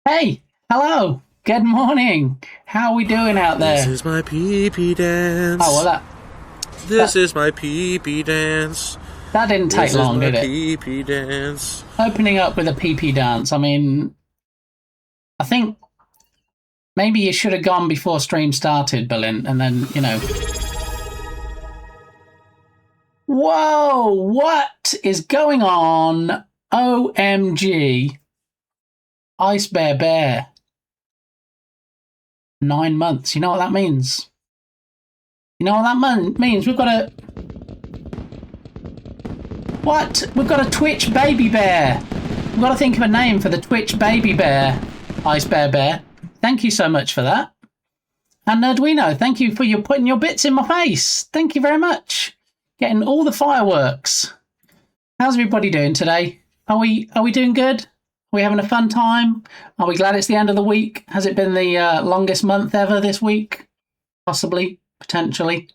Hey, hello, good morning. How are we doing out This there? is my pee-pee Oh, well, dance. This that, is my pee-pee dance. that didn't take This is long, my did it? pee-pee dance. Opening up with a pee dance. I mean, I think maybe you should have gone before stream started, Berlin, and then. Whoa, what is going on? OMG. Ice Bear Bear. 9 months. You know what that means? You know what that means? We've got a. What? We've got a Twitch baby bear. We've got to think of a name for the Twitch baby bear. Ice Bear Bear. Thank you so much for that. And Nerdwino, thank you for your putting your bits in my face. Thank you very much. Getting all the fireworks. How's everybody doing today? Are we doing good? Are we having a fun time? Are we glad it's the end of the week? Has it been the longest month ever this week? Possibly, potentially.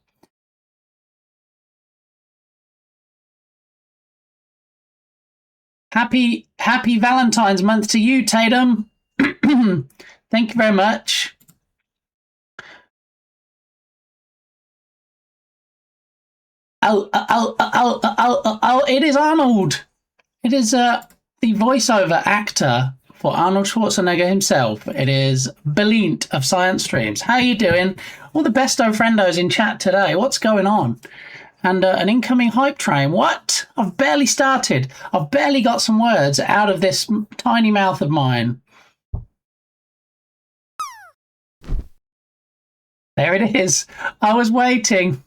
Happy Valentine's month to you, Tatum. Thank you very much. Oh, it is Arnold. It is the voiceover actor for Arnold Schwarzenegger himself. It is Belint of Science Streams. How are you doing? All the besto friendos in chat today. What's going on? And an incoming hype train. What? I've barely started. I've barely got some words out of this tiny mouth of mine. There it is. I was waiting.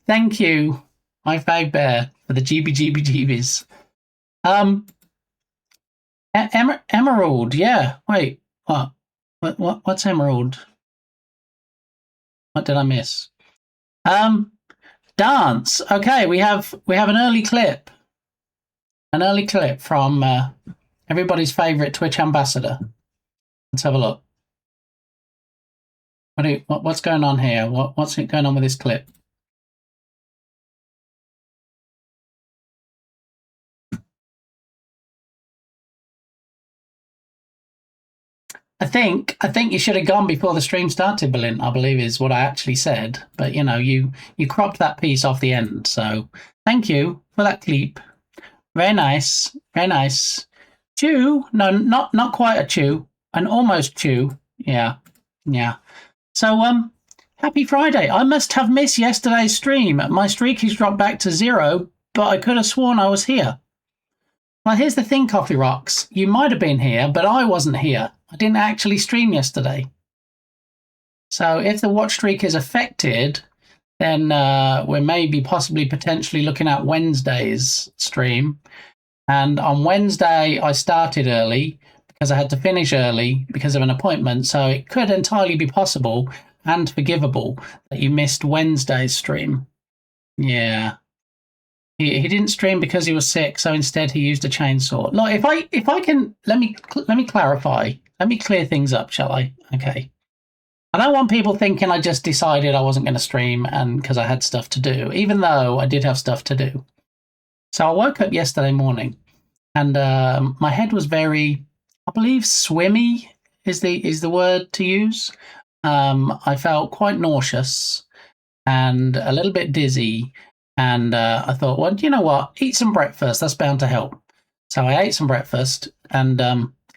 Thank you, my fave bear, for the GBGBGBs. Emerald, yeah. Wait, what? What's Emerald? What did I miss? Dance. Okay, we have an early clip. An early clip from everybody's favorite Twitch ambassador. Let's have a look. What's going on here? What's going on with this clip? I think you should have gone before the stream started, Berlin, I believe is what I actually said. But you cropped that piece off the end. So thank you for that clip. Very nice. Very nice. Chew. No, not quite a chew. An almost chew. Yeah. Yeah. So happy Friday. I must have missed yesterday's stream. My streak has dropped back to 0, but I could have sworn I was here. Well, here's the thing, Coffee Rocks. You might have been here, but I wasn't here. I didn't actually stream yesterday. So if the watch streak is affected, then we're maybe possibly potentially looking at Wednesday's stream. And on Wednesday, I started early because I had to finish early because of an appointment. So it could entirely be possible and forgivable that you missed Wednesday's stream. Yeah. He didn't stream because he was sick, so instead he used a chainsaw. Look, if I can let me clarify. Let me clear things up, shall I? Okay. I don't want people thinking I just decided I wasn't going to stream and because I had stuff to do, even though I did have stuff to do. So I woke up yesterday morning, and my head was very, I believe, swimmy is the word to use. I felt quite nauseous and a little bit dizzy. And I thought, well, you know what? Eat some breakfast. That's bound to help. So I ate some breakfast, and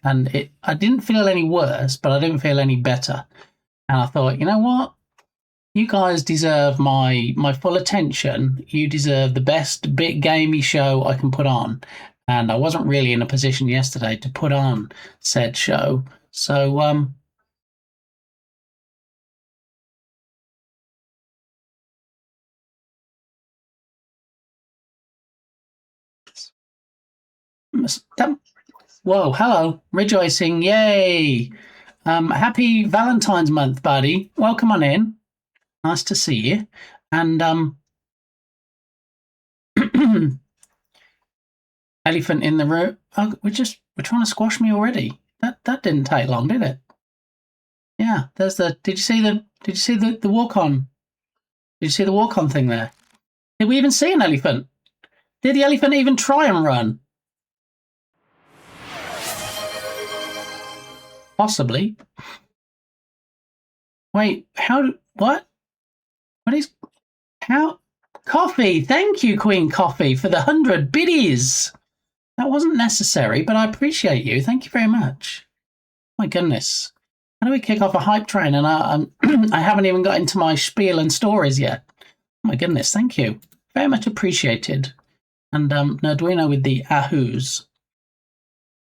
I didn't feel any worse, but I didn't feel any better. And I thought, you know what? You guys deserve my full attention. You deserve the best bit gamey show I can put on. And I wasn't really in a position yesterday to put on said show. So whoa, hello, rejoicing, yay! Happy Valentine's month, buddy. Welcome on in. Nice to see you. And elephant in the room. Oh, we're trying to squash me already. That didn't take long, did it? Yeah, there's the. Did you see the walk on? Did you see the walk on thing there? Did we even see an elephant? Did the elephant even try and run? Possibly. Wait, what? What is, how? Coffee, thank you, Queen Coffee, for the 100 biddies. That wasn't necessary, but I appreciate you. Thank you very much. My goodness. How do we kick off a hype train? And I haven't even got into my spiel and stories yet. Oh my goodness, thank you. Very much appreciated. And Nerduino with the ahoos.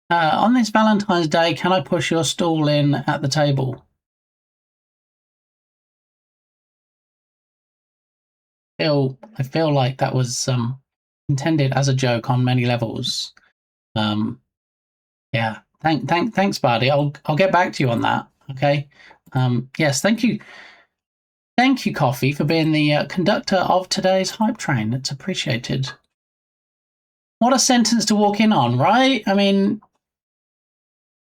On this Valentine's Day, can I push your stool in at the table? I feel like that was intended as a joke on many levels. Yeah. Thanks, Bardi. I'll get back to you on that. Okay. Yes. Thank you. Thank you, Coffee, for being the conductor of today's hype train. It's appreciated. What a sentence to walk in on, right? I mean,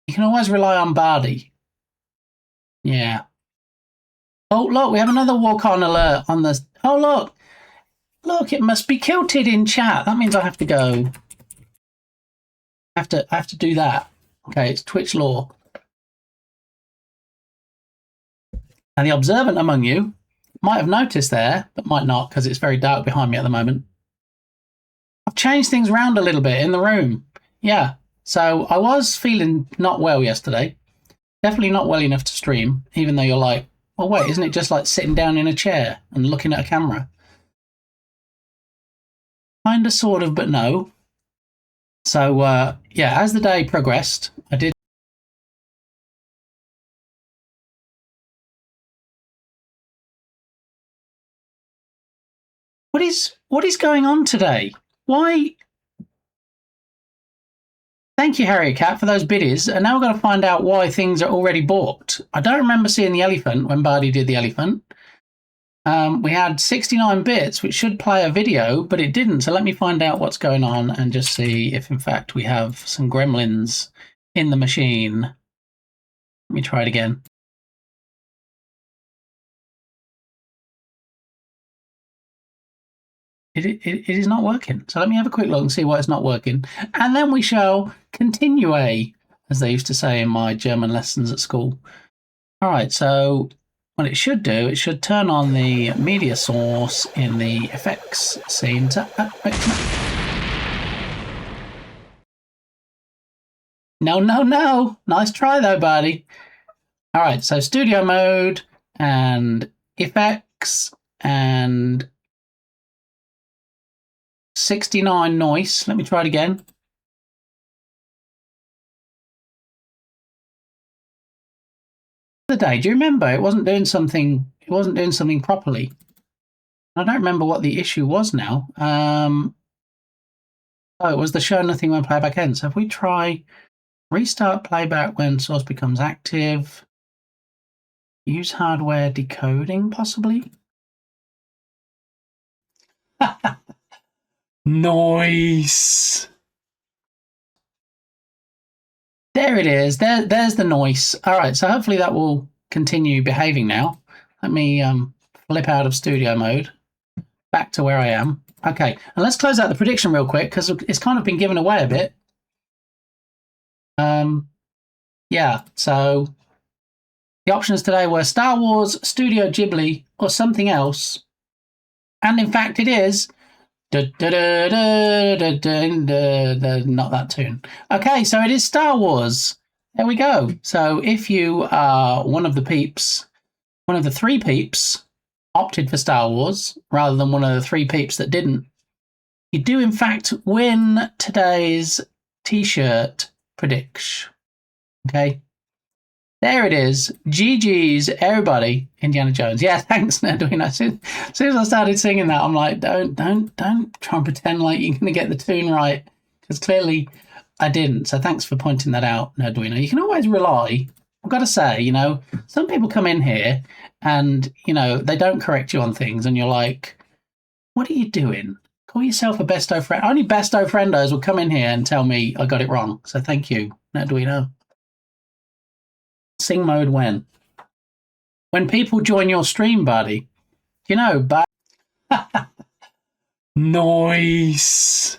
you can always rely on Bardi. Yeah. Oh, look, we have another walk-on alert on the... Oh, look. Look, it must be kilted in chat. That means I have to go. I have to do that. Okay, it's Twitch law. And the observant among you might have noticed there, but might not because it's very dark behind me at the moment. I've changed things around a little bit in the room. Yeah, so I was feeling not well yesterday. Definitely not well enough to stream, even though you're like, well, wait, isn't it just like sitting down in a chair and looking at a camera? Kind of, sort of, but no. So, yeah, as the day progressed, I did. What is going on today? Why? Thank you, Harry Cat, for those biddies. And now we've got to find out why things are already bought. I don't remember seeing the elephant when Bardi did the elephant. We had 69 bits, which should play a video, but it didn't. So let me find out what's going on and just see if, in fact, we have some gremlins in the machine. Let me try it again. It is not working. So let me have a quick look and see why it's not working. And then we shall continue, as they used to say in my German lessons at school. All right, so what it should do, it should turn on the media source in the effects scene. No. Nice try, though, buddy. All right, so studio mode and effects and 69 noise. Let me try it again. The day, do you remember? It wasn't doing something. It wasn't doing something properly. I don't remember what the issue was now. Oh, it was the show nothing when playback ends. So if we try restart playback when source becomes active, use hardware decoding possibly. Noise. There it is. There's the noise. All right, so hopefully that will continue behaving now. Let me flip out of studio mode, back to where I am. Okay, and let's close out the prediction real quick because it's kind of been given away a bit. Yeah, so the options today were Star Wars, Studio Ghibli, or something else. And in fact, it is... not that tune. Okay, so it is Star Wars. There we go. So if you are one of the peeps, one of the three peeps opted for Star Wars rather than one of the three peeps that didn't, you do in fact win today's t-shirt prediction. Okay. There it is. GG's, everybody. Indiana Jones. Yeah, thanks, Nedwin. As soon as I started singing that, I'm like, don't try and pretend like you're going to get the tune right, because clearly I didn't. So thanks for pointing that out, Nedwin. You can always rely. I've got to say, you know, some people come in here and, you know, they don't correct you on things, and you're like, what are you doing? Call yourself a besto friend. Only besto friendos will come in here and tell me I got it wrong. So thank you, Nedwin. Sing mode when? When people join your stream, buddy. You know, but noise.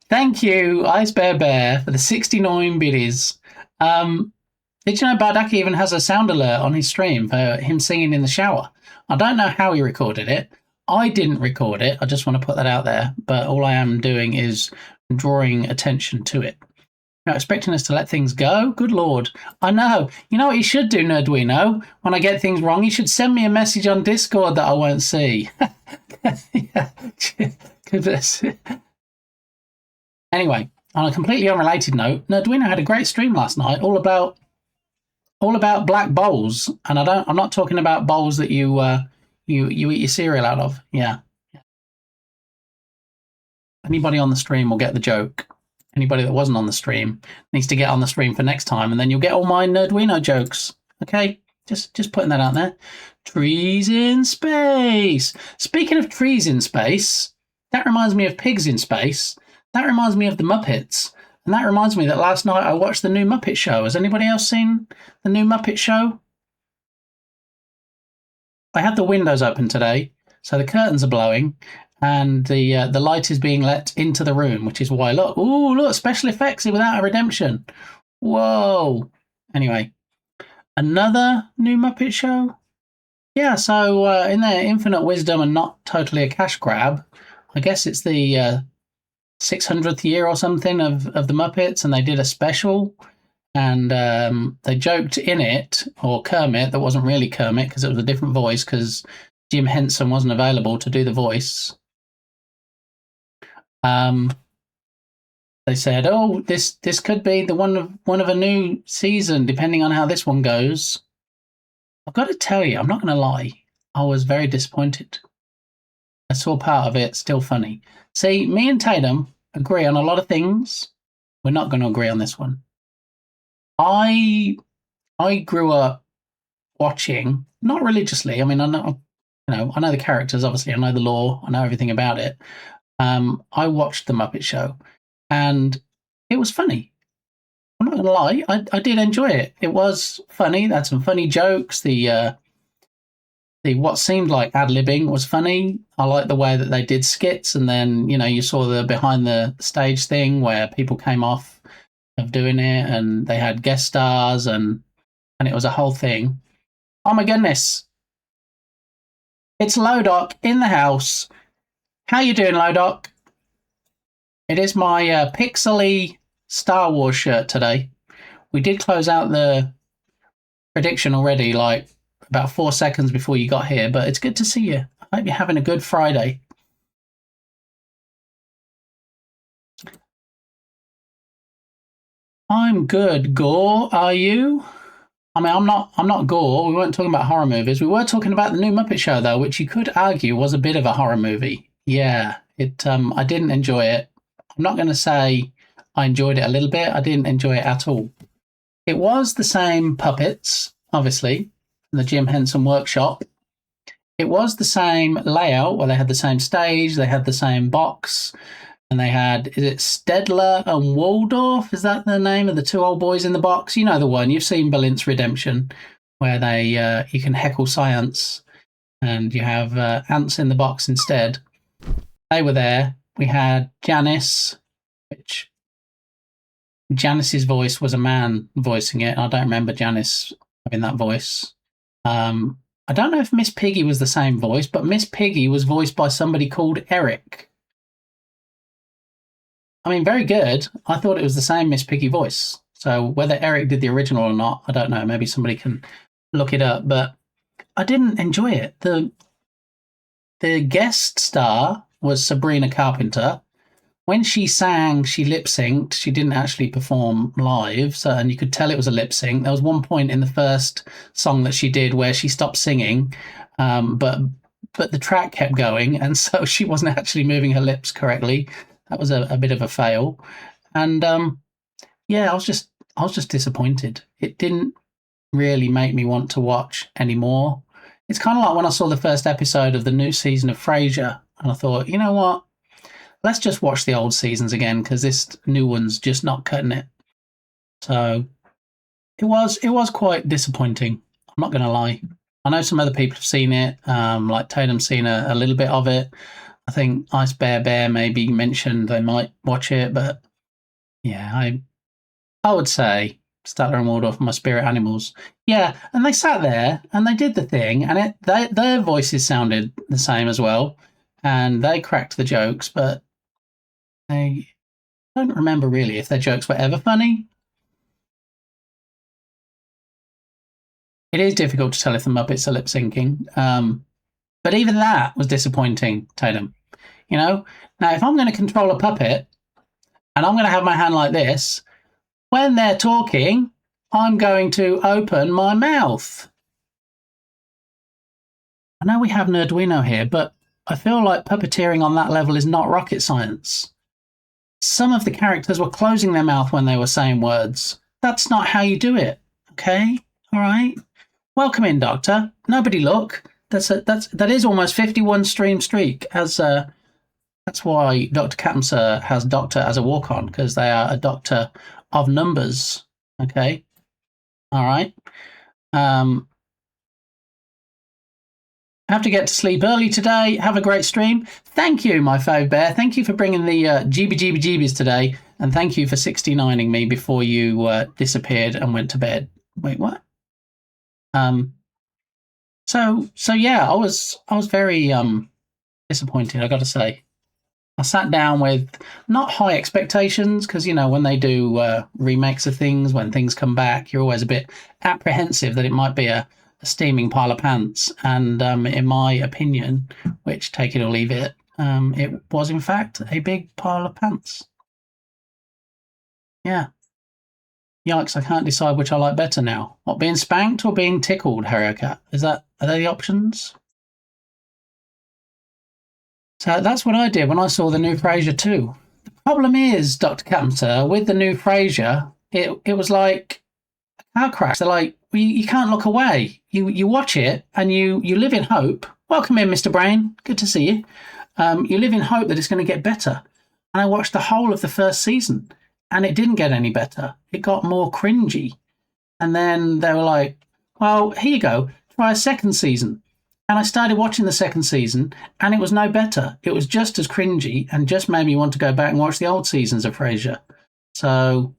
Thank you, Ice Bear Bear, for the 69 biddies. Did you know Bardaki even has a sound alert on his stream for him singing in the shower? I don't know how he recorded it. I didn't record it. I just want to put that out there. But all I am doing is drawing attention to it. You're expecting us to let things go? Good Lord. I know. You know what you should do, Nerdwino? When I get things wrong, you should send me a message on Discord that I won't see. Anyway, on a completely unrelated note, Nerdwino had a great stream last night, all about black bowls, and I'm not talking about bowls that you eat your cereal out of. Yeah. Anybody on the stream will get the joke. Anybody that wasn't on the stream needs to get on the stream for next time, and then you'll get all my Nerdwino jokes. Okay, just putting that out there. Trees in space. Speaking of trees in space, that reminds me of pigs in space. That reminds me of the Muppets. And that reminds me that last night I watched the new Muppet Show. Has anybody else seen the new Muppet Show? I had the windows open today, so the curtains are blowing, and the light is being let into the room, which is why, look, special effects without a redemption. Whoa. Anyway, another new Muppet Show? Yeah, so in their infinite wisdom and not totally a cash grab, I guess it's the 600th year or something of the Muppets, and they did a special, and they joked in it, or Kermit, that wasn't really Kermit because it was a different voice because Jim Henson wasn't available to do the voice. They said, "Oh, this could be the one of a new season, depending on how this one goes." I've got to tell you, I'm not going to lie, I was very disappointed. I saw part of it, still funny. See, me and Tatum agree on a lot of things. We're not going to agree on this one. I grew up watching, not religiously. I mean, I know the characters. Obviously, I know the lore. I know everything about it. I watched the Muppet Show, and it was funny. I'm not going to lie. I did enjoy it. It was funny. They had some funny jokes. The what seemed like ad-libbing was funny. I liked the way that they did skits, and then you saw the behind the stage thing where people came off of doing it, and they had guest stars, and it was a whole thing. Oh my goodness! It's Lodoc in the house. How you doing, Lodoc? It is my pixely Star Wars shirt today. We did close out the prediction already, like about 4 seconds before you got here, but it's good to see you. I hope you're having a good Friday. I'm good, Gore. Are you? I mean, I'm not Gore. We weren't talking about horror movies. We were talking about the new Muppet Show, though, which you could argue was a bit of a horror movie. Yeah, it. I didn't enjoy it. I'm not going to say I enjoyed it a little bit. I didn't enjoy it at all. It was the same puppets, obviously, from the Jim Henson workshop. It was the same layout where they had the same stage, they had the same box, and they had, is it Stedler and Waldorf? Is that the name of the two old boys in the box? You know the one. You've seen Balint's Redemption, where they you can heckle science, and you have ants in the box instead. They were there. We had Janice, which Janice's voice was a man voicing it. I don't remember Janice having that voice. I don't know if Miss Piggy was the same voice, but Miss Piggy was voiced by somebody called Eric. I mean, very good. I thought it was the same Miss Piggy voice. So whether Eric did the original or not, I don't know. Maybe somebody can look it up. But I didn't enjoy it. The guest star was Sabrina Carpenter. When she sang, she lip synced. She didn't actually perform live, and you could tell it was a lip sync. There was one point in the first song that she did where she stopped singing, but the track kept going, and so she wasn't actually moving her lips correctly. That was a bit of a fail, and yeah, I was just disappointed. It didn't really make me want to watch anymore. It's kind of like when I saw the first episode of the new season of Frasier, and I thought, you know what? Let's just watch the old seasons again because this new one's just not cutting it. So it was quite disappointing. I'm not going to lie. I know some other people have seen it, like Tatum's seen a little bit of it. I think Ice Bear maybe mentioned they might watch it, but yeah, I would say Statler and Waldorf are my spirit animals. Yeah, and they sat there and they did the thing, and their voices sounded the same as well, and they cracked the jokes, but I don't remember really if their jokes were ever funny. It is difficult to tell if the Muppets are lip syncing, but even that was disappointing, Tatum. You know, now if I'm going to control a puppet and I'm going to have my hand like this, when they're talking, I'm going to open my mouth. I know we have Nerduino here, but I feel like puppeteering on that level is not rocket science. Some of the characters were closing their mouth when they were saying words. That's not how you do it, okay? All right? Welcome in, Doctor. Nobody look. That is almost 51 stream streak. That's why Dr. Captain has Doctor as a walk-on, because they are a doctor of numbers. Okay? All right? Have to get to sleep early today. Have a great stream. Thank you, my fave bear. Thank you for bringing the jeebies today, and thank you for 69ing me before you disappeared and went to bed. Wait, what? So yeah, I was very disappointed, I got to say. I sat down with not high expectations because, you know, when they do remakes of things, when things come back, you're always a bit apprehensive that it might be a steaming pile of pants. And in my opinion, which take it or leave it, it was in fact a big pile of pants. Yeah. Yikes, I can't decide which I like better now. What, being spanked or being tickled, Harrier? Are they the options? So that's what I did when I saw the new Frasier too. The problem is, Dr. Captain, with the new Frasier, it was like a car crash. They're like, you can't look away. You watch it and you live in hope. Welcome in, Mr. Brain. Good to see you. You live in hope that it's going to get better. And I watched the whole of the first season and it didn't get any better. It got more cringy. And then they were like, well, here you go. Try a second season. And I started watching the second season, and it was no better. It was just as cringy and just made me want to go back and watch the old seasons of Frasier. So,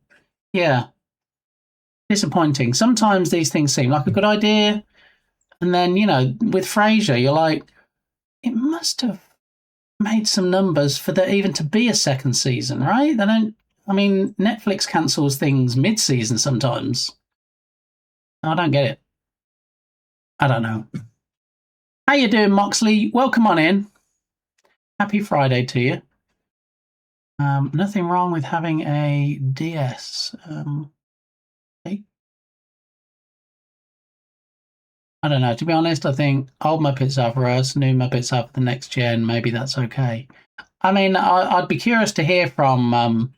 yeah, disappointing. Sometimes these things seem like a good idea, and then, you know, with Frasier, you're like, it must have made some numbers for there even to be a second season, right? They don't. I mean, Netflix cancels things mid-season sometimes. I don't get it. I don't know. How you doing, Moxley? Welcome on in. Happy Friday to you. Nothing wrong with having a DS. Okay. I don't know. To be honest, I think old Muppets are for us, new Muppets are for the next gen. Maybe that's okay. I mean, I'd be curious to hear from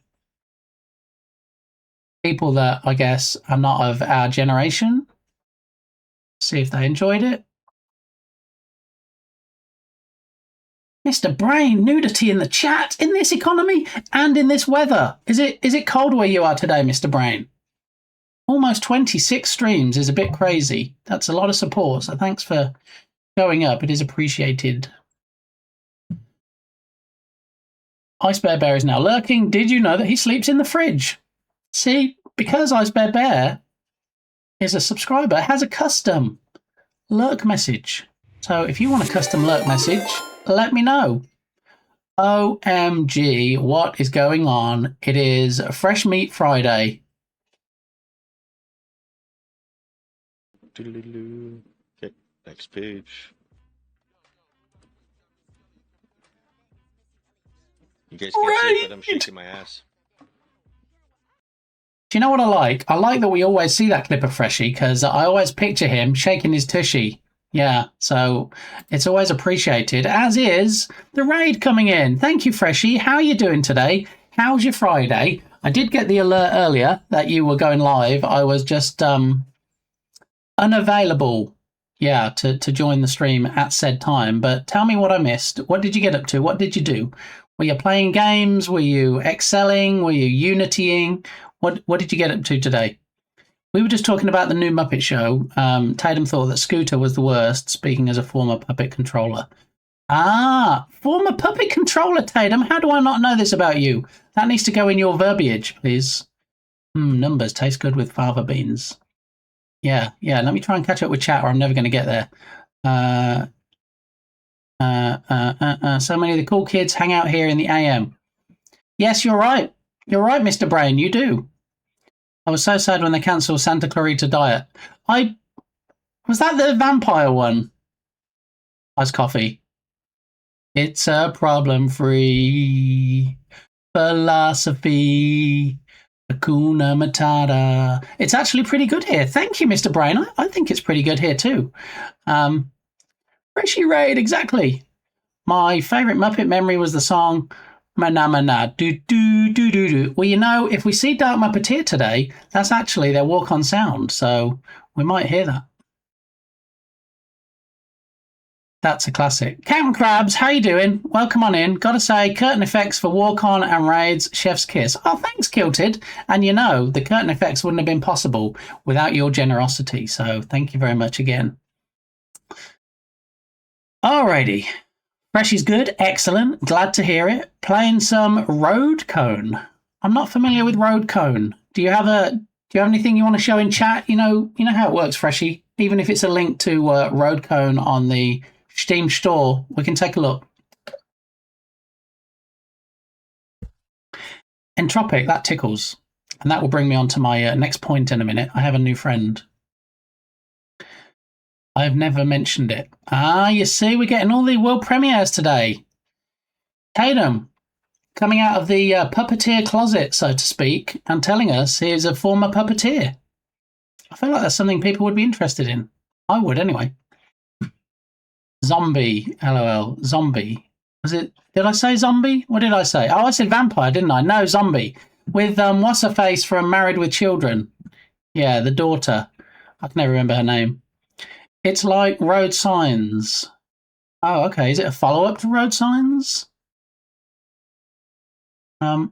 people that I guess are not of our generation. See if they enjoyed it. Mr. Brain, nudity in the chat in this economy and in this weather. Is it cold where you are today, Mr. Brain? Almost 26 streams is a bit crazy. That's a lot of support, so thanks for showing up. It is appreciated. Ice Bear is now lurking. Did you know that he sleeps in the fridge? See, because Ice Bear is a subscriber, has a custom lurk message. So if you want a custom lurk message, let me know. OMG, what is going on? It is Fresh Meat Friday. Okay, next page. You guys can't see it, but I'm shaking my ass. Do you know what I like? I like that we always see that clip of Freshie because I always picture him shaking his tushy. Yeah, so it's always appreciated, as is the raid coming in. Thank you, Freshie. How are you doing today? How's your Friday? I did get the alert earlier that you were going live. I was just unavailable, yeah, to join the stream at said time. But tell me what I missed. What did you get up to? What did you do? Were you playing games? Were you excelling? Were you unitying? What did you get up to today? We were just talking about the new Muppet Show. Tatum thought that Scooter was the worst, speaking as a former puppet controller. Ah, former puppet controller, Tatum. How do I not know this about you? That needs to go in your verbiage, please. Numbers taste good with fava beans. Yeah. Let me try and catch up with chat, or I'm never going to get there. So many of the cool kids hang out here in the AM. Yes, you're right. You're right, Mr. Brain. You do. I was so sad when they cancelled Santa Clarita Diet. Was that the vampire one? Iced coffee. It's a problem-free philosophy. Hakuna Matata. It's actually pretty good here. Thank you, Mr. Brain. I think it's pretty good here too. Freshy Raid, exactly. My favourite Muppet memory was the song Mana Mana Do Do Do Do Do. Well, you know, if we see Dark Muppeteer today, that's actually their walk on sound, so we might hear that. That's a classic. Captain Krabs, how you doing? Welcome on in. Gotta say, curtain effects for Walk On and Raids, Chef's Kiss. Oh, thanks, Kilted. And you know, the curtain effects wouldn't have been possible without your generosity, so thank you very much again. Alrighty. Freshy's good. Excellent. Glad to hear it. Playing some Road Cone. I'm not familiar with Road Cone. Do you have anything you want to show in chat? You know how it works, Freshy. Even if it's a link to Road Cone on the Steam store, we can take a look. Entropic, that tickles. And that will bring me on to my next point in a minute. I have a new friend. I've never mentioned it. Ah, you see, we're getting all the world premieres today. Tatum, coming out of the puppeteer closet, so to speak, and telling us he's a former puppeteer. I feel like that's something people would be interested in. I would, anyway. Zombie, LOL, zombie. Did I say zombie? What did I say? Oh, I said vampire, didn't I? No, zombie. With what's her face from Married with Children? Yeah, the daughter. I can never remember her name. It's like Road Signs. Oh, okay. Is it a follow-up to Road Signs? Hakuna.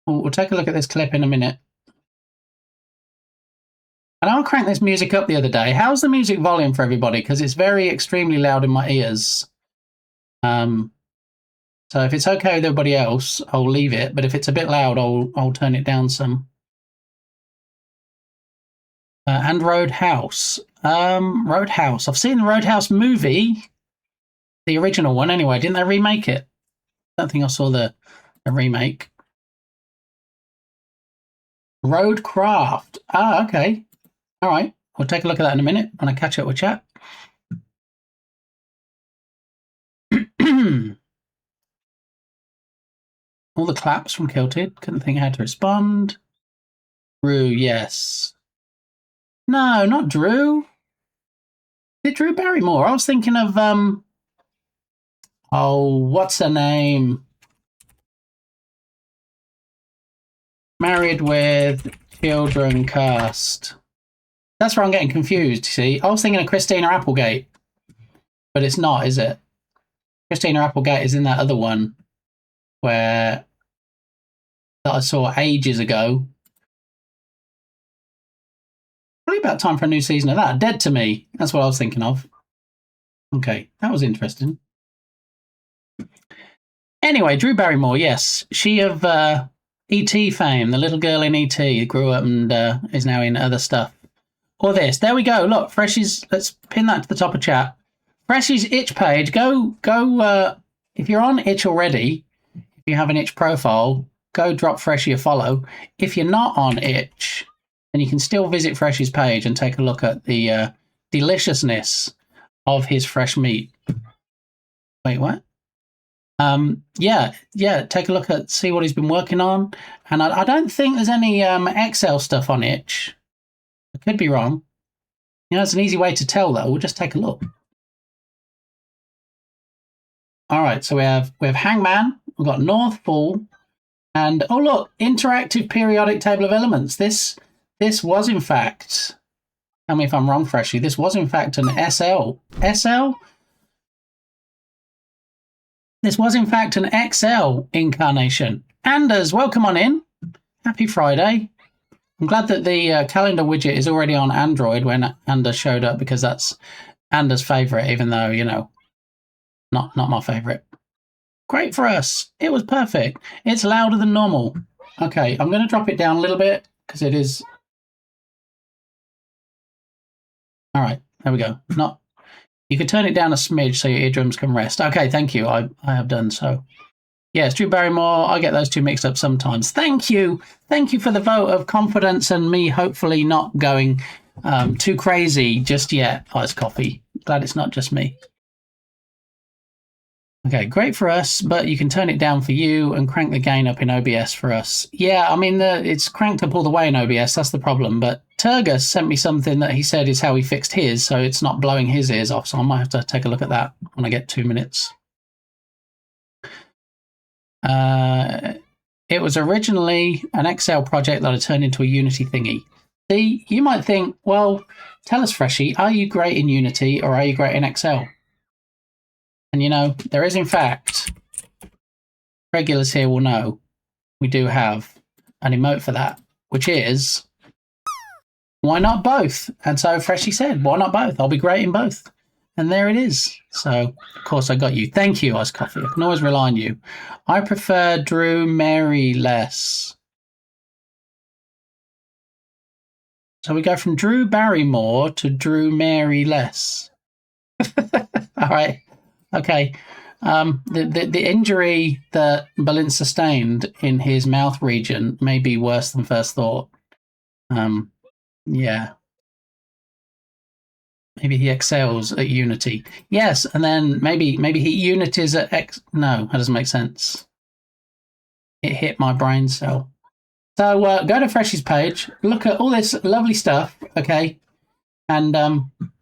We'll take a look at this clip in a minute. And I cranked this music up the other day. How's the music volume for everybody? Because it's very extremely loud in my ears. So if it's okay with everybody else, I'll leave it. But if it's a bit loud, I'll turn it down some. And Roadhouse. Roadhouse. I've seen the Roadhouse movie. The original one, anyway. Didn't they remake it? I don't think I saw the remake. Roadcraft. Ah, okay. All right. We'll take a look at that in a minute when I catch up with chat. All the claps from Kilted. Couldn't think how to respond. Drew, yes. No, not Drew. Did Drew Barrymore? I was thinking of what's her name? Married with Children cast. That's where I'm getting confused, you see. I was thinking of Christina Applegate. But it's not, is it? Christina Applegate is in that other one that I saw ages ago. Probably about time for a new season of that. Dead to Me. That's what I was thinking of. Okay, that was interesting. Anyway, Drew Barrymore, yes. She of E.T. fame, the little girl in E.T. grew up and is now in other stuff. Or this. There we go. Look, Freshy's, let's pin that to the top of chat. Freshy's itch page. Go, if you're on itch already, if you have an itch profile, go drop Freshy a follow. If you're not on itch, then you can still visit Freshy's page and take a look at the deliciousness of his fresh meat. Wait, what? Yeah, take a look at, see what he's been working on. And I don't think there's any Excel stuff on itch. I could be wrong. You know, it's an easy way to tell, though. We'll just take a look. All right, so we have Hangman, we've got North Pole, and oh look, interactive periodic table of elements. This was in fact, tell me if I'm wrong, Freshy. This was in fact an SL. SL? This was in fact an XL incarnation. Anders, welcome on in. Happy Friday. I'm glad that the calendar widget is already on Android when Anders showed up, because that's Anda's favourite, even though, you know, not my favourite. Great for us. It was perfect. It's louder than normal. Okay, I'm going to drop it down a little bit because it is. All right, there we go. Not. You can turn it down a smidge so your eardrums can rest. Okay, thank you. I have done so. Yes, Drew Barrymore. I get those two mixed up sometimes. Thank you. Thank you for the vote of confidence and me hopefully not going too crazy just yet. Iced coffee. Glad it's not just me. Okay, great for us, but you can turn it down for you and crank the gain up in OBS for us. Yeah, I mean, it's cranked up all the way in OBS. That's the problem. But Turgus sent me something that he said is how he fixed his, so it's not blowing his ears off. So I might have to take a look at that when I get 2 minutes. It was originally an Excel project that I turned into a Unity thingy. See, you might think, well, tell us, Freshie, are you great in Unity or are you great in Excel? And, you know, there is, in fact, regulars here will know we do have an emote for that, which is, why not both? And so Freshie said, why not both? I'll be great in both. And there it is. So, of course, I got you. Thank you, Iced Coffee. I can always rely on you. I prefer Drew Mary less. So we go from Drew Barrymore to Drew Mary less. All right. Okay. The injury that Balin sustained in his mouth region may be worse than first thought. Yeah. Maybe he excels at Unity. Yes, and then maybe he Unities at X. No, that doesn't make sense. It hit my brain cell. So go to Freshie's page, look at all this lovely stuff, okay? And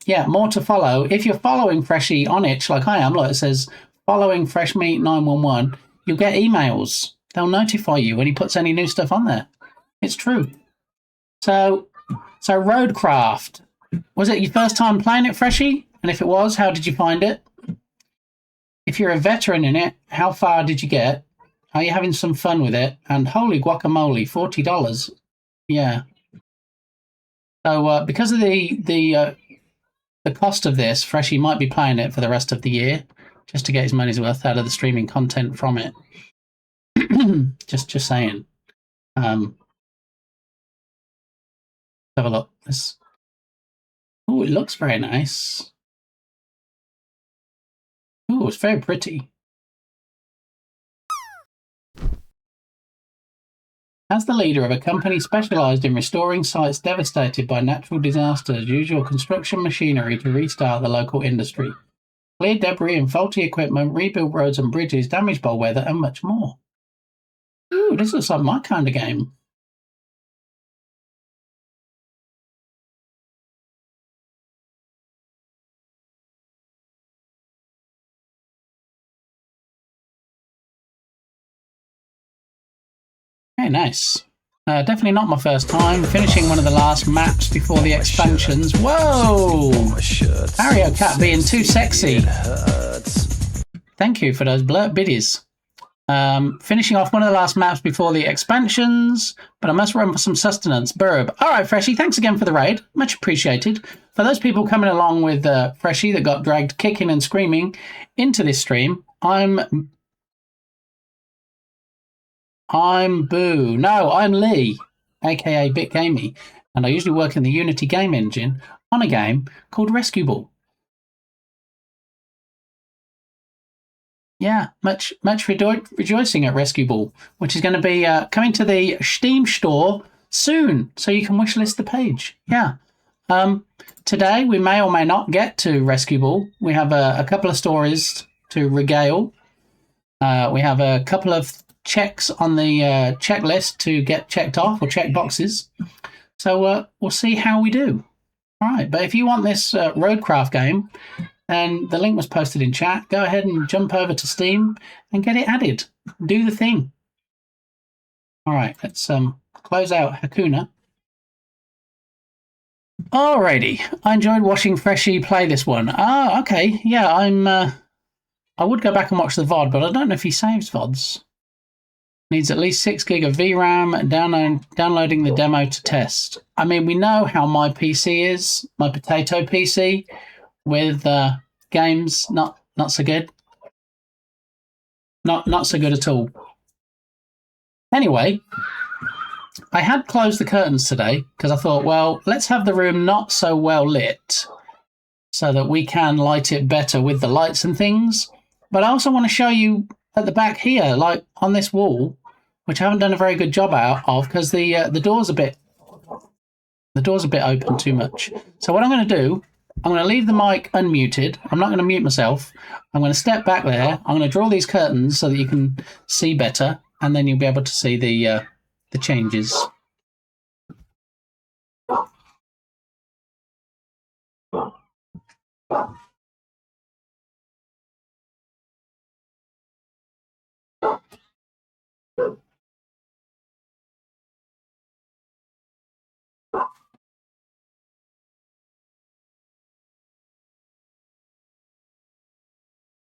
yeah, more to follow. If you're following Freshie on Itch like I am, like it says, following Fresh Meat 911, you'll get emails. They'll notify you when he puts any new stuff on there. It's true. So Roadcraft. Was it your first time playing it, Freshie? And if it was, how did you find it? If you're a veteran in it, how far did you get? Are you having some fun with it? And holy guacamole, $40. Yeah. So because of the cost of this, Freshie might be playing it for the rest of the year, just to get his money's worth out of the streaming content from it. just saying. Let's have a look. Oh, it looks very nice. Oh, it's very pretty. As the leader of a company specialised in restoring sites devastated by natural disasters, use your construction machinery to restart the local industry. Clear debris and faulty equipment, rebuild roads and bridges damaged by weather, and much more. Ooh, this looks like my kind of game. Very nice. Definitely not my first time. Finishing one of the last maps before the expansions. Whoa! Mario Cat being too sexy. Thank you for those blurt biddies. Finishing off one of the last maps before the expansions, but I must run for some sustenance. Burb. All right, Freshie, thanks again for the raid. Much appreciated. For those people coming along with Freshie that got dragged kicking and screaming into this stream, I'm Boo. No, I'm Lee, aka Bit Gamey, and I usually work in the Unity game engine on a game called Rescue Ball. Yeah, much rejoicing at Rescue Ball, which is going to be coming to the Steam store soon, so you can wishlist the page. Yeah. Today we may or may not get to Rescue Ball. We have a couple of stories to regale. We have a couple of checks on the checklist to get checked off, or check boxes. So we'll see how we do. All right, but if you want this Roadcraft game, then the link was posted in chat. Go ahead and jump over to Steam and get it added. Do the thing. All right, let's close out Hakuna. Alrighty, I enjoyed watching Freshie play this one. Ah, okay, yeah, I would go back and watch the VOD, but I don't know if he saves VODs. Needs at least 6 gig of VRAM, downloading the demo to test. I mean, we know how my PC is, my potato PC. with games, not so good. Not so good at all. Anyway, I had closed the curtains today because I thought, well, let's have the room not so well lit so that we can light it better with the lights and things. But I also want to show you at the back here, like on this wall, which I haven't done a very good job out of because the door's a bit open too much. So what I'm going to do, I'm going to leave the mic unmuted. I'm not going to mute myself. I'm going to step back there. I'm going to draw these curtains so that you can see better, and then you'll be able to see the changes.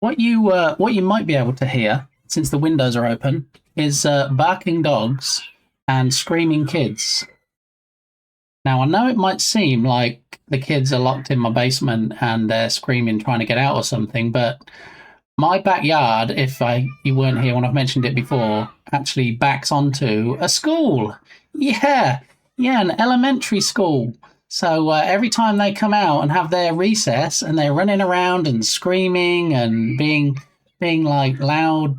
What you might be able to hear, since the windows are open, is barking dogs and screaming kids. Now, I know it might seem like the kids are locked in my basement and they're screaming trying to get out or something, but my backyard, if you weren't here when I've mentioned it before, actually backs onto a school. Yeah, an elementary school. So every time they come out and have their recess and they're running around and screaming and being like loud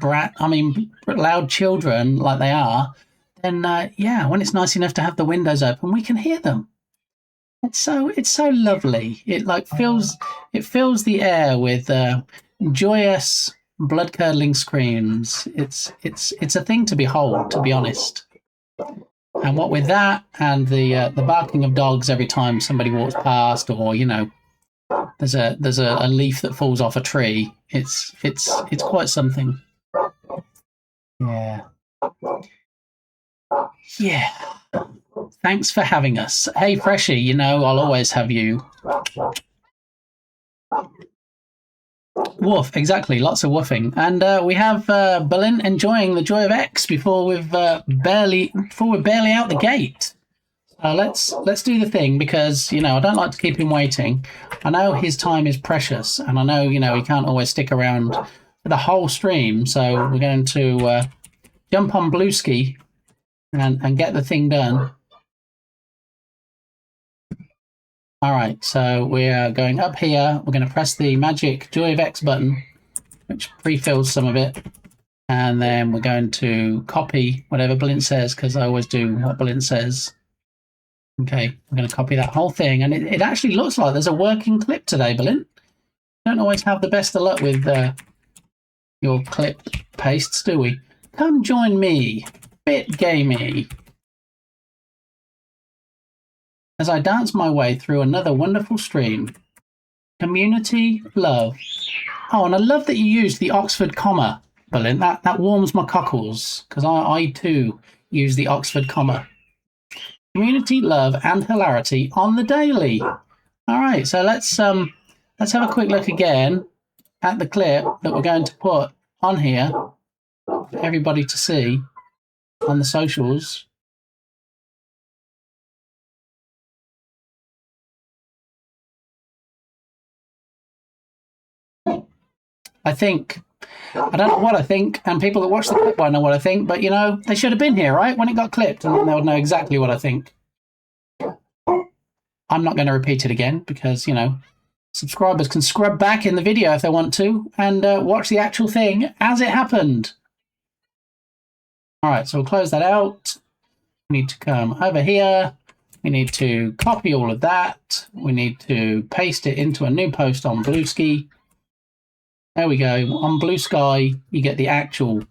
children like they are, then when it's nice enough to have the windows open, we can hear them. It's so lovely. It fills the air with joyous, blood-curdling screams. It's a thing to behold, to be honest. And what with that and the barking of dogs every time somebody walks past, or there's a leaf that falls off a tree, it's quite something. Yeah. Thanks for having us. Hey, Freshie, I'll always have you. Woof, exactly. Lots of woofing. And we have Berlin enjoying the joy of X before we're barely out the gate. Let's do the thing because, I don't like to keep him waiting. I know his time is precious, and I know, he can't always stick around for the whole stream. So we're going to jump on Blueski and get the thing done. All right, so we're going up here. We're going to press the magic Joy of X button, which pre-fills some of it. And then we're going to copy whatever Blint says, because I always do what Blint says. Okay, we're going to copy that whole thing. And it actually looks like there's a working clip today, Blint. Don't always have the best of luck with your clip pastes, do we? Come join me, BitGamey, as I dance my way through another wonderful stream. Community love. Oh, and I love that you used the Oxford comma, Berlin. That warms my cockles, because I too use the Oxford comma. Community love and hilarity on the daily. All right, so let's have a quick look again at the clip that we're going to put on here for everybody to see on the socials. I don't know what I think, and people that watch the clip won't know what I think, but they should have been here, right? When it got clipped, and then they would know exactly what I think. I'm not going to repeat it again because, subscribers can scrub back in the video if they want to and watch the actual thing as it happened. All right, so we'll close that out. We need to come over here. We need to copy all of that. We need to paste it into a new post on Blueski. There we go. On Blue Sky, you get the actual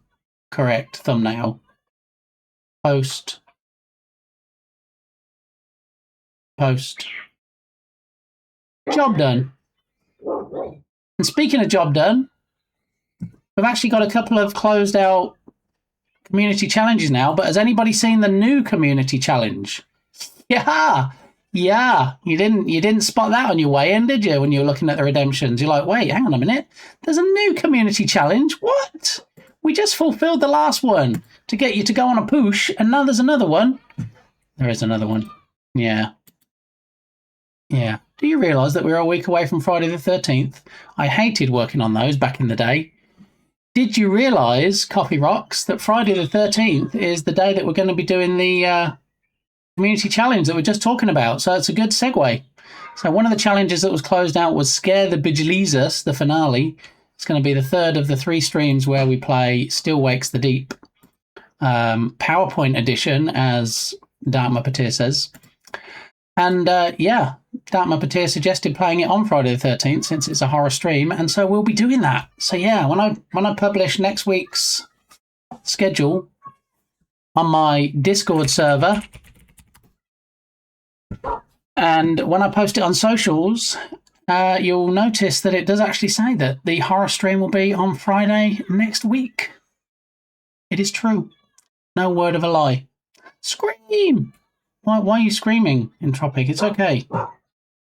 correct thumbnail. Post. Post. Job done. And speaking of job done, we've actually got a couple of closed out community challenges now, but has anybody seen the new community challenge? Yeah, you didn't spot that on your way in, did you, when you were looking at the redemptions? You're like, wait, hang on a minute. There's a new community challenge. What? We just fulfilled the last one to get you to go on a push, and now there's another one. There is another one. Yeah. Yeah. Do you realise that we're a week away from Friday the 13th? I hated working on those back in the day. Did you realise, Coffee Rocks, that Friday the 13th is the day that we're going to be doing the community challenge that we're just talking about? So it's a good segue. So one of the challenges that was closed out was Scare the Bejesus, the finale. It's going to be the third of the 3 streams where we play Still Wakes the Deep. PowerPoint edition, as Dartma Patir says. And yeah, Dartma Patir suggested playing it on Friday the 13th since it's a horror stream, and so we'll be doing that. So yeah, when I publish next week's schedule on my Discord server, and when I post it on socials, you'll notice that it does actually say that the horror stream will be on Friday next week. It is true. No word of a lie. Scream! Why are you screaming, Entropic? It's okay.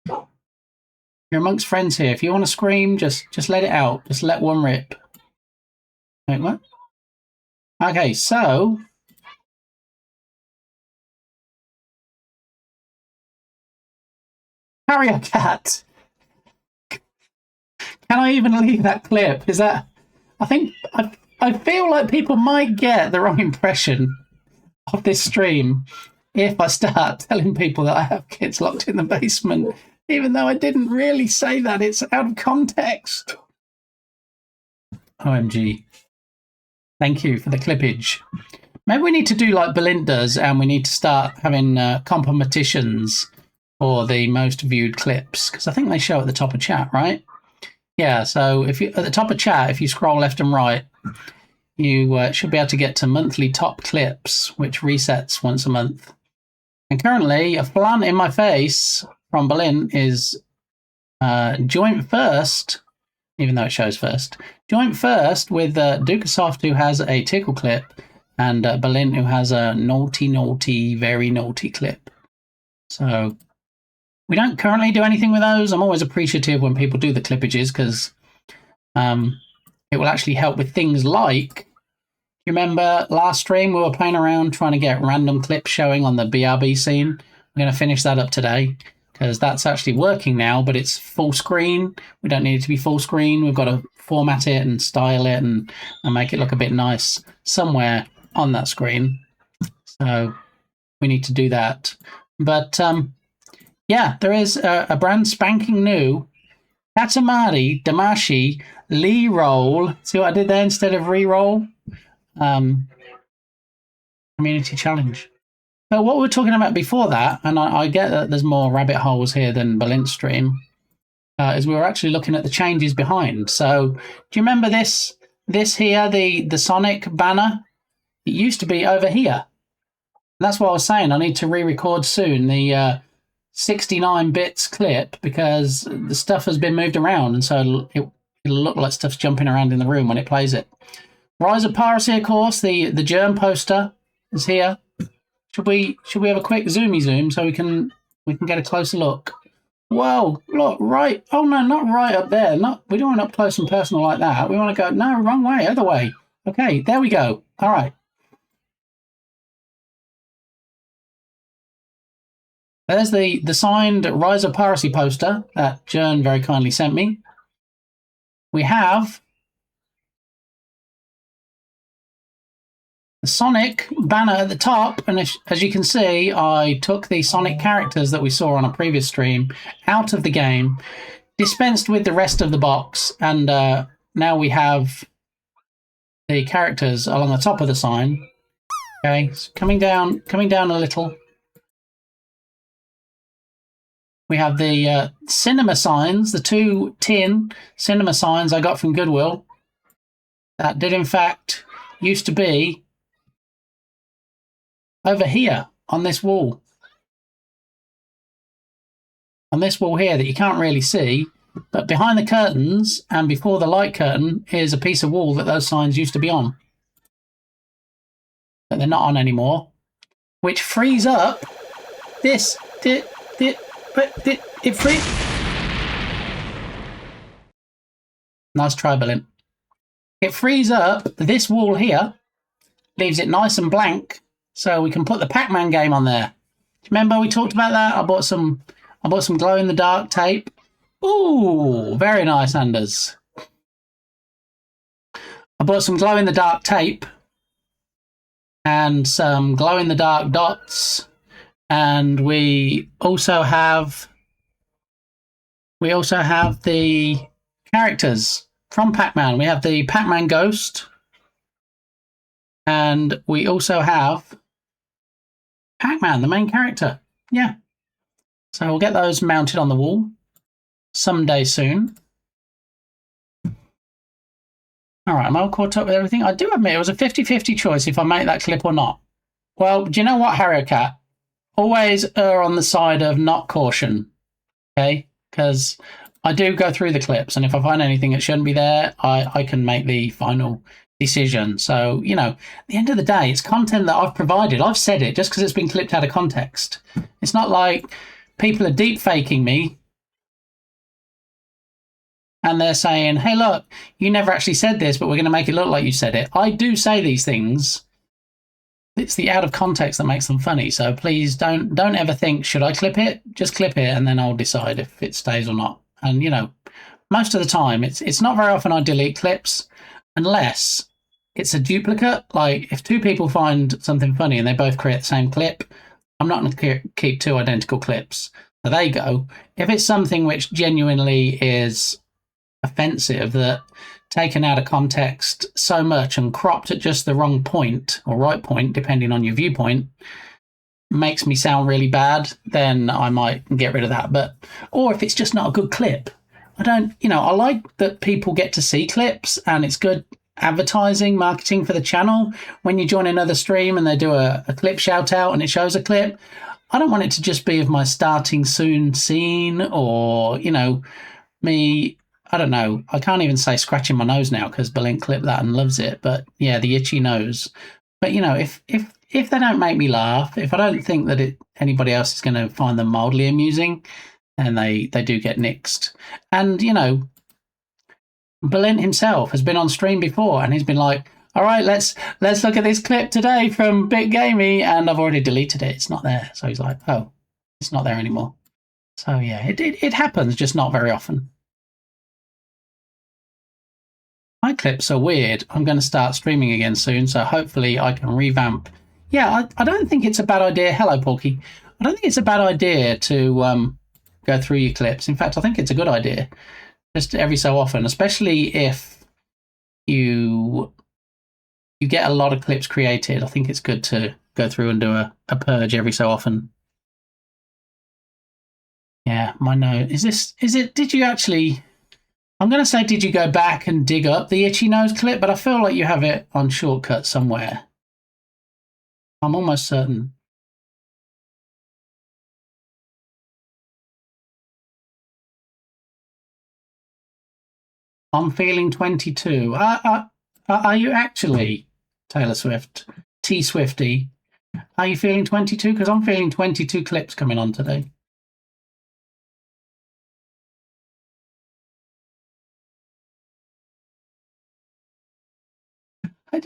You're amongst friends here. If you want to scream, just let it out. Just let one rip. Wait, what? Okay, so... Carrier Cat! Can I even leave that clip? Is that... I feel like people might get the wrong impression of this stream if I start telling people that I have kids locked in the basement, even though I didn't really say that. It's out of context. OMG. Thank you for the clippage. Maybe we need to do like Belint does, and we need to start having competitions for the most viewed clips, because I think they show at the top of chat, right? Yeah, so if you at the top of chat, if you scroll left and right, you should be able to get to monthly top clips, which resets once a month. And currently, a flan in my face from Belint is joint first, even though it shows first. Joint first with Dukasoft, who has a tickle clip, and Belint, who has a naughty, very naughty clip. So we don't currently do anything with those. I'm always appreciative when people do the clippages, because it will actually help with things like, you remember last stream we were playing around trying to get random clips showing on the BRB scene? I'm going to finish that up today, because that's actually working now, but it's full screen. We don't need it to be full screen. We've got to format it and style it and make it look a bit nice somewhere on that screen. So we need to do that. But yeah, there is a brand spanking new Katamari Damashi Lee roll. See what I did there instead of re-roll? Community challenge. But what we were talking about before that, and I get that there's more rabbit holes here than Belint's stream, is we were actually looking at the changes behind. So do you remember this here, the Sonic banner? It used to be over here. And that's what I was saying. I need to re-record soon the 69 bits clip, because the stuff has been moved around, and so it'll look like stuff's jumping around in the room when it plays it. Rise of Piracy, of course, the germ poster is here. Should we have a quick zoomy zoom so we can get a closer look? Whoa, look, right. Oh no, not right up there. We don't want up close and personal like that. We want to go, no, wrong way, other way. Okay, there we go. All right. There's the signed Rise of Piracy poster that Jern very kindly sent me. We have the Sonic banner at the top, and as you can see, I took the Sonic characters that we saw on a previous stream out of the game, dispensed with the rest of the box, and now we have the characters along the top of the sign. Okay, so coming down a little. We have the cinema signs, the 2 tin cinema signs I got from Goodwill. That did, in fact, used to be over here on this wall. On this wall here that you can't really see, but behind the curtains and before the light curtain is a piece of wall that those signs used to be on. But they're not on anymore, which frees up this. It free. Nice try, Belint. It frees up this wall here, leaves it nice and blank, so we can put the Pac-Man game on there. Do you remember we talked about that? I bought some I bought some glow-in-the-dark tape. Ooh, very nice, Anders. I bought some glow-in-the-dark tape and some glow-in-the-dark dots. And we also have the characters from Pac-Man. We have the Pac-Man Ghost. And we also have Pac-Man, the main character. Yeah. So we'll get those mounted on the wall someday soon. All right, am I all caught up with everything? I do admit it was a 50-50 choice if I make that clip or not. Well, do you know what, Harrier Cat? Always err on the side of not caution, okay? Because I do go through the clips, and if I find anything that shouldn't be there, I can make the final decision. So, you know, at the end of the day, it's content that I've provided. I've said it just because it's been clipped out of context. It's not like people are deep faking me and they're saying, hey, look, you never actually said this, but we're going to make it look like you said it. I do say these things. It's the out of context that makes them funny. So please don't ever think, should I clip it? Just clip it and then I'll decide if it stays or not. And, you know, most of the time, it's not very often I delete clips unless it's a duplicate. Like if two people find something funny and they both create the same clip, I'm not going to keep two identical clips. So there you go. If it's something which genuinely is offensive, that taken out of context so much and cropped at just the wrong point or right point, depending on your viewpoint, makes me sound really bad, then I might get rid of that. But, or if it's just not a good clip, I like that people get to see clips and it's good advertising, marketing for the channel. When you join another stream and they do a clip shout out and it shows a clip, I don't want it to just be of my starting soon scene or, you know, me, I don't know. I can't even say scratching my nose now because Berlin clipped that and loves it. But yeah, the itchy nose. But you know, if they don't make me laugh, if I don't think that anybody else is going to find them mildly amusing, then they do get nixed. And you know, Berlin himself has been on stream before, and he's been like, "All right, let's look at this clip today from Bit Gamey," and I've already deleted it. It's not there. So he's like, "Oh, it's not there anymore." So yeah, it happens, just not very often. My clips are weird. I'm going to start streaming again soon, so hopefully I can revamp. Yeah, I don't think it's a bad idea. Hello, Porky. I don't think it's a bad idea to go through your clips. In fact, I think it's a good idea, just every so often, especially if you get a lot of clips created. I think it's good to go through and do a purge every so often. Yeah, my note. Did you actually... I'm going to say, did you go back and dig up the itchy nose clip? But I feel like you have it on shortcut somewhere. I'm almost certain. I'm feeling 22. Are you actually, Taylor Swift, T Swifty? Are you feeling 22? Because I'm feeling 22 clips coming on today. I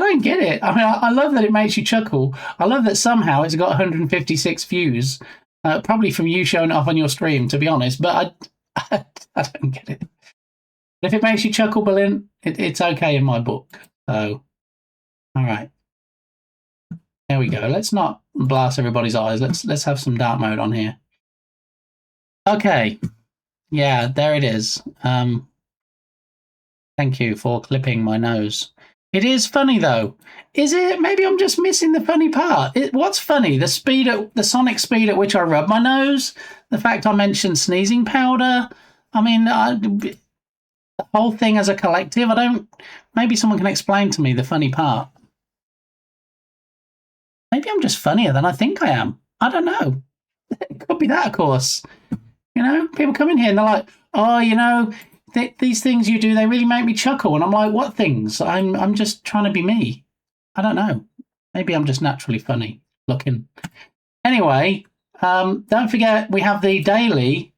don't get it. I mean, I love that it makes you chuckle. I love that somehow it's got 156 views, probably from you showing it off on your stream, to be honest. But I don't get it. If it makes you chuckle, Berlin, it's okay in my book. So, all right. There we go. Let's not blast everybody's eyes. Let's have some dark mode on here. Okay. Yeah, there it is. Thank you for clipping my nose. It is funny though. Is it? Maybe I'm just missing the funny part. What's funny? The sonic speed at which I rub my nose. The fact I mentioned sneezing powder. I mean, the whole thing as a collective. Maybe someone can explain to me the funny part. Maybe I'm just funnier than I think I am. I don't know. It could be that, of course. You know, people come in here and they're like, "Oh, you know, these things you do, they really make me chuckle." And I'm like, "What things?" I'm just trying to be me. I don't know. Maybe I'm just naturally funny looking. Anyway, don't forget we have the daily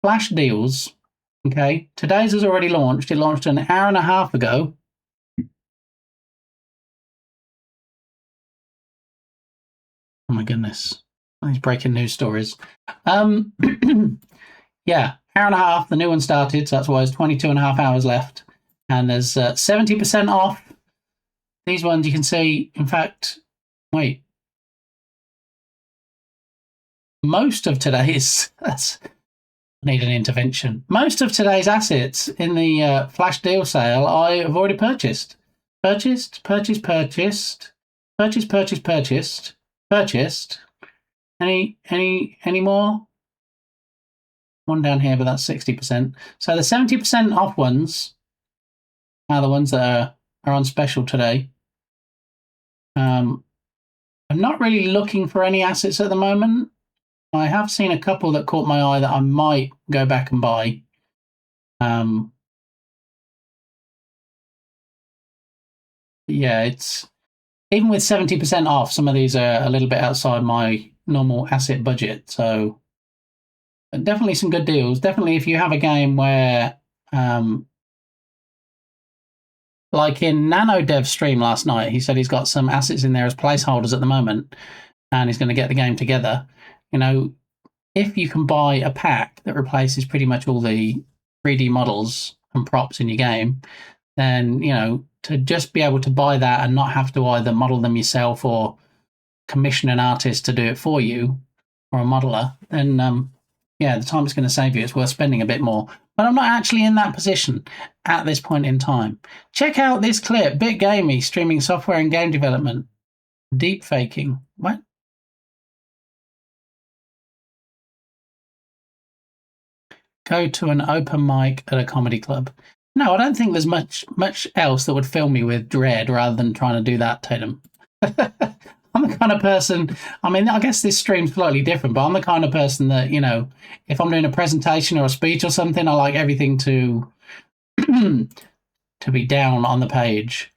flash deals. Okay, today's has already launched. It launched an hour and a half ago. my goodness. These breaking news stories. Yeah, hour and a half. The new one started, so that's why there's 22 and a half hours left. And there's 70% off. These ones you can see, in fact, wait. Most of today's, I need an intervention. Most of today's assets in the flash deal sale I have already purchased. Purchased. Any more? One down here, but that's 60%. So the 70% off ones are the ones that are on special today. I'm not really looking for any assets at the moment. I have seen a couple that caught my eye that I might go back and buy. Yeah, it's even with 70% off, some of these are a little bit outside my normal asset budget. So definitely some good deals. Definitely if you have a game where, like in Nano Dev's stream last night, he said he's got some assets in there as placeholders at the moment, and he's going to get the game together. You know, if you can buy a pack that replaces pretty much all the 3D models and props in your game, then, you know, to just be able to buy that and not have to either model them yourself or commission an artist to do it for you or a modeler, then yeah, the time it's going to save you, it's worth spending a bit more. But I'm not actually in that position at this point in time. Check out this clip. Bit Gamey streaming software and game development. Deep faking. What? Go to an open mic at a comedy club. No, I don't think there's much else that would fill me with dread rather than trying to do that, Tatum. I'm the kind of person, I mean, I guess this stream's slightly different, but I'm the kind of person that, you know, if I'm doing a presentation or a speech or something, I like everything to to be down on the page.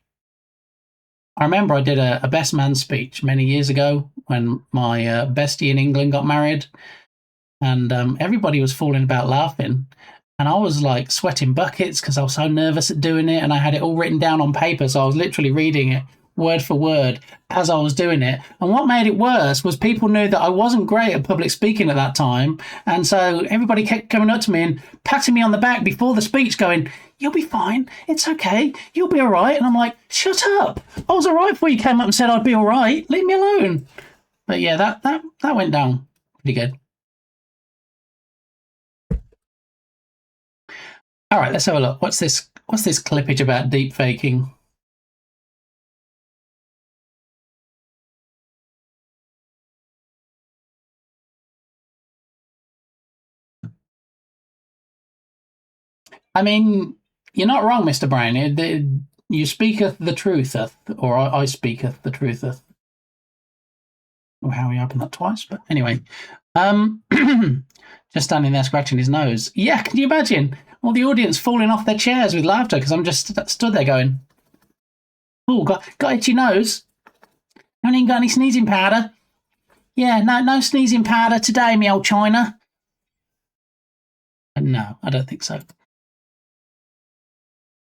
I remember I did a best man speech many years ago when my bestie in England got married, and everybody was falling about laughing. And I was like sweating buckets because I was so nervous at doing it, and I had it all written down on paper, so I was literally reading it word for word as I was doing it. And what made it worse was people knew that I wasn't great at public speaking at that time, and so everybody kept coming up to me and patting me on the back before the speech going, "You'll be fine, it's okay, you'll be all right." And I'm like, shut up, I was all right before you came up and said I'd be all right, leave me alone. But yeah, that went down pretty good. All right, let's have a look. What's this clippage about deep faking? I mean, you're not wrong, Mr. Brown. You speaketh the trutheth, or I speaketh the trutheth. Or how we open that twice, but anyway. Just standing there scratching his nose. Yeah, can you imagine? All the audience falling off their chairs with laughter because I'm just stood there going, "Oh, got itchy nose? Haven't even got any sneezing powder? Yeah, no sneezing powder today, me old China." No, I don't think so.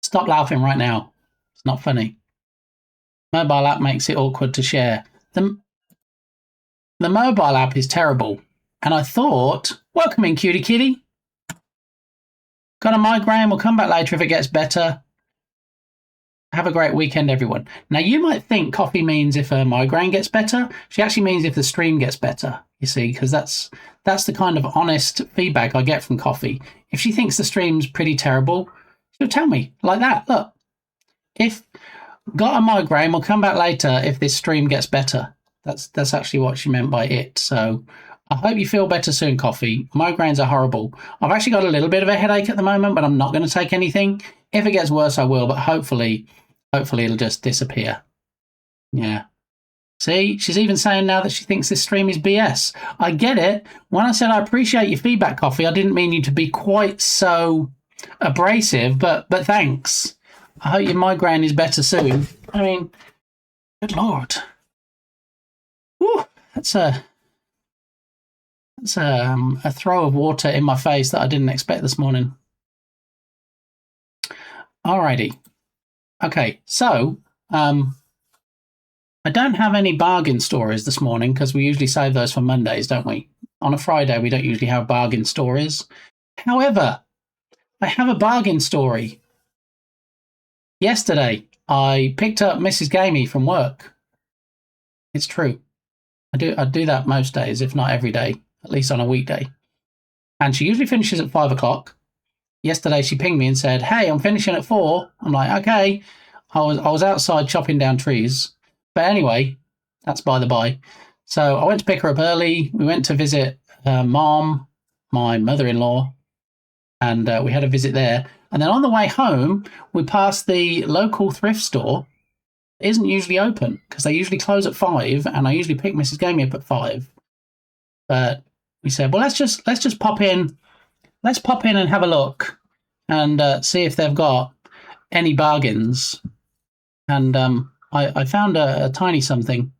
Stop laughing right now. It's not funny. Mobile app makes it awkward to share. The mobile app is terrible. And I thought, welcome in, cutie kitty. Got a migraine? We'll come back later if it gets better. Have a great weekend, everyone. Now, you might think coffee means if a migraine gets better. She actually means if the stream gets better, you see, because that's the kind of honest feedback I get from coffee. If she thinks the stream's pretty terrible, she'll tell me like that. Look, if got a migraine, we'll come back later if this stream gets better. That's actually what she meant by it. So I hope you feel better soon, coffee. Migraines are horrible. I've actually got a little bit of a headache at the moment, but I'm not going to take anything. If it gets worse, I will, but hopefully it'll just disappear. Yeah. See, she's even saying now that she thinks this stream is BS. I get it. When I said I appreciate your feedback, coffee, I didn't mean you to be quite so abrasive, but thanks. I hope your migraine is better soon. I mean, good Lord. Whew, that's a throw of water in my face that I didn't expect this morning. Alrighty. Okay, so I don't have any bargain stories this morning because we usually save those for Mondays, don't we? On a Friday, we don't usually have bargain stories. However, I have a bargain story. Yesterday, I picked up Mrs. Gamey from work. It's true. I do that most days, if not every day, at least on a weekday. And she usually finishes at 5 o'clock. Yesterday, she pinged me and said, "Hey, I'm finishing at 4." I'm like, "Okay." I was outside chopping down trees. But anyway, that's by the by. So I went to pick her up early. We went to visit her mom, my mother-in-law, and we had a visit there. And then on the way home, we passed the local thrift store. It isn't usually open because they usually close at 5, and I usually pick Mrs. Gamey up at 5. But we said, well, let's just pop in. Let's pop in and have a look and see if they've got any bargains. And I found a tiny something.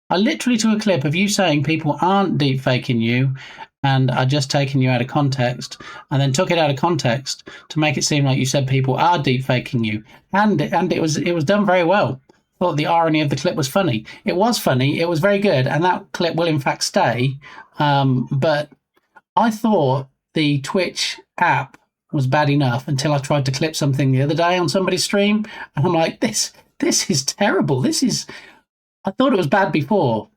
I literally took a clip of you saying people aren't deep faking you and are just taking you out of context, and then took it out of context to make it seem like you said people are deep faking you. And it was done very well. I thought the irony of the clip was funny. It was funny. It was very good. And that clip will in fact stay. But I thought the Twitch app was bad enough until I tried to clip something the other day on somebody's stream. And I'm like, this is terrible. I thought it was bad before.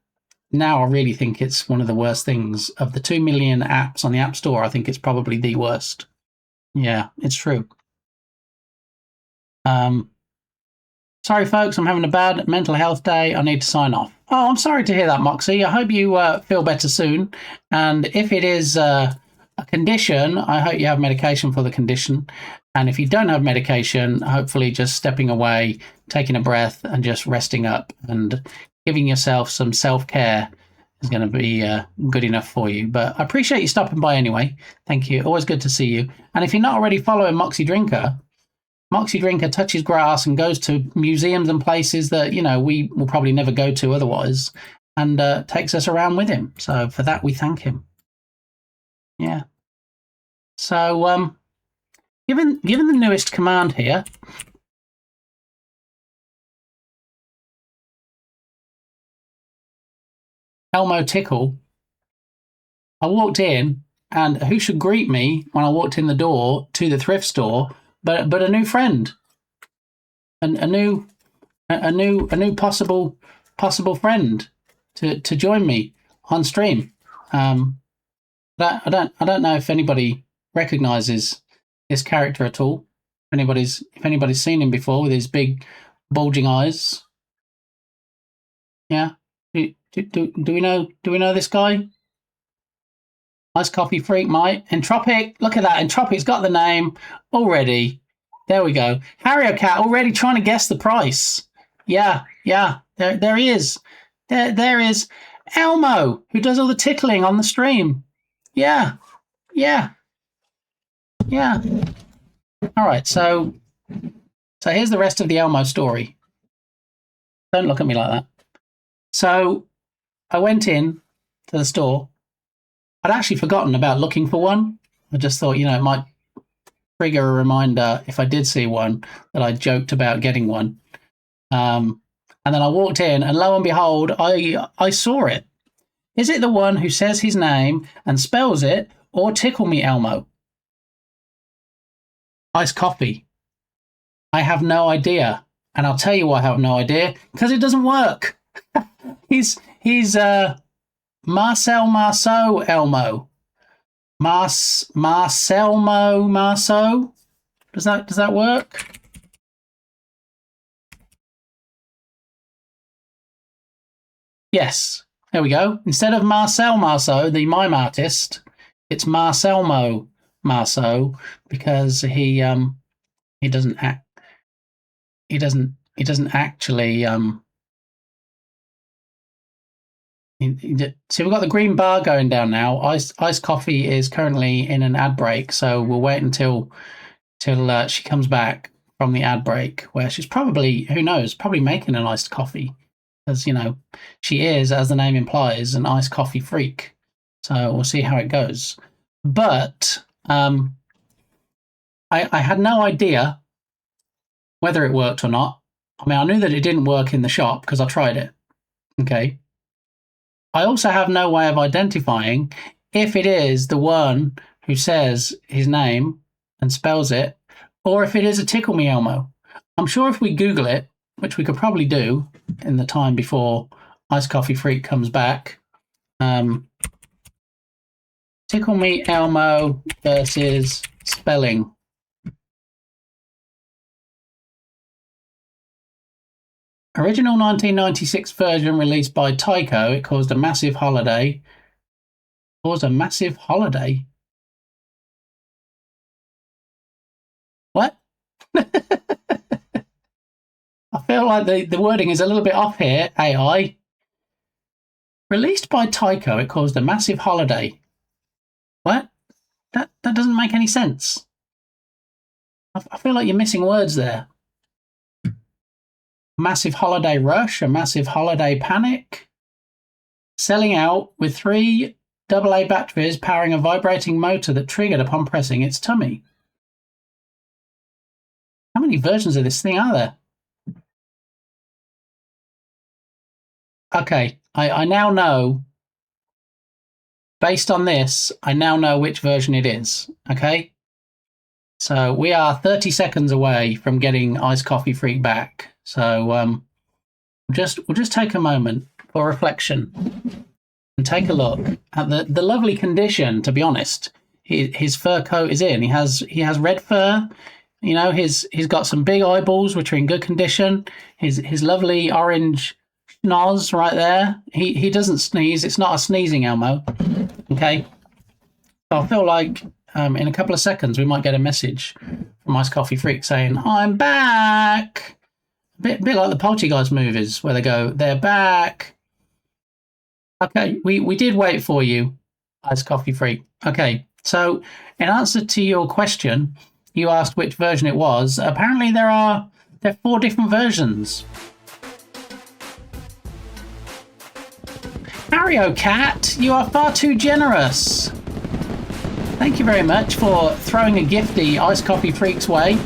Now I really think it's one of the worst things. Of the 2 million apps on the App Store, I think it's probably the worst. Yeah, it's true. Sorry, folks, I'm having a bad mental health day. I need to sign off. Oh, I'm sorry to hear that, Moxie. I hope you feel better soon. And if it is a condition, I hope you have medication for the condition. And if you don't have medication, hopefully just stepping away, taking a breath, and just resting up and giving yourself some self-care is going to be good enough for you. But I appreciate you stopping by anyway. Thank you. Always good to see you. And if you're not already following Moxie Drinker touches grass and goes to museums and places that, we will probably never go to otherwise, and takes us around with him. So for that, we thank him. Yeah. So, given the newest command here, Elmo Tickle, I walked in, and who should greet me when I walked in the door to the thrift store but a new friend, a new possible friend to join me on stream. I don't know if anybody recognizes this character at all. If anybody's seen him before with his big bulging eyes. Yeah. Do we know this guy? Nice coffee freak, mate. Entropic, look at that. Entropic's got the name already. There we go. Harrier Cat already trying to guess the price. Yeah. There he is. There is Elmo, who does all the tickling on the stream. Yeah. All right, so here's the rest of the Elmo story. Don't look at me like that. So I went in to the store. I'd actually forgotten about looking for one. I just thought, it might trigger a reminder if I did see one that I joked about getting one. And then I walked in, and lo and behold, I saw it. Is it the one who says his name and spells it, or Tickle Me Elmo? Iced coffee. I have no idea. And I'll tell you why I have no idea. Because it doesn't work. He's Marcel Marceau Elmo. Marcelmo Marceau? Does that work? Yes. There we go. Instead of Marcel Marceau, the mime artist, it's Marcelmo Marceau, because he doesn't actually so we've got the green bar going down now. Iced coffee is currently in an ad break, so we'll wait until she comes back from the ad break, where she's probably, who knows, probably making an iced coffee, because she is, as the name implies, an iced coffee freak. So we'll see how it goes. But I had no idea whether it worked or not. I mean, I knew that it didn't work in the shop because I tried it. Okay. I also have no way of identifying if it is the one who says his name and spells it, or if it is a Tickle Me Elmo. I'm sure if we Google it, which we could probably do in the time before Ice Coffee Freak comes back, Tickle Me Elmo versus spelling. Original 1996 version released by Tyco. It caused a massive holiday. What? I feel like the wording is a little bit off here, AI. Released by Tyco, it caused a massive holiday. What? That doesn't make any sense. I feel like you're missing words there. Massive holiday rush, a massive holiday panic. Selling out with 3 AA batteries powering a vibrating motor that triggered upon pressing its tummy. How many versions of this thing are there? Okay, I now know, based on this, I now know which version it is, okay? So we are 30 seconds away from getting Ice Coffee Freak back. So we'll just take a moment for reflection and take a look at the lovely condition. To be honest, his fur coat is in. He has red fur. You know, he's got some big eyeballs which are in good condition. His lovely orange schnoz right there. He doesn't sneeze. It's not a sneezing Elmo. Okay. So I feel like in a couple of seconds we might get a message from Ice Coffee Freak saying, "I'm back." A bit like the Poltergeist movies where they go, "They're back." Okay, we did wait for you, Ice Coffee Freak. Okay, so in answer to your question, you asked which version it was. Apparently there are 4 different versions. Mario Cat, you are far too generous. Thank you very much for throwing a gifty Ice Coffee Freak's way.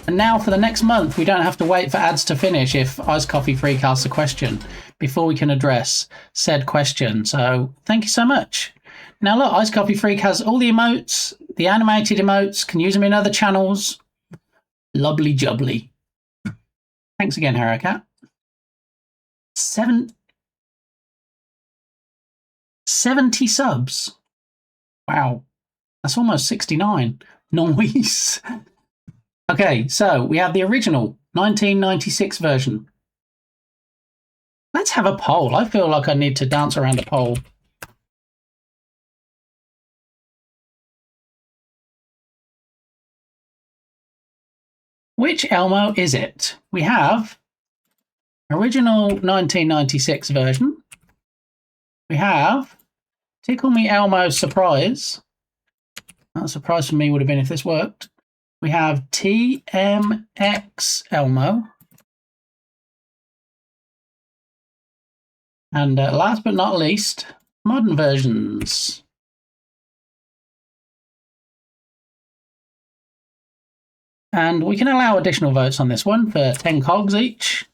And now for the next month, we don't have to wait for ads to finish if Ice Coffee Freak asks a question before we can address said question. So thank you so much. Now look, Ice Coffee Freak has all the emotes, the animated emotes, can use them in other channels. Lovely jubbly. Thanks again, Harakat. 70 subs. Wow. That's almost 69. Nice. Okay, so we have the original 1996 version. Let's have a poll. I feel like I need to dance around a poll. Which Elmo is it? We have original 1996 version. We have Tickle Me Elmo Surprise. A surprise for me would have been if this worked. We have TMX Elmo. And last but not least, modern versions. And we can allow additional votes on this one for 10 cogs each.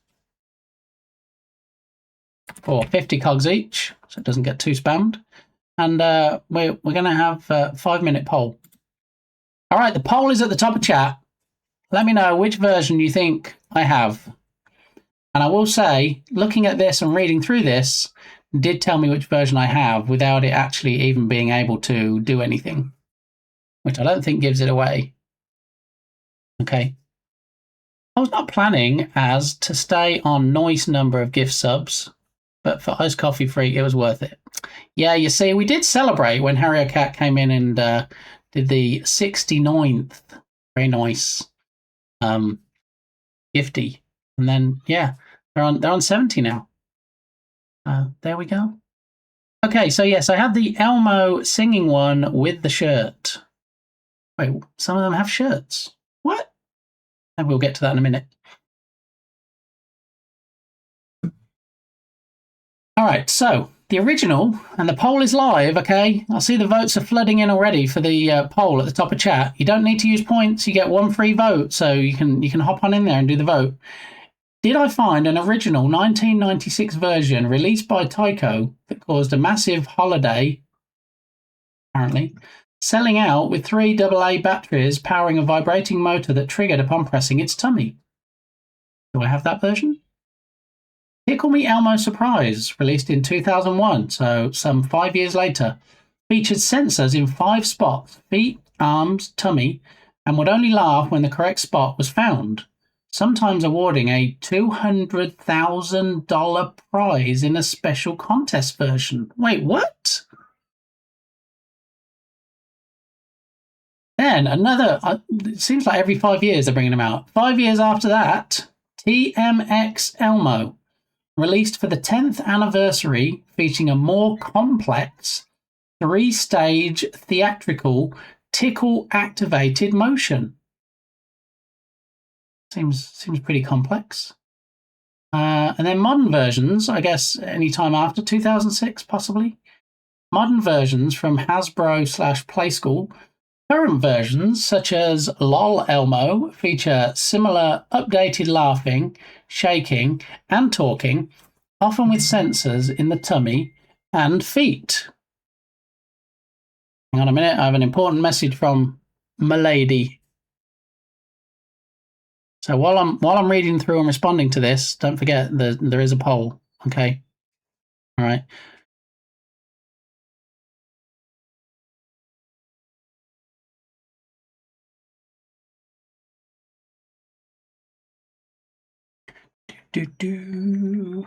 Or 50 cogs each, so it doesn't get too spammed. And we're going to have a 5-minute poll. All right, the poll is at the top of chat. Let me know which version you think I have. And I will say, looking at this and reading through this, did tell me which version I have without it actually even being able to do anything, which I don't think gives it away. Okay. I was not planning as to stay on nice number of gift subs, but for Ice Coffee Freak, it was worth it. Yeah, you see, we did celebrate when Harrier Cat came in and did the 69th. Very nice gifty. And then, yeah, they're on 70 now. There we go. Okay, so yes, I have the Elmo singing one with the shirt. Wait, some of them have shirts. What? And we'll get to that in a minute. All right, so the original, and the poll is live, okay? I see the votes are flooding in already for the poll at the top of chat. You don't need to use points. You get 1 free vote, so you can hop on in there and do the vote. Did I find an original 1996 version released by Tyco that caused a massive holiday, apparently, selling out with 3 AA batteries powering a vibrating motor that triggered upon pressing its tummy? Do I have that version? Tickle Me Elmo Surprise, released in 2001, so some 5 years later, featured sensors in 5 spots, feet, arms, tummy, and would only laugh when the correct spot was found, sometimes awarding a $200,000 prize in a special contest version. Wait, what? Then another, it seems like every 5 years they're bringing them out. 5 years after that, TMX Elmo, released for the 10th anniversary, featuring a more complex 3-stage theatrical tickle-activated motion. Seems pretty complex. And then modern versions, I guess any time after 2006, possibly. Modern versions from Hasbro/Playschool. Current versions, such as LOL Elmo, feature similar updated laughing, shaking, and talking, often with sensors in the tummy and feet. Hang on a minute, I have an important message from Milady. So while I'm reading through and responding to this, don't forget that there is a poll. Okay. All right. Do.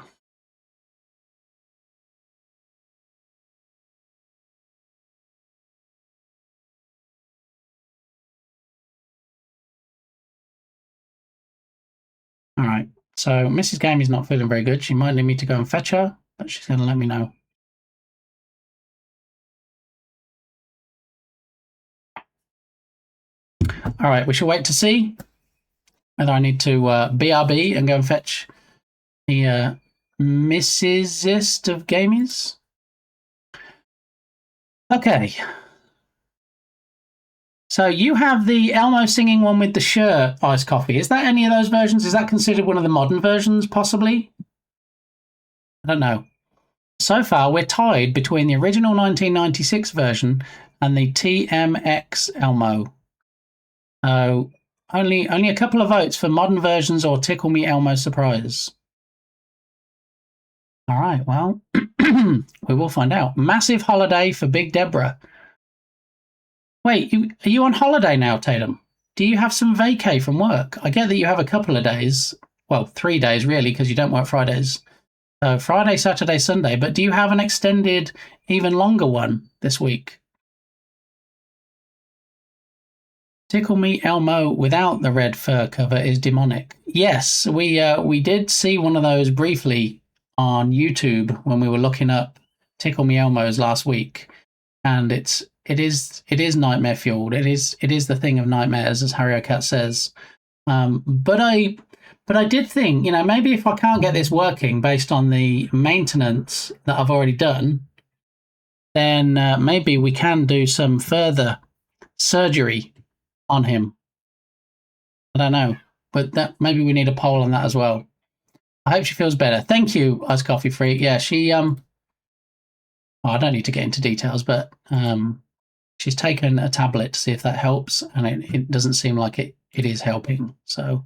All right. So Mrs. Game is not feeling very good. She might need me to go and fetch her, but she's going to let me know. All right. We shall wait to see whether I need to BRB and go and fetch the Mrs.ist of Gamies. Okay. So you have the Elmo singing one with the shirt, Iced Coffee. Is that any of those versions? Is that considered one of the modern versions, possibly? I don't know. So far, we're tied between the original 1996 version and the TMX Elmo. So only a couple of votes for modern versions or Tickle Me Elmo Surprise. All right, well, we will find out. Massive holiday for Big Deborah. Wait, are you on holiday now, Tatum? Do you have some vacay from work? I get that you have a couple of days. Well, 3 days, really, because you don't work Fridays. So Friday, Saturday, Sunday. But do you have an extended, even longer one this week? Tickle Me Elmo without the red fur cover is demonic. Yes, we did see one of those briefly on YouTube when we were looking up Tickle Me Elmos last week, and it is nightmare fueled. It is the thing of nightmares, as Harry Cat says. But I did think, maybe if I can't get this working based on the maintenance that I've already done, then maybe we can do some further surgery on him. I don't know, but that maybe we need a poll on that as well. I hope she feels better. Thank you, Ice Coffee Freak. Yeah, she I don't need to get into details, but she's taken a tablet to see if that helps, and it doesn't seem like it is helping. So,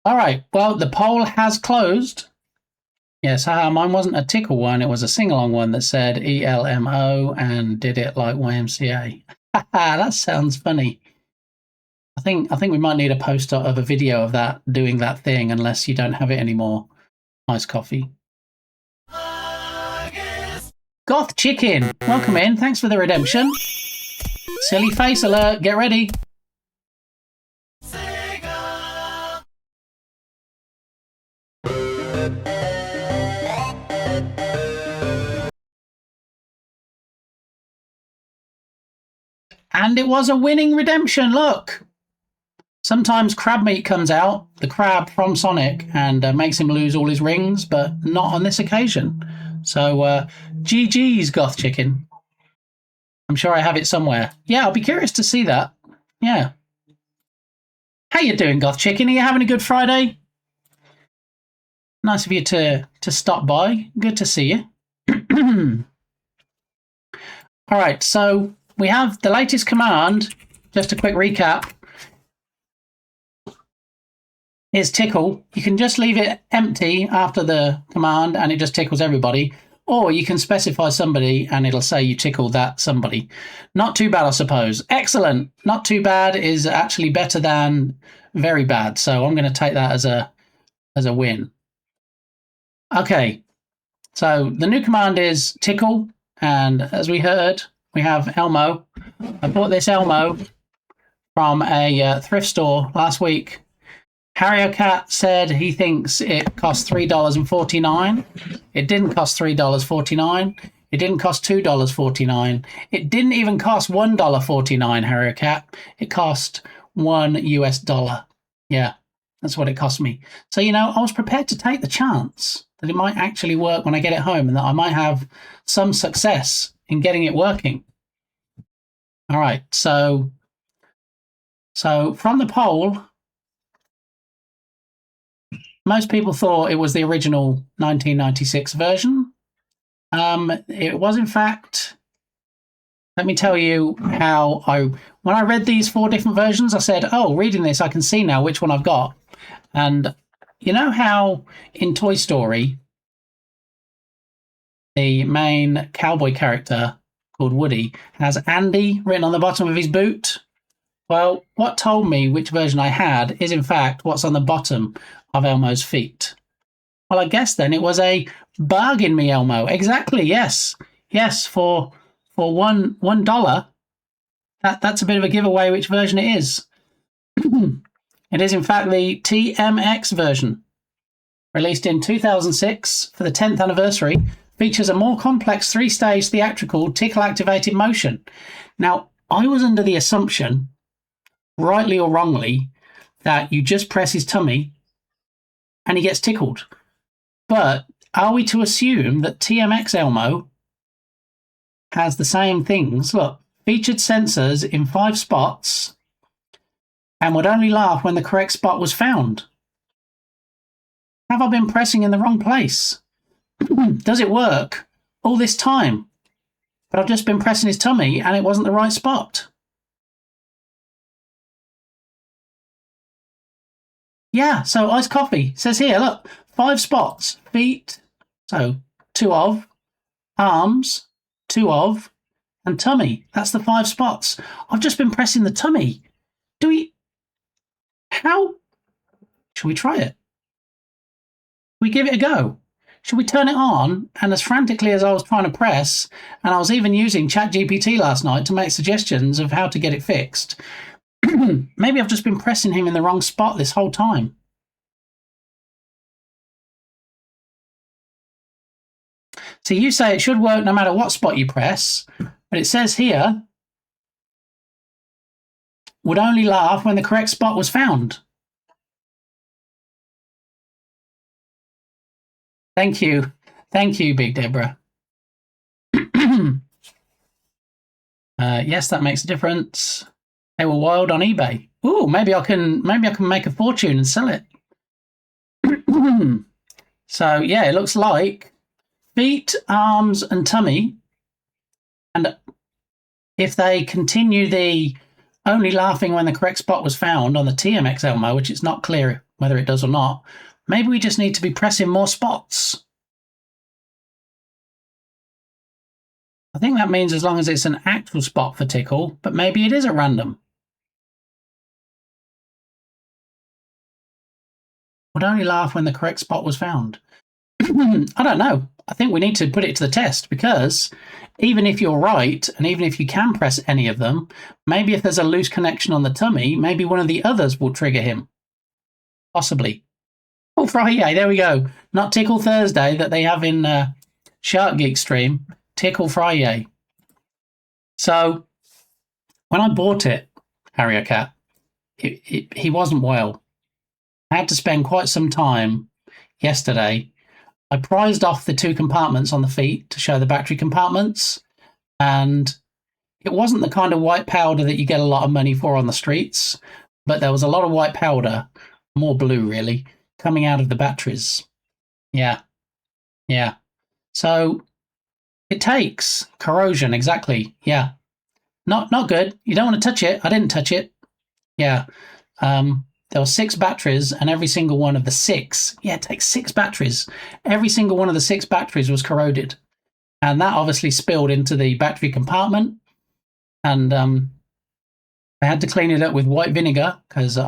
all right. Well, the poll has closed. Yes, mine wasn't a tickle one; it was a sing-along one that said ELMO and did it like YMCA. That sounds funny. I think we might need a poster of a video of that doing that thing, unless you don't have it anymore. Nice coffee. Goth Chicken, welcome in. Thanks for the redemption. Silly face alert. Get ready. And it was a winning redemption. Look. Sometimes crab meat comes out, the crab from Sonic, and makes him lose all his rings, but not on this occasion. So, GG's, Goth Chicken. I'm sure I have it somewhere. Yeah, I'll be curious to see that. Yeah. How you doing, Goth Chicken? Are you having a good Friday? Nice of you to stop by. Good to see you. All right, so we have the latest command. Just a quick recap. Is tickle. You can just leave it empty after the command and it just tickles everybody. Or you can specify somebody and it'll say you tickled that somebody. Not too bad, I suppose. Excellent. Not too bad is actually better than very bad. So I'm going to take that as a win. Okay. So the new command is tickle. And as we heard, we have Elmo. I bought this Elmo from a thrift store last week. Harrier Cat said he thinks it cost $3.49. It didn't cost $3.49. It didn't cost $2.49. It didn't even cost $1.49, Harrier Cat. It cost $1. Yeah, that's what it cost me. So, I was prepared to take the chance that it might actually work when I get it home and that I might have some success in getting it working. All right, so from the poll, most people thought it was the original 1996 version. It was, in fact, let me tell you how when I read these 4 different versions, I said, oh, reading this, I can see now which one I've got. And you know how in Toy Story, the main cowboy character called Woody has Andy written on the bottom of his boot? Well, what told me which version I had is, in fact, what's on the bottom of Elmo's feet. Well, I guess then it was a bargain me Elmo. Exactly, yes. Yes, for $1. That's a bit of a giveaway which version it is. It is, in fact, the TMX version. Released in 2006 for the 10th anniversary, features a more complex 3-stage theatrical tickle-activated motion. Now, I was under the assumption, rightly or wrongly, that you just press his tummy and he gets tickled. But are we to assume that TMX Elmo has the same things? Look, featured sensors in 5 spots and would only laugh when the correct spot was found. Have I been pressing in the wrong place? Does it work all this time? But I've just been pressing his tummy and it wasn't the right spot. Yeah, so iced coffee says here, look, 5 spots, feet, so 2 of, arms, 2 of, and tummy. That's the 5 spots. I've just been pressing the tummy. How? Should we try it? We give it a go. Should we turn it on? And as frantically as I was trying to press, and I was even using ChatGPT last night to make suggestions of how to get it fixed, maybe I've just been pressing him in the wrong spot this whole time. So you say it should work no matter what spot you press, but it says here, would only laugh when the correct spot was found. Thank you. Thank you, Big Deborah. Yes, that makes a difference. They were wild on eBay. Ooh, maybe I can make a fortune and sell it. So yeah, it looks like feet, arms, and tummy. And if they continue the only laughing when the correct spot was found on the TMX Elmo, which it's not clear whether it does or not, maybe we just need to be pressing more spots. I think that means as long as it's an actual spot for tickle, but maybe it is at random. Would only laugh when the correct spot was found. I don't know. I think we need to put it to the test because even if you're right, and even if you can press any of them, maybe if there's a loose connection on the tummy, maybe one of the others will trigger him. Possibly. Oh, Friyay, there we go. Not Tickle Thursday that they have in Shark Geek stream. Tickle Friyay. So, when I bought it, Harrier Cat, he wasn't well. I had to spend quite some time yesterday. I prized off the 2 compartments on the feet to show the battery compartments, and it wasn't the kind of white powder that you get a lot of money for on the streets, but there was a lot of white powder, more blue really, coming out of the batteries. Yeah, yeah. So it takes corrosion, exactly. Yeah. Not good. You don't want to touch it. I didn't touch it. Yeah. There were 6 batteries, and every single one of the 6, yeah, it takes 6 batteries. Every single one of the 6 batteries was corroded. And that obviously spilled into the battery compartment. And I had to clean it up with white vinegar because I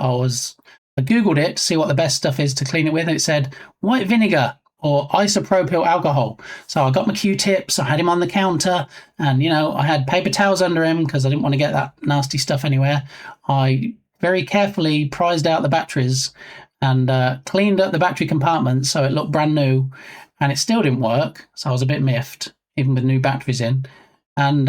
Googled it to see what the best stuff is to clean it with. And it said white vinegar or isopropyl alcohol. So I got my Q-tips, I had him on the counter, and, I had paper towels under him because I didn't want to get that nasty stuff anywhere. I very carefully prized out the batteries and cleaned up the battery compartment so it looked brand new, and it still didn't work. So I was a bit miffed, even with new batteries in. And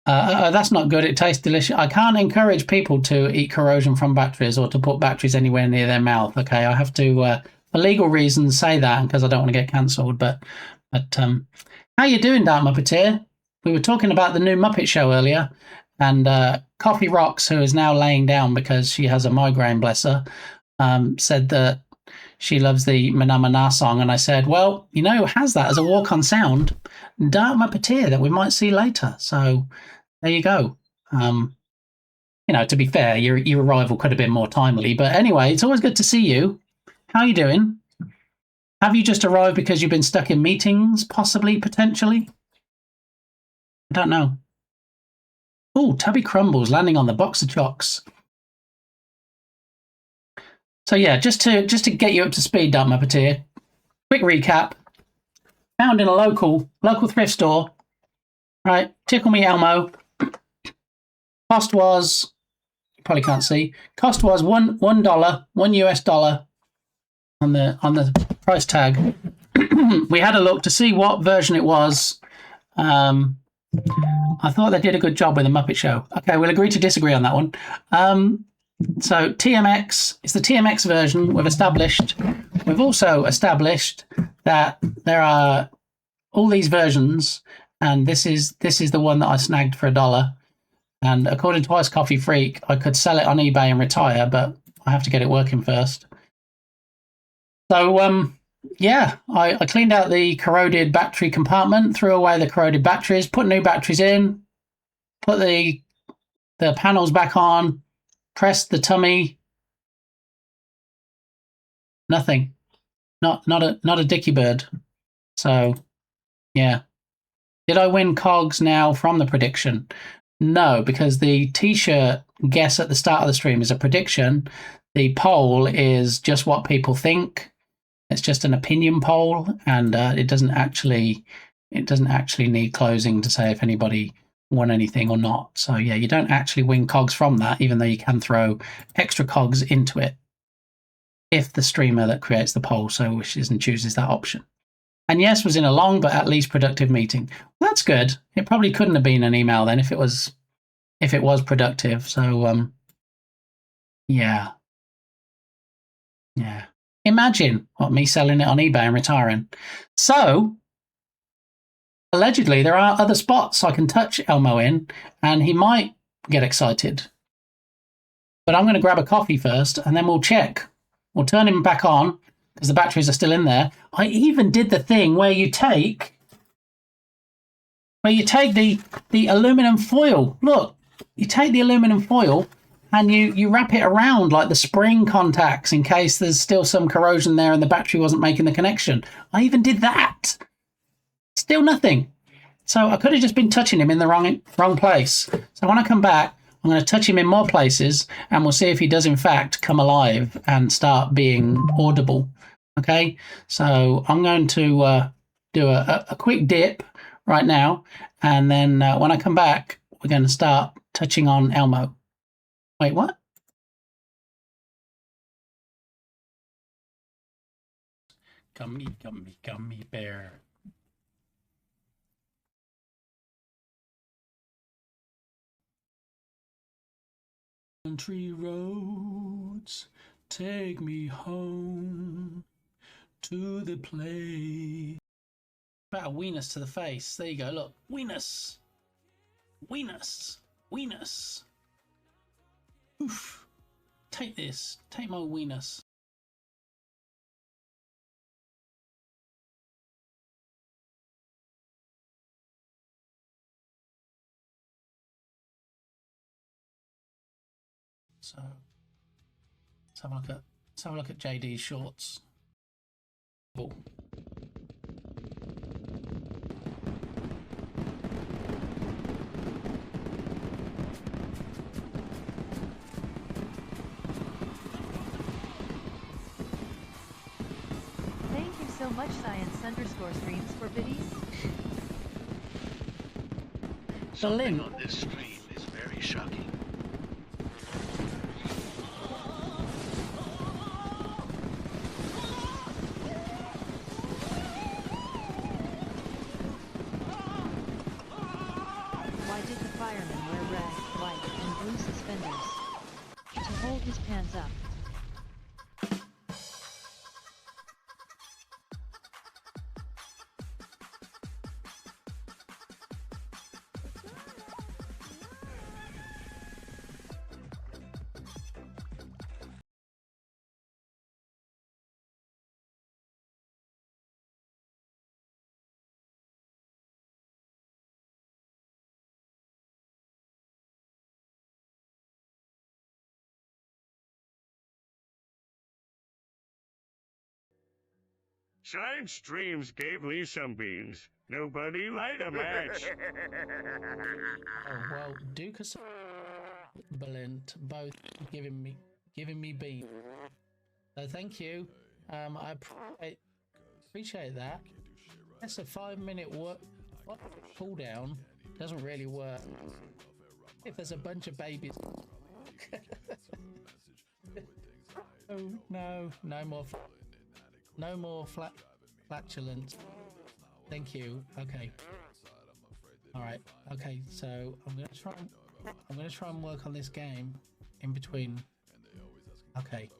that's not good. It tastes delicious. I can't encourage people to eat corrosion from batteries or to put batteries anywhere near their mouth. Okay, I have to, for legal reasons, say that because I don't want to get cancelled. But how you doing, Dark Muppeteer? We were talking about the new Muppet Show earlier, and Coffee Rocks, who is now laying down because she has a migraine, bless her, said that she loves the Mana Mana song, and I said, well, who has that as a walk-on sound? Dark Muppeteer that we might see later. So there you go. To be fair, your arrival could have been more timely. But anyway, it's always good to see you. How are you doing? Have you just arrived because you've been stuck in meetings, possibly, potentially? I don't know. Oh, Tubby Crumbles landing on the box of chocks. So yeah, just to get you up to speed, Dark Muppeteer. Quick recap. Found in a local thrift store. Right, Tickle Me Elmo. Cost was, you probably can't see. Cost was $1, $1 on the price tag. We had a look to see what version it was. I thought they did a good job with the Muppet Show. Okay, we'll agree to disagree on that one. So TMX is the TMX version we've established. We've also established that there are all these versions, and this is the one that I snagged for $1. And according to Ice Coffee Freak, I could sell it on eBay and retire, but I have to get it working first. So yeah, I cleaned out the corroded battery compartment, threw away the corroded batteries, put new batteries in, put the panels back on, pressed the tummy. Nothing. Not a dicky bird. So yeah. Did I win cogs now from the prediction? No, because the t-shirt guess at the start of the stream is a prediction. The poll is just what people think. It's just an opinion poll, and it doesn't actually need closing to say if anybody won anything or not. So yeah, you don't actually win cogs from that, even though you can throw extra cogs into it if the streamer that creates the poll so wishes and chooses that option. And yes, was in a long but at least productive meeting. Well, that's good. It probably couldn't have been an email then if it was productive. So yeah. Imagine me selling it on eBay and retiring. So allegedly there are other spots I can touch Elmo in, and he might get excited. But I'm going to grab a coffee first, and then we'll check. We'll turn him back on because the batteries are still in there. I even did the thing where you take the aluminum foil. Look, you take the aluminum foil and you wrap it around like the spring contacts in case there's still some corrosion there and the battery wasn't making the connection. I even did that. Still nothing. So I could have just been touching him in the wrong place. So when I come back, I'm going to touch him in more places, and we'll see if he does in fact come alive and start being audible. Okay, so I'm going to do a quick dip right now, and then when I come back, we're going to start touching on Elmo. Wait, what? Gummy, gummy, gummy bear. Country roads take me home to the place About a weenus to the face. There you go. Look, weenus, weenus, weenus. Oof. Take this. Take my weenus. So let's have a look at JD's shorts. Oh. Thank you so much, Science_streams for biddies. Something on this stream is very shocking. Why did the fireman wear red, white, and blue suspenders? To hold his pants up. Science streams gave me some beans. Nobody light a match. Oh, well, Dukas Balint both giving me beans. So thank you. I appreciate that. That's a 5-minute cooldown. Doesn't really work if there's a bunch of babies. Oh no, no more flatulence. Thank you. Okay. All right. Okay. So I'm gonna try and work on this game in between. Okay.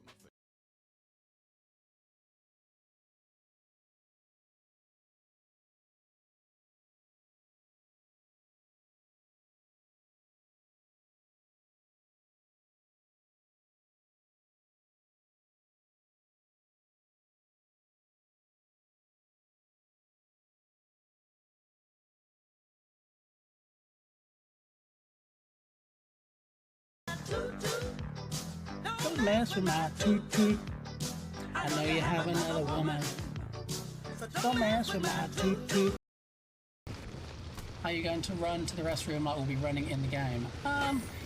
Don't mess with my toot toot. I know you have another woman. Don't mess with my toot toot. Are you going to run to the restroom like we'll be running in the game?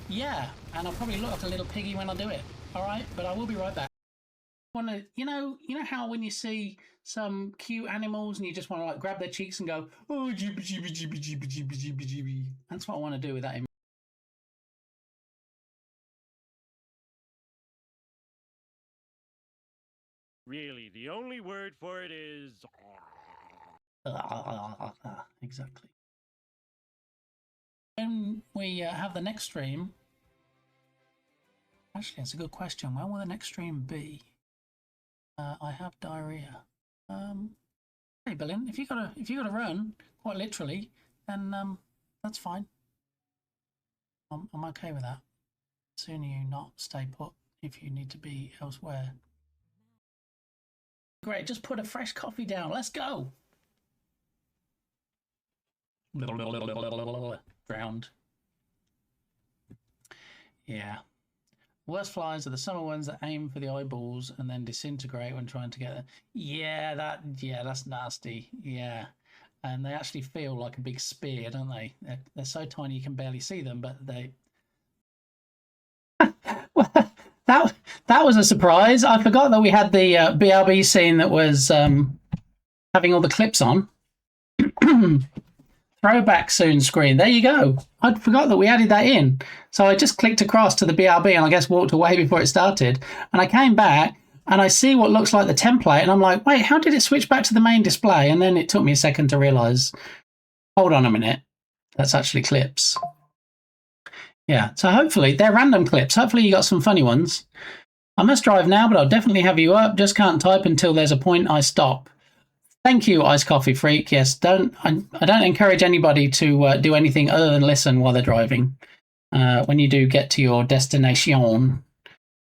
Yeah, and I'll probably look like a little piggy when I do it. All right, but I will be right back. You know how when you see some cute animals and you just want to like grab their cheeks and go, oh, jeebie, jeebie, jeebie, jeebie, jeebie, jeebie, jeebie. That's what I want to do with that image. Really, the only word for it is... Exactly. When we have the next stream, actually, that's a good question. When will the next stream be? I have diarrhea. Hey, Billin, if you gotta run, quite literally, then that's fine. I'm okay with that. Sooner you not stay put if you need to be elsewhere. Great, just put a fresh coffee down. Let's go. Drowned. Yeah. Worst flies are the summer ones that aim for the eyeballs and then disintegrate when trying to get them. Yeah, that's nasty. Yeah. And they actually feel like a big spear, don't they? They're so tiny you can barely see them, but they... That was a surprise. I forgot that we had the BRB scene that was having all the clips on. Throwback soon screen. There you go. I forgot that we added that in. So I just clicked across to the BRB and I guess walked away before it started. And I came back and I see what looks like the template and I'm like, wait, how did it switch back to the main display? And then it took me a second to realise, hold on a minute, that's actually clips. Yeah, so hopefully they're random clips. Hopefully you got some funny ones. I must drive now, but I'll definitely have you up. Just can't type until there's a point I stop. Thank you, Ice Coffee Freak. Yes, I don't encourage anybody to do anything other than listen while they're driving. When you do get to your destination,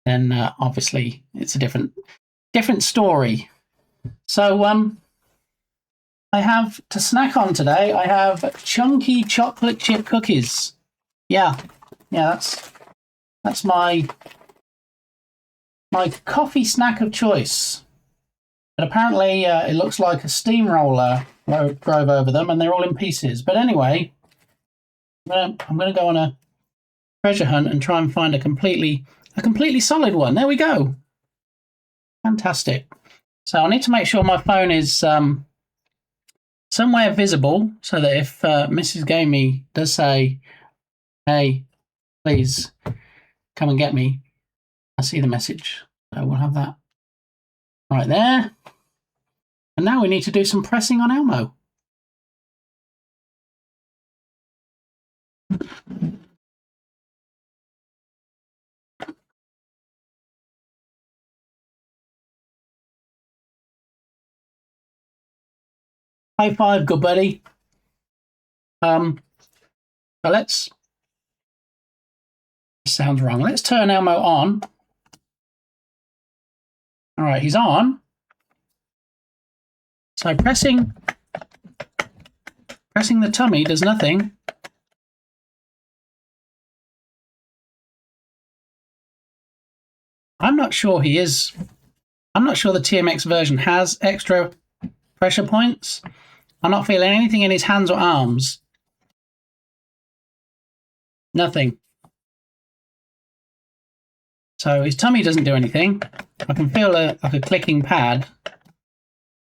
then obviously it's a different story. So I have to snack on today. I have chunky chocolate chip cookies. Yeah, that's my coffee snack of choice. But apparently it looks like a steamroller drove over them and they're all in pieces. But anyway, I'm going to go on a treasure hunt and try and find a completely solid one. There we go. Fantastic. So I need to make sure my phone is somewhere visible so that if Mrs. Gamey does say, hey, please come and get me, I see the message. So we'll have that right there. And now we need to do some pressing on Elmo. High five, good buddy. So let's... Sounds wrong. Let's turn Elmo on. All right, he's on. So pressing the tummy does nothing. I'm not sure the TMX version has extra pressure points. I'm not feeling anything in his hands or arms. Nothing. So his tummy doesn't do anything. I can feel like a clicking pad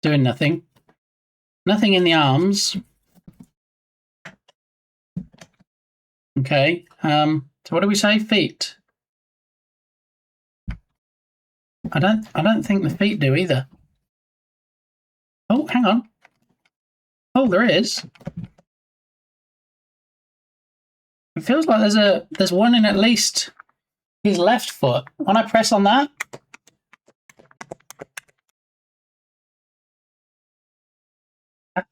doing nothing. Nothing in the arms. Okay. So what do we say? Feet. I don't think the feet do either. Oh, hang on. Oh, there is. It feels like there's one in at least his left foot. When I press on that,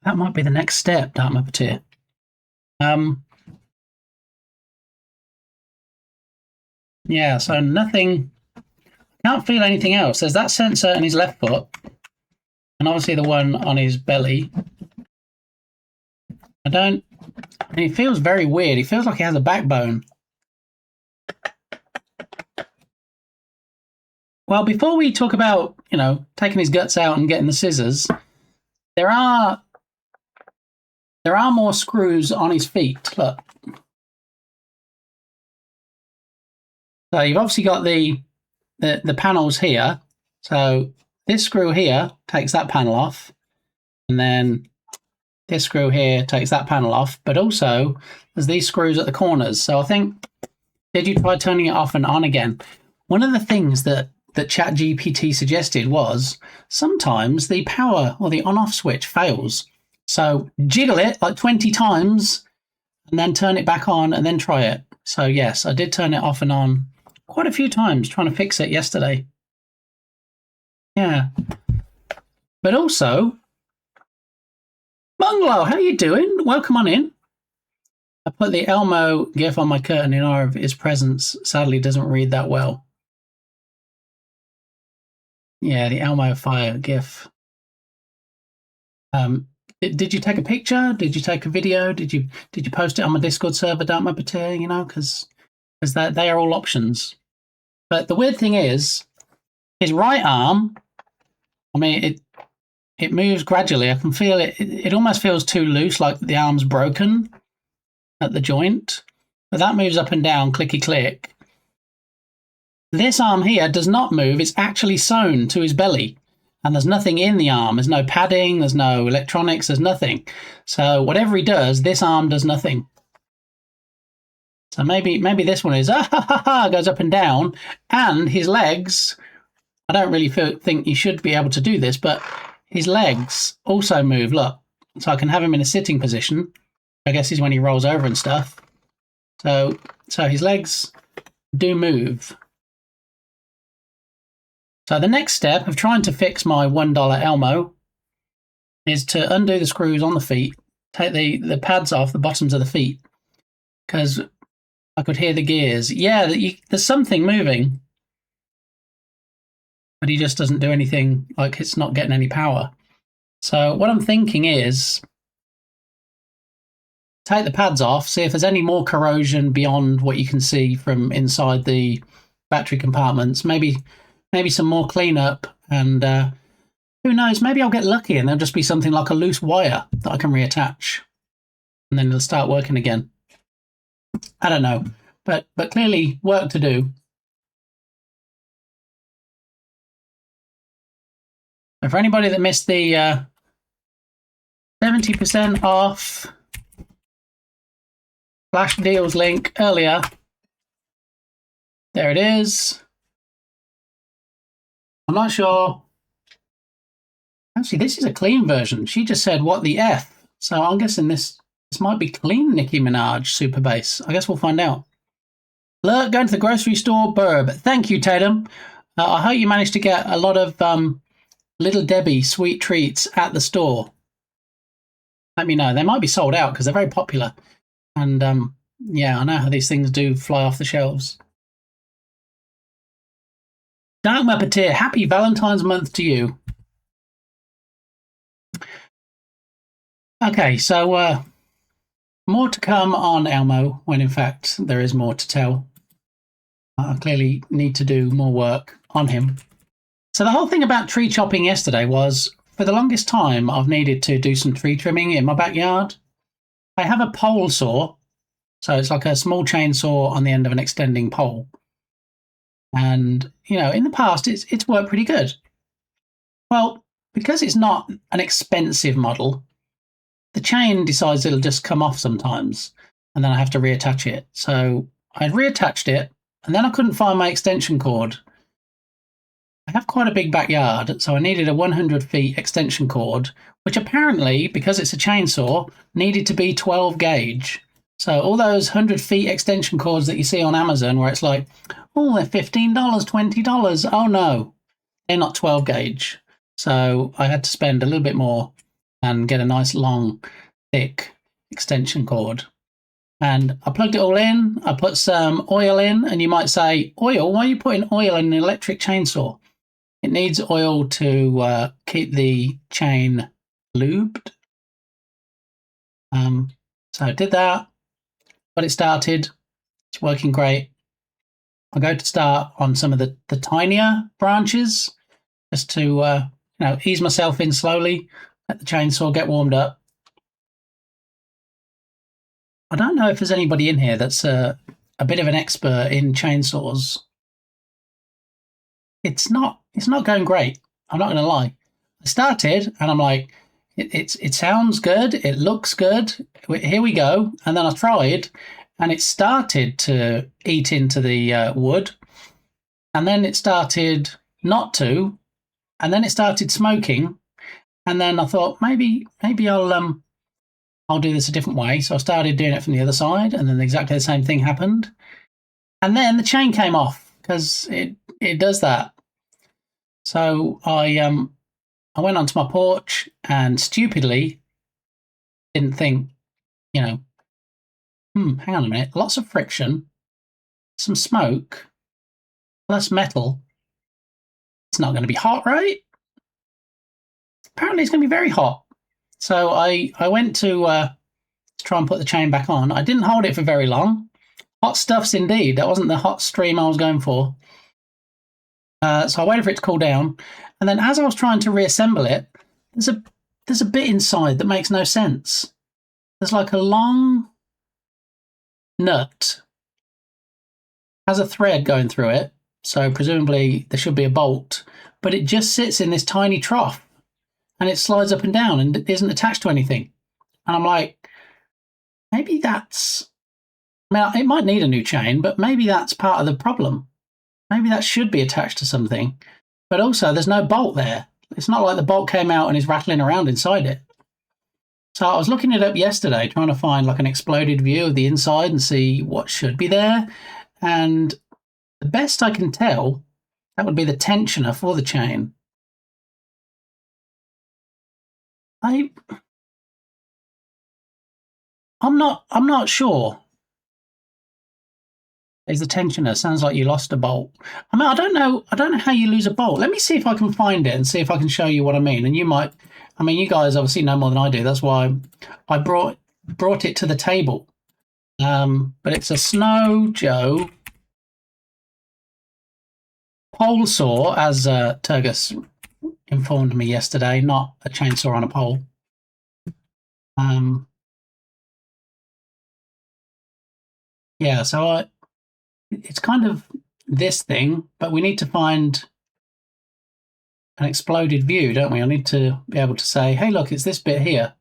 that might be the next step, Dark Muppeteer. Yeah, so nothing. Can't feel anything else. There's that sensor in his left foot, and obviously the one on his belly. And he feels very weird. He feels like he has a backbone. Well, before we talk about, taking his guts out and getting the scissors, there are more screws on his feet. Look. So you've obviously got the panels here. So this screw here takes that panel off, and then this screw here takes that panel off. But also, there's these screws at the corners. So I think, did you try turning it off and on again? One of the things that ChatGPT suggested was sometimes the power or the on-off switch fails. So jiggle it like 20 times and then turn it back on and then try it. So yes, I did turn it off and on quite a few times trying to fix it yesterday. Yeah. But also, Bungalow, how you doing? Welcome on in. I put the Elmo gif on my curtain in honor of his presence. Sadly, doesn't read that well. Yeah, the Elmo fire gif. Did you take a picture? Did you take a video? Did you post it on my Discord server, Dark Muppeteer? Because they are all options. But the weird thing is, his right arm. I mean, it moves gradually. I can feel it. It almost feels too loose, like the arm's broken at the joint. But that moves up and down, clicky click. This arm here does not move. It's actually sewn to his belly. And there's nothing in the arm. There's no padding. There's no electronics. There's nothing. So whatever he does, this arm does nothing. So maybe this one is goes up and down. And his legs, I don't really think you should be able to do this, but his legs also move. Look. So I can have him in a sitting position. I guess is when he rolls over and stuff. So his legs do move. So the next step of trying to fix my $1 Elmo is to undo the screws on the feet, take the pads off the bottoms of the feet, because I could hear the gears. Yeah, there's something moving, but he just doesn't do anything, like it's not getting any power. So what I'm thinking is take the pads off, see if there's any more corrosion beyond what you can see from inside the battery compartments. Maybe some more cleanup, and who knows, maybe I'll get lucky and there'll just be something like a loose wire that I can reattach, and then it'll start working again. I don't know, but clearly work to do. And for anybody that missed the 70% off flash deals link earlier, there it is. I'm not sure. Actually, this is a clean version. She just said, what the F? So I'm guessing this might be clean Nicki Minaj Super Bass. I guess we'll find out. Alert, going to the grocery store, Burb. Thank you, Tatum. I hope you managed to get a lot of Little Debbie sweet treats at the store. Let me know. They might be sold out because they're very popular. And yeah, I know how these things do fly off the shelves. Dark Muppeteer, happy Valentine's month to you. Okay, so more to come on Elmo, when in fact there is more to tell. I clearly need to do more work on him. So the whole thing about tree chopping yesterday was, for the longest time, I've needed to do some tree trimming in my backyard. I have a pole saw, so it's like a small chainsaw on the end of an extending pole. And, you know, in the past, it's worked pretty good. Well, because it's not an expensive model, the chain decides it'll just come off sometimes, and then I have to reattach it. So I reattached it, and then I couldn't find my extension cord. I have quite a big backyard, so I needed a 100 feet extension cord, which apparently, because it's a chainsaw, needed to be 12 gauge. So all those 100 feet extension cords that you see on Amazon where it's like, oh, they're $15, $20. Oh no, they're not 12 gauge. So I had to spend a little bit more and get a nice long, thick extension cord. And I plugged it all in. I put some oil in, and you might say, oil? Why are you putting oil in an electric chainsaw? It needs oil to keep the chain lubed. So I did that, got it started. It's working great. I'll go to start on some of the tinier branches just to you know, ease myself in slowly, let the chainsaw get warmed up. I don't know if there's anybody in here that's a bit of an expert in chainsaws. It's not going great. I'm not going to lie. I started and I'm like, it sounds good. It looks good. Here we go. And then I tried, and it started to eat into the wood, and then it started not to, and then it started smoking, and then I thought maybe I'll do this a different way. So I started doing it from the other side, and then exactly the same thing happened. And then the chain came off because it does that. So I went onto my porch and stupidly didn't think, you know, hang on a minute, lots of friction, some smoke, plus metal. It's not going to be hot, right? Apparently it's going to be very hot. So I went to try and put the chain back on. I didn't hold it for very long. Hot stuffs indeed. That wasn't the hot stream I was going for. So I waited for it to cool down. And then as I was trying to reassemble it, there's a bit inside that makes no sense. There's like a long nut, has a thread going through it. So presumably there should be a bolt, but it just sits in this tiny trough and it slides up and down and it isn't attached to anything. And I'm like, maybe that's, I mean, it might need a new chain, but maybe that's part of the problem. Maybe that should be attached to something. But also, there's no bolt there. It's not like the bolt came out and is rattling around inside it. So I was looking it up yesterday, trying to find like an exploded view of the inside and see what should be there. And the best I can tell, that would be the tensioner for the chain. I'm not sure. There's the tensioner. Sounds like you lost a bolt. I mean, I don't know how you lose a bolt. Let me see if I can find it and see if I can show you what I mean. And you might, I mean, you guys obviously know more than I do. That's why I brought it to the table. But it's a Snow Joe pole saw, as Turgus informed me yesterday, not a chainsaw on a pole. Yeah, so it's kind of this thing, but we need to find an exploded view, don't we? I need to be able to say, hey, look, it's this bit here.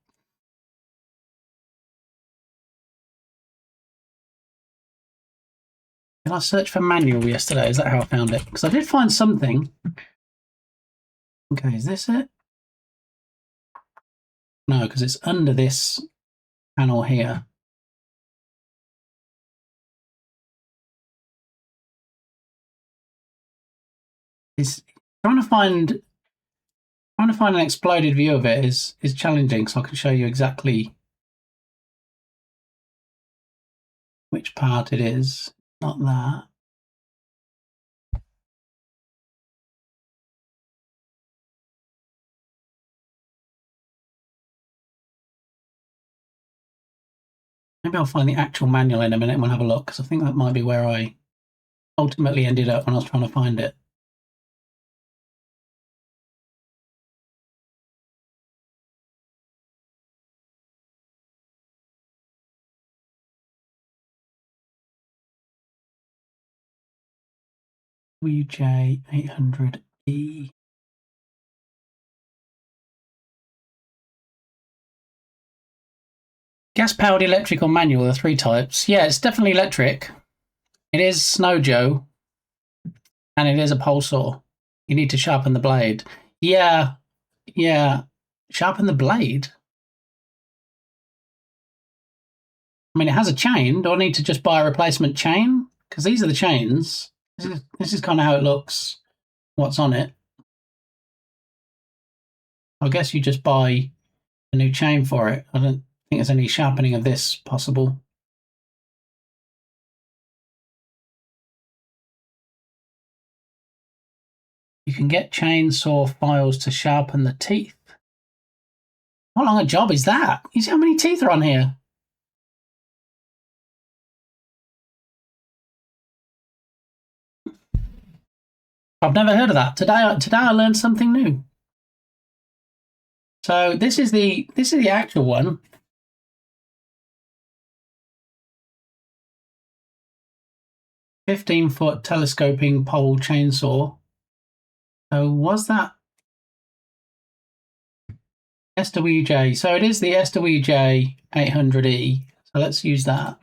Did I search for manual yesterday? Is that how I found it? Because I did find something. Okay, is this it? No, because it's under this panel here. It's trying to find an exploded view of it is challenging, so I can show you exactly which part it is. Not that. Maybe I'll find the actual manual in a minute and we'll have a look, because I think that might be where I ultimately ended up when I was trying to find it. WJ800E. Gas-powered, electric, or manual are 3 types. Yeah, it's definitely electric. It is Snow Joe, and it is a pole saw. You need to sharpen the blade. Yeah. Sharpen the blade? I mean, it has a chain. Do I need to just buy a replacement chain? Because these are the chains. This is kind of how it looks. What's on it? I guess you just buy a new chain for it. I don't think there's any sharpening of this possible. You can get chainsaw files to sharpen the teeth. How long a job is that? You see how many teeth are on here? I've never heard of that. Today I learned something new. So this is the actual one. 15-foot telescoping pole chainsaw. So was that SWJ? So it is the SWJ 800E. So let's use that.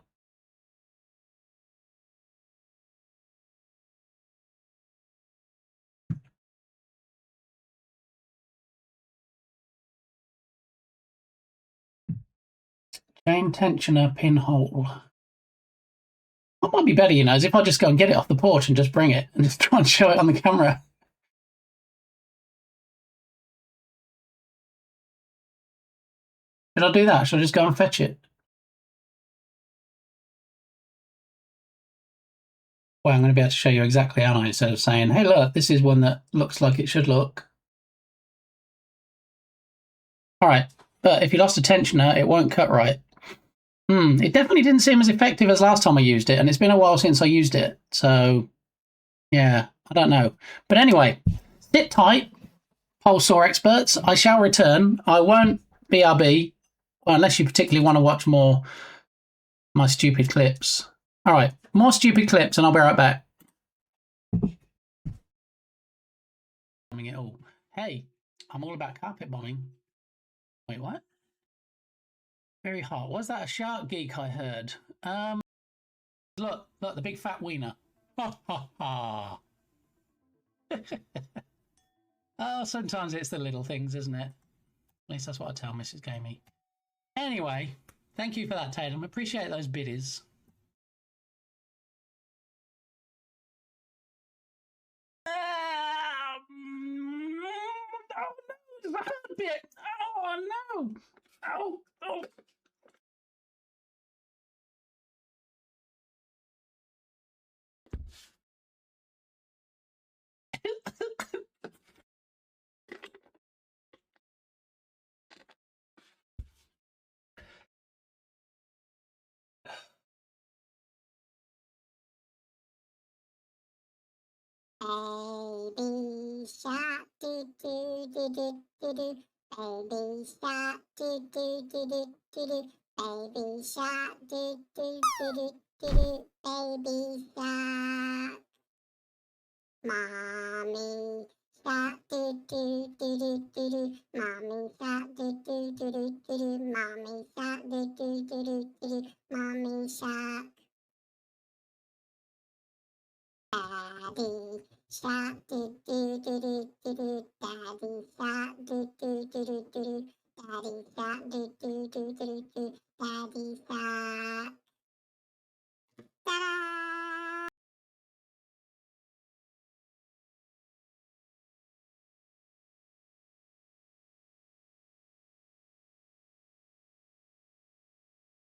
Chain tensioner pinhole. What might be better, you know, is if I just go and get it off the porch and just bring it and just try and show it on the camera. Should I do that? Should I just go and fetch it? Well, I'm going to be able to show you exactly how, instead of saying, hey, look, this is one that looks like it should look. All right, but if you lost a tensioner, it won't cut right. It definitely didn't seem as effective as last time I used it, and it's been a while since I used it. So, yeah, I don't know. But anyway, sit tight, pole saw experts. I shall return. I won't BRB, unless you particularly want to watch more my stupid clips. All right, more stupid clips, and I'll be right back. Bombing it all. Hey, I'm all about carpet bombing. Wait, what? Very hot. Was that a shark geek I heard? Look, the big fat wiener. Ha ha ha. Oh, sometimes it's the little things, isn't it? At least that's what I tell Mrs. Gamey. Anyway, thank you for that, Tatum. Appreciate those biddies. Oh no, there's a hard bit. Oh no! Oh, oh. Baby shark, do do do do do do. Baby shark, do do do do do do. Baby shark, do do do do do do. Baby shark, mommy shark, do do do do do do. Mommy shark, do do do do do do. Mommy shark, do do do do do do. Mommy shark. Daddy shark, do do do do do do. Daddy shark, do do do do do do. Daddy shark, do do do do do. Daddy shark. Ta-da!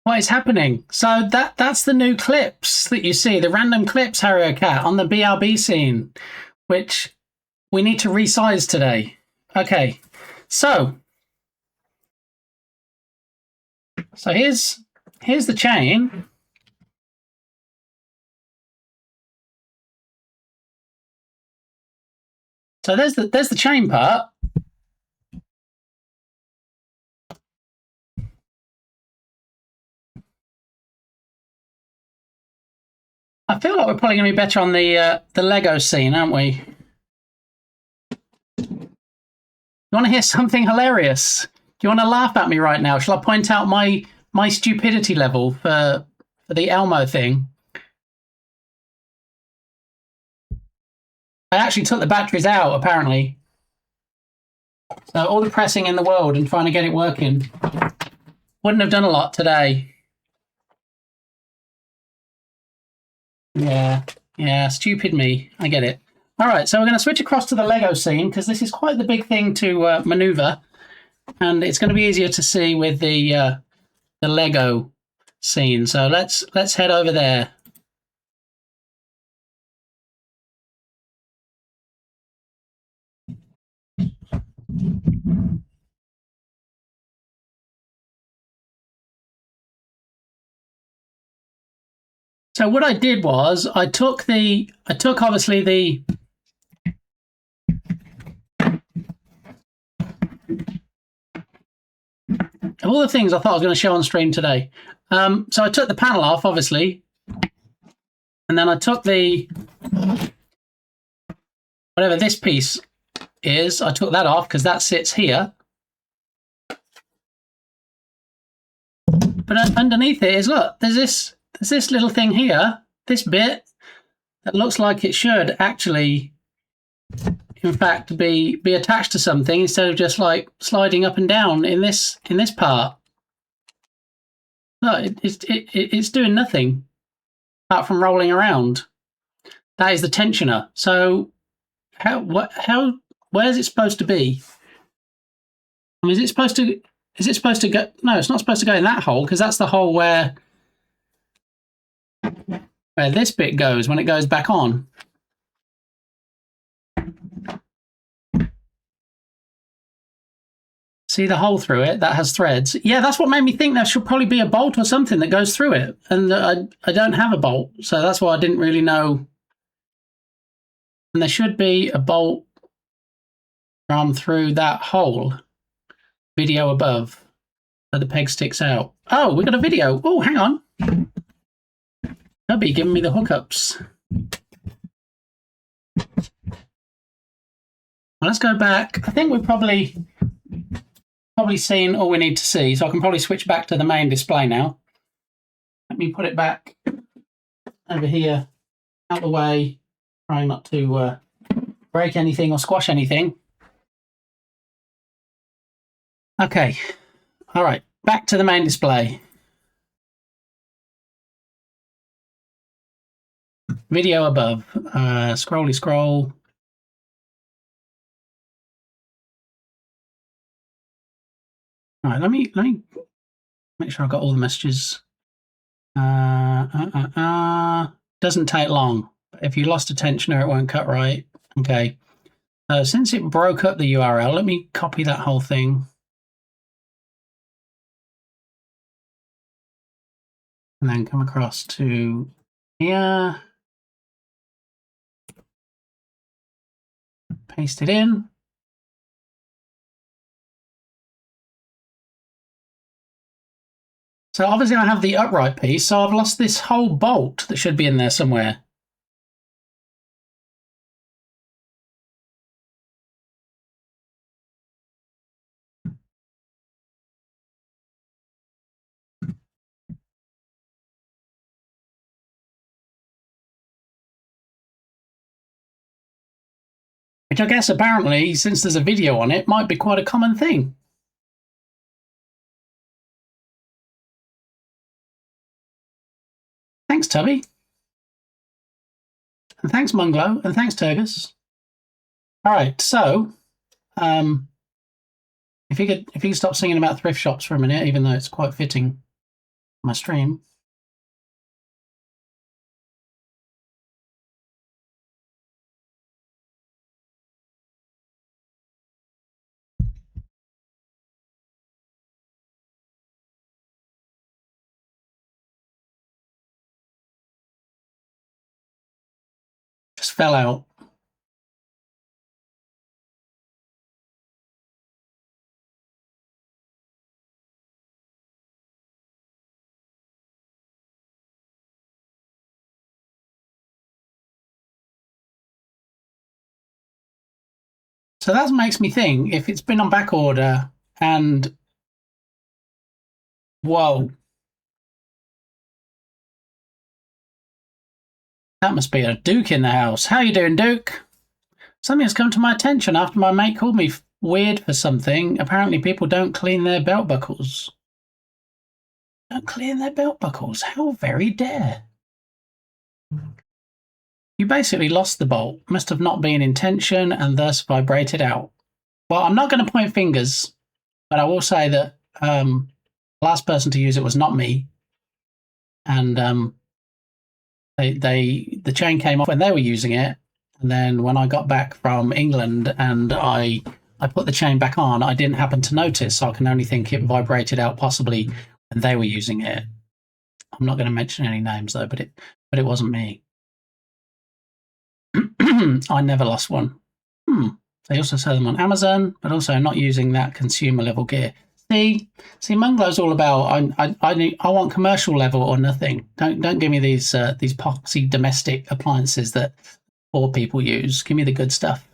What is happening? So that's the new clips that you see, the random clips, Harrier Cat, on the BRB scene, which we need to resize today. Okay, so here's the chain. So there's the chain part. I feel like we're probably going to be better on the Lego scene, aren't we? You want to hear something hilarious? Do you want to laugh at me right now? Shall I point out my stupidity level for the Elmo thing? I actually took the batteries out, apparently. So all the pressing in the world and trying to get it working wouldn't have done a lot today. Yeah, stupid me. I get it. All right, so we're going to switch across to the Lego scene because this is quite the big thing to maneuver, and it's going to be easier to see with the Lego scene. So let's head over there. So what I did was I took obviously the of all the things I thought I was going to show on stream today. So I took the panel off, obviously, and then I took the whatever this piece is. I took that off because that sits here. But underneath it is, look, there's this little thing here, this bit that looks like it should actually, in fact, be attached to something instead of just like sliding up and down in this part. No, it's doing nothing apart from rolling around. That is the tensioner. So where is it supposed to be? I mean, is it supposed to go? No, it's not supposed to go in that hole because that's the hole where this bit goes when it goes back on. See the hole through it that has threads? Yeah, that's what made me think there should probably be a bolt or something that goes through it. And I don't have a bolt, so that's why I didn't really know. And there should be a bolt from through that hole. Video above, where the peg sticks out. Oh, we got a video. Oh, hang on. They'll be giving me the hookups. Well, let's go back. I think we've probably seen all we need to see, so I can probably switch back to the main display now. Let me put it back over here, out the way, trying not to break anything or squash anything. Okay, all right, back to the main display. Video above, scrolly scroll. All right, let me make sure I've got all the messages. Doesn't take long. If you lost a tensioner, it won't cut right. Okay. Since it broke up the URL, let me copy that whole thing. And then come across to here. Paste it in. So obviously I have the upright piece, so I've lost this whole bolt that should be in there somewhere. Which I guess apparently, since there's a video on it, might be quite a common thing. Thanks, Tubby. And thanks, Munglo. And thanks, Turgus. All right, so if you could stop singing about thrift shops for a minute, even though it's quite fitting my stream. Just fell out. So that makes me think, if it's been on back order and whoa, that must be a Duke in the house. How you doing, Duke? Something has come to my attention after my mate called me weird for something. Apparently people don't clean their belt buckles. Don't clean their belt buckles? How very dare. You basically lost the bolt. Must have not been in tension and thus vibrated out. Well, I'm not going to point fingers, but I will say that the last person to use it was not me. And the chain came off when they were using it. And then when I got back from England and I put the chain back on, I didn't happen to notice. So I can only think it vibrated out possibly when they were using it. I'm not going to mention any names though, but it wasn't me. I never lost one. They also sell them on Amazon, but also not using that consumer level gear. See, Munglo's all about I want commercial level or nothing. Don't give me these poxy domestic appliances that poor people use. Give me the good stuff.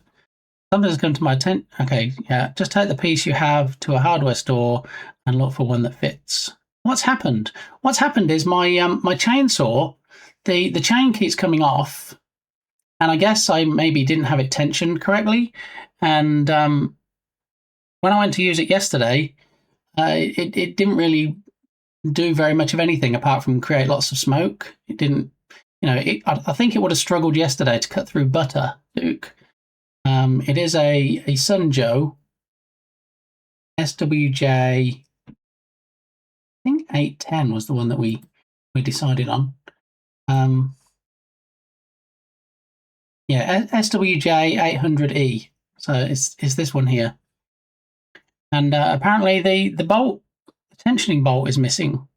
Something's come to my attention. Okay, yeah, just take the piece you have to a hardware store and look for one that fits. What's happened? What's happened is my my chainsaw, the chain keeps coming off. And I guess I maybe didn't have it tensioned correctly. And when I went to use it yesterday, it didn't really do very much of anything apart from create lots of smoke. It didn't, I think it would have struggled yesterday to cut through butter, Duke. It is a Sunjo SWJ, I think 810 was the one that we decided on. Yeah, SWJ 800E. So it's this one here. And apparently the bolt, the tensioning bolt is missing.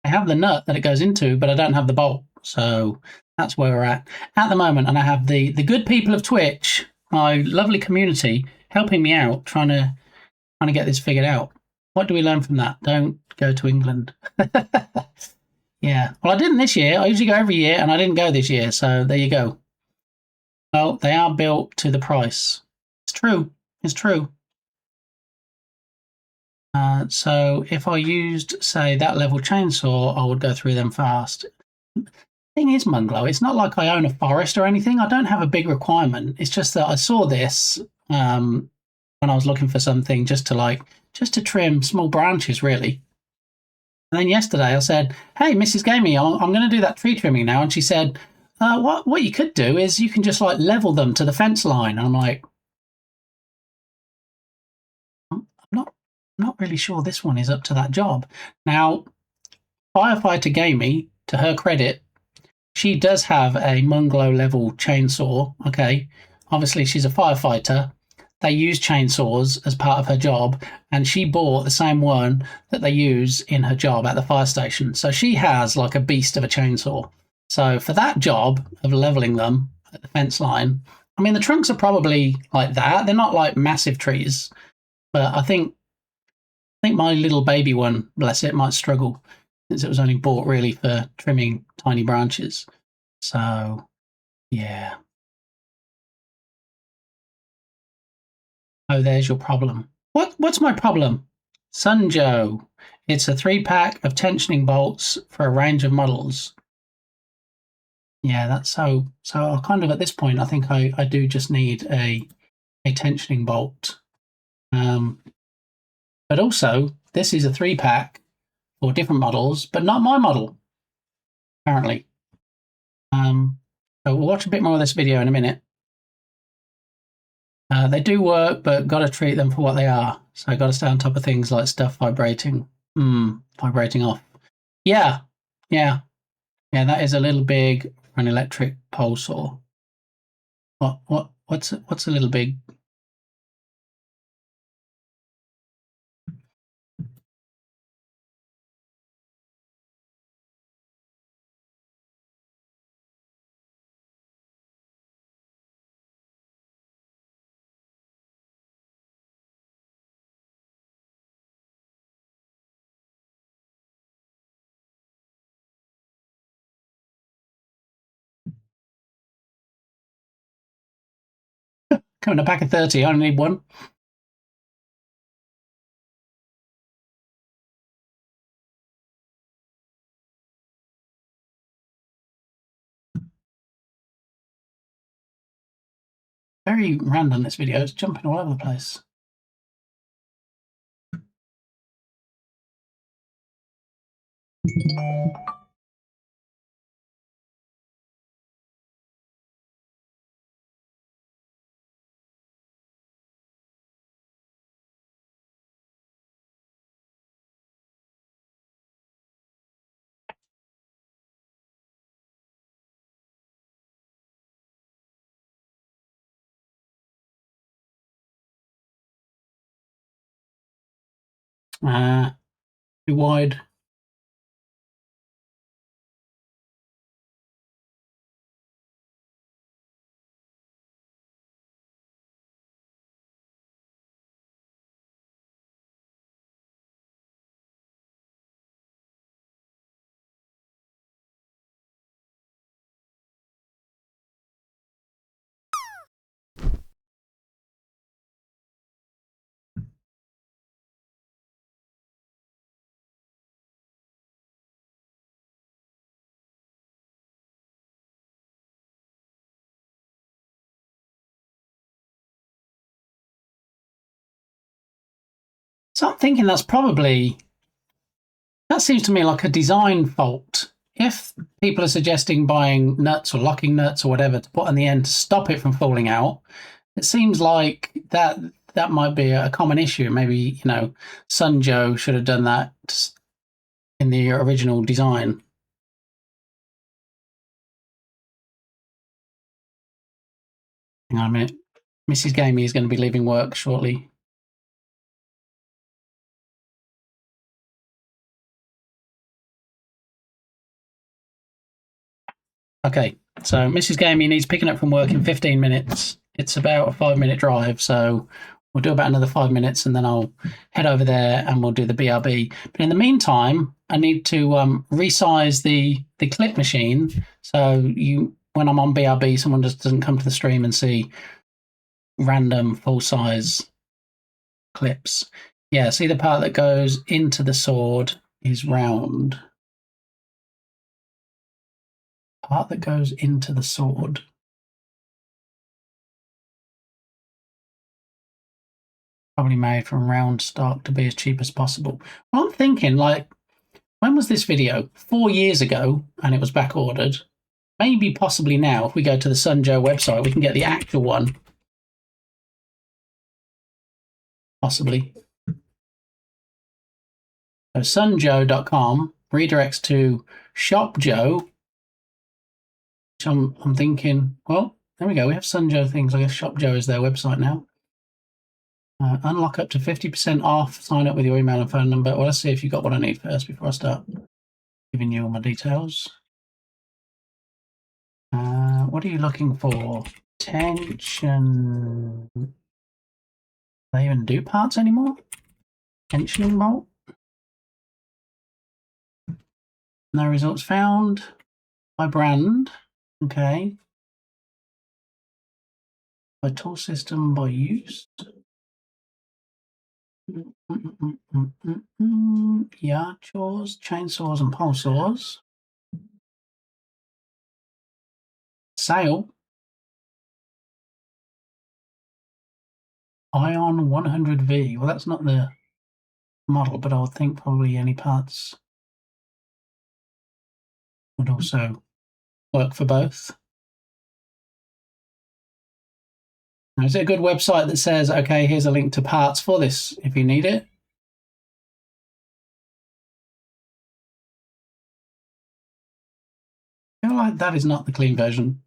I have the nut that it goes into, but I don't have the bolt. So that's where we're at the moment. And I have the good people of Twitch, my lovely community, helping me out, trying to get this figured out. What do we learn from that? Don't go to England. Yeah. Well, I didn't this year. I usually go every year, and I didn't go this year. So there you go. Well, they are built to the price. It's true. It's true. So if I used, say, that level chainsaw, I would go through them fast. Thing is, Munglo, it's not like I own a forest or anything. I don't have a big requirement. It's just that I saw this when I was looking for something just to trim small branches, really. And then yesterday I said, "Hey, Mrs. Gamey, I'm going to do that tree trimming now." And she said, what you could do is you can just like level them to the fence line. And I'm like, I'm not really sure this one is up to that job. Now, Firefighter Gamey, to her credit, she does have a Munglo level chainsaw. Okay, obviously she's a firefighter. They use chainsaws as part of her job, and she bought the same one that they use in her job at the fire station. So she has like a beast of a chainsaw. So for that job of leveling them at the fence line, I mean, the trunks are probably like that. They're not like massive trees, but I think my little baby one, bless it, might struggle since it was only bought really for trimming tiny branches. So, yeah. Oh, there's your problem. What's my problem? Sunjo. It's a 3-pack of tensioning bolts for a range of models. Yeah, that's so kind of at this point, I think I do just need a tensioning bolt. But also, this is a 3-pack for different models, but not my model, apparently. So we'll watch a bit more of this video in a minute. They do work, but got to treat them for what they are. So got to stay on top of things like stuff vibrating. Vibrating off. Yeah. That is a little big for an electric pole saw. What's a little big? Coming a pack of 30, I only need one. Very random, this video. It's jumping all over the place. Too wide. So I'm thinking that seems to me like a design fault. If people are suggesting buying nuts or locking nuts or whatever to put on the end to stop it from falling out, it seems like that might be a common issue. Maybe, Sunjo should have done that in the original design. Hang on a minute. Mrs. Gamey is going to be leaving work shortly. Okay, so Mrs. Gamey needs picking up from work in 15 minutes. It's about a 5-minute drive, so we'll do about another 5 minutes and then I'll head over there and we'll do the BRB. But in the meantime, I need to resize the clip machine so when I'm on BRB, someone just doesn't come to the stream and see random full-size clips. Yeah, see the part that goes into the sword is round. Part that goes into the sword. Probably made from round stock to be as cheap as possible. Well, I'm thinking, when was this video? 4 years ago, and it was back ordered. Maybe possibly now, if we go to the Sunjo website, we can get the actual one. Possibly. So sunjoe.com redirects to shopjoe. Which I'm thinking, well, there we go. We have Sunjoe things. I guess shopjoe is their website now. Unlock up to 50% off. Sign up with your email and phone number. Well, let's see if you got what I need first before I start giving you all my details. What are you looking for? Tension. Do they even do parts anymore? Tension bolt. No results found. By brand. Okay. By tool system, by use. Yard chores, chainsaws and pole saws. Sale. Ion 100V. Well, that's not the model, but I would think probably any parts would also work for both. Now, is it a good website that says, okay, here's a link to parts for this if you need it? I feel like that is not the clean version.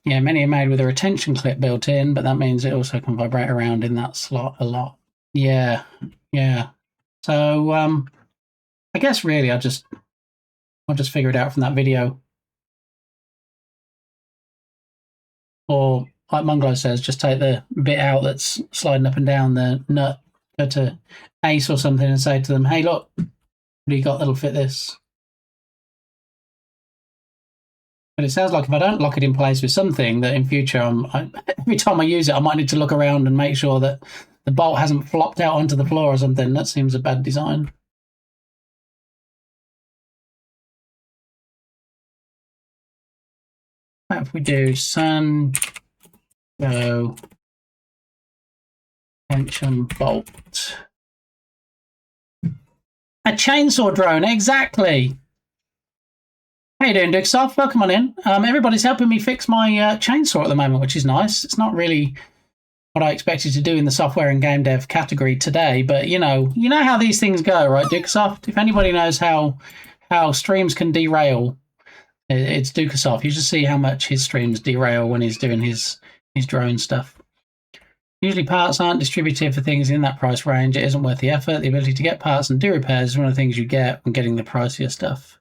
Yeah, many are made with a retention clip built in, but that means it also can vibrate around in that slot a lot. Yeah. So I guess really I'll just figure it out from that video. Or like Munglo says, just take the bit out that's sliding up and down the nut, go to Ace or something and say to them, hey, look, what do you got that'll fit this? But it sounds like if I don't lock it in place with something, that in future, every time I use it, I might need to look around and make sure that the bolt hasn't flopped out onto the floor or something. That seems a bad design. If we do Sunjoe tension bolt. A chainsaw drone, exactly. How you doing, Dixoff? Welcome on in. Everybody's helping me fix my chainsaw at the moment, which is nice. It's not really what I expected to do in the software and game dev category today, but you know how these things go, right, Dixoff? If anybody knows how streams can derail, it's Dukasoft. You just see how much his streams derail when he's doing his drone stuff. Usually parts aren't distributed for things in that price range. It isn't worth the effort. The ability to get parts and do repairs is one of the things you get when getting the pricier stuff.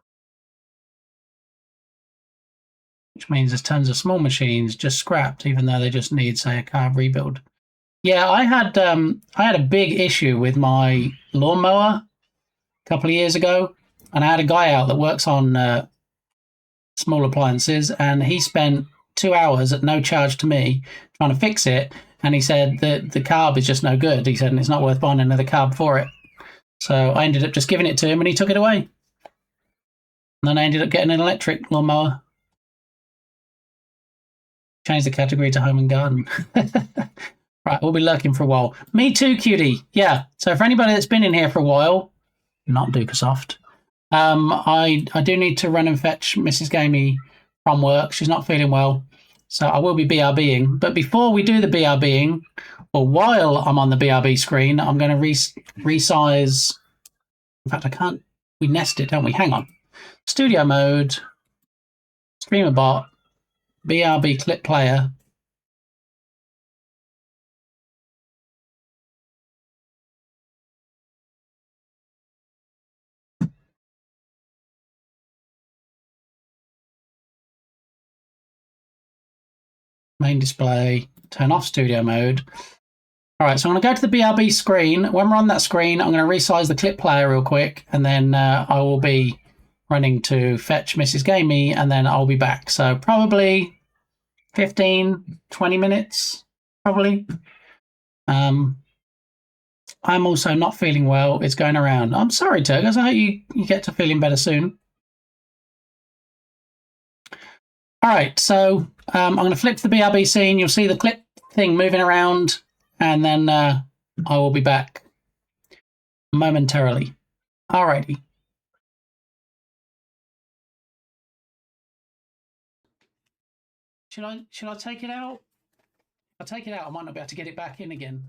Which means there's tons of small machines just scrapped, even though they just need, say, a carb rebuild. Yeah, I had a big issue with my lawnmower a couple of years ago, and I had a guy out that works on small appliances, and he spent 2 hours at no charge to me trying to fix it, and he said that the carb is just no good. He said, and it's not worth buying another carb for it. So I ended up just giving it to him, and he took it away. And then I ended up getting an electric lawnmower. Change the category to home and garden. Right, we'll be lurking for a while. Me too, cutie. Yeah, so for anybody that's been in here for a while, not Dukasoft, I do need to run and fetch Mrs. Gamey from work. She's not feeling well, so I will be BRBing. But before we do the BRBing, or while I'm on the BRB screen, I'm going to resize. In fact, I can't. We nest it, don't we? Hang on. Studio mode, streamer bot, BRB clip player. Main display, turn off studio mode. All right, so I'm going to go to the BRB screen. When we're on that screen, I'm going to resize the clip player real quick, and then I will be running to fetch Mrs. Gamey, and then I'll be back. So probably 15, 20 minutes, probably. I'm also not feeling well. It's going around. I'm sorry, Turgos. I hope you get to feeling better soon. All right, so I'm going to flip to the BRB scene. You'll see the clip thing moving around, and then I will be back momentarily. All righty. Should I take it out? If I take it out, I might not be able to get it back in again.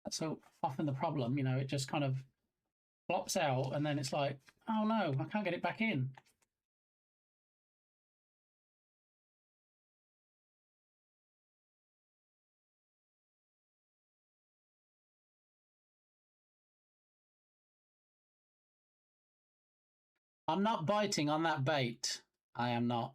That's so often the problem, you know, it just kind of flops out and then it's like, oh no, I can't get it back in. I'm not biting on that bait. I am not.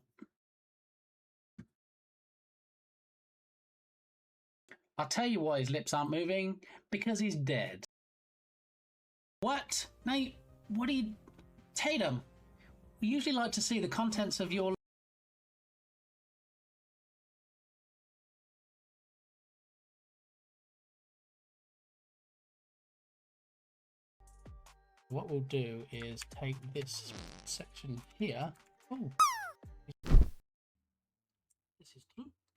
I'll tell you why his lips aren't moving. Because he's dead. What? Mate, what do you... Tatum, we usually like to see the contents of your... What we'll do is take this section here. Oh,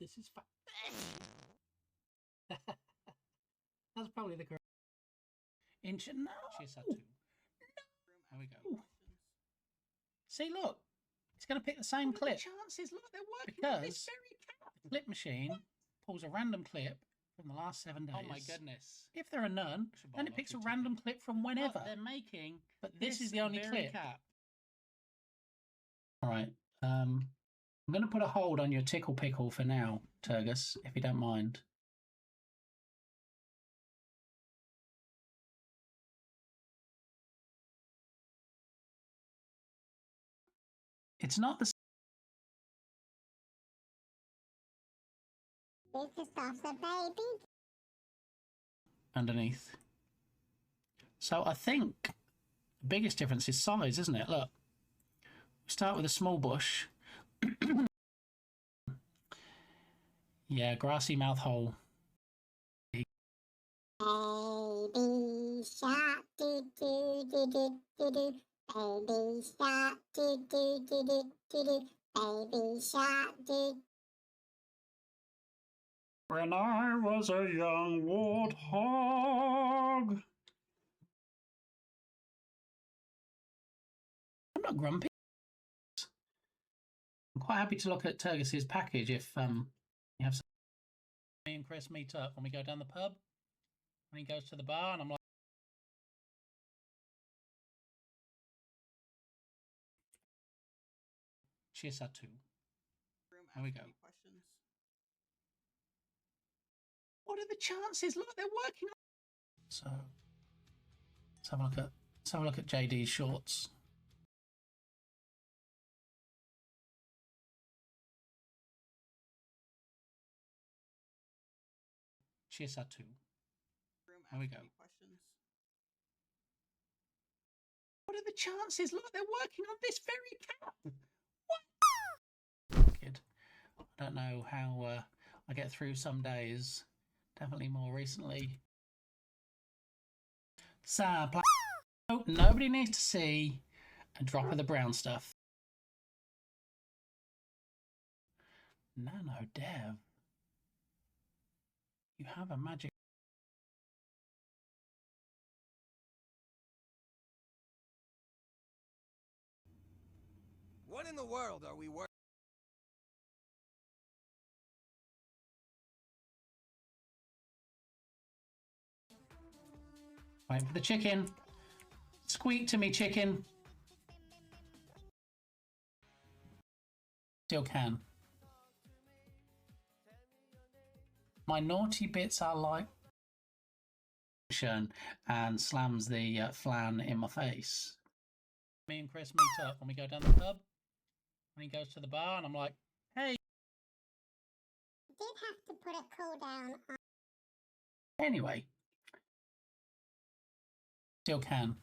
this is that's probably the correct inch. No, there we go. See, look, it's going to pick the same clip. The chances, look, they're working because on this very the clip machine pulls a random clip from the last 7 days. Oh my goodness! If there are none, then it picks a random clip from whenever they're making. But this is the only clip. All right. I'm going to put a hold on your tickle pickle for now, Turgus, if you don't mind. It's not the... This is off the baby. Underneath. So I think the biggest difference is size, isn't it? Look. We start with a small bush. Yeah, grassy mouth hole. Baby shark, do do do do do do. Baby shark, do do do do do do. Baby shark, do. When I was a young warthog. I'm not grumpy. I'm quite happy to look at Turgus's package if you have some. Me and Chris meet up when we go down the pub. When he goes to the bar, and I'm like, cheers, too. There we go. What are the chances? Look, they're working on. So let's have a look at JD's shorts. Cheers, too. There we go. What are the chances? Look, they're working on this very cap. What? Kid. I don't know how I get through some days. Definitely more recently. So, nobody needs to see a drop of the brown stuff. Nano Dev. You have a magic. What in the world are we working? Wait for the chicken. Squeak to me, chicken. Still can. My naughty bits are like... and slams the flan in my face. Me and Chris meet up when we go down the pub. When he goes to the bar, and I'm like, hey. Did have to put a cooldown on. Anyway. Still can.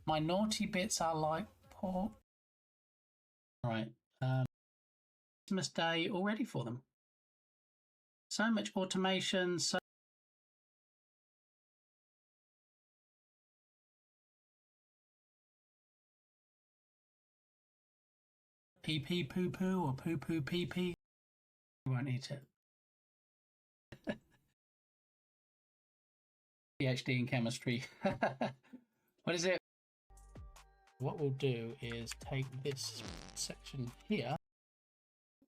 My naughty bits are like pork. Right. Christmas Day all ready for them. So much automation. So pee pee poo poo or poo poo pee pee. You won't eat it. PhD in chemistry. What is it? What we'll do is take this section here.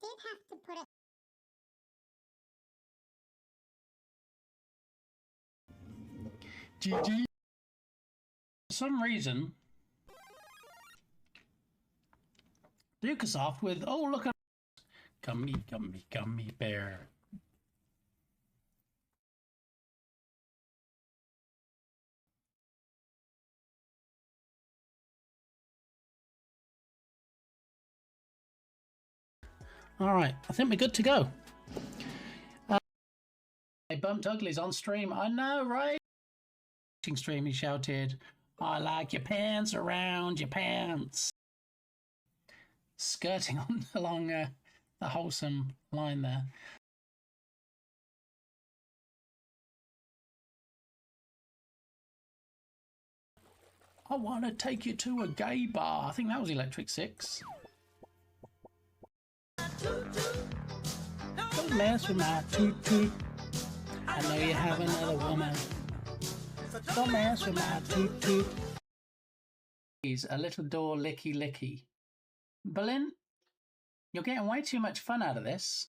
Did have to put it. GG. For some reason, Duke us off with, oh, look at gummy, gummy, gummy bear. All right, I think we're good to go. I bumped uglies on stream. I know, right? Stream, he shouted, I like your pants around your pants. Skirting on along the wholesome line there. I want to take you to a gay bar. I think that was Electric Six. Don't mess with my toot toot. I know you have another woman. Don't mess with my toot toot. He's a little door licky licky. Berlin, you're getting way too much fun out of this.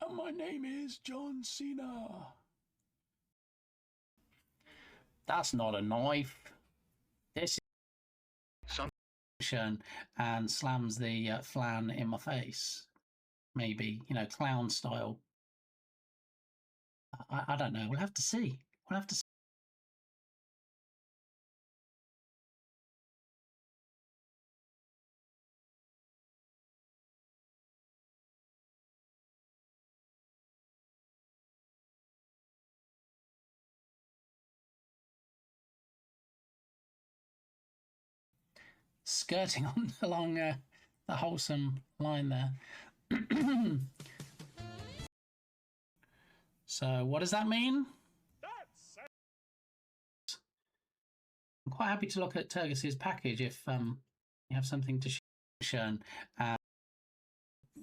And my name is John Cena. That's not a knife. This is and slams the flan in my face. Maybe, you know, clown style. I don't know. We'll have to see. We'll have to see. Skirting on along the wholesome line there. So what does that mean? I'm quite happy to look at Turgis's package if you have something to share.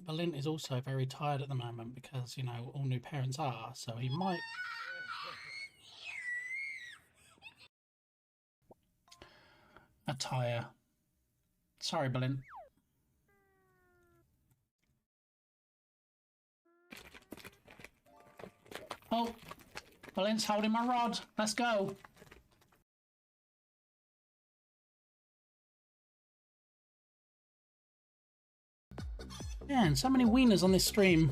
Berlin is also very tired at the moment because, you know, all new parents are, so he might... Attire. Sorry, Berlin. Oh, Berlin's holding my rod. Let's go. Man, so many wieners on this stream.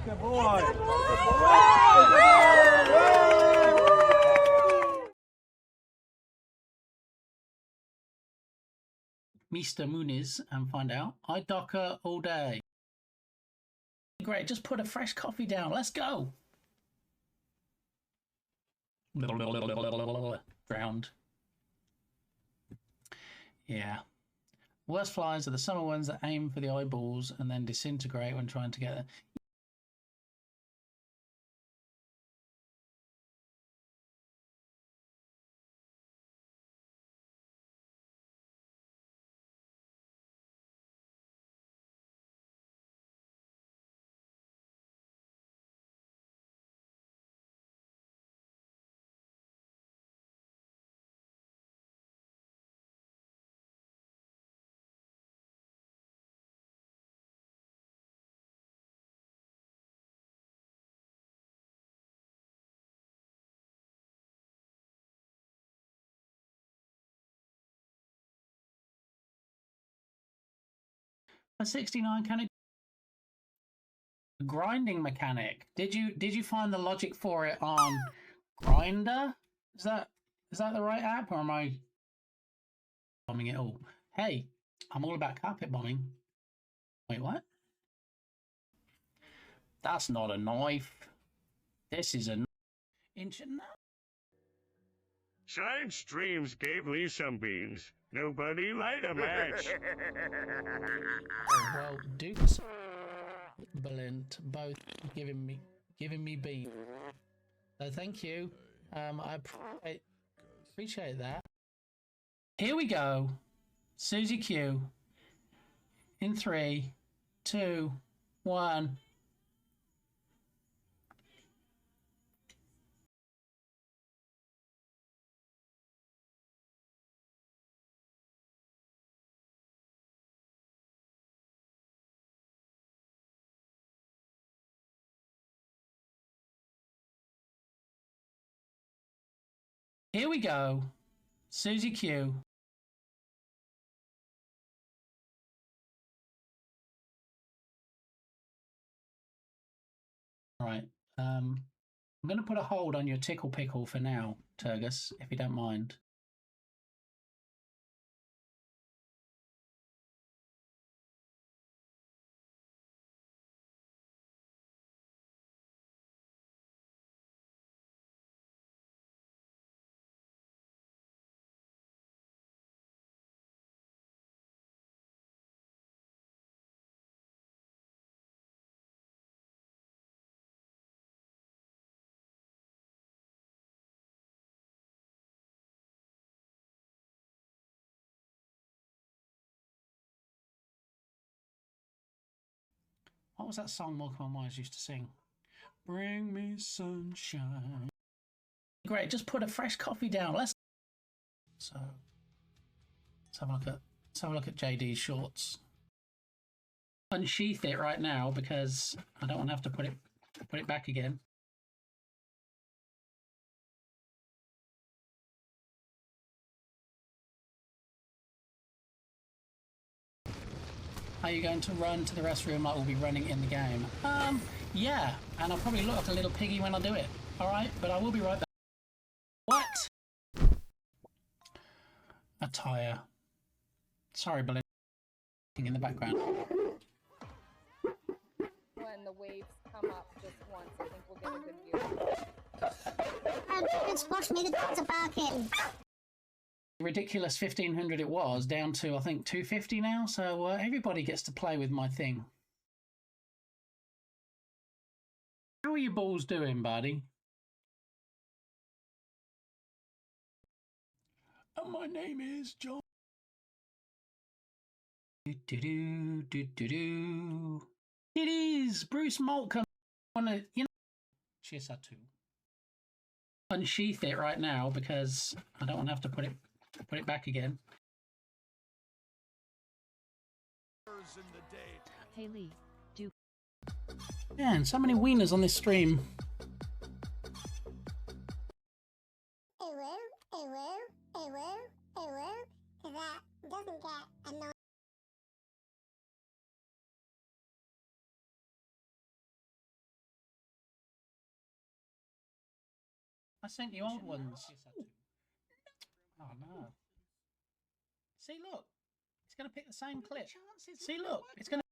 Good boy. Mr. Muniz and find out. I docker all day. Great, just put a fresh coffee down. Let's go. Drowned. Yeah. Worst flies are the summer ones that aim for the eyeballs and then disintegrate when trying to get there. A 69 can it grinding mechanic. Did you find the logic for it on Grinder? Is that the right app, or am I bombing it all? Hey, I'm all about carpet bombing. Wait, what? That's not a knife. This is a inch and Side streams gave Lee some beans. Nobody light a match. Oh, well, Dukes, Brilliant, both giving me beans. So thank you. I Appreciate that. Here we go. Susie Q. In 3, 2, 1. Here we go. Susie Q. All right. I'm going to put a hold on your tickle pickle for now, Turgus, if you don't mind. What was that song Malcolm Myers used to sing? Bring me sunshine. Great, just put a fresh coffee down. Let's have a look at JD's shorts. Unsheath it right now because I don't want to have to put it back again. Are you going to run to the restroom like we'll be running in the game? Yeah, and I'll probably look like a little piggy when I do it. Alright, but I will be right back. What? Attire. Sorry, Belinda. In the background. When the waves come up just once, I think we'll get a good view. Just watch me, the dogs are barking. Ridiculous 1500 it was, down to I think 250 now, so everybody gets to play with my thing. How are you balls doing, buddy? And my name is John. It is Bruce Malcolm. Wanna, you know, cheers that too. Unsheath it right now because I don't want to have to put it back again. Haley, do. Man, so many wieners on this stream. That doesn't get annoying. I sent you old ones. Oh no. See, look. It's going to pick the same clip. See, look. It's going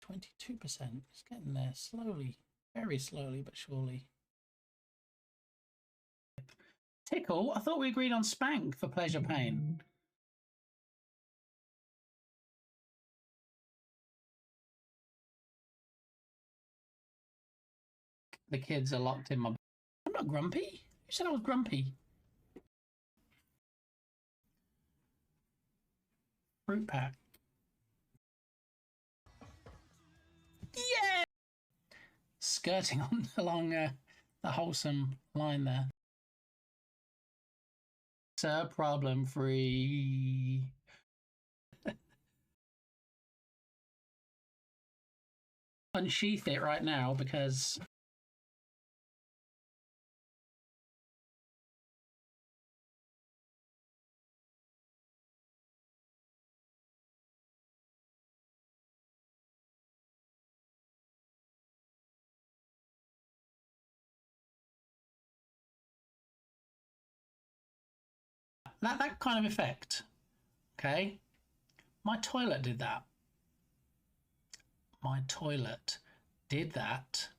to... 22%. It's getting there slowly. Very slowly, but surely. Tickle? I thought we agreed on spank for pleasure pain. The kids are locked in my... I'm not grumpy. Who said I was grumpy? Fruit pack. Yeah! Skirting on along the wholesome line there. Sir, problem free. Unsheath it right now because... That kind of effect, okay? My toilet did that. My toilet did that.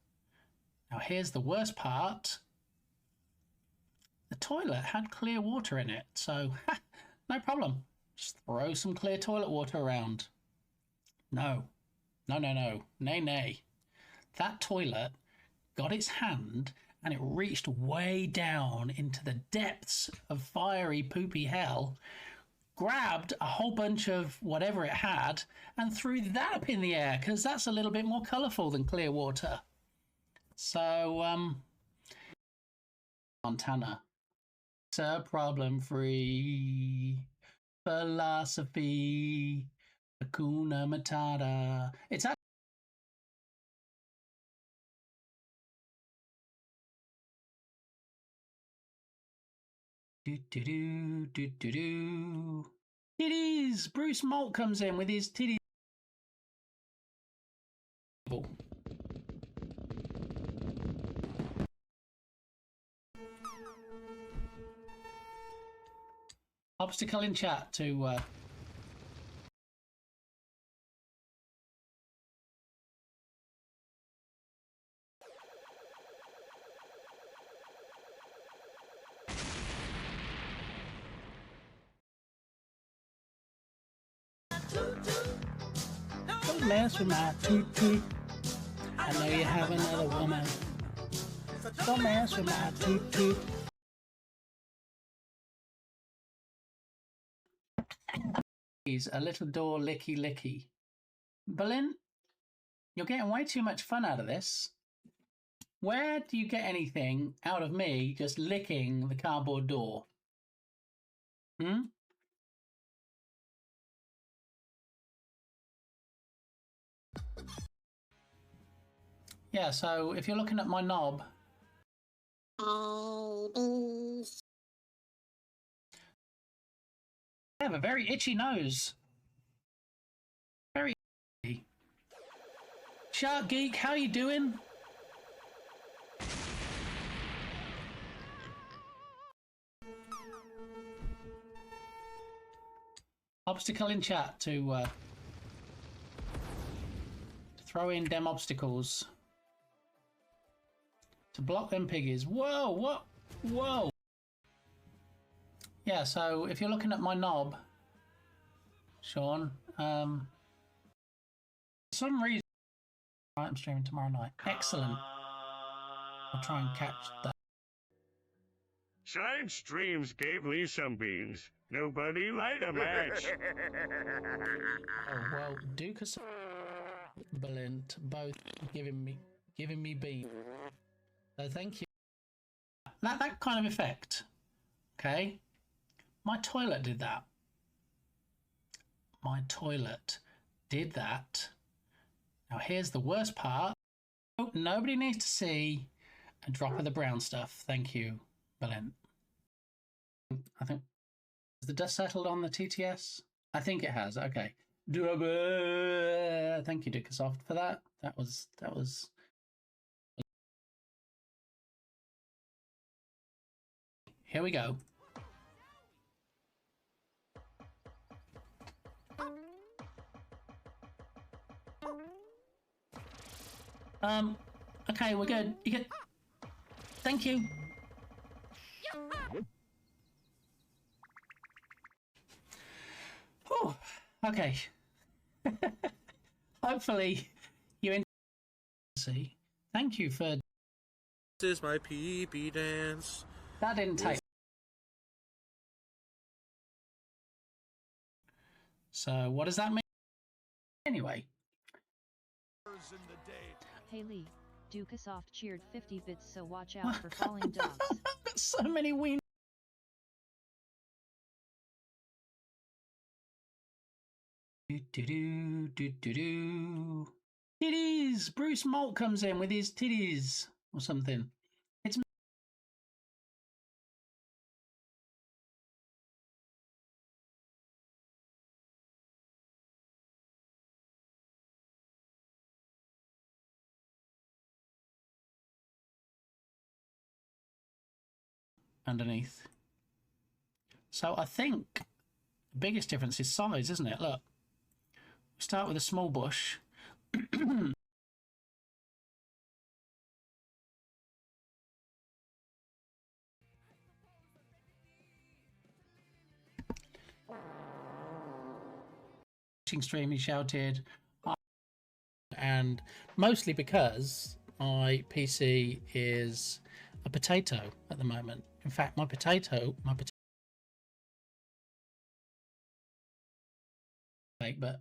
Now here's the worst part. The toilet had clear water in it, so no problem. Just throw some clear toilet water around. No. No, no, no. Nay, nay. That toilet got its hand and it reached way down into the depths of fiery, poopy hell, grabbed a whole bunch of whatever it had, and threw that up in the air, because that's a little bit more colourful than clear water. So, Montana. It's a problem-free philosophy. Hakuna Matata. It's actually titties. Bruce Malt comes in with his titties. Obstacle in chat to don't mess with my toot toot. I know you have another woman. Don't mess with my toot toot. He's a little door licky licky. Berlin, you're getting way too much fun out of this. Where do you get anything out of me just licking the cardboard door? Hmm? Yeah, so if you're looking at my knob, I have a very itchy nose. Very itchy. Shark Geek, how you doing? Obstacle in chat to throw in them obstacles. To block them piggies. Whoa, what? Whoa. Yeah, so if you're looking at my knob, Sean, for some reason, I'm streaming tomorrow night. Excellent. I'll try and catch that. Side streams gave me some beans. Nobody light a match. Oh, well, Dukas and Balint both giving me beat. So thank you. That kind of effect. Okay. My toilet did that. My toilet did that. Now here's the worst part. Oh, nobody needs to see a drop of the brown stuff. Thank you, Balint. I think, has the dust settled on the TTS? I think it has. Okay. Thank you, Dickersoft, for that. That was. Here we go. Okay, we're good. You get. Thank you. Oh, okay. Hopefully you see. Thank you for. This is my PB dance. That didn't take. So what does that mean? Anyway. Hey Lee, Dukasoft cheered 50 bits, so watch out for falling dogs. So many wins. Titties! Bruce Malt comes in with his titties or something. It's underneath. So I think the biggest difference is size, isn't it? Look. We start with a small bush. Stream, he shouted, and mostly because my PC is a potato at the moment. In fact, my potato, but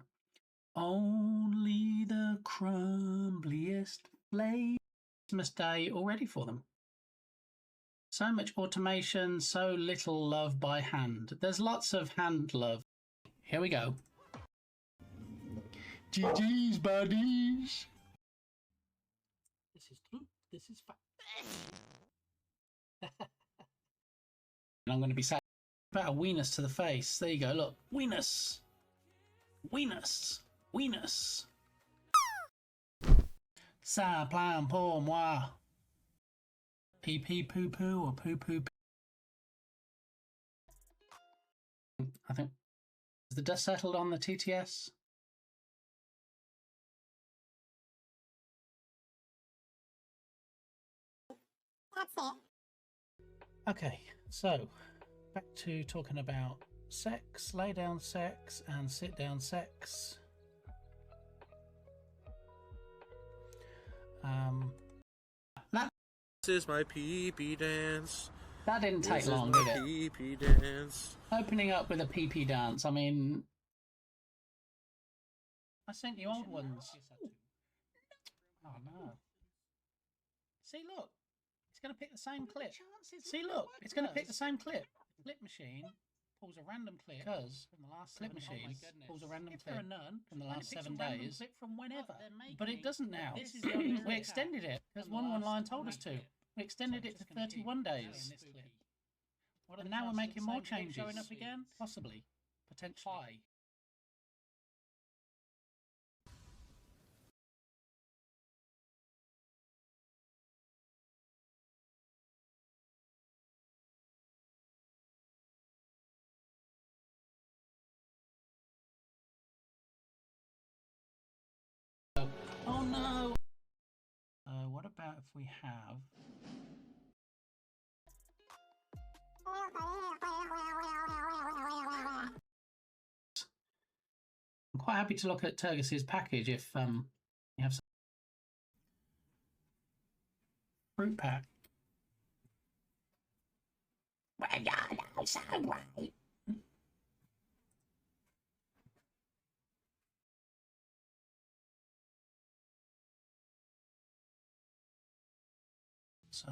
only the crumbliest flakes. Christmas Day already for them. So much automation, so little love by hand. There's lots of hand love. Here we go. GG's, buddies. This is true. This is fact. And I'm going to be sad about a weenus to the face. There you go. Look, weenus, weenus, weenus. Ça plan pour moi. Pee pee poo poo or poo poo. I think. Is the dust settled on the TTS? That's it. Okay, so back to talking about sex, lay down sex, and sit down sex. This is my PP dance. That didn't take This is long, my did it? PP dance. Opening up with a PP dance. I mean, I sent you old ones. Oh no! See, look, it's going to pick the same clip. See, look, it's going to pick the same clip. Clip machine pulls a random clip because from the last clip machine pulls a random clip from the last 7 days. Clip from whenever, but it doesn't now. We extended it because one line told us to. We extended it to 31 days. And now we're making more changes. Showing up again? Possibly. Potentially. Oh no! What about if we have... I'm quite happy to look at Turgis's package if you have some fruit pack. So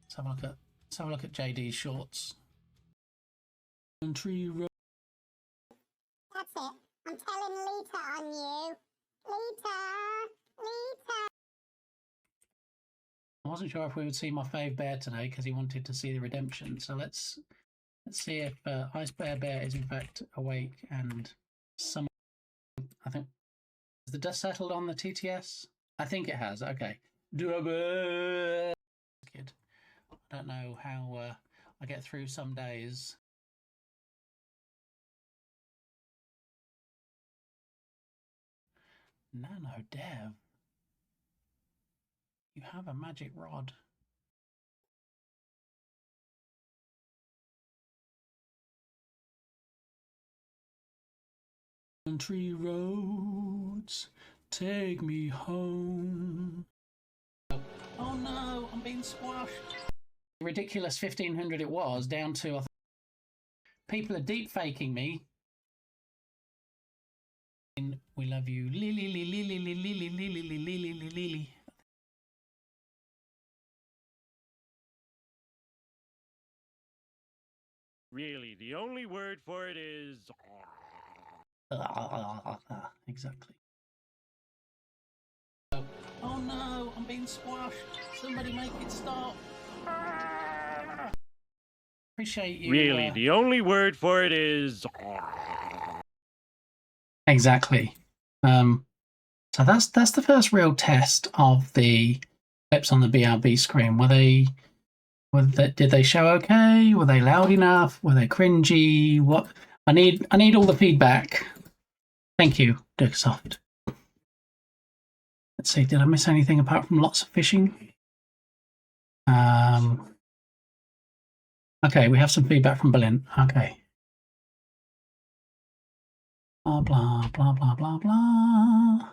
let's have a look at JD's shorts. Country road. That's it. I'm telling Lita on you. Lita! Lita! I wasn't sure if we would see my fave bear today because he wanted to see the redemption. So let's see if Ice Bear Bear is in fact awake and some. I think has the dust settled on the TTS? I think it has. Okay. Kid. I don't know how I get through some days. Nano Dev. You have a magic rod. Country roads, take me home. Oh no, I'm being squashed. Ridiculous 1500 it was, down to... People are deep faking me. We love you. Lily, lily, lily, lily, lily, lily, lily, lily. Really, the only word for it is... Exactly. Oh no, I'm being squashed. Somebody make it stop. Appreciate you. Really, the only word for it is... Exactly. So that's the first real test of the clips on the BRB screen. Did they show okay? Were they loud enough? Were they cringy? What? I need all the feedback. Thank you, Dirksoft. Let's see, did I miss anything apart from lots of fishing? Okay, we have some feedback from Berlin. Okay. Blah, blah, blah, blah, blah, blah.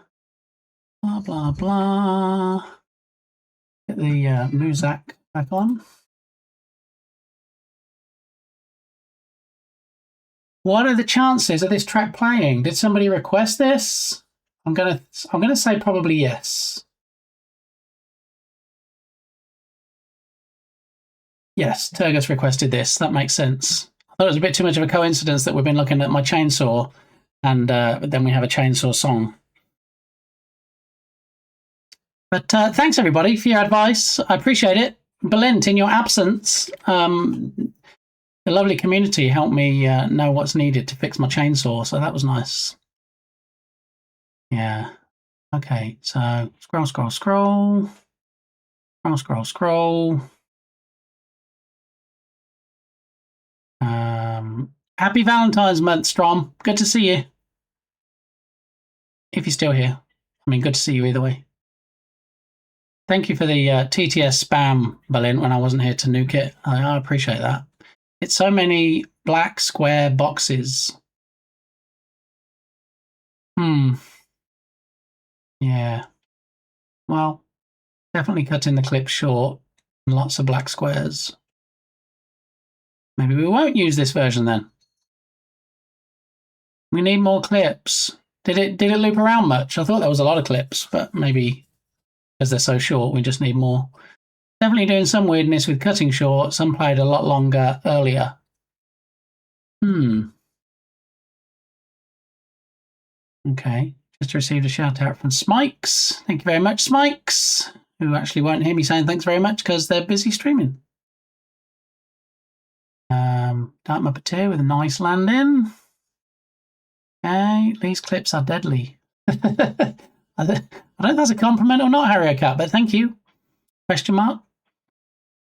Blah, blah, blah. Get the Muzak back on. What are the chances of this track playing? Did somebody request this? I'm gonna say probably yes. Yes, Turgus requested this. That makes sense. I thought it was a bit too much of a coincidence that we've been looking at my chainsaw, and then we have a chainsaw song. But thanks everybody for your advice. I appreciate it. Belint, in your absence, the lovely community helped me know what's needed to fix my chainsaw, so that was nice. Yeah. Okay, so scroll, scroll, scroll. Scroll, scroll, scroll. Happy Valentine's month, Strom. Good to see you. If you're still here. I mean, good to see you either way. Thank you for the TTS spam, Berlin, when I wasn't here to nuke it. I appreciate that. It's so many black square boxes. Yeah. Well, definitely cutting the clip short. And lots of black squares. Maybe we won't use this version then. We need more clips. Did it loop around much? I thought there was a lot of clips, but maybe because they're so short, we just need more. Definitely doing some weirdness with cutting short. Some played a lot longer earlier. Okay. Just received a shout out from Smikes. Thank you very much, Smikes, who actually won't hear me saying thanks very much because they're busy streaming. Dark Muppeteer with a nice landing. Okay, these clips are deadly. I don't know if that's a compliment or not, Harrier Cat, but thank you. Question mark?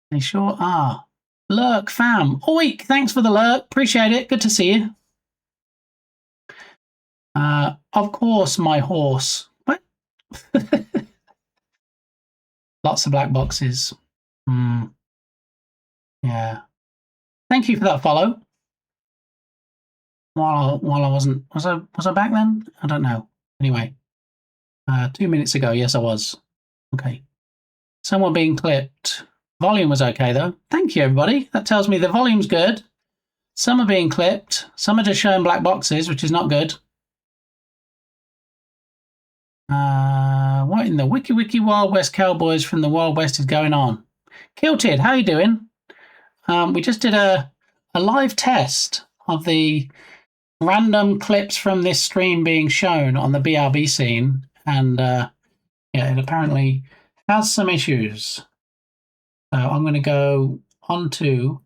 They sure are. Lurk, fam. Oik, thanks for the lurk. Appreciate it. Good to see you. Of course, my horse. What? Lots of black boxes. Yeah. Thank you for that follow. While I wasn't, was I back then? I don't know. Anyway, 2 minutes ago, yes, I was. Okay. Someone being clipped. Volume was okay though. Thank you, everybody. That tells me the volume's good. Some are being clipped. Some are just showing black boxes, which is not good. What in the wiki Wild West Cowboys from the Wild West is going on? Kilted, how you doing? We just did a live test of the random clips from this stream being shown on the BRB scene, and yeah, it apparently has some issues. So I'm going to go onto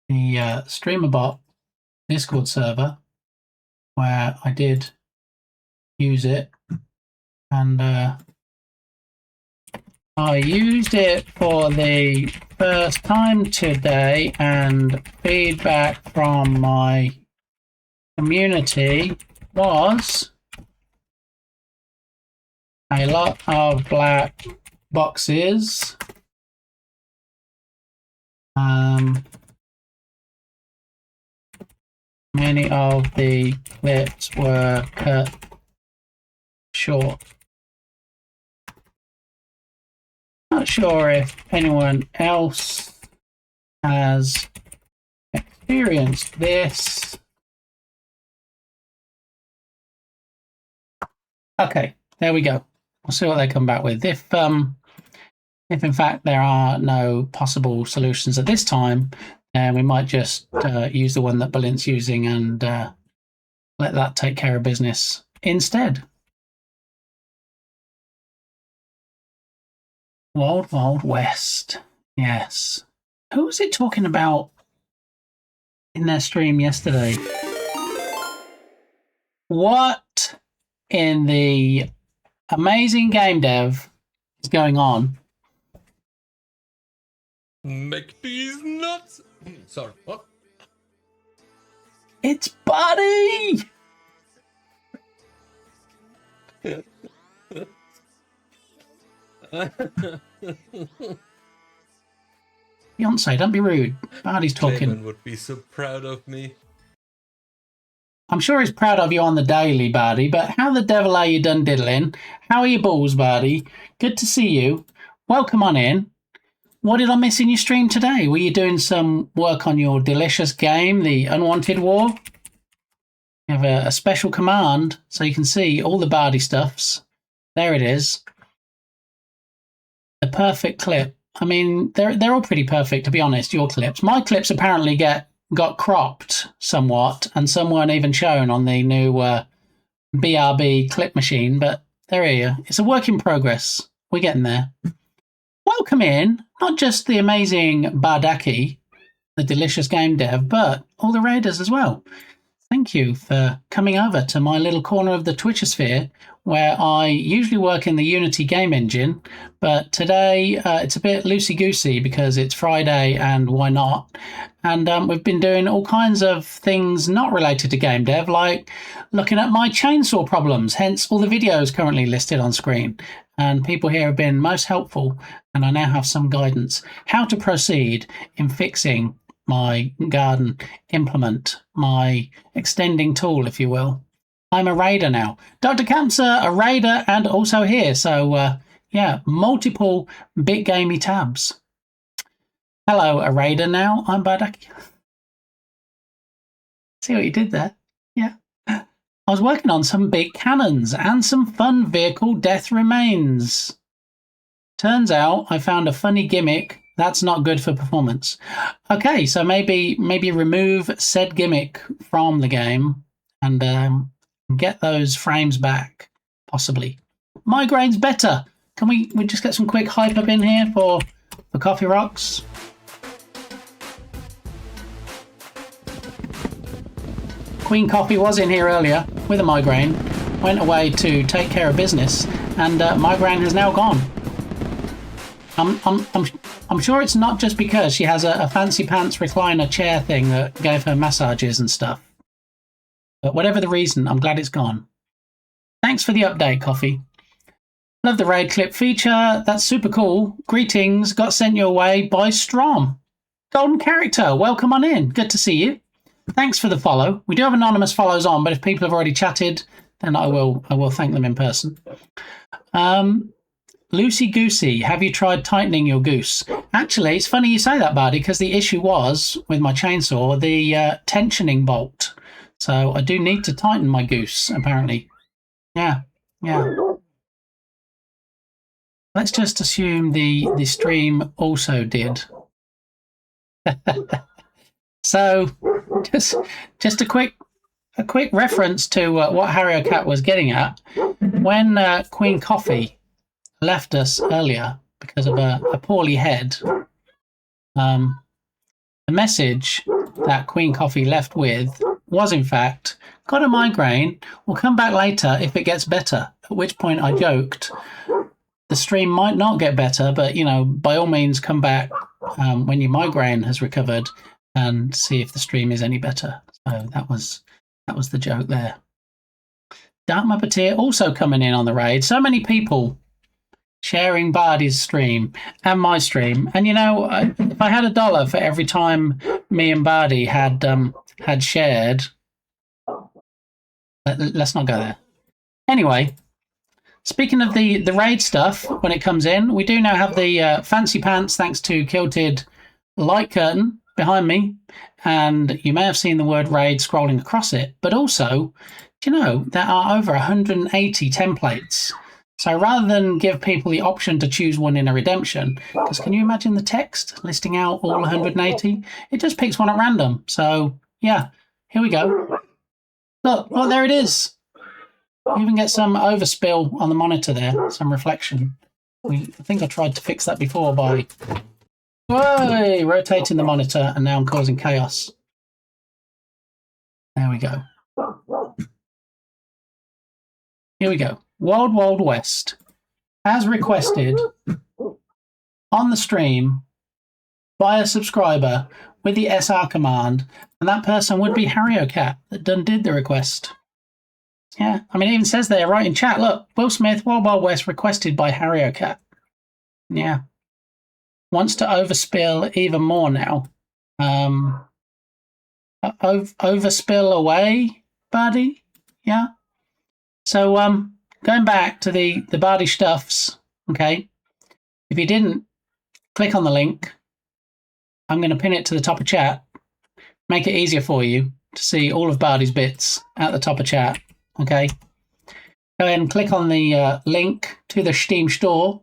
the StreamerBot Discord server where I did use it, and I used it for the first time today, and feedback from my community was a lot of black boxes. Many of the clips were cut short. Not sure if anyone else has experienced this. Okay, there we go. We'll see what they come back with. If in fact there are no possible solutions at this time, then we might just use the one that Belint's using and let that take care of business instead. Wild Wild West. Yes. Who was it talking about in their stream yesterday? What in the amazing game dev is going on? Make these nuts. Sorry, what? It's Buddy! Beyonce, don't be rude. Buddy's talking. Clayman would be so proud of me. I'm sure he's proud of you on the daily, Bardy, but how the devil are you done diddling? How are your balls, Bardy? Good to see you. Welcome on in. What did I miss in your stream today? Were you doing some work on your delicious game, the Unwanted War? You have a special command so you can see all the Bardy stuffs. There it is. The perfect clip. I mean, they're all pretty perfect, to be honest, your clips. My clips apparently got cropped somewhat, and some weren't even shown on the new BRB clip machine, but there you go. It's a work in progress. We're getting there. Welcome in, not just the amazing Bardaki, the delicious game dev, but all the raiders as well. Thank you for coming over to my little corner of the Twitchosphere, where I usually work in the Unity game engine, but today it's a bit loosey-goosey because it's Friday and why not? And we've been doing all kinds of things not related to game dev, like looking at my chainsaw problems, hence all the videos currently listed on screen. And people here have been most helpful, and I now have some guidance how to proceed in fixing my garden implement, my extending tool, if you will. I'm a raider now. Dr. Cancer, a raider, and also here. So, yeah, multiple big gamey tabs. Hello, a raider now. I'm Badaki. See what you did there? Yeah. I was working on some big cannons and some fun vehicle death remains. Turns out I found a funny gimmick that's not good for performance. Okay, so maybe remove said gimmick from the game and get those frames back, possibly. Migraine's better. Can we just get some quick hype up in here for Coffee Rocks? Queen Coffee was in here earlier with a migraine, went away to take care of business, and migraine has now gone. I'm sure it's not just because she has a fancy pants recliner chair thing that gave her massages and stuff. But whatever the reason, I'm glad it's gone. Thanks for the update, Coffee. Love the raid clip feature. That's super cool. Greetings. Got sent your way by Strom. Golden character. Welcome on in. Good to see you. Thanks for the follow. We do have anonymous follows on, but if people have already chatted, then I will thank them in person. Loosey Goosey, have you tried tightening your goose? Actually, it's funny you say that, Bardy, because the issue was, with my chainsaw, the tensioning bolt. So I do need to tighten my goose, apparently. Yeah. Let's just assume the stream also did. So, just a quick reference to what Harry Cat was getting at. When Queen Coffee left us earlier because of a poorly head, the message that Queen Coffee left with was, in fact, got a migraine, will come back later if it gets better. At which point I joked, the stream might not get better, but, you know, by all means come back when your migraine has recovered and see if the stream is any better. So that was the joke there. Dark Muppeteer also coming in on the raid. So many people sharing Bardy's stream and my stream. And, you know, if I had $1 for every time me and Bardy had shared... Let's not go there. Anyway, speaking of the raid stuff, when it comes in, we do now have the fancy pants, thanks to Kilted light curtain behind me. And you may have seen the word raid scrolling across it. But also, do you know, there are over 180 templates. So rather than give people the option to choose one in a redemption, because can you imagine the text listing out all 180? It just picks one at random. So, yeah, here we go. Look, there it is. You even get some overspill on the monitor there, some reflection. I think I tried to fix that before by rotating the monitor, and now I'm causing chaos. There we go. Here we go. Wild Wild West, as requested on the stream by a subscriber with the SR command, and that person would be Harry Cat that did the request. Yeah, I mean, it even says there right in chat, look, Will Smith, Wild Wild West, requested by Harry Cat. Yeah. Wants to overspill even more now. Overspill away. Bardi? Yeah. So going back to the Bardi stuffs, okay. If you didn't click on the link, I'm going to pin it to the top of chat. Make it easier for you to see all of Bardi's bits at the top of chat. Okay. Go ahead and click on the link to the Steam store,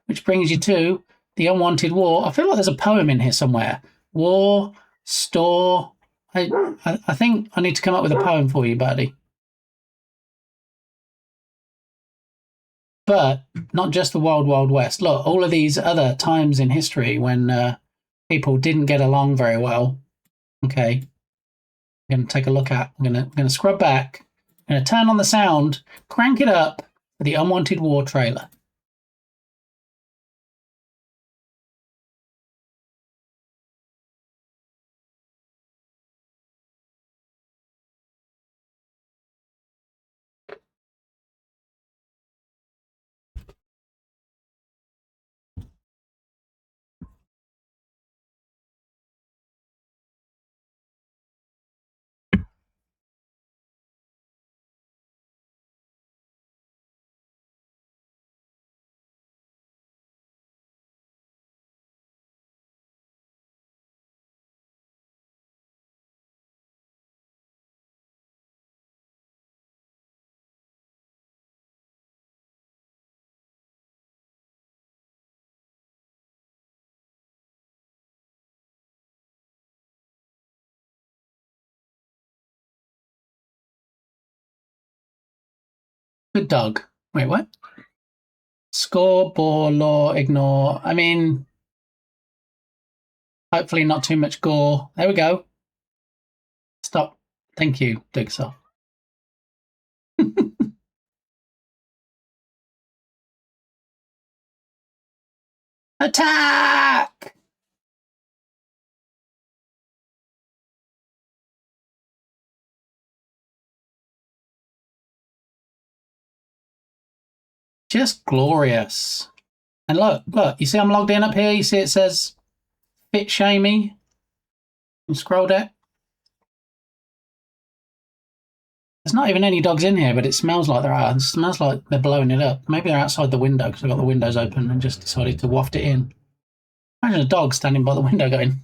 which brings you to the Unwanted War. I feel like there's a poem in here somewhere. War, store. I think I need to come up with a poem for you, Bardi. But not just the Wild Wild West. Look, all of these other times in history when people didn't get along very well. Okay, I'm going to take a look at. I'm going to scrub back. I'm going to turn on the sound, crank it up for the Unwanted War trailer. Good dog. Wait, what? Score, bore, law, ignore. I mean, hopefully not too much gore. There we go. Stop. Thank you, Digsaw. Attack! Just glorious. And look, you see I'm logged in up here? You see it says Fit Shamey? You scroll down. There's not even any dogs in here, but it smells like there are. It smells like they're blowing it up. Maybe they're outside the window because I've got the windows open and just decided to waft it in. Imagine a dog standing by the window going...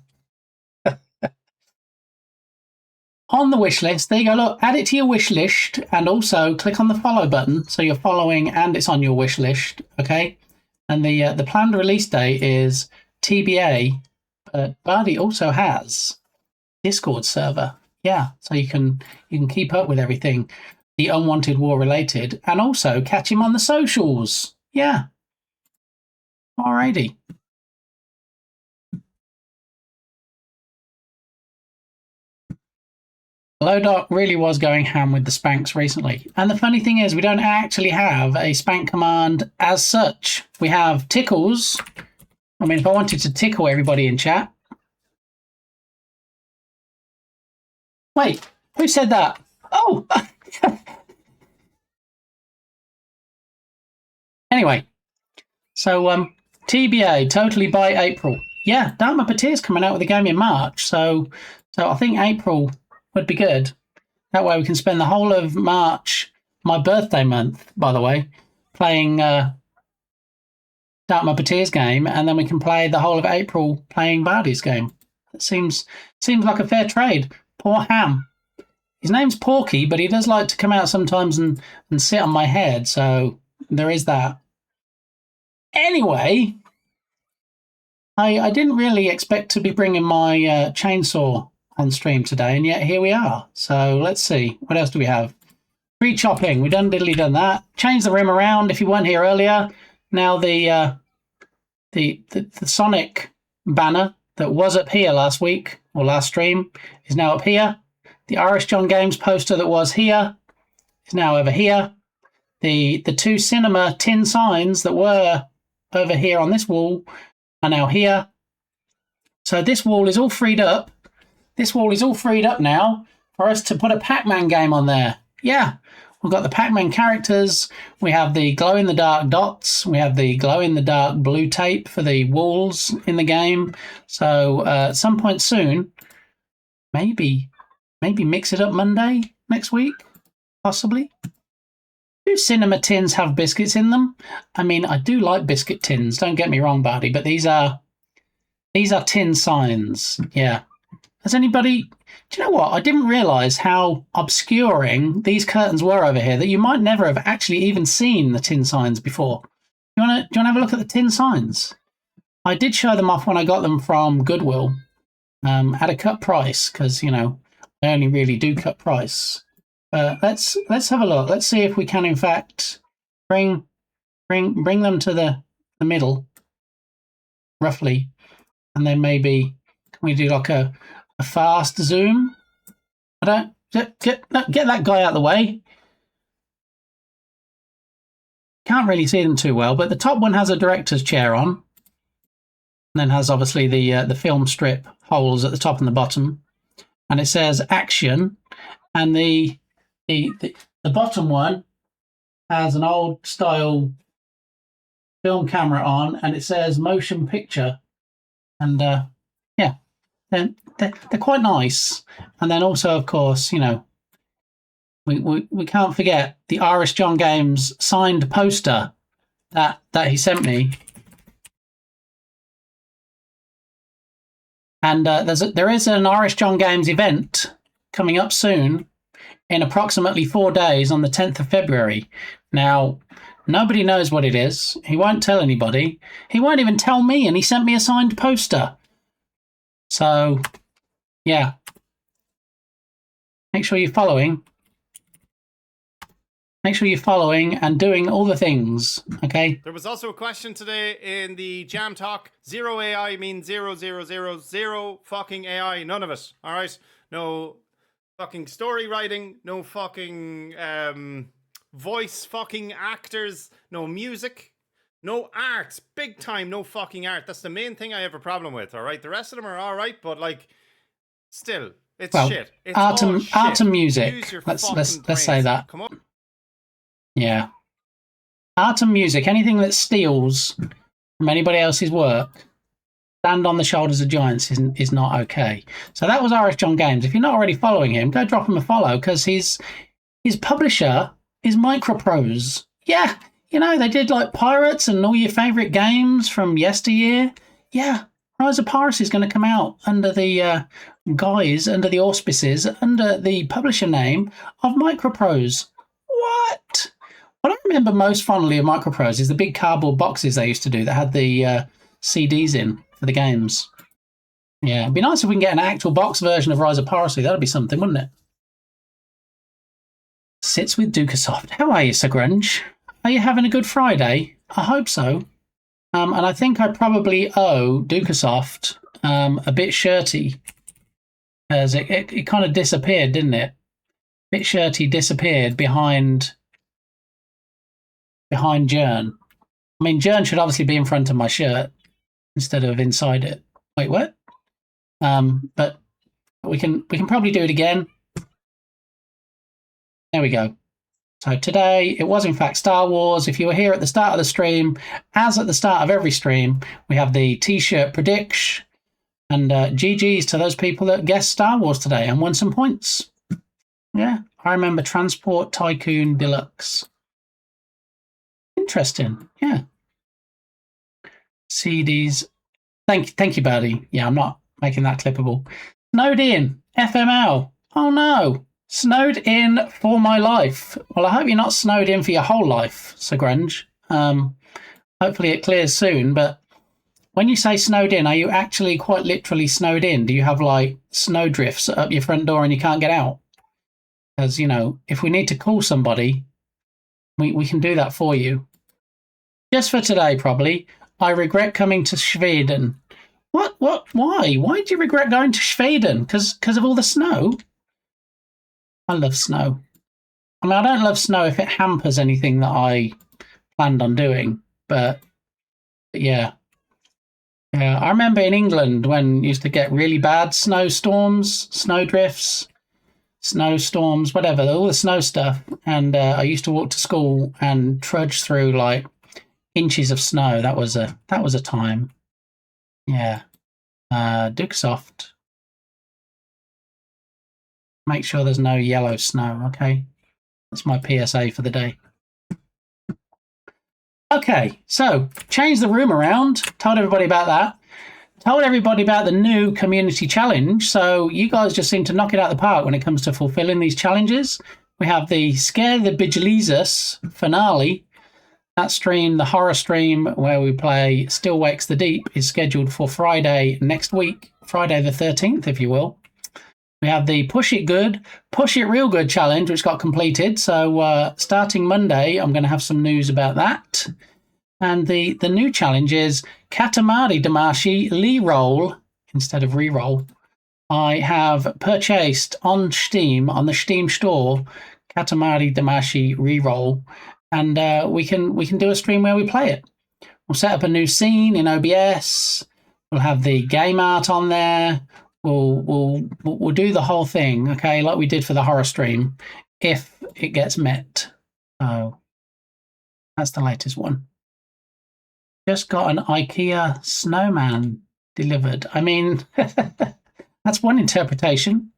On the wish list, there you go. Look, add it to your wish list and also click on the follow button so you're following and it's on your wish list. Okay, and the planned release date is TBA. But Bardi also has Discord server. Yeah, so you can keep up with everything, the Unwanted War related, and also catch him on the socials. Yeah. Alrighty. Lodot really was going ham with the spanks recently. And the funny thing is, we don't actually have a spank command as such. We have tickles. I mean, if I wanted to tickle everybody in chat. Wait, who said that? Oh! Anyway, so TBA, totally by April. Yeah, Dark Puppeteer's coming out with a game in March. So I think April would be good. That way we can spend the whole of March, my birthday month, by the way, playing Dark Puppeteer's game, and then we can play the whole of April playing Bardi's game. It seems like a fair trade. Poor Ham. His name's Porky, but he does like to come out sometimes and sit on my head, so there is that. Anyway, I didn't really expect to be bringing my chainsaw on stream today, and yet here we are. So let's see. What else do we have? Tree chopping. We done that. Change the rim around if you weren't here earlier. Now the Sonic banner that was up here last week or last stream is now up here. The Irish John Games poster that was here is now over here. The two cinema tin signs that were over here on this wall are now here. So this wall is all freed up. This wall is all freed up now for us to put a Pac-Man game on there. Yeah, we've got the Pac-Man characters. We have the glow-in-the-dark dots. We have the glow-in-the-dark blue tape for the walls in the game. So at some point soon, maybe Mix It Up Monday, next week, possibly. Do cinema tins have biscuits in them? I mean, I do like biscuit tins. Don't get me wrong, Barty, but these are tin signs. Yeah. Has anybody? Do you know what? I didn't realise how obscuring these curtains were over here. That you might never have actually even seen the tin signs before. Do you want to have a look at the tin signs? I did show them off when I got them from Goodwill at a cut price because I only really do cut price. Let's have a look. Let's see if we can in fact bring them to the middle, roughly, and then maybe can we do like a fast zoom? I don't get that guy out of the way. Can't really see them too well, but the top one has a director's chair on, and then has obviously the film strip holes at the top and the bottom, and it says action, and the bottom one has an old style film camera on, and it says motion picture, and yeah, they're quite nice. And then also, of course, we can't forget the Irish John Games signed poster that he sent me. And there is an Irish John Games event coming up soon in approximately 4 days on the 10th of February. Now, nobody knows what it is. He won't tell anybody. He won't even tell me, and he sent me a signed poster. So, yeah. Make sure you're following. Make sure you're following and doing all the things, okay? There was also a question today in the Jam Talk. 0 AI means 0, 0, 0, 0 fucking AI. None of it, all right? No fucking story writing, no fucking voice fucking actors, no music, no art. Big time, no fucking art. That's the main thing I have a problem with, all right? The rest of them are all right, but, like, still, it's shit. It's art and music. music. Let's say that. Come on. Yeah. Art and music, anything that steals from anybody else's work, stand on the shoulders of giants is not okay. So that was Irish John Games. If you're not already following him, go drop him a follow, because his publisher is Microprose. Yeah, they did like Pirates and all your favourite games from yesteryear. Yeah, Rise of Piracy is going to come out under the under the auspices, under the publisher name of Microprose. What? What I remember most fondly of Microprose is the big cardboard boxes they used to do that had the CDs in for the games. Yeah, it'd be nice if we can get an actual box version of Rise of Piracy. That'd be something, wouldn't it? Sits with Dukasoft. How are you, Sir Grunge? Are you having a good Friday? I hope so. And I think I probably owe Dukasoft a bit shirty, as it kind of disappeared, didn't it? Bit shirty disappeared behind Jern. I mean, Jern should obviously be in front of my shirt instead of inside it. Wait, what? But we can probably do it again. There we go. So today it was in fact Star Wars. If you were here at the start of the stream, as at the start of every stream, we have the T-shirt prediction, and GG's to those people that guessed Star Wars today and won some points. Yeah, I remember Transport Tycoon Deluxe. Interesting. Yeah. CDs. Thank you, Birdie. Yeah, I'm not making that clippable. Snowed in. FML. Oh no. Snowed in for my life. Well, I hope you're not snowed in for your whole life, Sir Grunge. Hopefully it clears soon, but when you say snowed in, are you actually quite literally snowed in? Do you have like snow drifts up your front door and you can't get out? Because, if we need to call somebody, we can do that for you. Just for today, probably. I regret coming to Sweden. What? Why? Why do you regret going to Sweden? Because of all the snow? I love snow. I mean, I don't love snow if it hampers anything that I planned on doing. But yeah. Yeah, I remember in England when you used to get really bad snowstorms, snow drifts, snowstorms, whatever, all the snow stuff. And I used to walk to school and trudge through like inches of snow. That was a time. Yeah. Dukesoft. Make sure there's no yellow snow, okay? That's my PSA for the day. Okay, so changed the room around, told everybody about that. Told everybody about the new community challenge. So you guys just seem to knock it out of the park when it comes to fulfilling these challenges. We have the Scare the Bejesus finale. That stream, the horror stream where we play Still Wakes the Deep, is scheduled for Friday next week, Friday the 13th, if you will. We have the Push It Good, Push It Real Good challenge, which got completed. So starting Monday, I'm going to have some news about that. And the new challenge is Katamari Damashi Lee Roll instead of re-roll. I have purchased on Steam, on the Steam store, Katamari Damashi re-roll, and we can do a stream where we play it. We'll set up a new scene in OBS. We'll have the game art on there. We'll do the whole thing, okay, like we did for the horror stream, if it gets met. So that's the latest one. Just got an IKEA snowman delivered. I mean, that's one interpretation.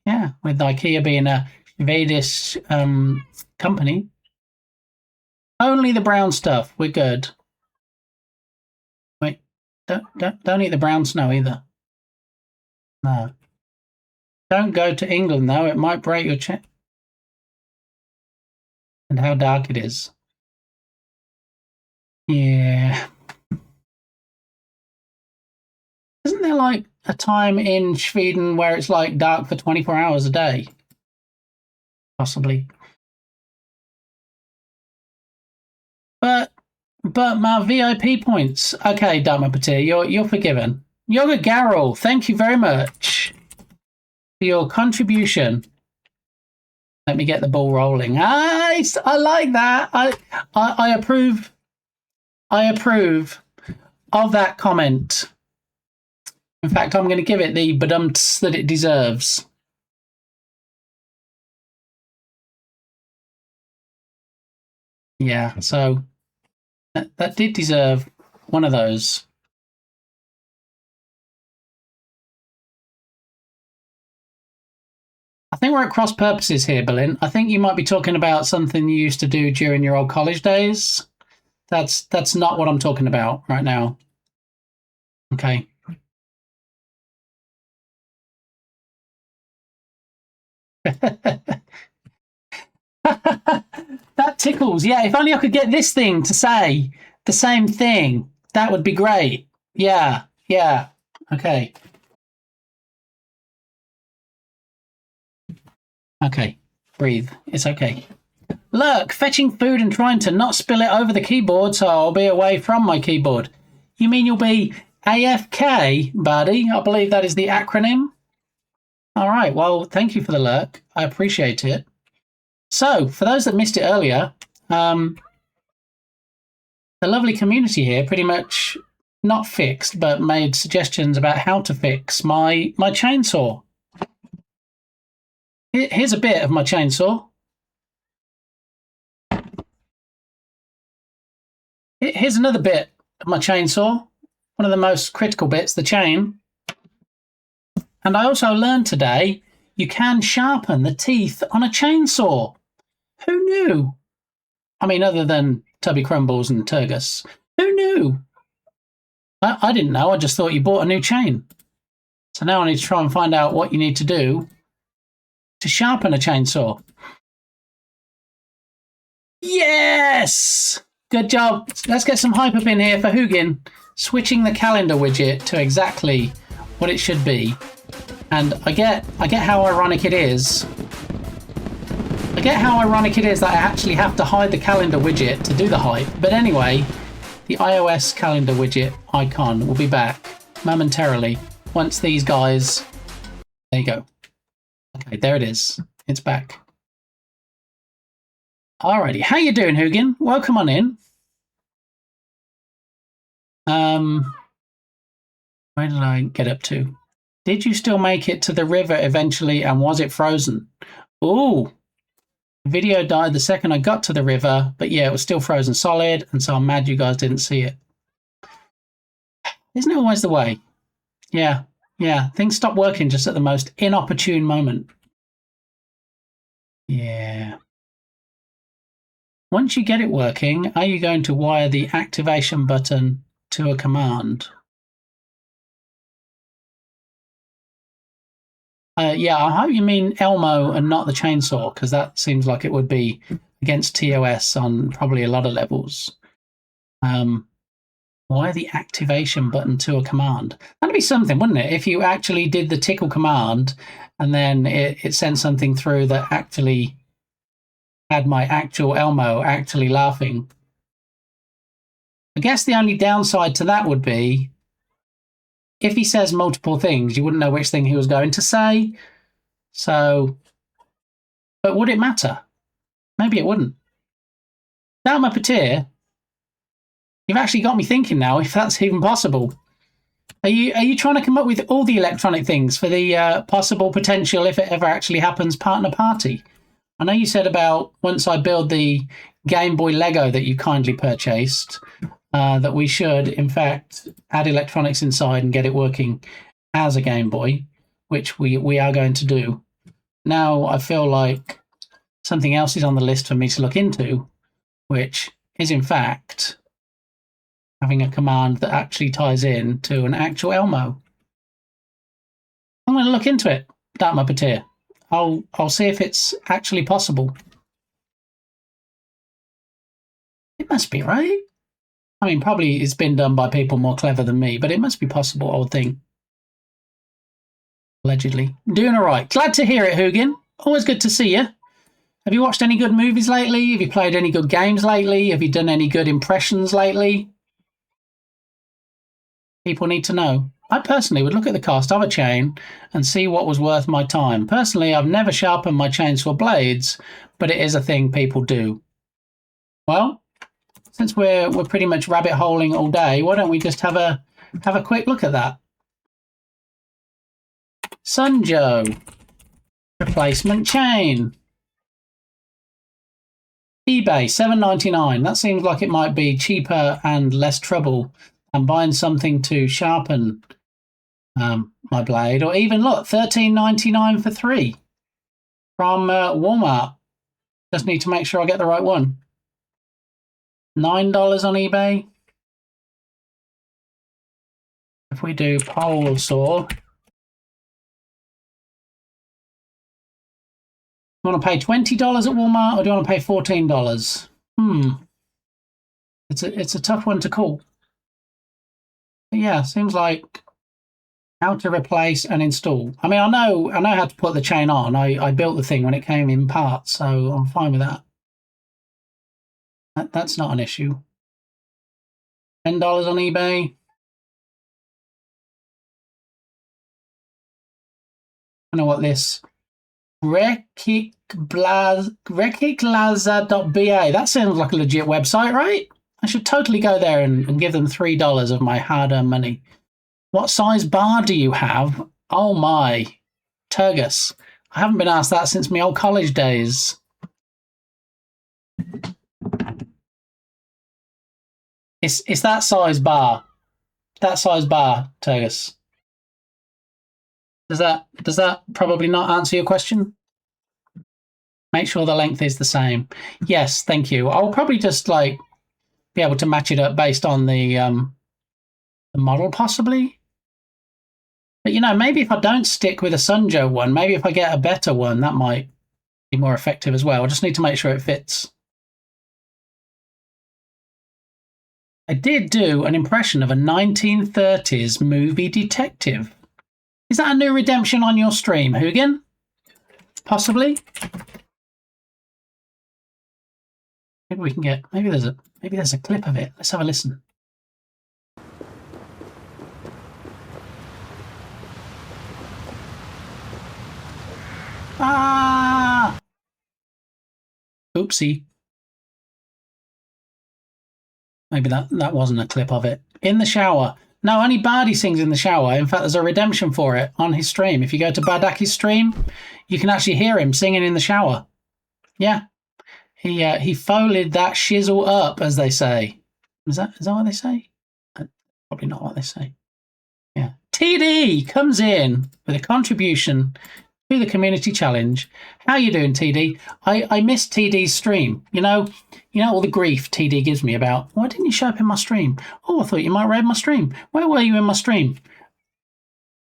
Yeah, with IKEA being a Swedish company. Only the brown stuff. We're good. Wait, don't eat the brown snow either. No. Don't go to England though. It might break your chest. And how dark it is. Yeah. Isn't there like a time in Sweden where it's like dark for 24 hours a day? Possibly. But my VIP points. Okay, Dharma Patir, you're forgiven. Yoga Garrel, thank you very much for your contribution. Let me get the ball rolling. I like that. I approve. I approve of that comment. In fact, I'm going to give it the badumts that it deserves. Yeah, so that did deserve one of those. I think we're at cross purposes here, Berlin. I think you might be talking about something you used to do during your old college days. That's not what I'm talking about right now. Okay. That tickles. Yeah, if only I could get this thing to say the same thing. That would be great. Yeah. Okay. Okay. Breathe. It's okay. Look, fetching food and trying to not spill it over the keyboard so I'll be away from my keyboard. You mean you'll be AFK, buddy? I believe that is the acronym. All right. Well, thank you for the lurk. I appreciate it. So, for those that missed it earlier, the lovely community here pretty much not fixed, but made suggestions about how to fix my chainsaw. Here's a bit of my chainsaw. Here's another bit of my chainsaw. One of the most critical bits, the chain. And I also learned today you can sharpen the teeth on a chainsaw. Who knew? I mean, other than Tubby Crumbles and Turgus. Who knew? I didn't know. I just thought you bought a new chain. So now I need to try and find out what you need to do to sharpen a chainsaw. Yes! Good job. Let's get some hype up in here for Hugin. Switching the calendar widget to exactly what it should be. And I get how ironic it is. I get how ironic it is that I actually have to hide the calendar widget to do the hype. But anyway, the iOS calendar widget icon will be back momentarily once these guys... There you go. Okay, there it is. It's back. Alrighty, how you doing, Hugin? Welcome on in. Where did I get up to? Did you still make it to the river eventually, and was it frozen? Ooh, the video died the second I got to the river, but yeah, it was still frozen solid, and so I'm mad you guys didn't see it. Isn't it always the way? Yeah, things stop working just at the most inopportune moment. Yeah. Once you get it working, are you going to wire the activation button to a command? Yeah, I hope you mean Elmo and not the chainsaw, because that seems like it would be against TOS on probably a lot of levels. Wire the activation button to a command. That'd be something, wouldn't it? If you actually did the tickle command and then it sent something through that actually had my actual Elmo actually laughing. I guess the only downside to that would be if he says multiple things, you wouldn't know which thing he was going to say. So, but would it matter? Maybe it wouldn't. Down my patir, you've actually got me thinking now if that's even possible. Are you trying to come up with all the electronic things for the possible potential, if it ever actually happens, partner party? I know you said about once I build the Game Boy Lego that you kindly purchased, that we should, in fact, add electronics inside and get it working as a Game Boy, which we are going to do. Now I feel like something else is on the list for me to look into, which is, in fact, having a command that actually ties in to an actual Elmo. I'm going to look into it, Dark Muppeteer. I'll see if it's actually possible. It must be, right? I mean, probably it's been done by people more clever than me, but it must be possible, I would think. Allegedly. Doing all right. Glad to hear it, Hugin. Always good to see you. Have you watched any good movies lately? Have you played any good games lately? Have you done any good impressions lately? People need to know. I personally would look at the cost of a chain and see what was worth my time. Personally, I've never sharpened my chainsaw blades, but it is a thing people do. Well, since we're pretty much rabbit holing all day, why don't we just have a quick look at that? Sunjo. Replacement chain. eBay, $7.99. That seems like it might be cheaper and less trouble than buying something to sharpen my blade. Or even, look, $13.99 for 3 from Walmart. Just need to make sure I get the right one. $9 on eBay. If we do pole saw, you want to pay $20 at Walmart, or do you want to pay $14? It's a tough one to call. But yeah, seems like how to replace and install. I mean, I know how to put the chain on. I built the thing when it came in parts, so I'm fine with that. That's not an issue. $10 on eBay. I know what this Rekiclaza.ba. That sounds like a legit website, right? I should totally go there and give them $3 of my hard-earned money. What size bar do you have? Oh my, Turgus. I haven't been asked that since my old college days. It's that size bar. That size bar, Turgus. Does that probably not answer your question? Make sure the length is the same. Yes, thank you. I'll probably just be able to match it up based on the model, possibly. But maybe if I don't stick with a Sunjo one, maybe if I get a better one, that might be more effective as well. I just need to make sure it fits. I did do an impression of a 1930s movie detective. Is that a new redemption on your stream, Hugin? Possibly. Maybe we can get. Maybe there's a clip of it. Let's have a listen. Ah! Oopsie. Maybe that wasn't a clip of it. In the shower. No, only Bardi sings in the shower. In fact, there's a redemption for it on his stream. If you go to Bardaki's stream, you can actually hear him singing in the shower. Yeah. He folied that shizzle up, as they say. Is that what they say? Probably not what they say. Yeah. TD comes in with a contribution to the community challenge. How you doing, TD? I missed TD's stream. You know all the grief TD gives me about, why didn't you show up in my stream? Oh, I thought you might raid my stream. Where were you in my stream? For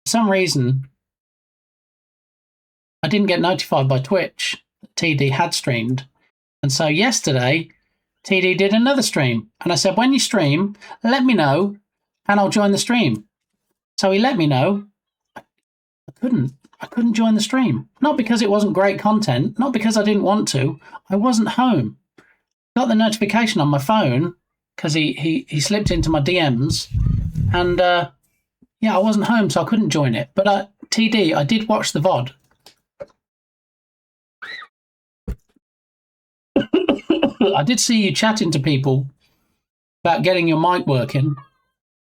some reason, I didn't get notified by Twitch that TD had streamed. And so yesterday, TD did another stream. And I said, when you stream, let me know and I'll join the stream. So he let me know. I couldn't join the stream. Not because it wasn't great content, not because I didn't want to. I wasn't home. Got the notification on my phone because he slipped into my DMs. And yeah, I wasn't home, so I couldn't join it. But TD, I did watch the VOD. I did see you chatting to people about getting your mic working,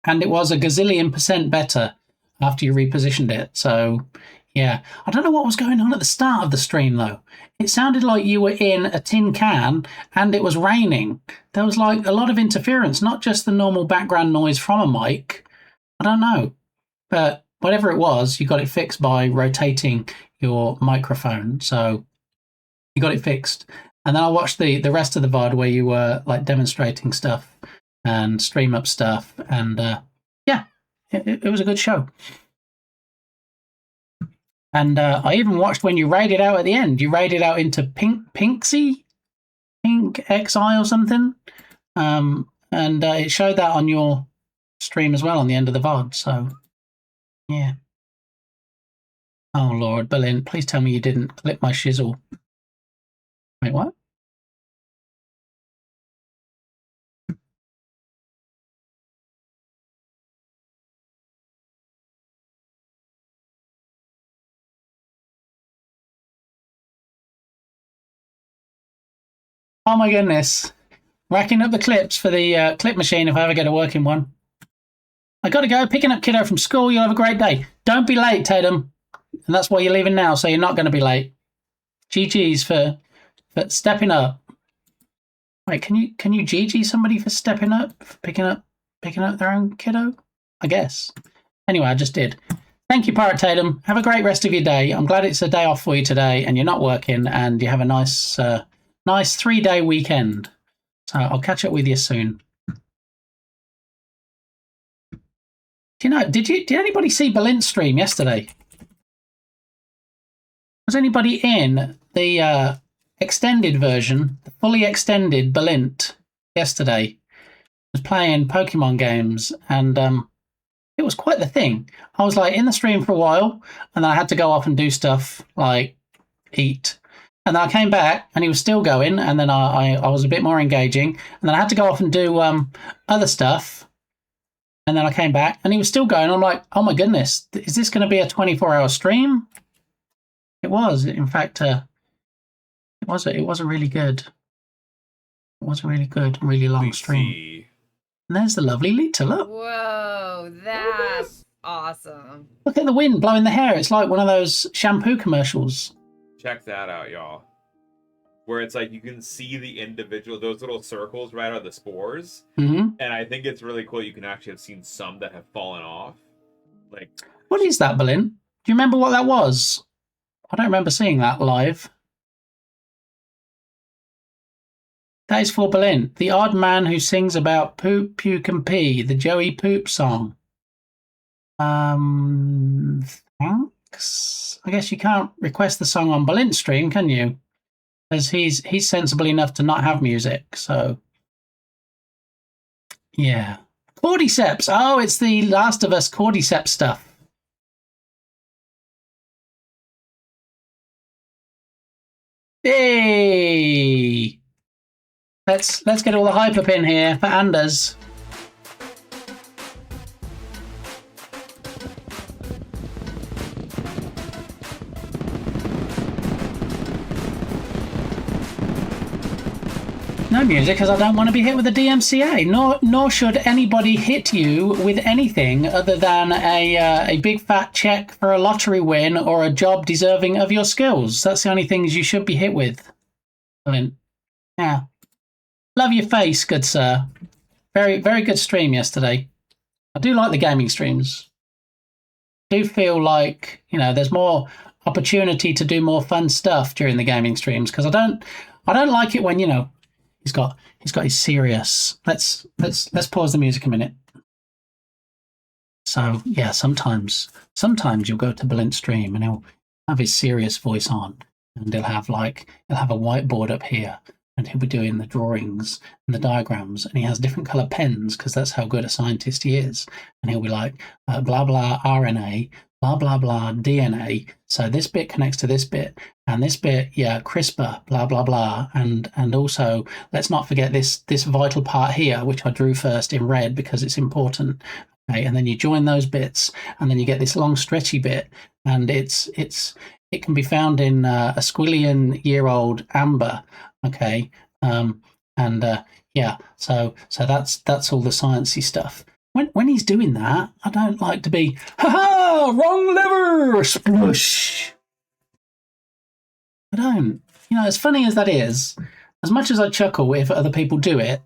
and it was a gazillion% better after you repositioned it. So, yeah. I don't know what was going on at the start of the stream, though. It sounded like you were in a tin can and it was raining. There was like a lot of interference, not just the normal background noise from a mic. I don't know. But whatever it was, you got it fixed by rotating your microphone. So you got it fixed. And then I watched the rest of the VOD where you were like demonstrating stuff and stream up stuff. And yeah, it was a good show. And I even watched when you raided out at the end. You raided out into Pink XI or something. And it showed that on your stream as well on the end of the VOD. So, yeah. Oh, Lord, Berlin, please tell me you didn't clip my shizzle. Wait, what? Oh my goodness. Racking up the clips for the clip machine if I ever get a working one. I gotta go. Picking up kiddo from school. You'll have a great day. Don't be late, Tatum. And that's why you're leaving now, so you're not going to be late. GG's for stepping up. Wait, can you GG somebody for stepping up, for picking up their own kiddo? I guess. Anyway, I just did. Thank you, Pirate Tatum. Have a great rest of your day. I'm glad it's a day off for you today and you're not working and you have a nice 3-day weekend. So I'll catch up with you soon. Do you know, did anybody see Berlin's stream yesterday? Was anybody in the extended version, the fully extended Berlint yesterday? Was playing Pokemon games and it was quite the thing. I was like in the stream for a while and then I had to go off and do stuff like eat. And then I came back and he was still going and then I was a bit more engaging and then I had to go off and do other stuff. And then I came back and he was still going. I'm like, oh my goodness, is this going to be a 24-hour stream? It was. In fact, it was a really good. It was a really good, really long stream. And there's the lovely Lita, look. Whoa, that's awesome. Look at the wind blowing the hair. It's like one of those shampoo commercials. Check that out, y'all. Where it's like you can see the individual, those little circles right out of the spores. Mm-hmm. And I think it's really cool. You can actually have seen some that have fallen off. Like, what is that, Berlin? Do you remember what that was? I don't remember seeing that live. That is for Berlin. The odd man who sings about poop, puke, and pee. The Joey Poop song. Thanks. I guess you can't request the song on Berlin's stream, can you? Because he's sensible enough to not have music, so yeah. Cordyceps. Oh, it's the Last of Us Cordyceps stuff. Hey! Let's get all the hype up in here for Anders. No music, because I don't want to be hit with a DMCA. Nor should anybody hit you with anything other than a big fat check for a lottery win or a job deserving of your skills. That's the only things you should be hit with. Yeah. Love your face, good sir. Very, very good stream yesterday. I do like the gaming streams. I do feel like, there's more opportunity to do more fun stuff during the gaming streams, because I don't like it when, you know, he's got his serious. Let's pause the music a minute. So yeah, sometimes you'll go to Blint's stream and he'll have his serious voice on, and he'll have a whiteboard up here, and he'll be doing the drawings and the diagrams, and he has different color pens because that's how good a scientist he is. And he'll be like, blah blah RNA, blah blah blah DNA. So this bit connects to this bit, and this bit, yeah, CRISPR, blah blah blah, and also let's not forget this vital part here, which I drew first in red because it's important. Okay, and then you join those bits, and then you get this long stretchy bit, and it can be found in a squillion-year-old amber. Okay, yeah, so that's all the sciencey stuff. When he's doing that, I don't like to be, ha wrong lever, sploosh. I don't. You know, as funny as that is, as much as I chuckle if other people do it,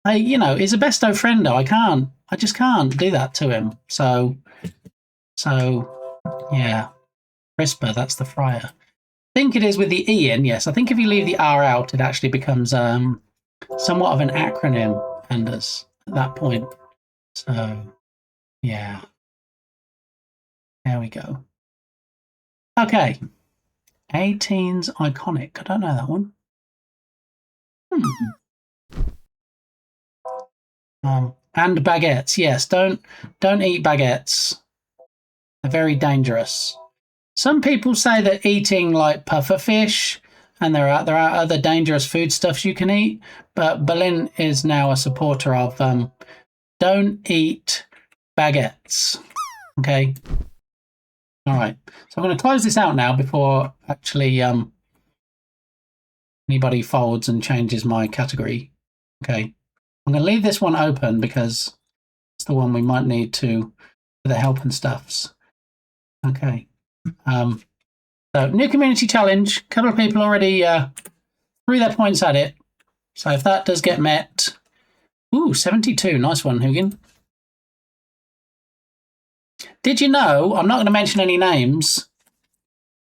he's a besto friendo. I just can't do that to him. So yeah, CRISPR, that's the fryer. I think it is with the E in, yes. I think if you leave the R out, it actually becomes somewhat of an acronym, Anders, at that point. So, yeah. There we go. Okay. 18's iconic. I don't know that one. And baguettes. Yes, don't eat baguettes. They're very dangerous. Some people say that eating like pufferfish, and there are other dangerous foodstuffs you can eat, but Berlin is now a supporter of don't eat baguettes. Okay. All right. So I'm going to close this out now before actually anybody folds and changes my category. Okay. I'm going to leave this one open because it's the one we might need for the help and stuffs. Okay. So new community challenge. A couple of people already threw their points at it. So if that does get met, 72. Nice one, Hugin. Did you know? I'm not going to mention any names.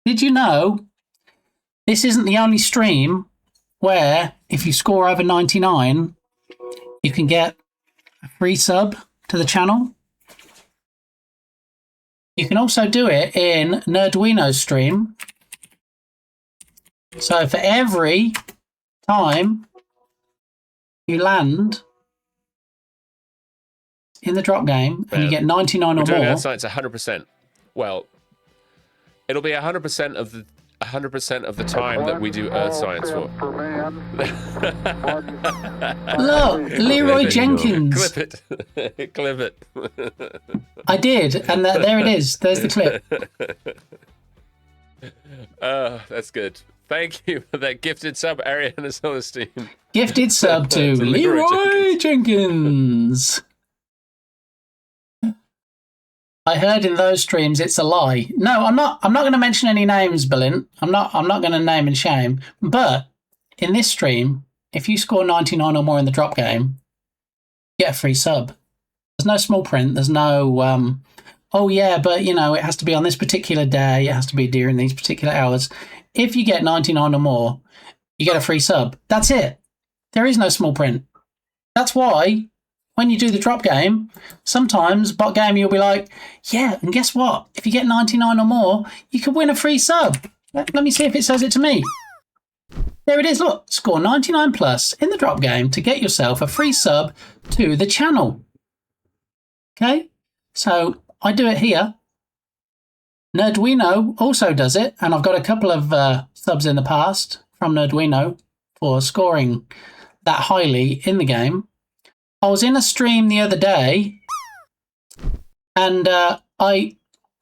Did you know this isn't the only stream where if you score over 99, you can get a free sub to the channel? You can also do it in Nerdwino's stream. So for every time you land in the drop game and you get 99 or more. Doing Earth science 100%. Well, it'll be 100% of the 100% of the time that we do Earth science for. Look, Leroy Jenkins. Clip it. Clip it. I did, and there it is. There's the clip. That's good. Thank you for that gifted sub, Ariana Celestine. Gifted sub to Leroy Jenkins. I heard in those streams it's a lie. No, I'm not going to mention any names, Berlin. I'm not going to name and shame. But in this stream, if you score 99 or more in the drop game, you get a free sub. There's no small print. There's no, oh yeah, but you know, it has to be on this particular day. It has to be during these particular hours. If you get 99 or more, you get a free sub. That's it. There is no small print. That's why when you do the drop game, sometimes bot game you'll be like, yeah, and guess what? If you get 99 or more, you can win a free sub. Let me see if it says it to me. There it is. Look, score 99 plus in the drop game to get yourself a free sub to the channel. Okay, so I do it here. Nerdwino also does it, and I've got a couple of subs in the past from Nerdwino for scoring that highly in the game. I was in a stream the other day, and I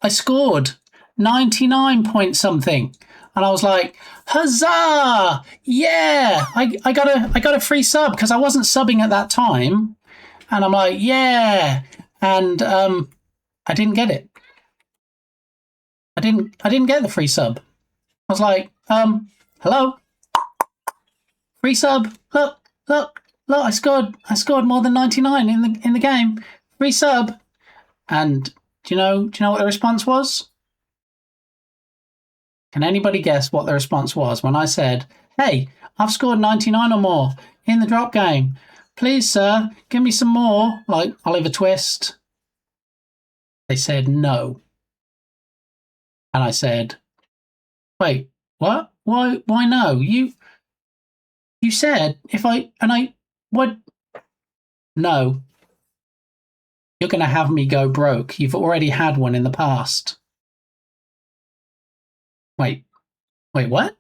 scored 99 point something, and I was like, huzzah! Yeah, I got a free sub because I wasn't subbing at that time, and I'm like, yeah, and I didn't get it. I didn't get the free sub. I was like, hello, free sub. Look, I scored more than 99 in the game. Free sub. And do you know what the response was? Can anybody guess what the response was when I said, hey, I've scored 99 or more in the drop game. Please, sir, give me some more, like Oliver Twist. They said no. And I said, wait, what? Why no? You said what? No. You're going to have me go broke. You've already had one in the past. Wait, what?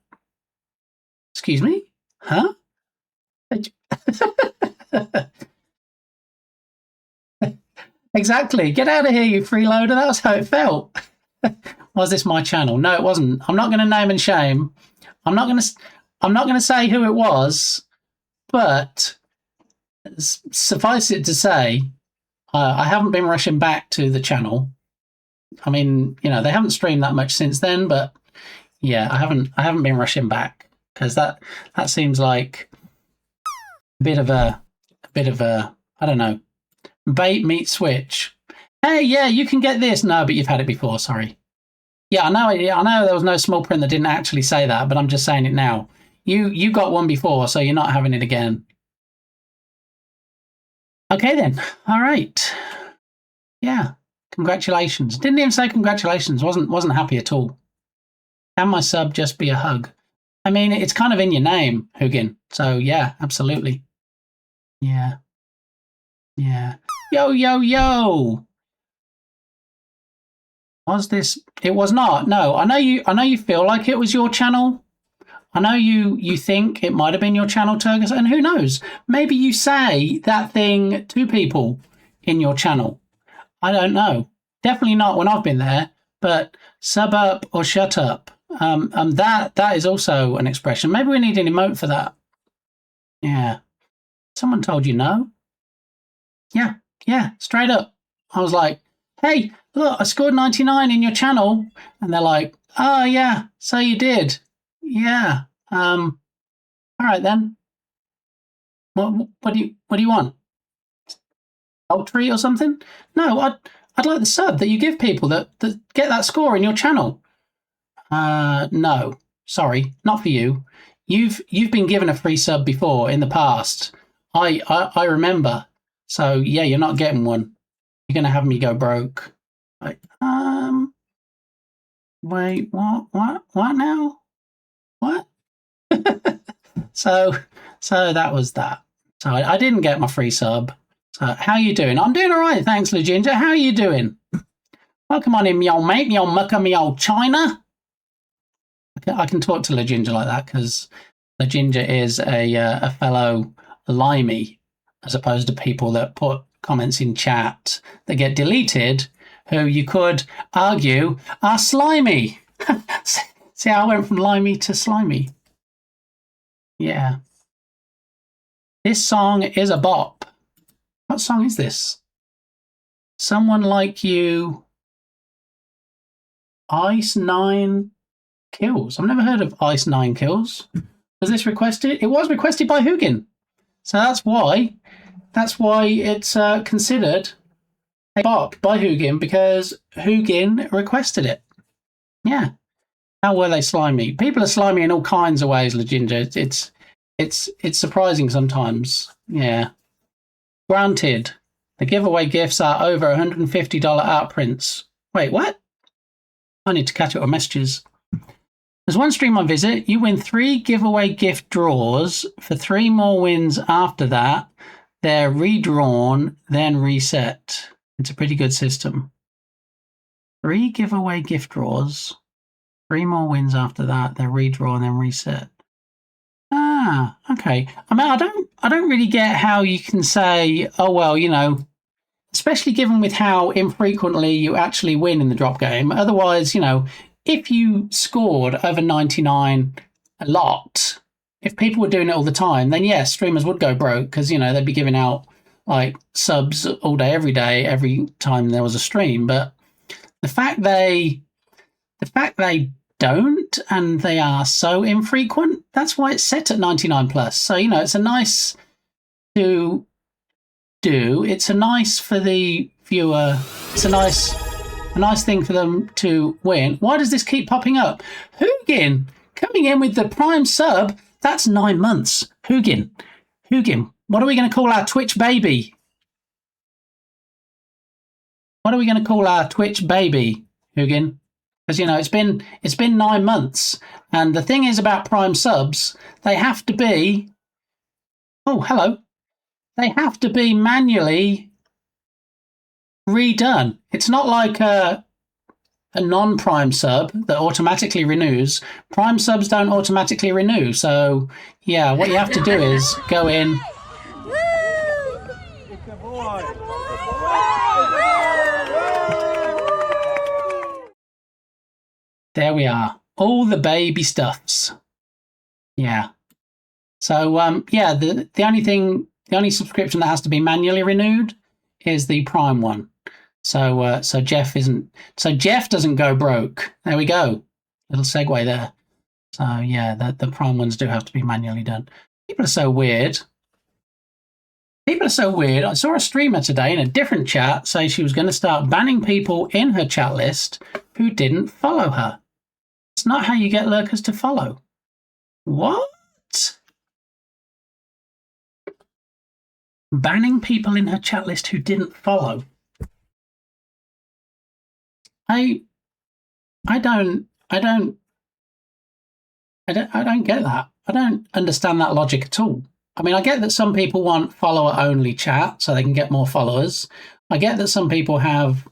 Excuse me? Huh? Exactly. Get out of here, you freeloader. That was how it felt. Was this my channel? No, it wasn't. I'm not going to name and shame. I'm not going to say who it was, but suffice it to say, I haven't been rushing back to the channel. I mean, you know, they haven't streamed that much since then, but yeah, I haven't been rushing back because that seems like a bit of a I don't know, bait meet switch. Hey, yeah, you can get this. No, but you've had it before. Sorry. Yeah, I know there was no small print that didn't actually say that, but I'm just saying it now. You got one before, so you're not having it again. Okay then. All right. Yeah. Congratulations. Didn't even say congratulations. Wasn't happy at all. Can my sub just be a hug? I mean, it's kind of in your name, Hugin. So yeah, absolutely. Yeah. Yeah. Yo, yo, yo. Was this? It was not. No, I know you feel like it was your channel. I know you think it might have been your channel, Turgus, and who knows? Maybe you say that thing to people in your channel. I don't know. Definitely not when I've been there. But sub up or shut up. That is also an expression. Maybe we need an emote for that. Yeah. Someone told you no? Yeah, straight up. I was like, hey, look, I scored 99 in your channel. And they're like, oh, yeah, so you did. Yeah. All right, then. What do you want? Poultry or something? No, I'd like the sub that you give people that get that score in your channel. No, sorry, not for you. You've been given a free sub before in the past. I remember. So yeah, you're not getting one. You're gonna have me go broke. Like, wait, what now? What? So that was that. So I didn't get my free sub. So how you doing? I'm doing all right, thanks, LeGinger. How are you doing? Welcome on in, me old mate, me old mucker, me old China. I can talk to LeGinger like that because LeGinger is a fellow limey, as opposed to people that put comments in chat that get deleted, who you could argue are slimy. See how I went from limey to slimy? Yeah. This song is a bop. What song is this? Someone Like You. Ice 9 Kills. I've never heard of Ice 9 Kills. Was this requested? It was requested by Hugin. So that's why it's considered a bop by Hugin, because Hugin requested it. Yeah. How were they slimy? People are slimy in all kinds of ways, LeGinger. It's surprising sometimes. Yeah. Granted, the giveaway gifts are over $150 art prints. Wait, what? I need to catch up with messages. There's one stream I visit. You win 3 giveaway gift draws. For 3 more wins after that, they're redrawn, then reset. It's a pretty good system. 3 giveaway gift draws. 3 more wins after that, they're redrawn, then reset. Ah, okay. I mean, I don't really get how you can say, oh well, you know, especially given with how infrequently you actually win in the drop game. Otherwise, you know, if you scored over 99 a lot, if people were doing it all the time, then yes, streamers would go broke because, you know, they'd be giving out like subs all day, every time there was a stream. But the fact they don't, and they are so infrequent, that's why it's set at 99 plus. So, you know, it's a nice to do. It's a nice for the viewer. It's a nice a nice thing for them to win. Why does this keep popping up? Hugin coming in with the Prime sub. That's 9 months. Hugin, what are we going to call our Twitch baby? What are we going to call our Twitch baby, Hugin? Because, you know, it's been 9 months. And the thing is about Prime subs, they have to be... Oh, hello. They have to be manually redone. It's not like a non-Prime sub that automatically renews. Prime subs don't automatically renew. So, yeah, what you have to do is go in... There we are. All the baby stuffs. Yeah. So, yeah, the only subscription that has to be manually renewed is the Prime one. So, so Jeff doesn't go broke. There we go. Little segue there. So, yeah, the Prime ones do have to be manually done. People are so weird. I saw a streamer today in a different chat say she was going to start banning people in her chat list who didn't follow her. It's not how you get lurkers to follow. What? Banning people in her chat list who didn't follow. I don't get that. I don't understand that logic at all. I mean, I get that some people want follower-only chat so they can get more followers. I get that some people have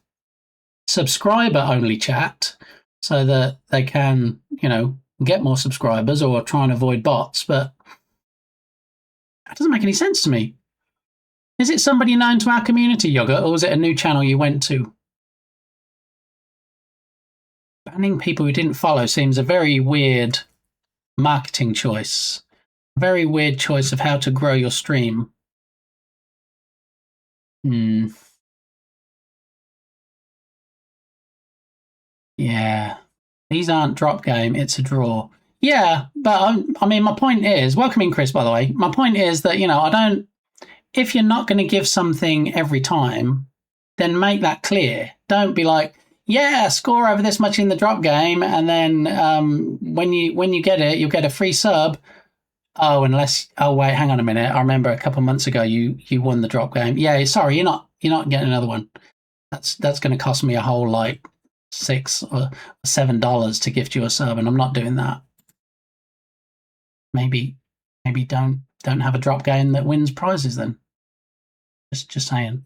subscriber-only chat so that they can, you know, get more subscribers or try and avoid bots, but that doesn't make any sense to me. Is it somebody known to our community, Yogurt, or is it a new channel you went to? Banning people who didn't follow seems a very weird marketing choice. A very weird choice of how to grow your stream. Yeah. These aren't drop game, it's a draw. Yeah, but I mean, my point is, welcome in, Chris, by the way. My point is that, you know, if you're not going to give something every time, then make that clear. Don't be like, yeah, score over this much in the drop game, and then when you get it, you'll get a free sub. Oh, wait, hang on a minute. I remember a couple of months ago you won the drop game. Yeah, sorry, you're not getting another one. That's going to cost me a whole like $6 or $7 to gift you a sub, and I'm not doing that. Maybe don't have a drop game that wins prizes then. Just saying.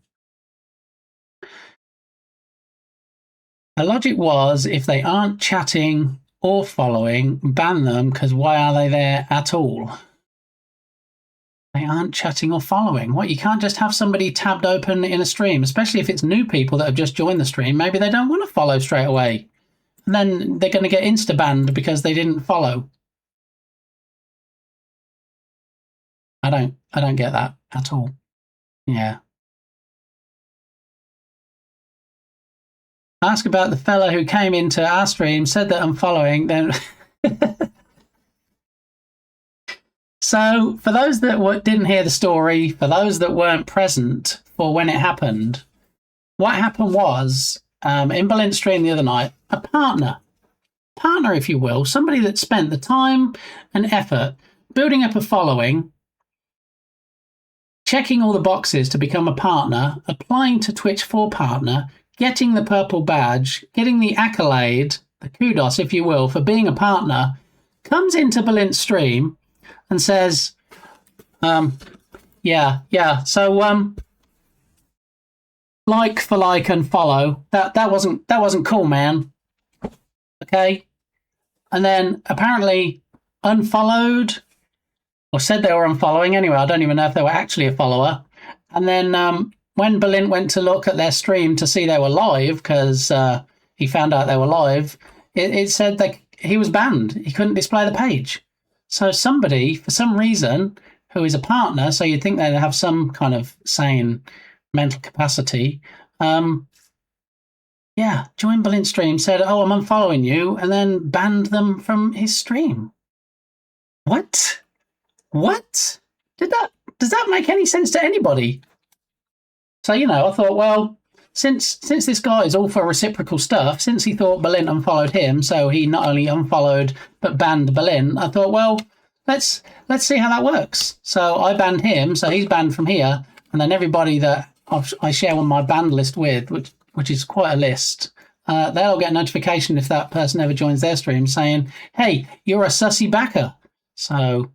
The logic was, if they aren't chatting or following, ban them, because why are they there at all? They aren't chatting or following. What, you can't just have somebody tabbed open in a stream, especially if it's new people that have just joined the stream. Maybe they don't want to follow straight away. And then they're going to get insta-banned because they didn't follow. I don't get that at all. Yeah. Ask about the fella who came into our stream, said that I'm following, then... So, for those that didn't hear the story, for those that weren't present for when it happened, what happened was, in Berlin's stream the other night, a partner, if you will, somebody that spent the time and effort building up a following, checking all the boxes to become a partner, applying to Twitch for partner, getting the purple badge, getting the accolade, the kudos, if you will, for being a partner, comes into Berlin's stream and says, yeah, so, like for like and follow, that wasn't cool, man. Okay? And then apparently unfollowed, or said they were unfollowing anyway. I don't even know if they were actually a follower. And then when Berlin went to look at their stream to see they were live, because he found out they were live, it said that he was banned. He couldn't display the page. So somebody, for some reason, who is a partner, so you'd think they'd have some kind of sane mental capacity, joined Berlin's stream, said, oh, I'm unfollowing you, and then banned them from his stream. What? Does that make any sense to anybody? So, you know, I thought, well, since this guy is all for reciprocal stuff, since he thought Berlin unfollowed him, so he not only unfollowed but banned Berlin, I thought, well, let's see how that works. So I banned him, so he's banned from here, and then everybody that I share on my banned list with, which is quite a list, they'll get a notification if that person ever joins their stream saying, hey, you're a sussy backer. So,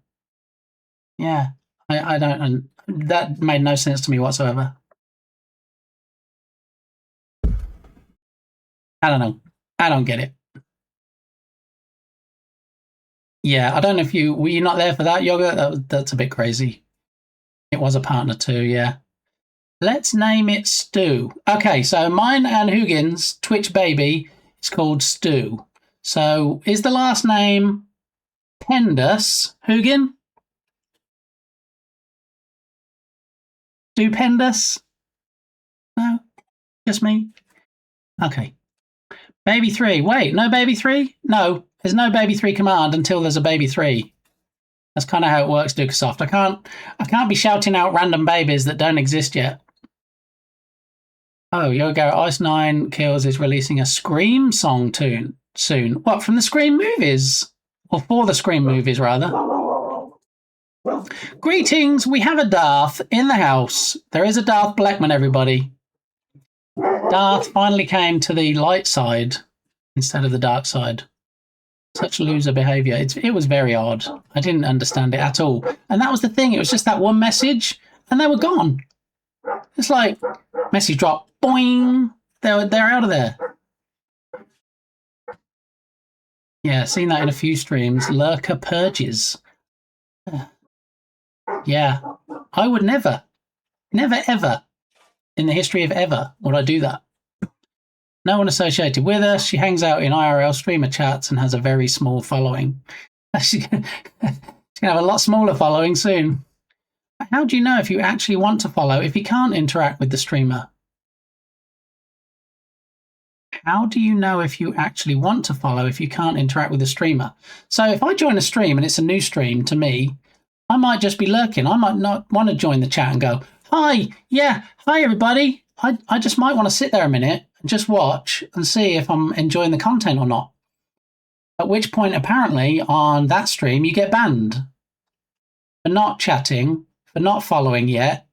yeah, I don't, and that made no sense to me whatsoever. I don't know. I don't get it. Yeah, I don't know if were you not there for that, Yoga? That's a bit crazy. It was a partner too, yeah. Let's name it Stu. Okay, so mine and Hugin's Twitch baby is called Stu. So is the last name Pendus, Hugin? Stupendous? No? Just me? Okay. Baby 3. Wait, no Baby 3? No, there's no Baby 3 command until there's a Baby 3. That's kind of how it works, Ducasoft. I can't be shouting out random babies that don't exist yet. Oh, Yoga Ice 9 Kills is releasing a Scream song tune soon. What, from the Scream movies? Or for the Scream movies, rather. Greetings, we have a Darth in the house. There is a Darth Blackman, everybody. Darth finally came to the light side instead of the dark side. Such loser behaviour. It was very odd. I didn't understand it at all. And that was the thing. It was just that one message, and they were gone. It's like, message drop, boing. They're out of there. Yeah, seen that in a few streams. Lurker purges. Yeah, I would never ever in the history of ever would I do that. No one associated with her. She hangs out in IRL streamer chats and has a very small following. She's going to have a lot smaller following soon. How do you know if you actually want to follow if you can't interact with the streamer? How do you know if you actually want to follow if you can't interact with the streamer? So if I join a stream and it's a new stream to me, I might just be lurking. I might not want to join the chat and go, hi, yeah, hi everybody. I just might want to sit there a minute and just watch and see if I'm enjoying the content or not. At which point, apparently, on that stream, you get banned for not chatting, for not following yet,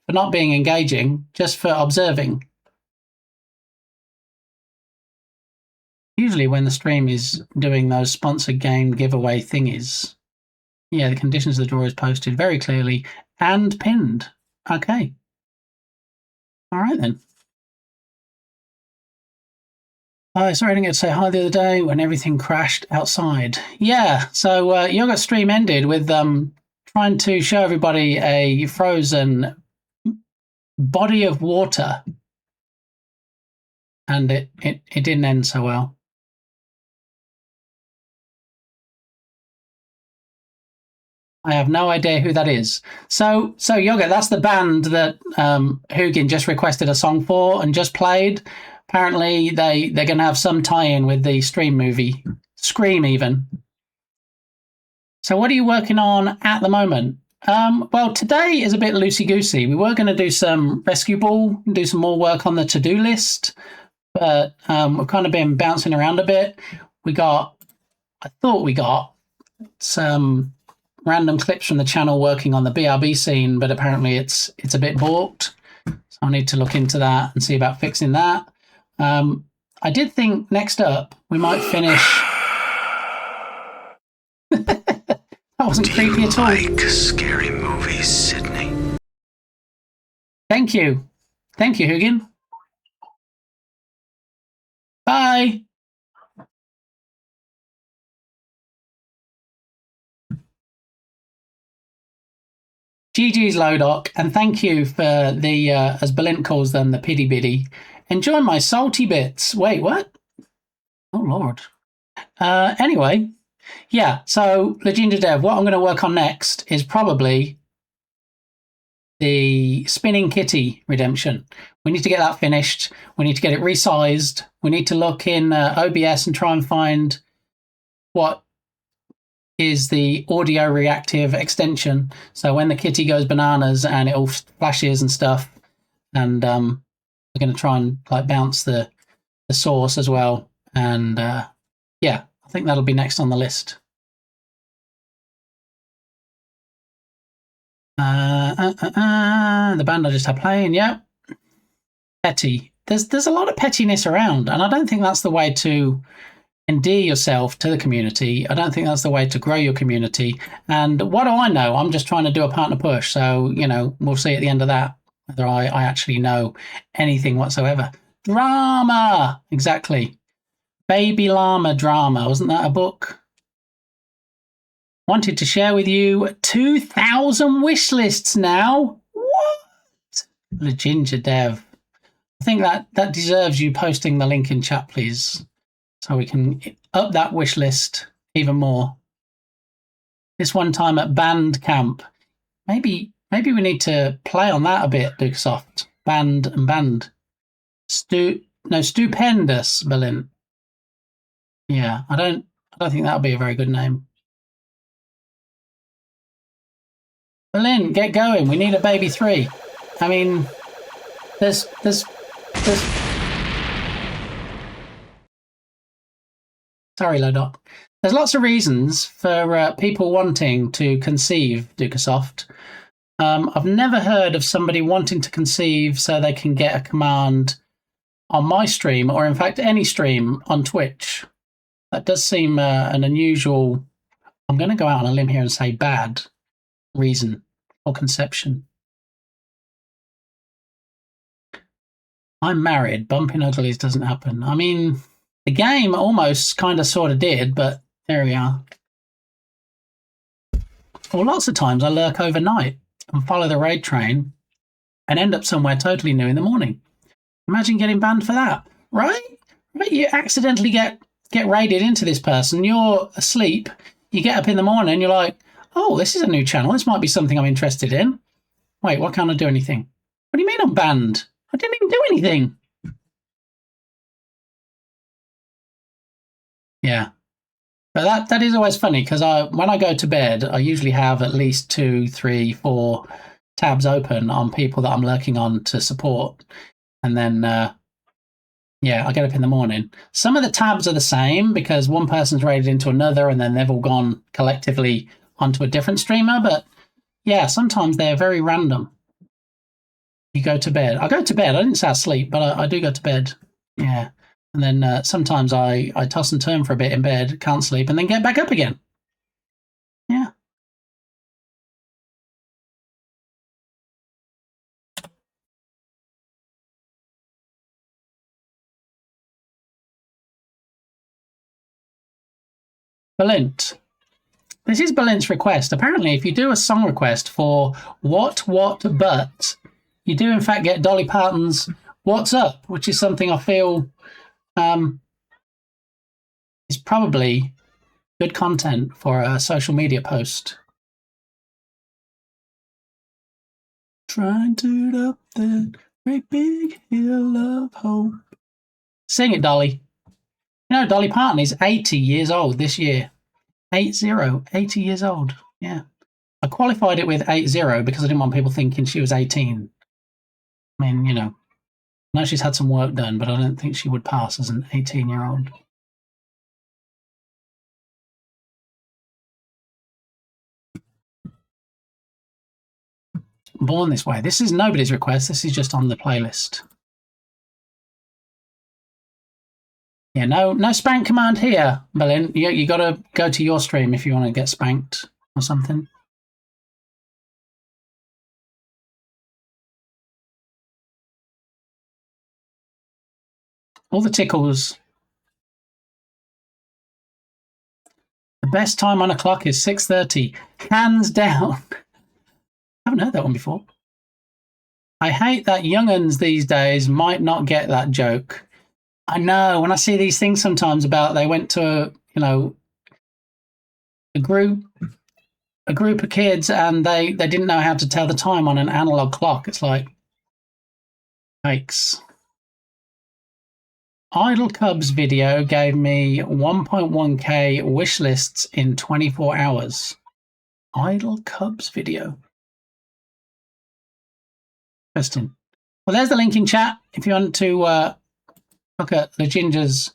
for not being engaging, just for observing. Usually when the stream is doing those sponsored game giveaway thingies. Yeah, the conditions of the draw is posted very clearly and pinned. Okay. All right, then. Sorry, I didn't get to say hi the other day when everything crashed outside. Yeah, so Yoga stream ended with trying to show everybody a frozen body of water. And it didn't end so well. I have no idea who that is. So Yoga, that's the band that Hugin just requested a song for and just played. Apparently, they're going to have some tie-in with the stream movie, Scream even. So what are you working on at the moment? Well, today is a bit loosey-goosey. We were going to do some rescue ball, do some more work on the to-do list, but we've kind of been bouncing around a bit. I thought we got some random clips from the channel working on the BRB scene, but apparently it's a bit balked. So I need to look into that and see about fixing that. I did think next up we might finish. That wasn't creepy at all. Like scary movies, Sydney. Thank you, Hugin. Bye. GG's Lodoc, and thank you for the, as Belint calls them, the piddy biddy. Enjoy my salty bits. Wait, what? Oh, Lord. Anyway, yeah, so Legenda Dev, what I'm going to work on next is probably the Spinning Kitty redemption. We need to get that finished. We need to get it resized. We need to look in OBS and try and find what is the audio reactive extension. So when the kitty goes bananas and it all flashes and stuff, and going to try and like bounce the source as well. And yeah, I think that'll be next on the list. The band I just had playing, yeah. Petty. There's a lot of pettiness around, and I don't think that's the way to endear yourself to the community. I don't think that's the way to grow your community. And what do I know? I'm just trying to do a partner push. So, you know, we'll see at the end of that whether I actually know anything whatsoever. Drama! Exactly. Baby Llama Drama. Wasn't that a book? Wanted to share with you 2,000 wish lists now. What? The Ginger Dev. I think that deserves you posting the link in chat, please, so we can up that wish list even more. This one time at band camp. Maybe we need to play on that a bit, Dukesoft. Band and band. Stupendous, Berlin. Yeah, I don't think that would be a very good name. Berlin, get going. We need a baby 3. I mean, there's sorry, Lodot. There's lots of reasons for people wanting to conceive, Dukesoft. I've never heard of somebody wanting to conceive so they can get a command on my stream, or in fact any stream on Twitch. That does seem an unusual, I'm going to go out on a limb here and say bad reason for conception. I'm married. Bumping uglies doesn't happen. I mean, the game almost kind of sort of did, but there we are. Well, lots of times I lurk overnight and follow the raid train and end up somewhere totally new in the morning. Imagine getting banned for that, right? You accidentally get raided into this person. You're asleep. You get up in the morning. You're like, oh, this is a new channel. This might be something I'm interested in. Wait, why can't I do anything? What do you mean I'm banned? I didn't even do anything. Yeah. But that is always funny because when I go to bed, I usually have at least 2, 3, 4 tabs open on people that I'm lurking on to support. And then, yeah, I get up in the morning. Some of the tabs are the same because one person's raided into another and then they've all gone collectively onto a different streamer. But yeah, sometimes they're very random. You go to bed. I go to bed. I didn't say I sleep, but I do go to bed. Yeah. And then sometimes I toss and turn for a bit in bed, can't sleep, and then get back up again. Yeah. Balint. This is Balint's request. Apparently, if you do a song request for what, but, you do in fact get Dolly Parton's What's Up, which is something I feel is probably good content for a social media post. Trying to up that great big hill of hope. Sing it, Dolly. You know, Dolly Parton is 80 years old this year. 80 years old. Yeah. I qualified it with 80 because I didn't want people thinking she was 18. I mean, you know, I know she's had some work done, but I don't think she would pass as an 18-year-old. Born This Way. This is nobody's request. This is just on the playlist. Yeah, no spank command here, Berlin. You got to go to your stream if you want to get spanked or something. All the tickles. The best time on a clock is 6:30. Hands down. I haven't heard that one before. I hate that young'uns these days might not get that joke. I know, when I see these things sometimes about they went to, you know, a group of kids and they didn't know how to tell the time on an analog clock. It's like, yikes. Idle Cubs video gave me 1.1k wish lists in 24 hours. Idle Cubs video. Interesting. Well, there's the link in chat if you want to look at the Ginger's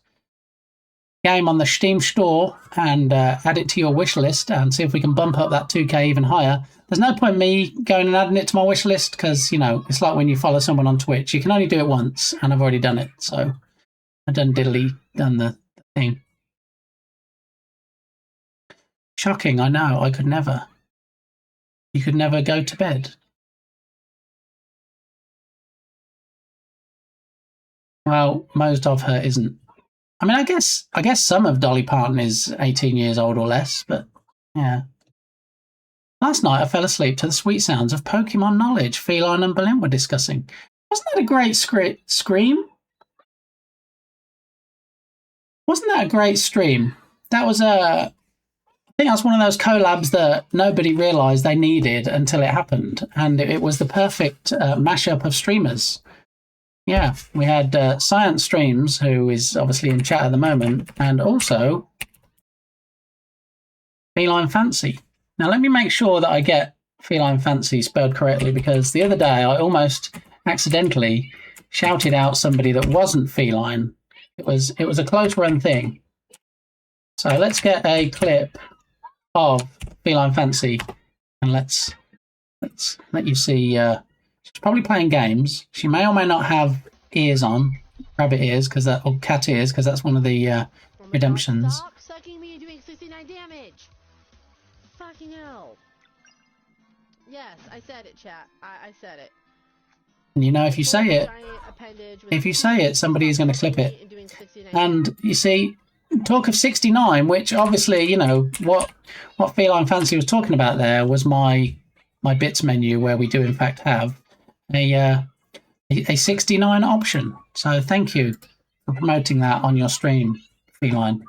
game on the Steam store and add it to your wish list and see if we can bump up that 2K even higher. There's no point me going and adding it to my wish list because, you know, it's like when you follow someone on Twitch. You can only do it once, and I've already done it. So I've done the thing. Shocking, I know. I could never. You could never go to bed. Well, most of her isn't. I mean, I guess some of Dolly Parton is 18 years old or less, but yeah. Last night I fell asleep to the sweet sounds of Pokemon knowledge Feline and Berlin were discussing. Wasn't that a great scream? Wasn't that a great stream? That was I think that was one of those collabs that nobody realised they needed until it happened, and it was the perfect mashup of streamers. Yeah, we had Science Streams, who is obviously in chat at the moment, and also Feline Fancy. Now, let me make sure that I get Feline Fancy spelled correctly, because the other day I almost accidentally shouted out somebody that wasn't feline. It was a close run thing. So let's get a clip of Feline Fancy, and let's let you see. She's probably playing games. She may or may not have ears on, rabbit ears, or cat ears, because that's one of the redemptions. Stop sucking me and doing 69 damage. Fucking hell. Yes, I said it, chat. I said it. And you know, if you say it, somebody is going to clip it. And you see, talk of 69, which obviously, you know, what Feline Fancy was talking about there was my bits menu, where we do in fact have a 69 option. So thank you for promoting that on your stream, Feline.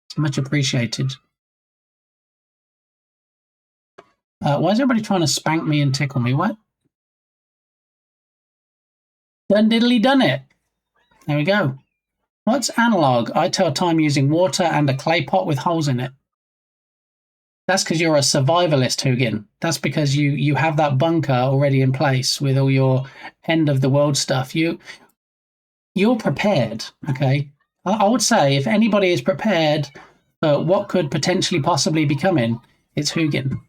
It's much appreciated. Why is everybody trying to spank me and tickle me? What? Done diddly done it. There we go. What's analog? I tell time using water and a clay pot with holes in it. That's because you're a survivalist, Hugin. That's because you have that bunker already in place with all your end of the world stuff. You're prepared, okay? I would say if anybody is prepared for what could potentially possibly be coming, it's Hugin.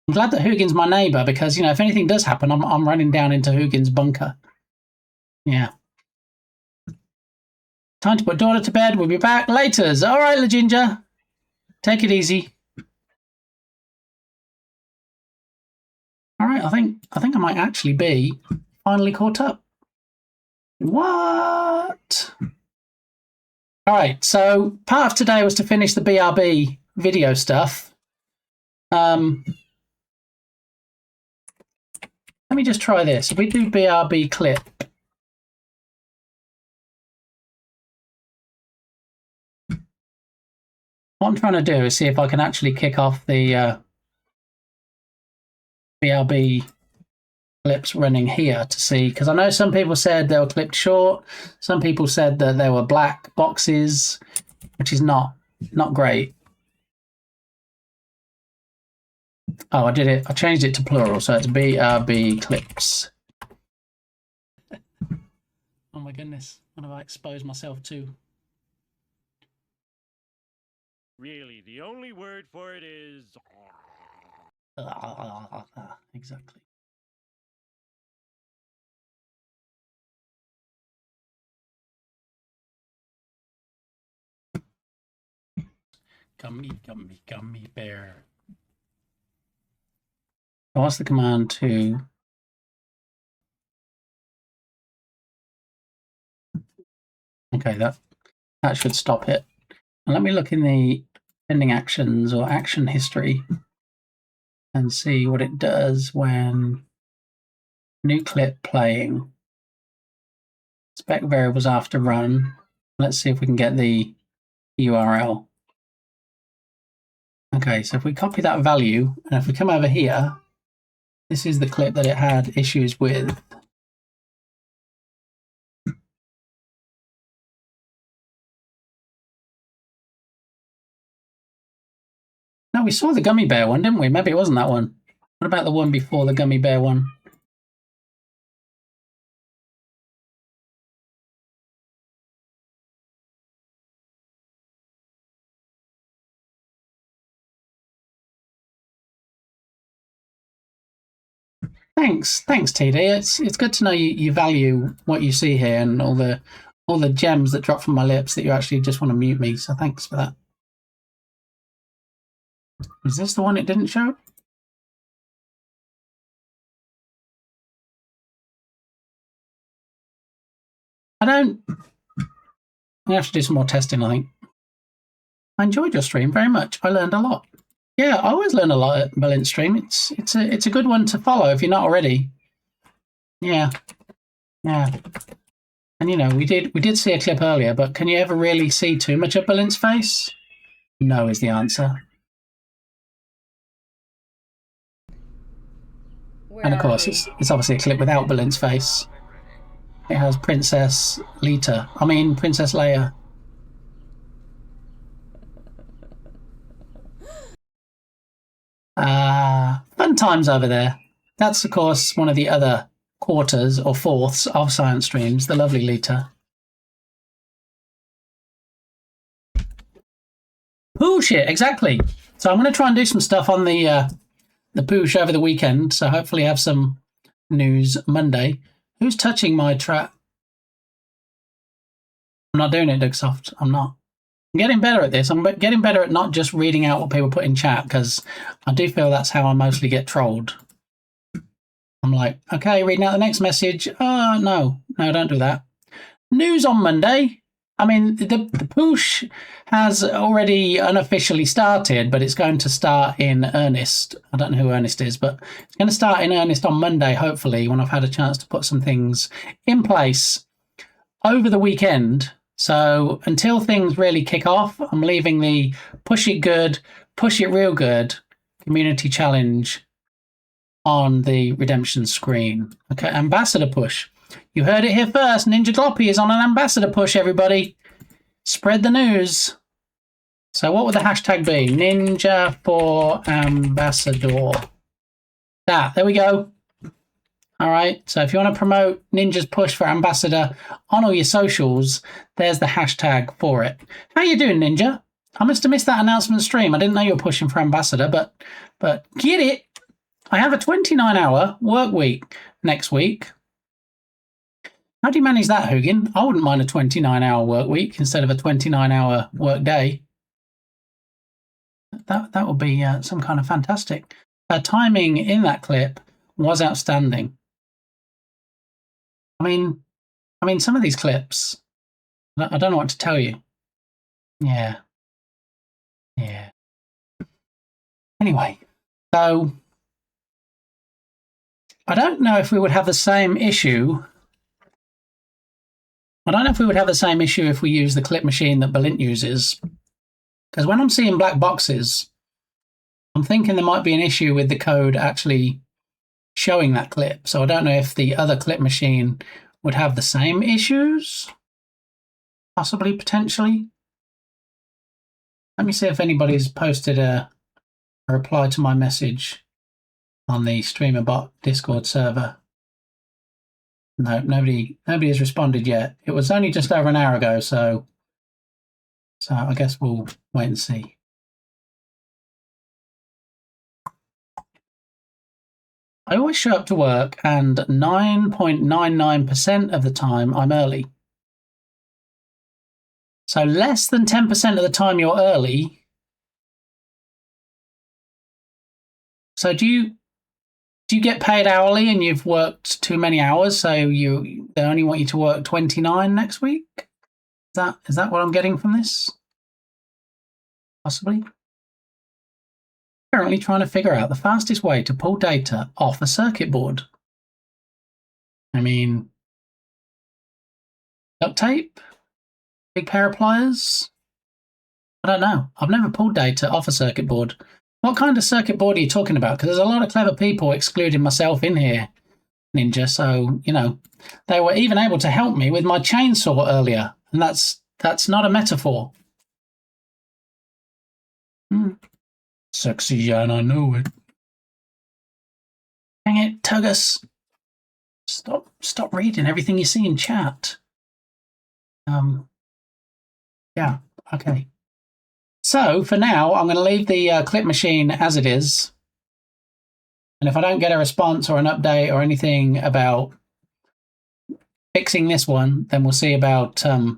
I'm glad that Hugin's my neighbour because, you know, if anything does happen, I'm running down into Hugin's bunker. Yeah. Time to put daughter to bed. We'll be back later. All right, La Ginger. Take it easy. All right, I think I might actually be finally caught up. What? All right, so part of today was to finish the BRB video stuff. Let me just try this. If we do BRB clip. What I'm trying to do is see if I can actually kick off the BRB clips running here to see, because I know some people said they were clipped short. Some people said that there were black boxes, which is not great. Oh, I did it. I changed it to plural, so it's BRB clips. Oh my goodness, what have I exposed myself to? Really, the only word for it is... Exactly. Gummy, gummy, gummy bear. What's the command to... Okay, that should stop it. And let me look in the pending actions or action history and see what it does when new clip playing. Spec variables after run. Let's see if we can get the URL. Okay, so if we copy that value, and if we come over here, this is the clip that it had issues with. No, we saw the gummy bear one, didn't we? Maybe it wasn't that one. What about the one before the gummy bear one? Thanks, TD. It's good to know you value what you see here and all the gems that drop from my lips that you actually just want to mute me. So thanks for that. Is this the one it didn't show? I have to do some more testing, I think. I enjoyed your stream very much. I learned a lot. Yeah, I always learn a lot at Berlin's stream. It's a good one to follow if you're not already. Yeah. And you know, we did see a clip earlier, but can you ever really see too much of Berlin's face? No is the answer. And of course, it's obviously a clip without Berlin's face. It has Princess Leia. Fun times over there. That's, of course, one of the other quarters or fourths of science streams, the lovely Lita. Poosh it, exactly. So I'm going to try and do some stuff on the Poosh over the weekend, so hopefully have some news Monday. Who's touching my trap? I'm not doing it, Dugsoft. I'm not. I'm getting better at this. I'm getting better at not just reading out what people put in chat, because I do feel that's how I mostly get trolled. I'm like, okay, reading out the next message. Oh, no, don't do that. News on Monday. I mean, the push has already unofficially started, but it's going to start in earnest. I don't know who Ernest is, but it's going to start in earnest on Monday, hopefully, when I've had a chance to put some things in place over the weekend. So until things really kick off, I'm leaving the push it good, push it real good community challenge on the redemption screen. Okay, ambassador push. You heard it here first. Ninja Gloppy is on an ambassador push, everybody. Spread the news. So what would the hashtag be? Ninja for ambassador. There we go. All right, so if you want to promote Ninja's push for ambassador on all your socials, there's the hashtag for it. How you doing, Ninja? I must have missed that announcement stream. I didn't know you were pushing for ambassador, but get it. I have a 29-hour work week next week. How do you manage that, Hugin? I wouldn't mind a 29-hour work week instead of a 29-hour work day. That would be some kind of fantastic. Timing in that clip was outstanding. I mean, some of these clips, I don't know what to tell you. Yeah. Anyway, so I don't know if we would have the same issue. I don't know if we would have the same issue if we use the clip machine that Balint uses. Because when I'm seeing black boxes, I'm thinking there might be an issue with the code actually showing that clip. So I don't know if the other clip machine would have the same issues. Possibly, potentially. Let me see if anybody's posted a reply to my message on the StreamerBot Discord server. No, nobody has responded yet. It was only just over an hour ago, so I guess we'll wait and see. I always show up to work, and 9.99% of the time I'm early. So less than 10% of the time you're early. So do you get paid hourly and you've worked too many hours, so they only want you to work 29 next week? Is that what I'm getting from this? Possibly. Currently trying to figure out the fastest way to pull data off a circuit board. I mean, duct tape? Big pair of pliers? I don't know. I've never pulled data off a circuit board. What kind of circuit board are you talking about? Because there's a lot of clever people, excluding myself, in here, Ninja. So, you know, they were even able to help me with my chainsaw earlier. And that's not a metaphor. Sexy, and I know it. Dang it, Tugus. Stop reading everything you see in chat. Yeah, okay. So, for now, I'm going to leave the clip machine as it is. And if I don't get a response or an update or anything about fixing this one, then we'll see about, we'll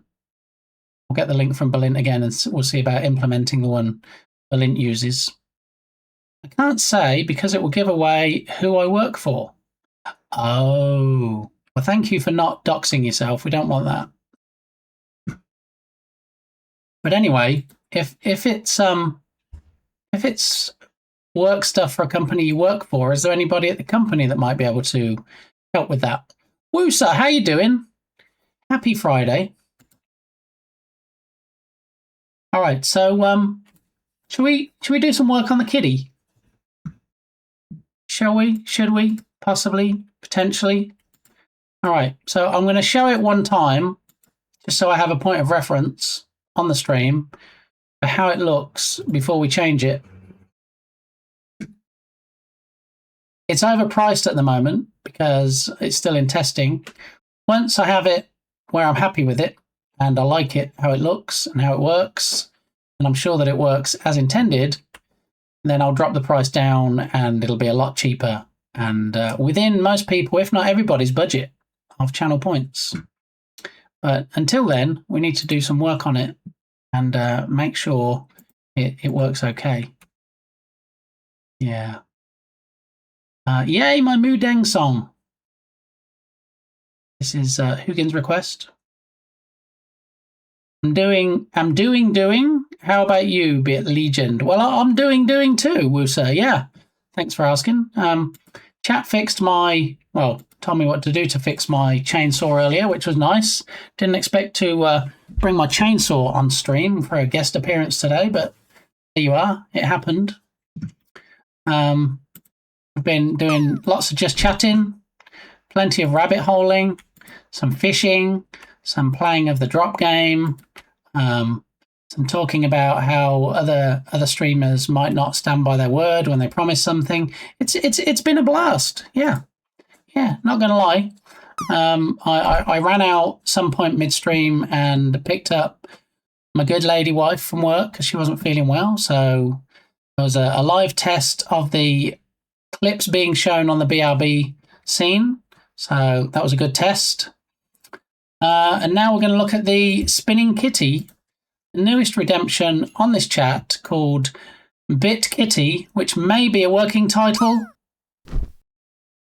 get the link from Balint again and we'll see about implementing the one Balint uses. I can't say because it will give away who I work for. Oh, well, thank you for not doxing yourself. We don't want that. But anyway, if it's work stuff for a company you work for, is there anybody at the company that might be able to help with that? Woosa, how you doing? Happy Friday. All right, so should we do some work on the kitty? Shall we? Should we? Possibly? Potentially? All right, so I'm going to show it one time, just so I have a point of reference on the stream for how it looks before we change it. It's overpriced at the moment because it's still in testing. Once I have it where I'm happy with it and I like it, how it looks and how it works, and I'm sure that it works as intended, then I'll drop the price down and it'll be a lot cheaper and within most people, if not everybody's budget of channel points. But until then, we need to do some work on it and make sure it works okay. Yeah. Yay, my Mudeng song. This is Hugin's request. I'm doing. How about you, Bit Legend? Well, I'm doing too, Woosa. Yeah. Thanks for asking. Chat fixed my, well, told me what to do to fix my chainsaw earlier, which was nice. Didn't expect to bring my chainsaw on stream for a guest appearance today, but there you are. It happened. I've been doing lots of just chatting, plenty of rabbit holing, some fishing, some playing of the drop game, some talking about how other streamers might not stand by their word when they promise something. It's been a blast. Yeah, not gonna lie. I ran out some point midstream and picked up my good lady wife from work because she wasn't feeling well. So there was a live test of the clips being shown on the BRB scene. So that was a good test. And now we're going to look at the Spinning Kitty, the newest redemption on this chat called Bit Kitty, which may be a working title.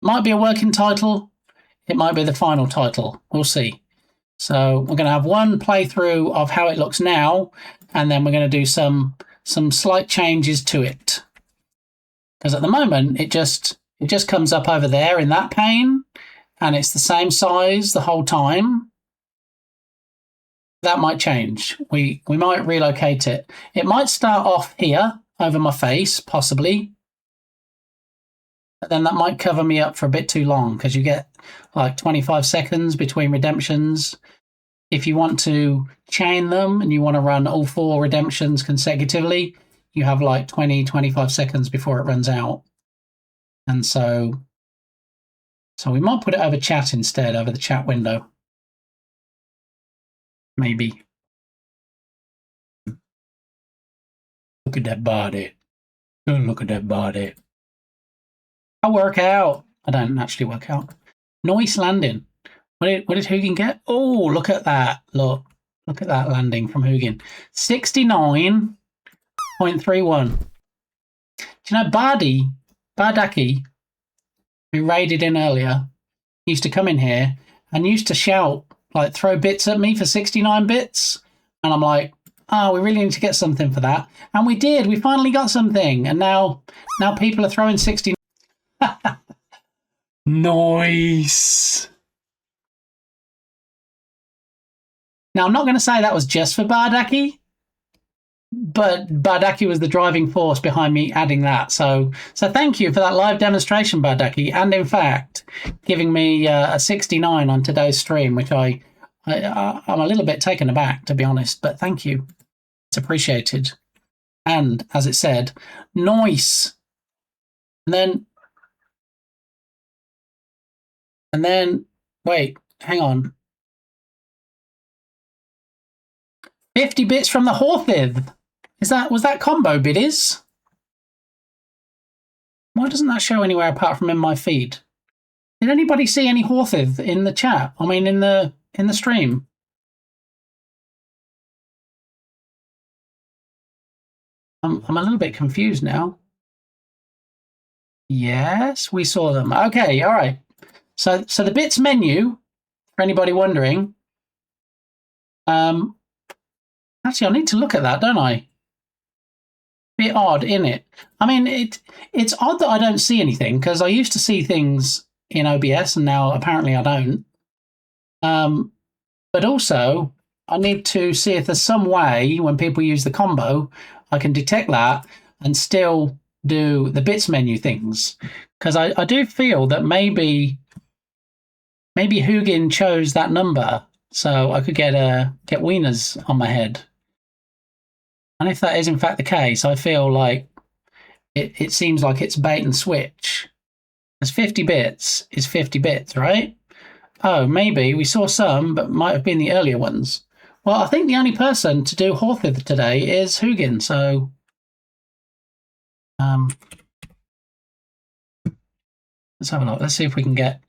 Might be a working title. It might be the final title. We'll see. So we're going to have one playthrough of how it looks now, and then we're going to do some slight changes to it. Because at the moment, it just comes up over there in that pane, and it's the same size the whole time. That might change. We might relocate it. It might start off here over my face, possibly. But then that might cover me up for a bit too long because you get like 25 seconds between redemptions. If you want to chain them and you want to run all 4 redemptions consecutively, you have like 20, 25 seconds before it runs out. And so we might put it over chat instead, over the chat window. Maybe. Look at that body. Oh, look at that body. I work out. I don't actually work out. Nice landing. What did Hugin get? Oh, look at that. Look at that landing from Hugin. 69.31. Do you know Bardaki, who raided in earlier, used to come in here and used to shout, like throw bits at me for 69 bits. And I'm like, oh, we really need to get something for that. And we did. We finally got something. And now people are throwing 69. Nice. Now, I'm not going to say that was just for Bardaki, but Bardaki was the driving force behind me adding that. So thank you for that live demonstration, Bardaki, and in fact, giving me a 69 on today's stream, which I'm a little bit taken aback, to be honest, but thank you. It's appreciated. And, as it said, nice. And then, wait, hang on. 50 bits from the Horthith. Was that combo biddies? Why doesn't that show anywhere apart from in my feed? Did anybody see any Horthith in the chat? I mean, in the stream? I'm a little bit confused now. Yes, we saw them. Okay, all right. So the bits menu, for anybody wondering. Actually, I need to look at that, don't I? Bit odd, isn't it? I mean, it's odd that I don't see anything because I used to see things in OBS and now apparently I don't. But also, I need to see if there's some way when people use the combo, I can detect that and still do the bits menu things. Because I do feel that maybe Hugin chose that number so I could get wieners on my head. And if that is in fact the case, I feel like it seems like it's bait and switch. Because 50 bits is 50 bits, right? Oh, maybe we saw some, but might have been the earlier ones. Well, I think the only person to do Horthith today is Hugin, so let's have a look. Let's see if we can get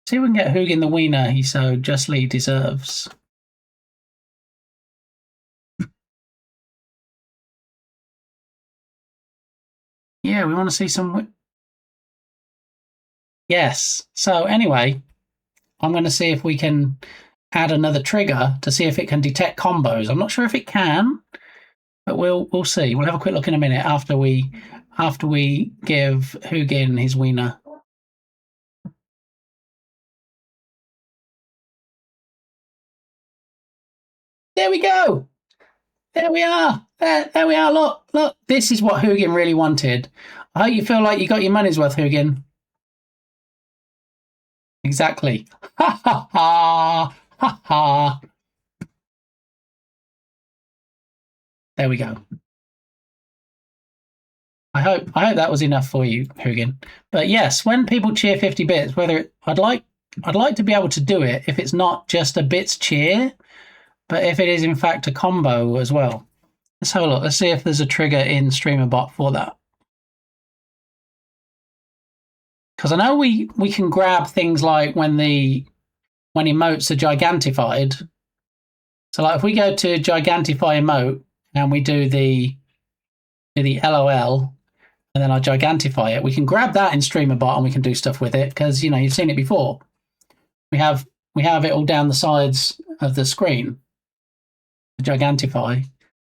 Hugin the wiener he so justly deserves. Yeah, we want to see some. Yes. So anyway, I'm going to see if we can add another trigger to see if it can detect combos. I'm not sure if it can, but we'll see. We'll have a quick look in a minute after we give Hugin his wiener. There we go. There we are. There we are. Look. This is what Hugin really wanted. I hope you feel like you got your money's worth, Hugin. Exactly. Ha ha ha. Ha ha. There we go. I hope that was enough for you, Hugin. But yes, when people cheer 50 bits, I'd like to be able to do it if it's not just a bits cheer, but if it is in fact a combo as well. Let's have a look. Let's see if there's a trigger in StreamerBot for that. Because I know we can grab things like when emotes are gigantified. So like if we go to gigantify emote and we do the LOL and then I gigantify it, we can grab that in StreamerBot and we can do stuff with it because you've seen it before. We have it all down the sides of the screen to gigantify.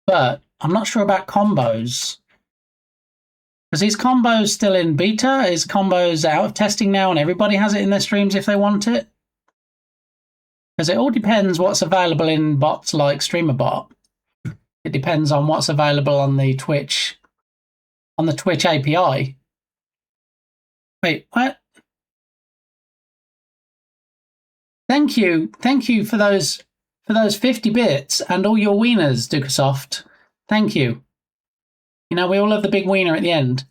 But I'm not sure about combos. Because these combos still in beta? Is combos out of testing now and everybody has it in their streams if they want it? Because it all depends what's available in bots like StreamerBot. It depends on what's available on the Twitch API. Wait, what? Thank you for those 50 bits and all your wieners, Dukasoft. Thank you. We all love the big wiener at the end.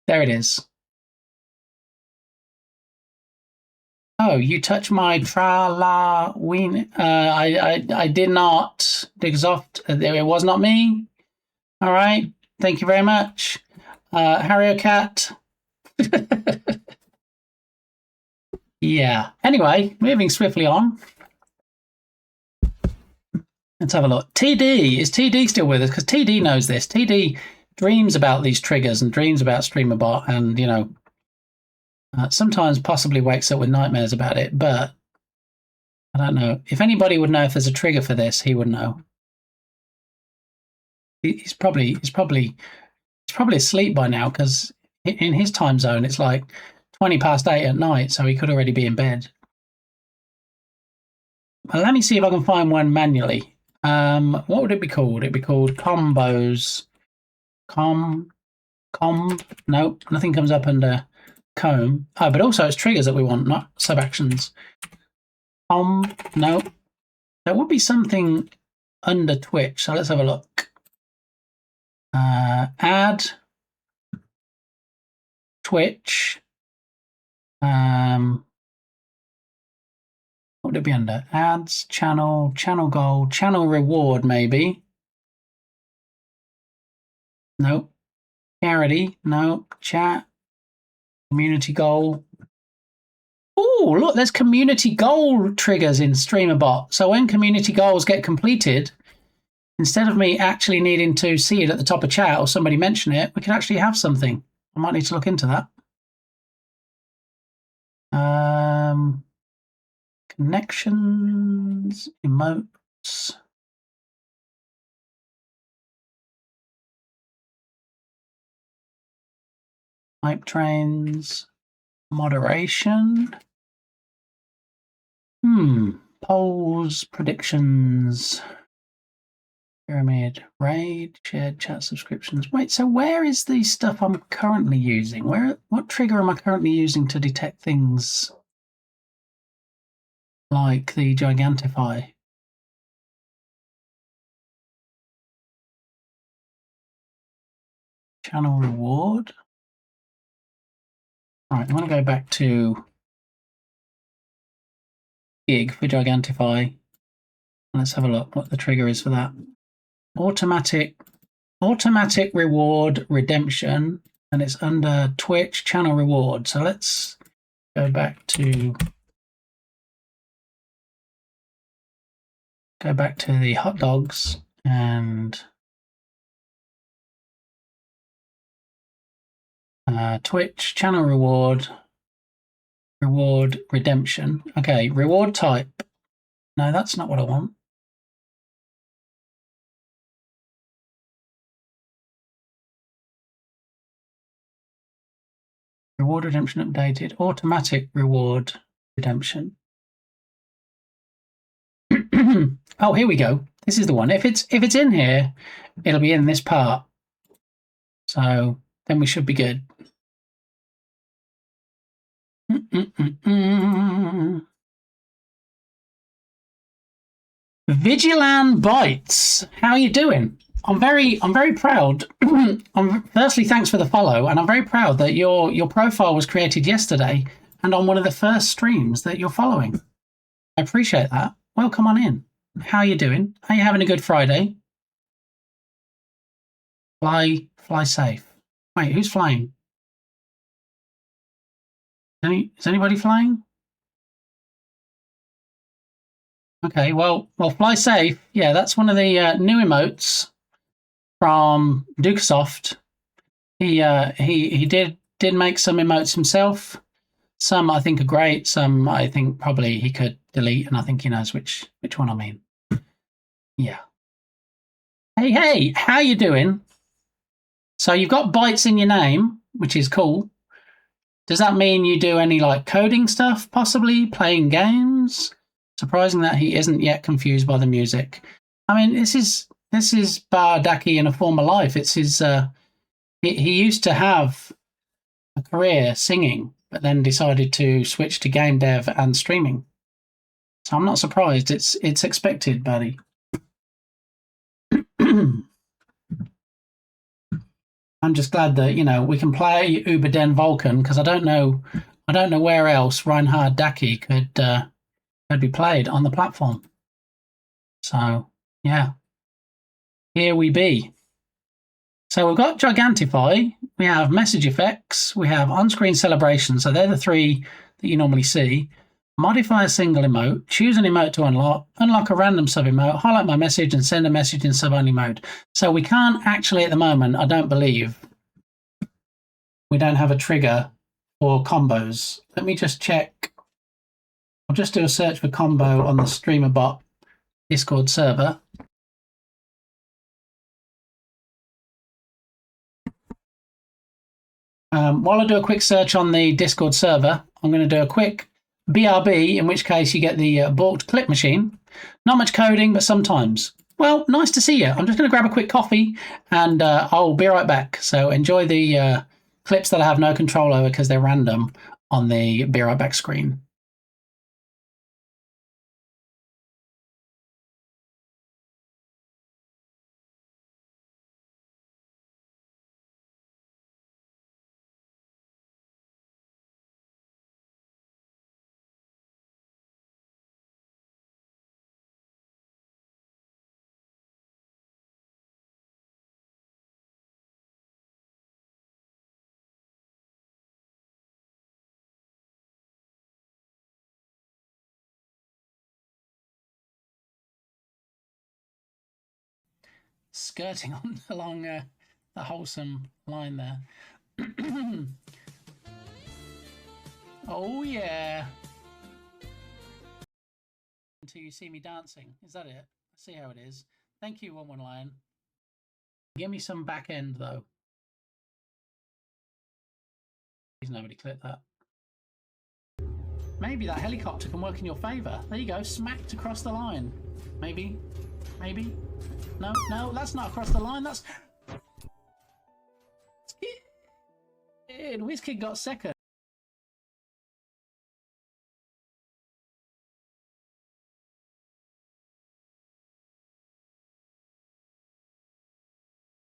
There it is. Oh, you touch my tra-la wiener. I did not. Dukasoft. It was not me. All right. Thank you very much. Harrier Cat. Yeah. Anyway, moving swiftly on. Let's have a look. TD. Is TD still with us? Because TD knows this. TD dreams about these triggers and dreams about StreamerBot and, sometimes possibly wakes up with nightmares about it, but I don't know. If anybody would know if there's a trigger for this, he would know. He's probably asleep by now because in his time zone it's like 20 past 8 at night, so he could already be in bed. Well, let me see if I can find one manually. What would it be called? It'd be called combos. Nope, nothing comes up under comb. Oh, but also it's triggers that we want, not sub actions. Nope. There would be something under Twitch, so let's have a look. Add Twitch. What would it be under? Ads, channel goal, channel reward, maybe. Nope. Charity, no. Chat. Community goal. Oh, look, there's community goal triggers in StreamerBot. So when community goals get completed, instead of me actually needing to see it at the top of chat or somebody mention it, we could actually have something. I might need to look into that. Connections, emotes. Hype trains, moderation. Polls, predictions, pyramid, raid, shared chat subscriptions. Wait, so where is the stuff I'm currently using? What trigger am I currently using to detect things like the Gigantify? Channel reward. All right, I'm going to go back to gig for Gigantify. Let's have a look what the trigger is for that. Automatic reward redemption, and it's under Twitch channel reward. So let's go back to the hot dogs and Twitch channel reward redemption. Okay, reward type. No, that's not what I want. Reward redemption updated. Automatic reward redemption. Oh, here we go. This is the one. If it's in here, it'll be in this part. So then we should be good. Vigilan Bites. How are you doing? I'm very proud. Firstly, thanks for the follow, and I'm very proud that your profile was created yesterday and on one of the first streams that you're following. I appreciate that. Welcome on in. How are you doing? Are you having a good Friday? Fly safe. Wait, who's flying? Is anybody flying? Okay, well, fly safe. Yeah, that's one of the new emotes from Dukesoft. He did make some emotes himself. Some I think are great. Some I think probably he could delete, and I think he knows which one I mean. Yeah. Hey, how you doing? So you've got bites in your name, which is cool. Does that mean you do any like coding stuff, possibly playing games? Surprising that he isn't yet confused by the music. I mean, this is Bar Daki in a former life. It's his. He used to have a career singing, but then decided to switch to game dev and streaming. So I'm not surprised. It's expected, buddy. I'm just glad that we can play Uber Den Vulcan, because I don't know where else Reinhard Daki could be played on the platform. So yeah, here we be. So we've got Gigantify, we have message effects, we have on-screen celebration. So they're the three that you normally see. Modify a single emote, choose an emote to unlock a random sub-emote, highlight my message, and send a message in sub-only mode. So we can't actually, at the moment, I don't believe, we don't have a trigger for combos. Let me just check. I'll just do a search for combo on the StreamerBot Discord server. While I do a quick search on the Discord server, I'm going to do a quick BRB, in which case you get the balked clip machine. Not much coding, but sometimes. Well, nice to see you. I'm just going to grab a quick coffee, and I'll be right back. So enjoy the clips that I have no control over because they're random on the be right back screen. skirting on along the wholesome line there. Oh yeah. Until you see me dancing. Is that it? Let's see how it is. Thank you, 1-1 Lion. Give me some back end though. Please nobody clip that. Maybe that helicopter can work in your favour. There you go, smacked across the line. Maybe. Maybe. No, no, that's not across the line. That's. WhysKid got second.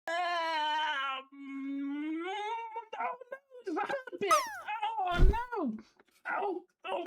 Oh no, the hurt bit. Oh no. Oh, oh.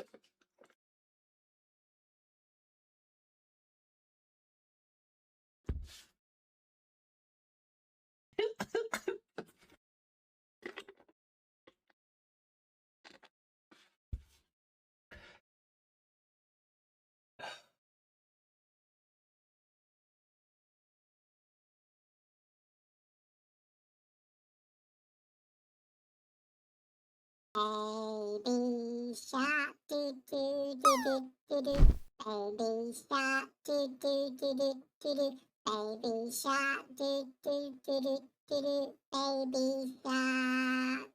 Baby shark, do do do do do do. Baby shark, do do do do do do. Baby shark, do do do do do do. Baby shark.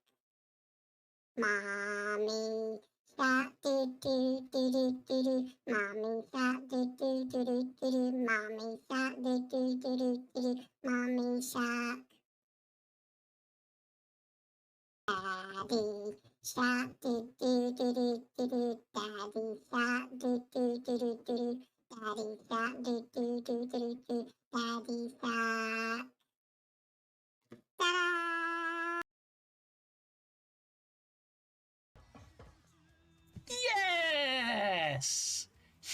Mommy shark, do do do do do do. Mommy shark, do do do do do do. Mommy shark, do do do do do do. Mommy shark. Daddy shark, do do do do do do. Daddy shark, do do do do do do. Daddy shark, do do do do do do. Daddy shark. Ta-da! Yes!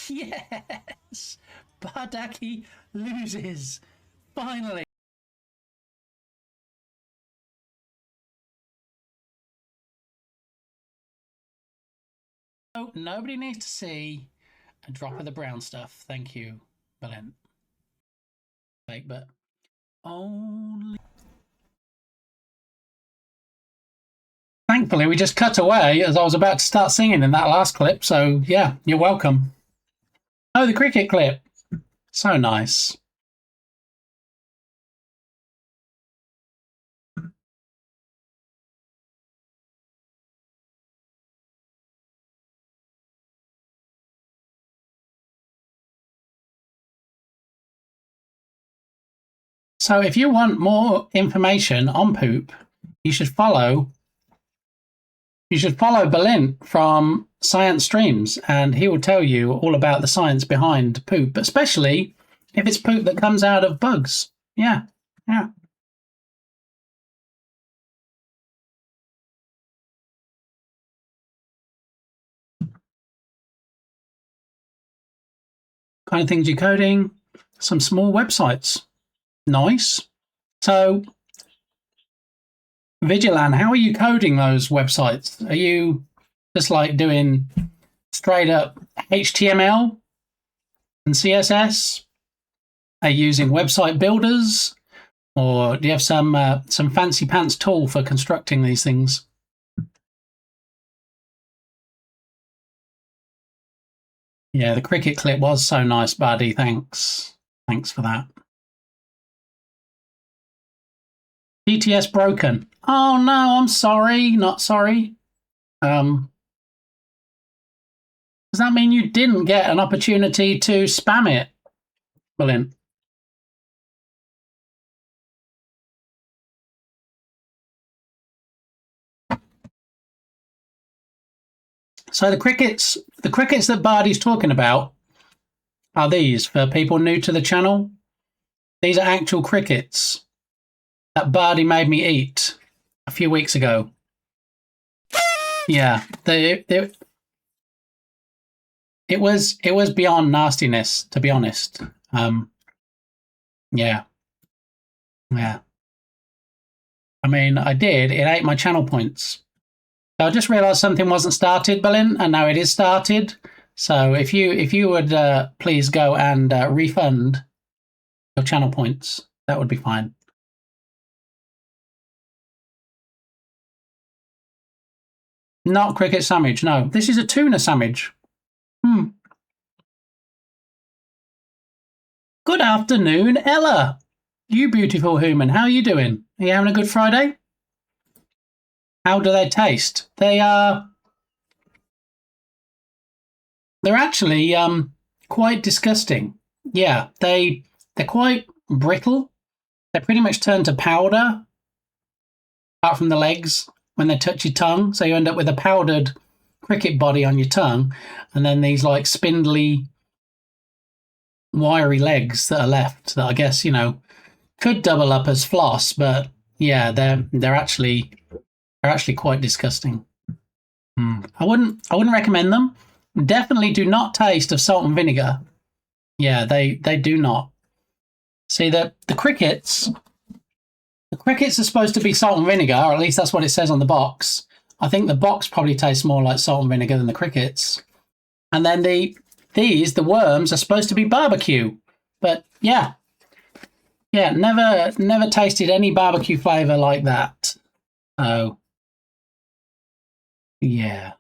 Yes! Bardaki loses. Finally. Oh, nobody needs to see a drop of the brown stuff. Thank you, Belen. But only. Thankfully, we just cut away as I was about to start singing in that last clip. So, yeah, you're welcome. Oh, the cricket clip. So nice. So if you want more information on poop, you should follow Berlin from Science Streams, and he will tell you all about the science behind poop, especially if it's poop that comes out of bugs. Yeah, yeah. Kind of things you're coding, some small websites. Nice. So, Vigilan, how are you coding those websites? Are you just like doing straight up HTML and CSS? Are you using website builders? Or do you have some fancy pants tool for constructing these things? Yeah, the cricket clip was so nice, buddy. Thanks. Thanks for that. DTS broken. Oh no, I'm sorry. Not sorry. Does that mean you didn't get an opportunity to spam it, Brilliant. So the crickets that Bardi's talking about are these for people new to the channel. These are actual crickets that Bardi made me eat a few weeks ago. Yeah, it was beyond nastiness, to be honest. Yeah. I mean, it ate my channel points. So I just realised something wasn't started, Berlin, and now it is started. So if you would please go and refund your channel points. That would be fine. Not cricket sandwich, no. This is a tuna sandwich. Good afternoon, Ella. You beautiful human. How are you doing? Are you having a good Friday? How do they taste? They're actually quite disgusting. Yeah, they're quite brittle. They pretty much turn to powder, apart from the legs, when they touch your tongue. So you end up with a powdered cricket body on your tongue, and then these like spindly, wiry legs that are left that I guess, you know, could double up as floss, but yeah, they're actually quite disgusting. I wouldn't recommend them. Definitely do not taste of salt and vinegar. Yeah, they do not. See, the crickets are supposed to be salt and vinegar, or at least that's what it says on the box. I think the box probably tastes more like salt and vinegar than the crickets. And then the worms are supposed to be barbecue. But yeah, never tasted any barbecue flavour like that. So yeah.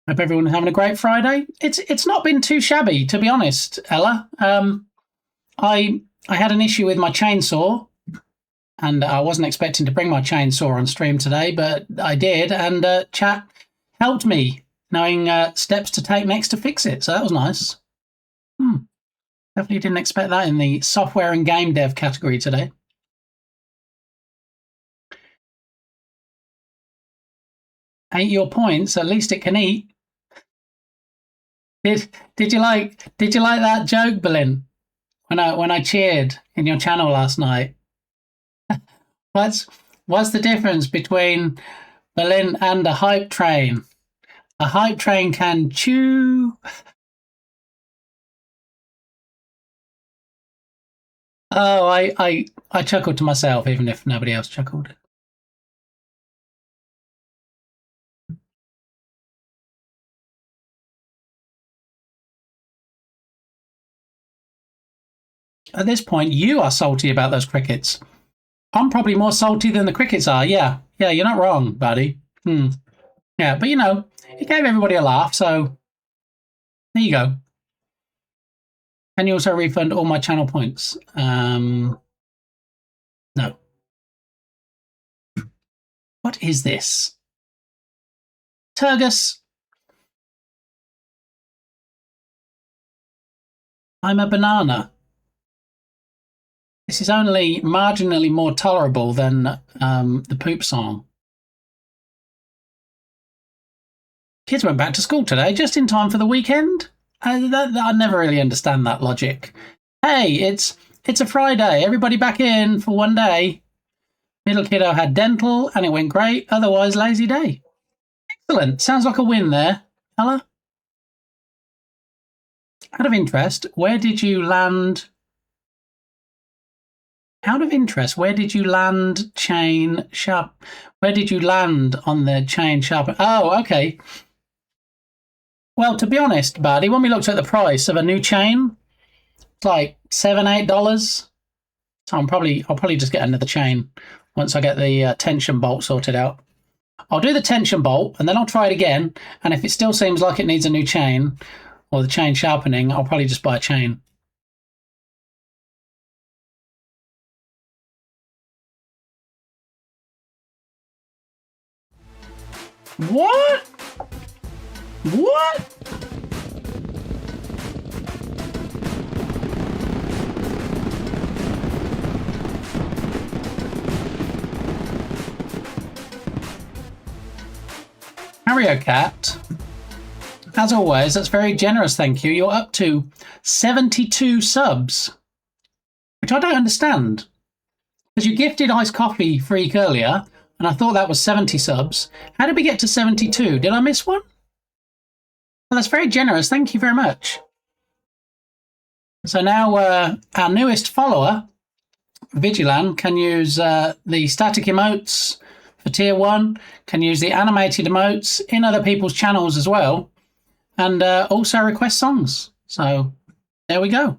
Hope everyone's having a great Friday. It's not been too shabby, to be honest, Ella. I had an issue with my chainsaw, and I wasn't expecting to bring my chainsaw on stream today, but I did, and chat helped me, knowing steps to take next to fix it, so that was nice. Definitely didn't expect that in the software and game dev category today. Ain't your points, at least it can eat. Did you like that joke, Berlin? When I cheered in your channel last night. What's the difference between Berlin and a hype train? A hype train can chew. Oh, I chuckled to myself, even if nobody else chuckled. At this point, you are salty about those crickets. I'm probably more salty than the crickets are. Yeah, you're not wrong, buddy. Yeah, but you know, it gave everybody a laugh, so there you go. Can you also refund all my channel points? No. What is this? Turgus. I'm a banana. This is only marginally more tolerable than the poop song. Kids went back to school today, just in time for the weekend. I never really understand that logic. Hey, it's a Friday. Everybody back in for one day. Middle kiddo had dental, and it went great. Otherwise, lazy day. Excellent. Sounds like a win there, Ella. Out of interest, where did you land? Out of interest, where did you land chain sharp? Where did you land on the chain sharp? Oh, okay. Well, to be honest, buddy, when we looked at the price of a new chain, it's like $7, $8. So I'll probably just get another chain once I get the tension bolt sorted out. I'll do the tension bolt and then I'll try it again. And if it still seems like it needs a new chain or the chain sharpening, I'll probably just buy a chain. What? What? Mario Cat, as always, that's very generous, thank you. You're up to 72 subs, which I don't understand. Because you gifted Iced Coffee Freak earlier, and I thought that was 70 subs. How did we get to 72? Did I miss one? Well, that's very generous. Thank you very much. So now our newest follower, Vigilan, can use the static emotes for tier 1, can use the animated emotes in other people's channels as well, and also request songs. So there we go.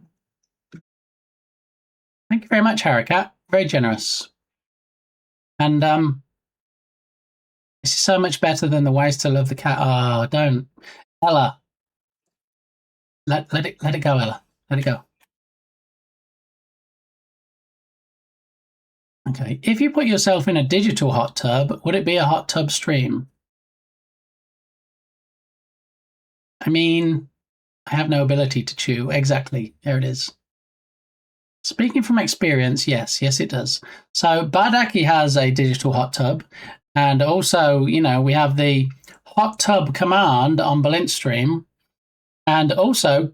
Thank you very much, Harakat. Very generous. And this is so much better than the ways to love the cat. Oh, don't. Ella. Let it go, Ella. Let it go. Okay. If you put yourself in a digital hot tub, would it be a hot tub stream? I mean, I have no ability to chew. Exactly. There it is. Speaking from experience, yes, it does. So Bardaki has a digital hot tub, and also, you know, we have the hot tub command on Balint stream, and also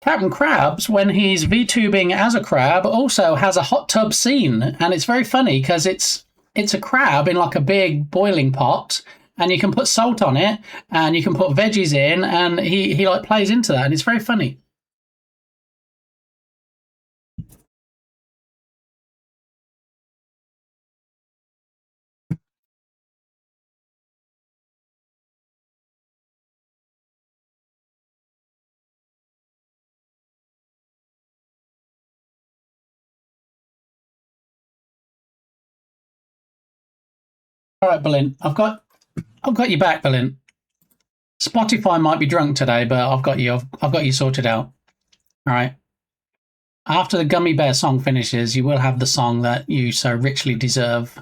Captain Krabs, when he's VTubing as a crab, also has a hot tub scene, and it's very funny because it's a crab in like a big boiling pot, and you can put salt on it, and you can put veggies in, and he like plays into that, and it's very funny. All right, Balint, I've got you back, Balint. Spotify might be drunk today, but I've got you. I've got you sorted out. All right. After the Gummy Bear song finishes, you will have the song that you so richly deserve.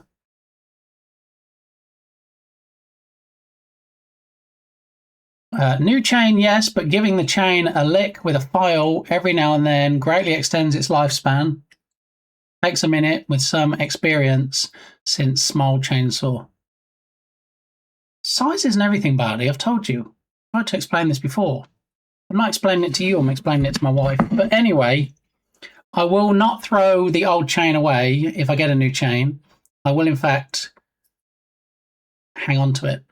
New chain, yes, but giving the chain a lick with a file every now and then greatly extends its lifespan. Takes a minute with some experience since small chainsaw. Sizes and everything, Barley, I've told you. I tried to explain this before. I'm not explaining it to you, I'm explaining it to my wife. But anyway, I will not throw the old chain away if I get a new chain. I will, in fact, hang on to it.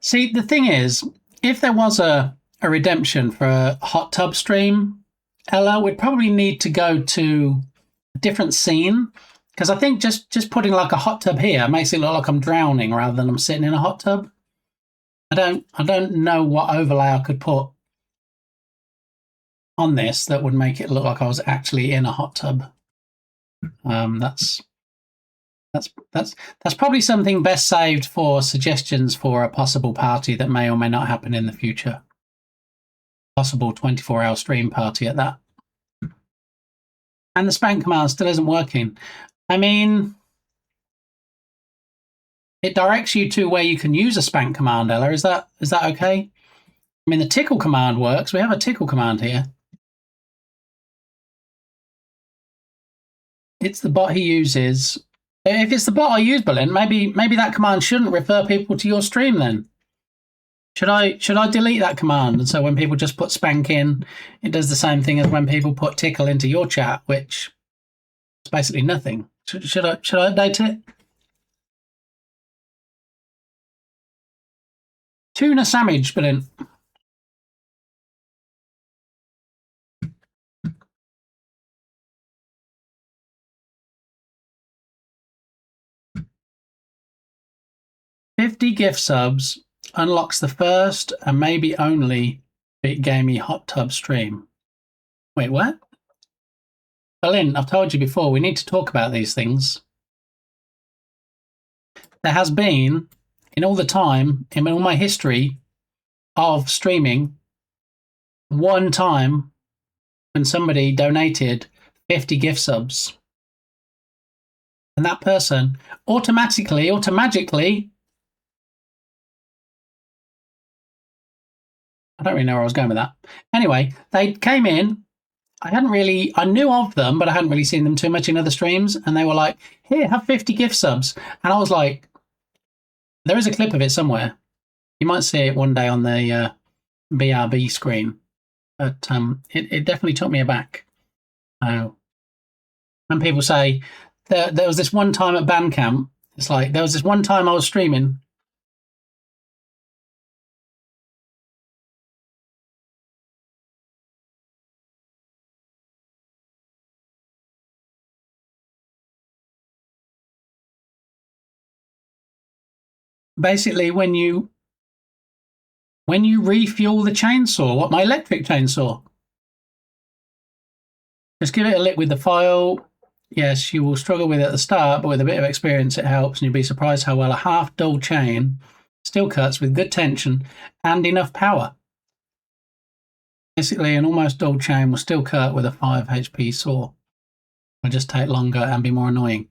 See, the thing is, if there was a redemption for a hot tub stream, Ella, we'd probably need to go to a different scene, because I think just putting like a hot tub here makes it look like I'm drowning rather than I'm sitting in a hot tub. I don't know what overlay I could put on this that would make it look like I was actually in a hot tub. That's probably something best saved for suggestions for a possible party that may or may not happen in the future. Possible 24-hour stream party at that. And the spank command still isn't working. I mean, it directs you to where you can use a spank command, Ella. Is that okay? I mean, the tickle command works. We have a tickle command here. It's the bot he uses. If it's the bot I use, Balint, maybe that command shouldn't refer people to your stream then. Should I delete that command? And so when people just put spank in, it does the same thing as when people put tickle into your chat, which is basically nothing. Should I update it? Tuna sandwich, Balint. $50 gift subs unlocks the first and maybe only Bit Gamey hot tub stream. Wait, what? Balint, I've told you before, we need to talk about these things. There has been, in all the time, in all my history of streaming, one time when somebody donated 50 gift subs. And that person automatically, I don't really know where I was going with that. Anyway, they came in. I knew of them, but I hadn't really seen them too much in other streams. And they were like, here, have 50 gift subs. And I was like, there is a clip of it somewhere. You might see it one day on the BRB screen. But it definitely took me aback. And people say, there was this one time at Bandcamp. It's like, there was this one time I was streaming. basically when you refuel the chainsaw, my electric chainsaw, just give it a lick with the file. Yes, you will struggle with it at the start, but with a bit of experience it helps, and you'll be surprised how well a half-dull chain still cuts with good tension and enough power. Basically, an almost dull chain will still cut with a 5 HP saw. It'll just take longer and be more annoying.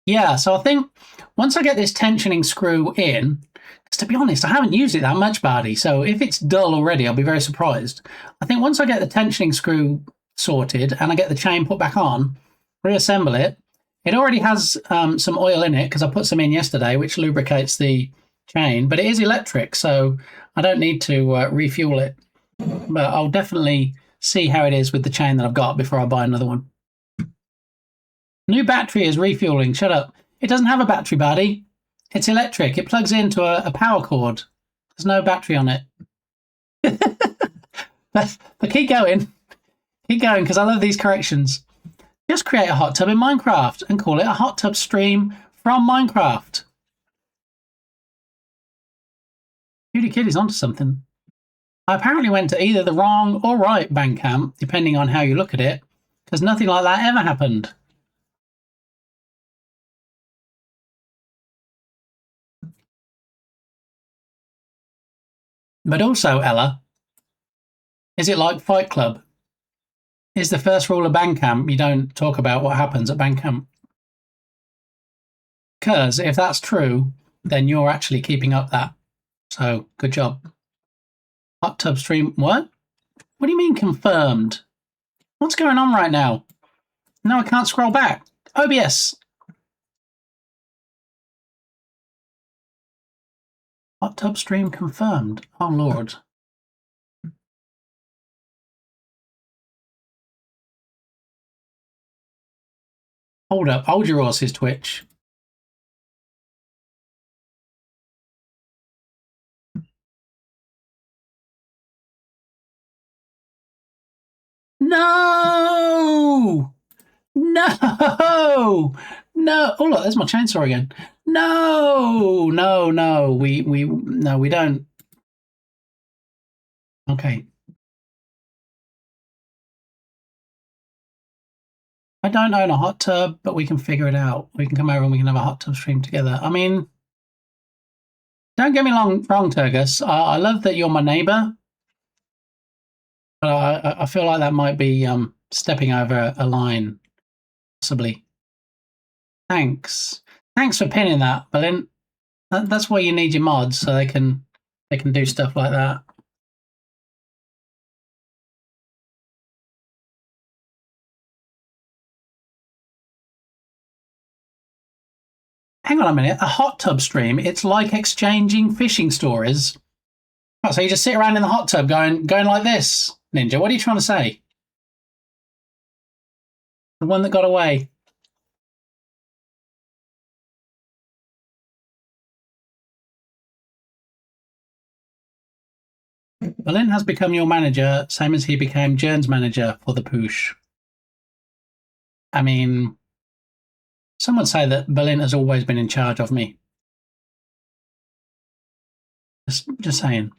Yeah, so I think once I get this tensioning screw in, because to be honest, I haven't used it that much, Bardi, so if it's dull already, I'll be very surprised. I think once I get the tensioning screw sorted and I get the chain put back on, reassemble it, it already has some oil in it because I put some in yesterday, which lubricates the chain, but it is electric, so I don't need to refuel it. But I'll definitely see how it is with the chain that I've got before I buy another one. New battery is refueling. Shut up. It doesn't have a battery, Bardi. It's electric. It plugs into a power cord. There's no battery on it. But keep going. Keep going, because I love these corrections. Just create a hot tub in Minecraft and call it a hot tub stream from Minecraft. Cutie Kid is onto something. I apparently went to either the wrong or right Bandcamp, depending on how you look at it, because nothing like that ever happened. But also, Ella, is it like Fight Club? Is the first rule of Bandcamp you don't talk about what happens at Bandcamp? Because if that's true, then you're actually keeping up that. So, good job. Hot tub stream, what? What do you mean confirmed? What's going on right now? No, I can't scroll back. OBS. Hot tub stream confirmed. Oh, Lord. Hold up. Hold your horses, Twitch. No! No! No! Oh, look, there's my chainsaw again. No! No, no. No, we don't. Okay. I don't own a hot tub, but we can figure it out. We can come over and we can have a hot tub stream together. I mean, don't get me wrong, Turgus. I love that you're my neighbor. But I feel like that might be stepping over a line, possibly. Thanks. Thanks for pinning that, Berlin. That's why you need your mods, so they can do stuff like that. Hang on a minute. A hot tub stream. It's like exchanging fishing stories. Oh, so you just sit around in the hot tub going like this, Ninja. What are you trying to say? The one that got away. Berlin has become your manager, same as he became Jern's manager for the Poosh. I mean, some would say that Berlin has always been in charge of me. Just saying.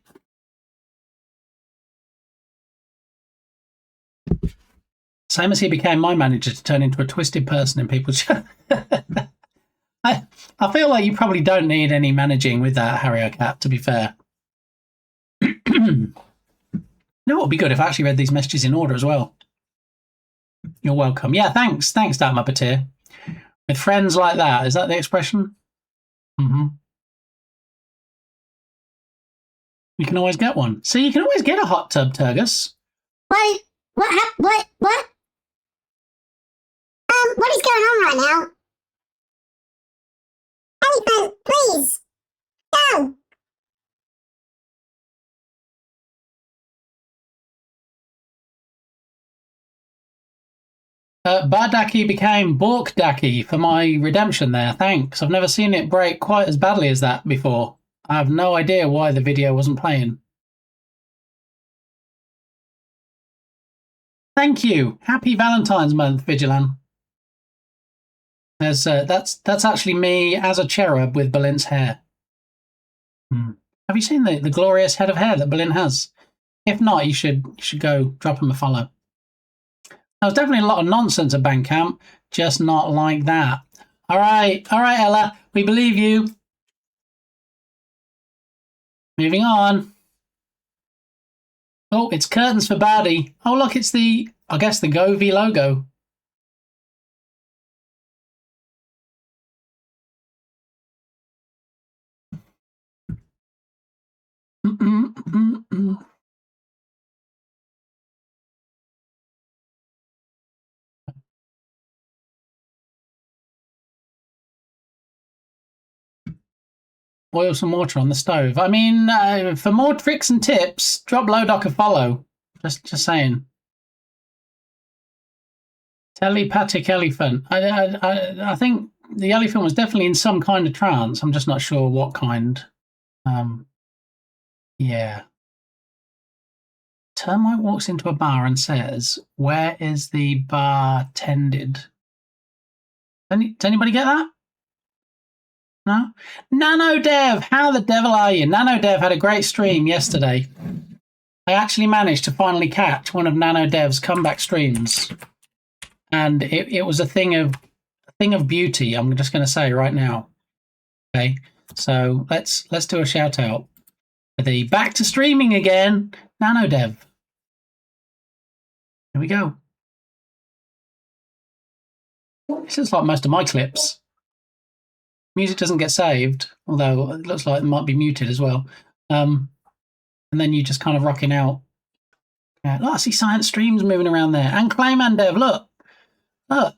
Same as he became my manager to turn into a twisted person in people's chat. I feel like you probably don't need any managing with that, Harry Cat, to be fair. You know what would be good if I actually read these messages in order as well. You're welcome. Yeah, thanks. Thanks, that Muppeteer. With friends like that, is that the expression? Mm-hmm. You can always get one. So you can always get a hot tub, Turgus. What is going on right now? Elephant, please, go. Bardaki became Borkdaki for my redemption there. Thanks. I've never seen it break quite as badly as that before. I have no idea why the video wasn't playing. Thank you. Happy Valentine's month, Vigilan. That's actually me as a cherub with Berlin's hair. Have you seen the glorious head of hair that Berlin has? If not, you should go drop him a follow. There was definitely a lot of nonsense at Bandcamp, just not like that. All right, Ella, we believe you. Moving on. Oh, it's curtains for baddie. Oh, look, it's the Govee logo. Boil some water on the stove. I mean, for more tricks and tips, drop Lodoc a follow. Just saying. Telepathic elephant. I think the elephant was definitely in some kind of trance. I'm just not sure what kind. Yeah. Termite walks into a bar and says, "Where is the bar tended?" Does anybody get that? No? Nano Dev, how the devil are you? Nano Dev had a great stream yesterday. I actually managed to finally catch one of Nano Dev's comeback streams. And it was a thing of beauty, I'm just going to say right now. Okay, so let's do a shout out for the back to streaming again, Nano Dev. Here we go. This looks like most of my clips. Music doesn't get saved, although it looks like it might be muted as well. And then you just kind of rocking out. I see Science Streams moving around there. And Clayman Dev, look,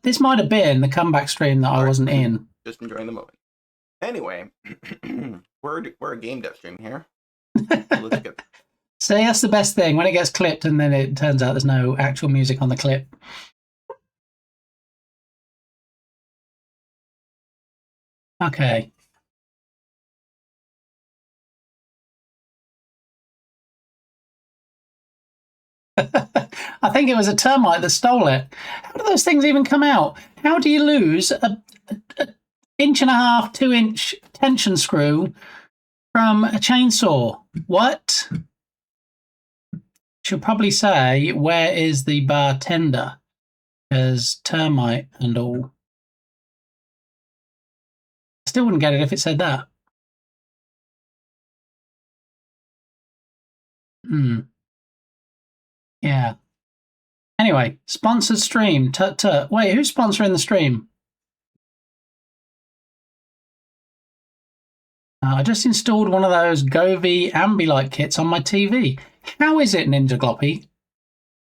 this might have been the comeback stream that I wasn't in. Just enjoying the moment. Anyway, we're a game dev stream here. Let's get. See, that's the best thing when it gets clipped and then it turns out there's no actual music on the clip. Okay. I think it was a termite that stole it. How do those things even come out? How do you lose a 1.5 inch, 2-inch tension screw from a chainsaw? What? Should probably say, where is the bartender? Because termite and all. I still wouldn't get it if it said that. Yeah. Anyway, sponsored stream. Tut. Wait, who's sponsoring the stream? I just installed one of those Govee Ambilight kits on my TV. How is it, Ninja Gloppy?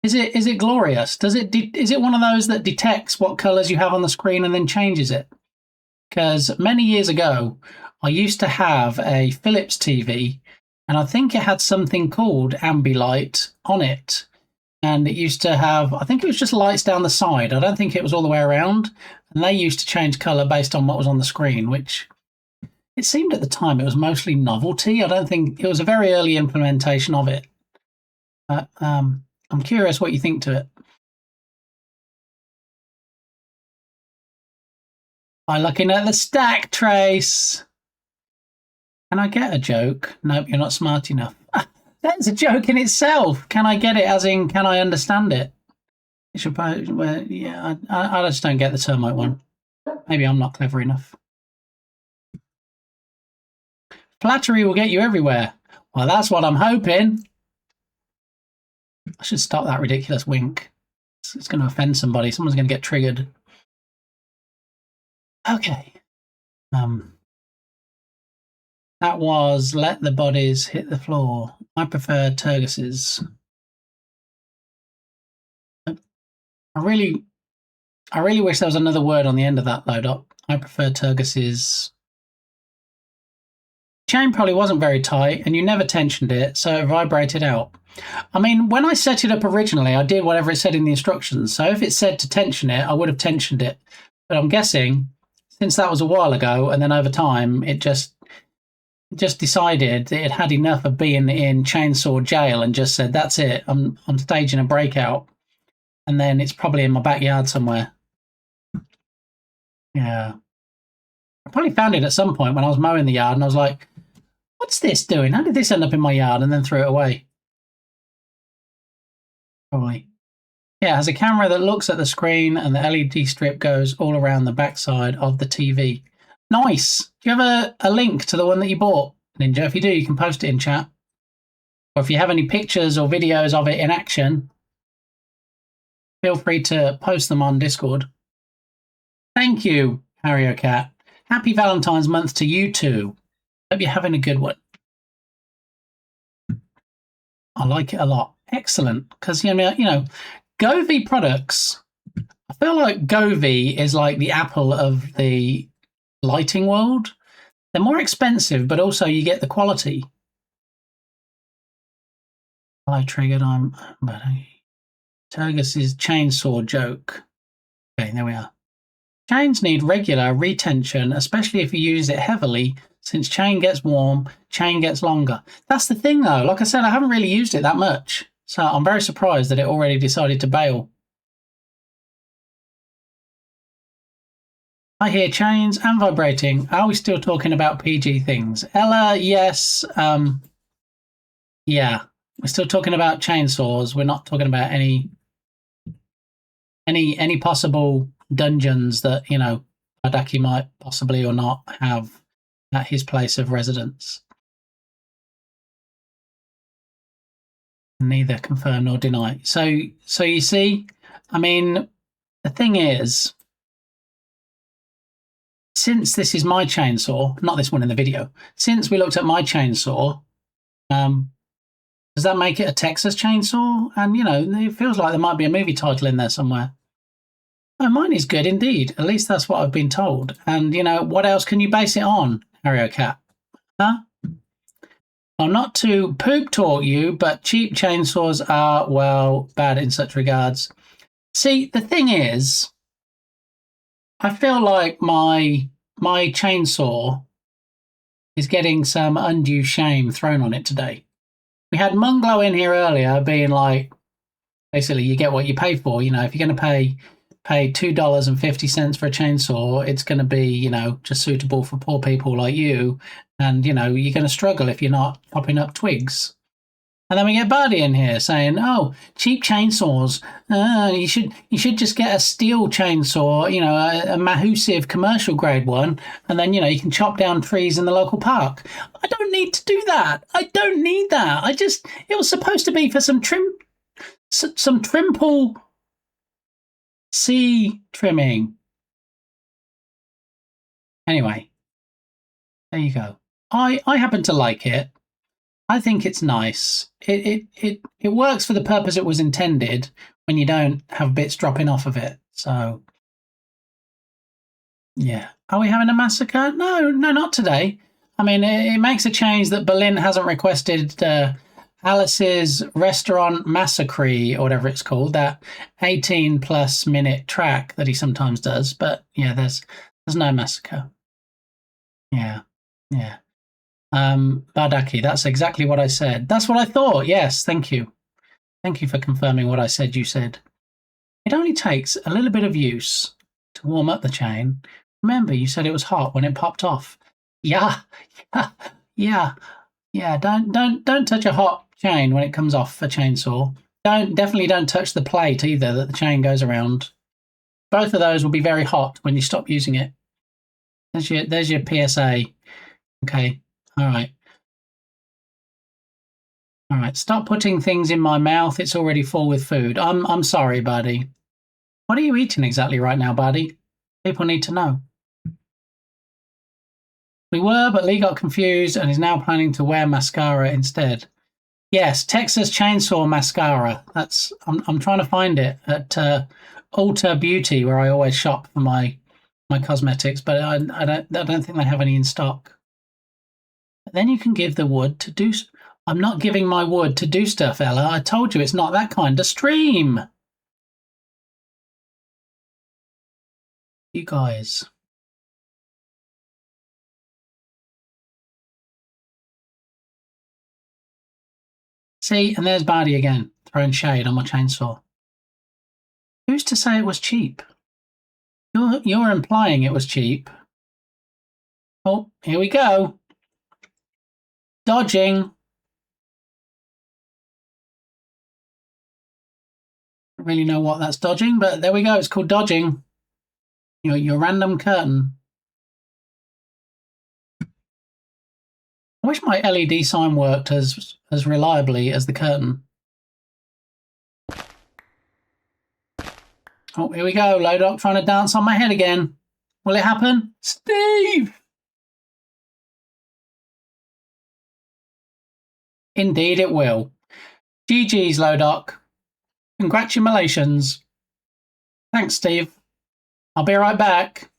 Is it glorious? Is it one of those that detects what colours you have on the screen and then changes it? Because many years ago, I used to have a Philips TV, and I think it had something called Ambilight on it. And it used to have, I think it was just lights down the side. I don't think it was all the way around. And they used to change colour based on what was on the screen, which it seemed at the time it was mostly novelty. I don't think it was a very early implementation of it. But I'm curious what you think to it. By looking at the stack trace. Can I get a joke? Nope, you're not smart enough. That's a joke in itself. Can I get it as in, can I understand it? I suppose, well, yeah, I just don't get the termite one. Maybe I'm not clever enough. Flattery will get you everywhere. Well, that's what I'm hoping. I should stop that ridiculous wink. It's going to offend somebody. Someone's going to get triggered. Okay. That was Let the Bodies Hit the Floor. I prefer Turgis's. I really wish there was another word on the end of that, though, Doc. I prefer Turgis's. Chain probably wasn't very tight, and you never tensioned it, so it vibrated out. I mean, when I set it up originally, I did whatever it said in the instructions. So if it said to tension it, I would have tensioned it. But I'm guessing, since that was a while ago, and then over time, it just decided that it had enough of being in chainsaw jail and just said, that's it, I'm staging a breakout. And then it's probably in my backyard somewhere. Yeah. I probably found it at some point when I was mowing the yard and I was like, What's this doing? How did this end up in my yard and then threw it away? Probably. Yeah, it has a camera that looks at the screen and the LED strip goes all around the backside of the TV. Nice. Do you have a link to the one that you bought, Ninja? If you do, you can post it in chat. Or if you have any pictures or videos of it in action, feel free to post them on Discord. Thank you, Harry Cat. Happy Valentine's month to you too. Hope you're having a good one. I like it a lot. Excellent. Because, you know, Govee products, I feel like Govee is like the Apple of the lighting world. They're more expensive, but also you get the quality. I triggered. Turgus's chainsaw joke. Okay, there we are. Chains need regular retention, especially if you use it heavily. Since chain gets warm, chain gets longer. That's the thing, though. Like I said, I haven't really used it that much. So I'm very surprised that it already decided to bail. I hear chains and vibrating. Are we still talking about PG things? Ella, yes. Yeah. We're still talking about chainsaws. We're not talking about any possible dungeons that, you know, Adaki might possibly or not have at his place of residence. Neither confirm nor deny. So you see, I mean, the thing is, since this is my chainsaw, not this one in the video, since we looked at my chainsaw, does that make it a Texas chainsaw? And, you know, it feels like there might be a movie title in there somewhere. Oh, mine is good indeed. At least that's what I've been told. And, you know, what else can you base it on, Harry Cat? Huh? Well, not to poop talk you, but cheap chainsaws are, well, bad in such regards. See, the thing is, I feel like my chainsaw is getting some undue shame thrown on it today. We had Munglow in here earlier being like, basically, you get what you pay for. You know, if you're going to pay $2.50 for a chainsaw, it's going to be, you know, just suitable for poor people like you. And, you know, you're going to struggle if you're not chopping up twigs. And then we get Birdie in here saying, oh, cheap chainsaws. You should just get a steel chainsaw, you know, a Mahusiv commercial grade one. And then, you know, you can chop down trees in the local park. I don't need to do that. I don't need that. It was supposed to be for some Trimple sea trimming. Anyway, there you go. I happen to like it. I think it's nice. It works for the purpose it was intended when you don't have bits dropping off of it. So, yeah. Are we having a massacre? No, not today. I mean, it makes a change that Berlin hasn't requested Alice's Restaurant Massacre, or whatever it's called, that 18+ minute track that he sometimes does. But yeah, there's no massacre. Yeah. Bardaki, that's exactly what I said. That's what I thought. Yes, thank you. Thank you for confirming what I said you said. It only takes a little bit of use to warm up the chain. Remember, you said it was hot when it popped off. Yeah. Don't touch a hot chain when it comes off a chainsaw. Definitely don't touch the plate either that the chain goes around. Both of those will be very hot when you stop using it. There's your PSA. Okay. All right. Stop putting things in my mouth. It's already full with food. I'm sorry, buddy. What are you eating exactly right now, buddy? People need to know. We were, but Lee got confused and is now planning to wear mascara instead. Yes, Texas Chainsaw Mascara. I'm trying to find it at Ulta Beauty, where I always shop for my cosmetics, but I don't think they have any in stock. Then you can give the wood to do. I'm not giving my wood to do stuff, Ella. I told you it's not that kind of stream. You guys. See, and there's Bardi again, throwing shade on my chainsaw. Who's to say it was cheap? You're implying it was cheap. Oh, here we go. Dodging. Don't really know what that's dodging, but there we go. It's called dodging. Your random curtain. I wish my LED sign worked as reliably as the curtain. Oh, here we go. Lodok trying to dance on my head again. Will it happen? Steve! Indeed it will. GG's, Lodok. Congratulations. Thanks, Steve. I'll be right back.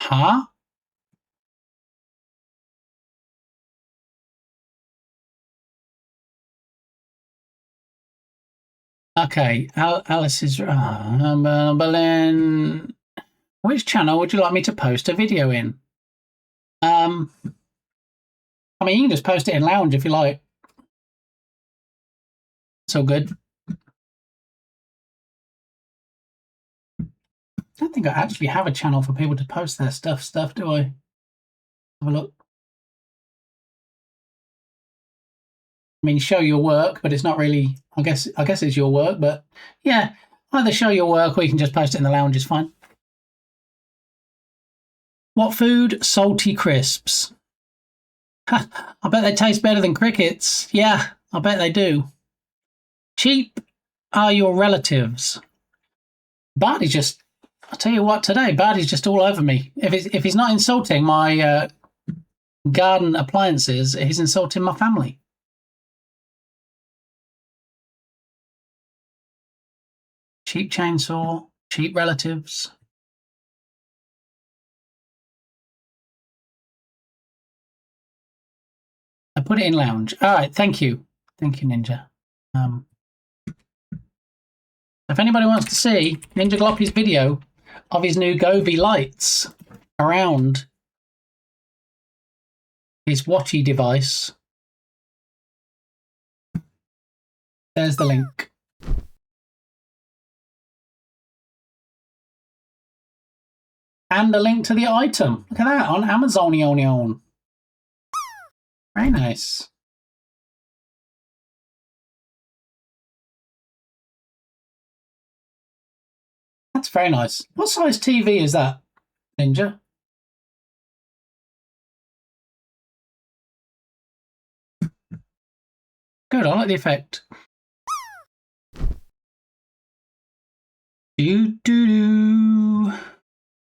Huh? Okay, Alice is... Berlin... Which channel would you like me to post a video in? I mean, you can just post it in Lounge if you like. It's all good. I don't think I actually have a channel for people to post their stuff, do I? Have a look. I mean, show your work, but it's not really... I guess it's your work, but yeah, either show your work or you can just post it in the Lounge, is fine. What food? Salty crisps. I bet they taste better than crickets. Yeah, I bet they do. Cheap are your relatives. Barty's just... I'll tell you what, today, Barty's just all over me. If he's not insulting my garden appliances, he's insulting my family. Cheap chainsaw, cheap relatives. I put it in Lounge. All right, thank you. Thank you, Ninja. If anybody wants to see Ninja Gloppy's video of his new Govee lights around his watchy device, there's the link. And a link to the item. Look at that on Amazon. Very nice. That's very nice. What size TV is that, Ninja? Good, I like the effect. Do.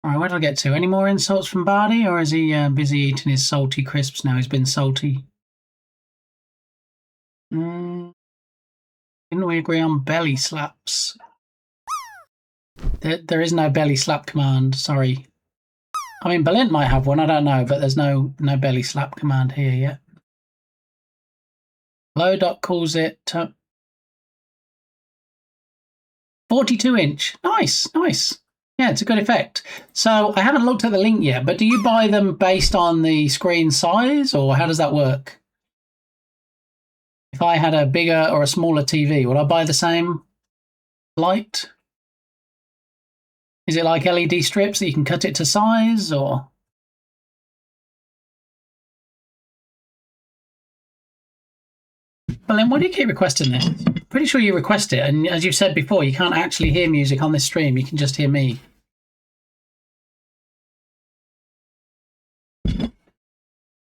Alright, where did I get to? Any more insults from Barty, or is he busy eating his salty crisps now? He's been salty. Didn't we agree on belly slaps? There is no belly slap command, sorry. I mean, Berlin might have one, I don't know, but there's no belly slap command here yet. Lodok calls it 42-inch. Nice. Yeah, it's a good effect. So I haven't looked at the link yet, but do you buy them based on the screen size, or how does that work? If I had a bigger or a smaller TV, would I buy the same light? Is it like LED strips that you can cut it to size, or? Well, then why do you keep requesting this? Pretty sure you request it, and as you said before, you can't actually hear music on this stream, you can just hear me.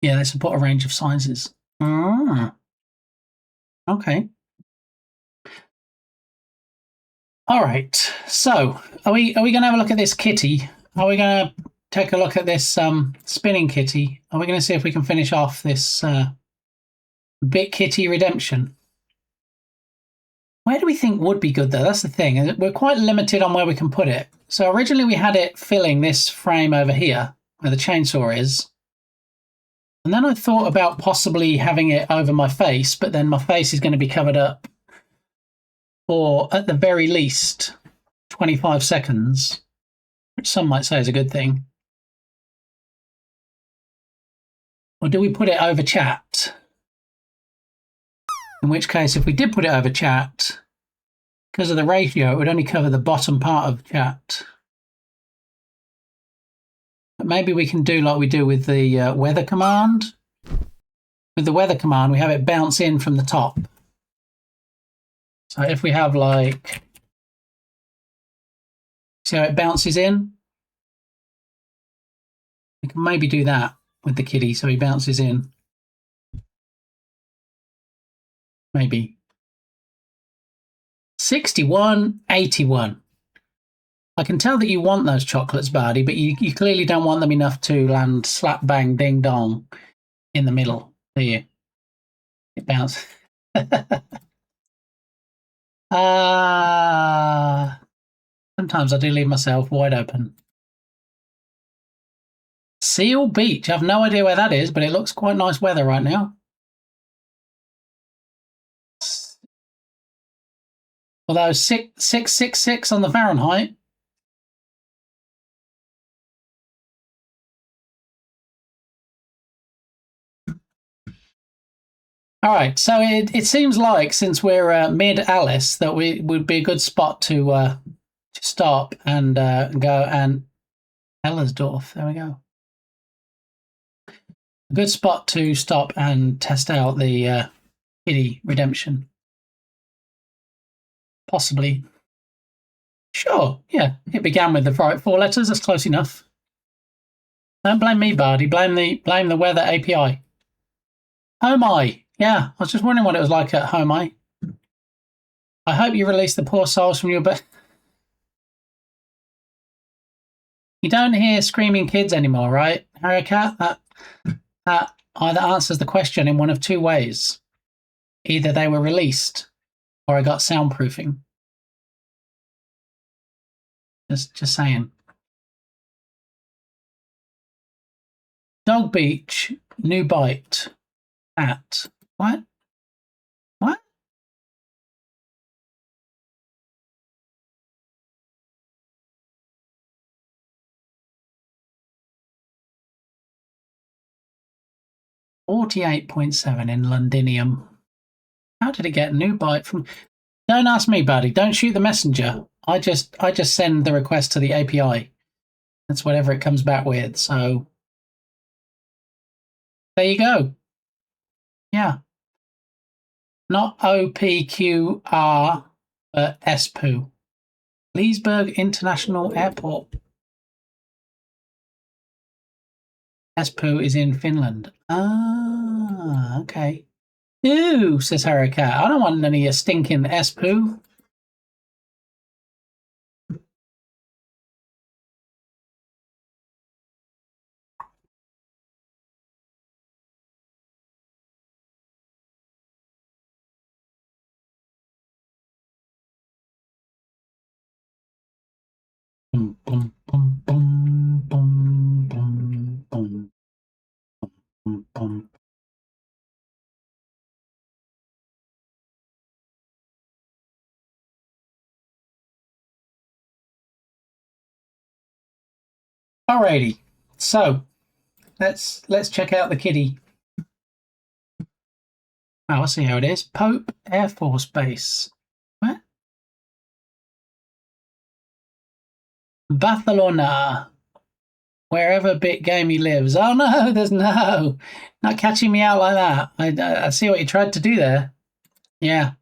Yeah, they support a range of sizes. Okay. All right, so are we going to have a look at this kitty? Are we going to take a look at this spinning kitty? Are we going to see if we can finish off this Bit Kitty Redemption? Where do we think would be good, though? That's the thing. We're quite limited on where we can put it. So originally we had it filling this frame over here, where the chainsaw is. And then I thought about possibly having it over my face, but then my face is going to be covered up for, at the very least, 25 seconds, which some might say is a good thing. Or do we put it over chat? In which case, if we did put it over chat, because of the ratio, it would only cover the bottom part of chat. But maybe we can do like we do with the weather command. With the weather command, we have it bounce in from the top. So if we have like, see how it bounces in? We can maybe do that with the kitty, so he bounces in. Maybe. 61.81. I can tell that you want those chocolates, Bardi, but you clearly don't want them enough to land slap bang ding dong in the middle, do you? It bounces. Sometimes I do leave myself wide open. Seal Beach. I have no idea where that is, but it looks quite nice weather right now. Although 666 on the Fahrenheit. All right, so it seems like since we're mid Alice that we would be a good spot to stop and go and Ellersdorf. There we go. A good spot to stop and test out the kitty redemption. Possibly. Sure, yeah. It began with the right 4 letters. That's close enough. Don't blame me, Bardi. Blame the weather API. Homai. Yeah, I was just wondering what it was like at Homai. I hope you release the poor souls from your bed. You don't hear screaming kids anymore, right, Harikat? That either answers the question in one of 2 ways. Either they were released, or I got soundproofing. Just saying. Dog Beach, new bite. At what? What? $48.7 in Londinium. How did it get new bite from? Don't ask me, buddy. Don't shoot the messenger. I just send the request to the API. That's whatever it comes back with. So there you go. Yeah. Not OPQR, but SPU. Leesburg International Airport. SPU is in Finland. Ah, okay. Ooh, says Harikat. I don't want any stinking SPU. Boom, boom, boom, boom, boom, boom, boom, boom, boom. Alrighty, so let's check out the kitty. Oh, I see how it is. Pope Air Force Base. What? Barcelona. Wherever Bit Gamey lives. Oh no, there's no. Not catching me out like that. I see what you tried to do there. Yeah.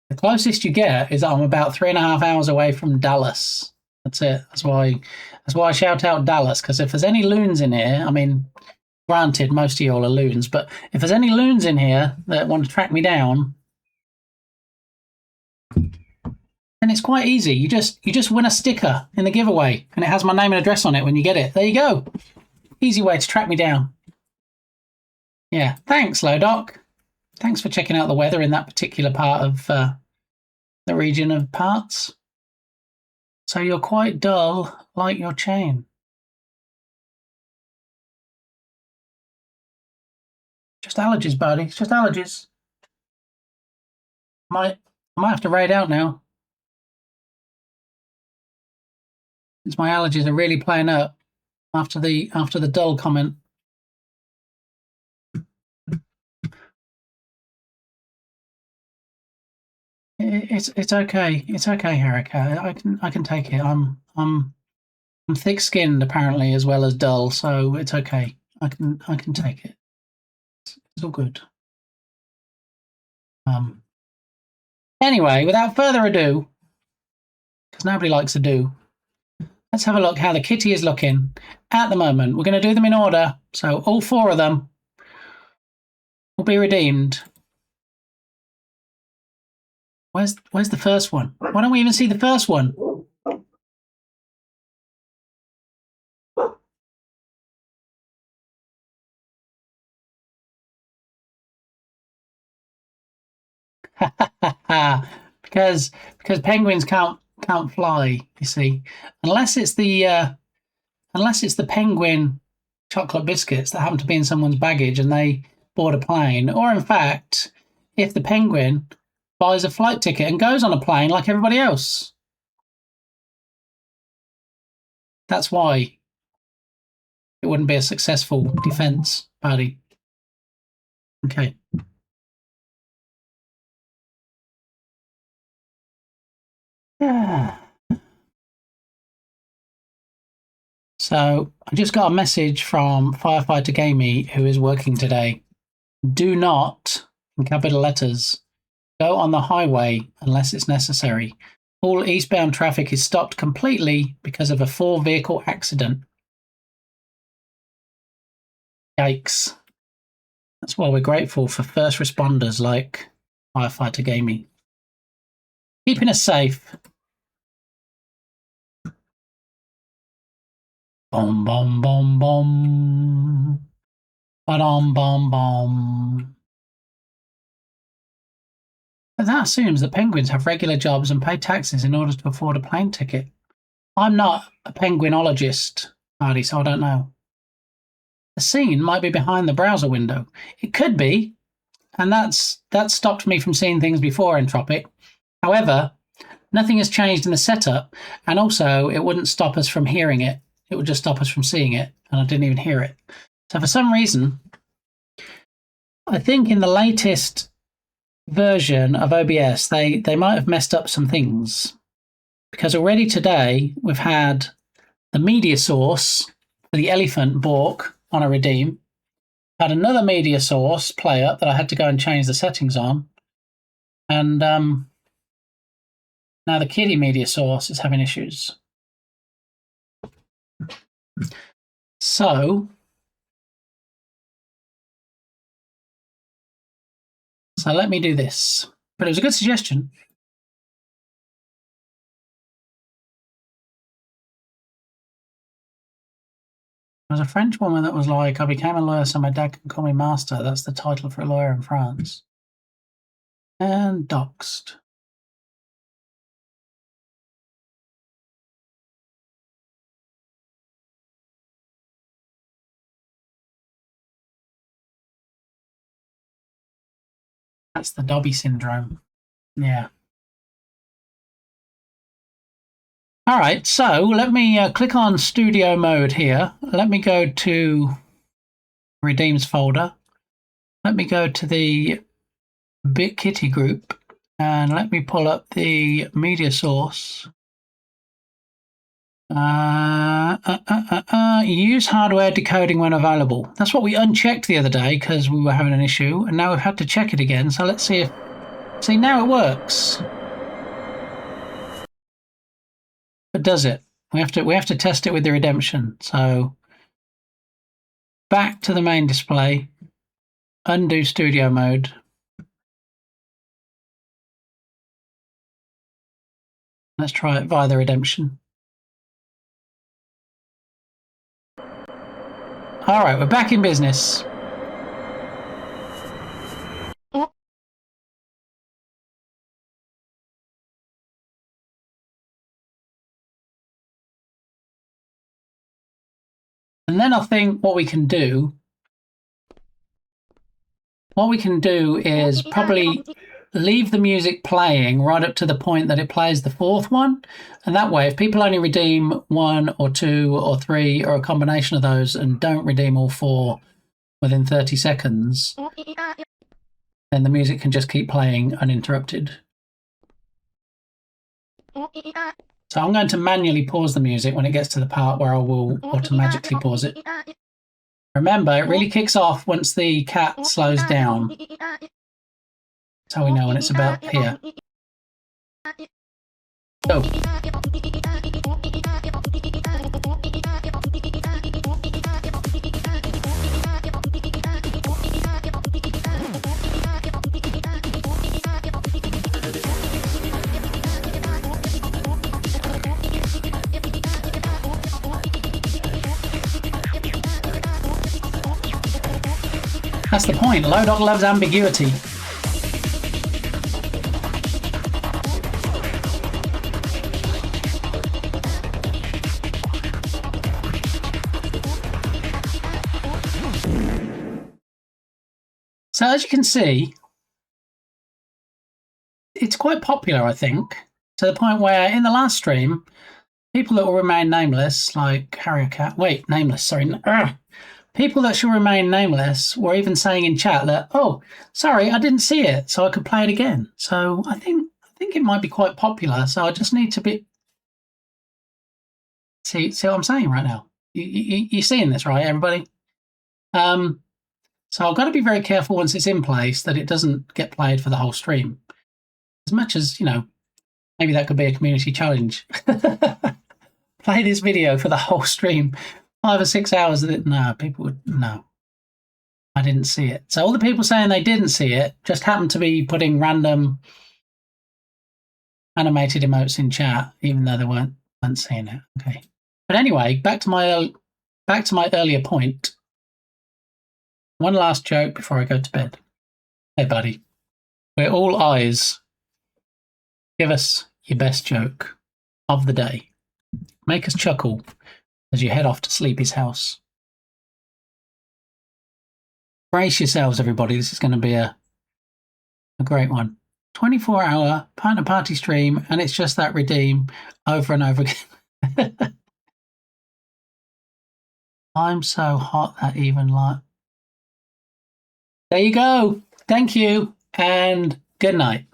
The closest you get is I'm about 3.5 hours away from Dallas. That's it. That's why I shout out Dallas, because if there's any loons in here, I mean, granted, most of y'all are loons, but if there's any loons in here that want to track me down, then it's quite easy. You just win a sticker in the giveaway, and it has my name and address on it when you get it. There you go. Easy way to track me down. Yeah. Thanks, Lodoc. Thanks for checking out the weather in that particular part of the region of parts. So you're quite dull, like your chain. Just allergies, buddy. It's just allergies. I might have to raid out now. Since my allergies are really playing up after the dull comment. It's okay. It's okay, Harika. I can take it. I'm thick-skinned apparently as well as dull, so it's okay. I can take it. It's all good. Anyway, without further ado, because nobody likes a do, let's have a look how the kitty is looking at the moment. We're going to do them in order, so all 4 of them will be redeemed. Where's the first one? Why don't we even see the first one? because penguins can't fly, you see, unless it's the penguin chocolate biscuits that happen to be in someone's baggage and they board a plane, or in fact, if the penguin buys a flight ticket and goes on a plane like everybody else. That's why it wouldn't be a successful defense party. Okay. So I just got a message from Firefighter Gamey, who is working today. Do not, in capital letters, go on the highway unless it's necessary. All eastbound traffic is stopped completely because of a 4-vehicle accident. Yikes. That's why we're grateful for first responders like Firefighter Gamey. Keeping us safe. Bom, bom, bom, bom. Ba-dum, bom, bom. But that assumes that penguins have regular jobs and pay taxes in order to afford a plane ticket. I'm not a penguinologist, Hardy, so I don't know. The scene might be behind the browser window. It could be, and that's stopped me from seeing things before Entropic. However, nothing has changed in the setup, and also it wouldn't stop us from hearing it. It would just stop us from seeing it, and I didn't even hear it. So for some reason, I think in the latest version of OBS, they might have messed up some things. Because already today, we've had the media source for the elephant Bork on a redeem. Had another media source play up that I had to go and change the settings on. And now the kitty media source is having issues. So let me do this. But it was a good suggestion. There was a French woman that was like, I became a lawyer so my dad can call me master. That's the title for a lawyer in France. And doxed. That's the Dobby syndrome. Yeah. All right, so let me click on studio mode here. Let me go to redeems folder. Let me go to the Bit Kitty group and let me pull up the media source. Use hardware decoding when available. That's what we unchecked the other day because we were having an issue, and now we've had to check it again. So let's see if... See, now it works. But does it? We have to test it with the redemption. So back to the main display. Undo studio mode. Let's try it via the redemption. All right, we're back in business. And then I think what we can do is probably leave the music playing right up to the point that it plays the 4th one. And that way, if people only redeem 1 or 2 or 3 or a combination of those and don't redeem all 4 within 30 seconds, then the music can just keep playing uninterrupted. So I'm going to manually pause the music when it gets to the part where I will automatically pause it. Remember, it really kicks off once the cat slows down. So we know when it's about here. Go. That's the point. Low Dog loves ambiguity. So as you can see, it's quite popular, I think, to the point where in the last stream, people that will remain nameless, like Harrier Cat, nameless, sorry. People that shall remain nameless were even saying in chat that, oh, sorry, I didn't see it, so I could play it again. So I think it might be quite popular. So I just need to be see what I'm saying right now. You're seeing this, right, everybody? So I've got to be very careful once it's in place that it doesn't get played for the whole stream. As much as, you know, maybe that could be a community challenge. Play this video for the whole stream. 5 or 6 hours of it. No, people would, no. I didn't see it. So all the people saying they didn't see it just happened to be putting random animated emotes in chat, even though they weren't seeing it. Okay. But anyway, back to my earlier point. One last joke before I go to bed. Hey, buddy. We're all eyes. Give us your best joke of the day. Make us chuckle as you head off to Sleepy's house. Brace yourselves, everybody. This is going to be a great one. 24-hour partner party stream, and it's just that redeem over and over again. I'm so hot that even like... There you go. Thank you, and good night.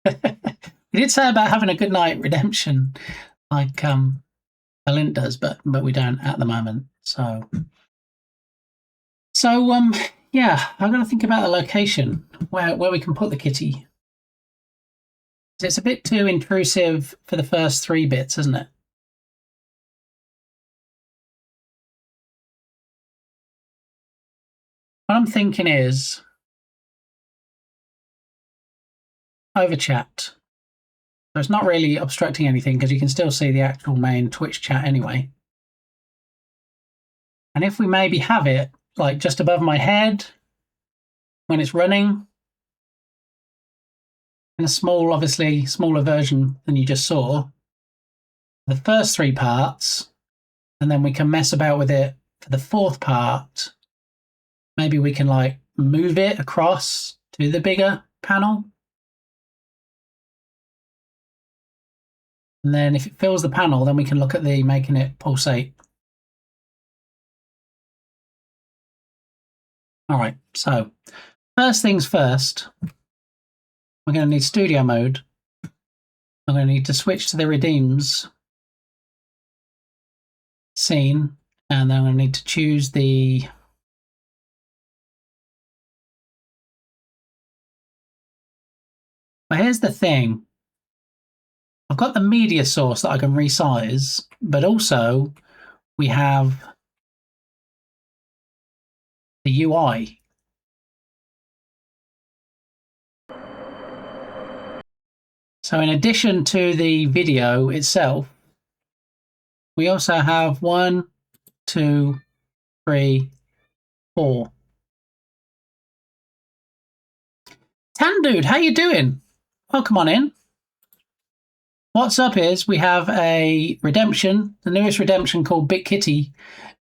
We did say about having a good night redemption, like Alint does, but we don't at the moment. So yeah, I've got to think about the location where we can put the kitty. It's a bit too intrusive for the first 3 bits, isn't it? What I'm thinking is over chat. So it's not really obstructing anything because you can still see the actual main Twitch chat anyway. And if we maybe have it like just above my head when it's running in a small, obviously smaller version than you just saw, the first 3 parts, and then we can mess about with it for the 4th part. Maybe we can like move it across to the bigger panel. And then if it fills the panel, then we can look at the making it pulsate. All right, so first things first, we're going to need studio mode. I'm going to need to switch to the redeems scene, and then I'm going to need to choose the But here's the thing. I've got the media source that I can resize, but also we have the UI. So in addition to the video itself, we also have 1, 2, 3, 4. Tan Dude, how you doing? Welcome on in. What's up is we have a redemption, the newest redemption called Big Kitty,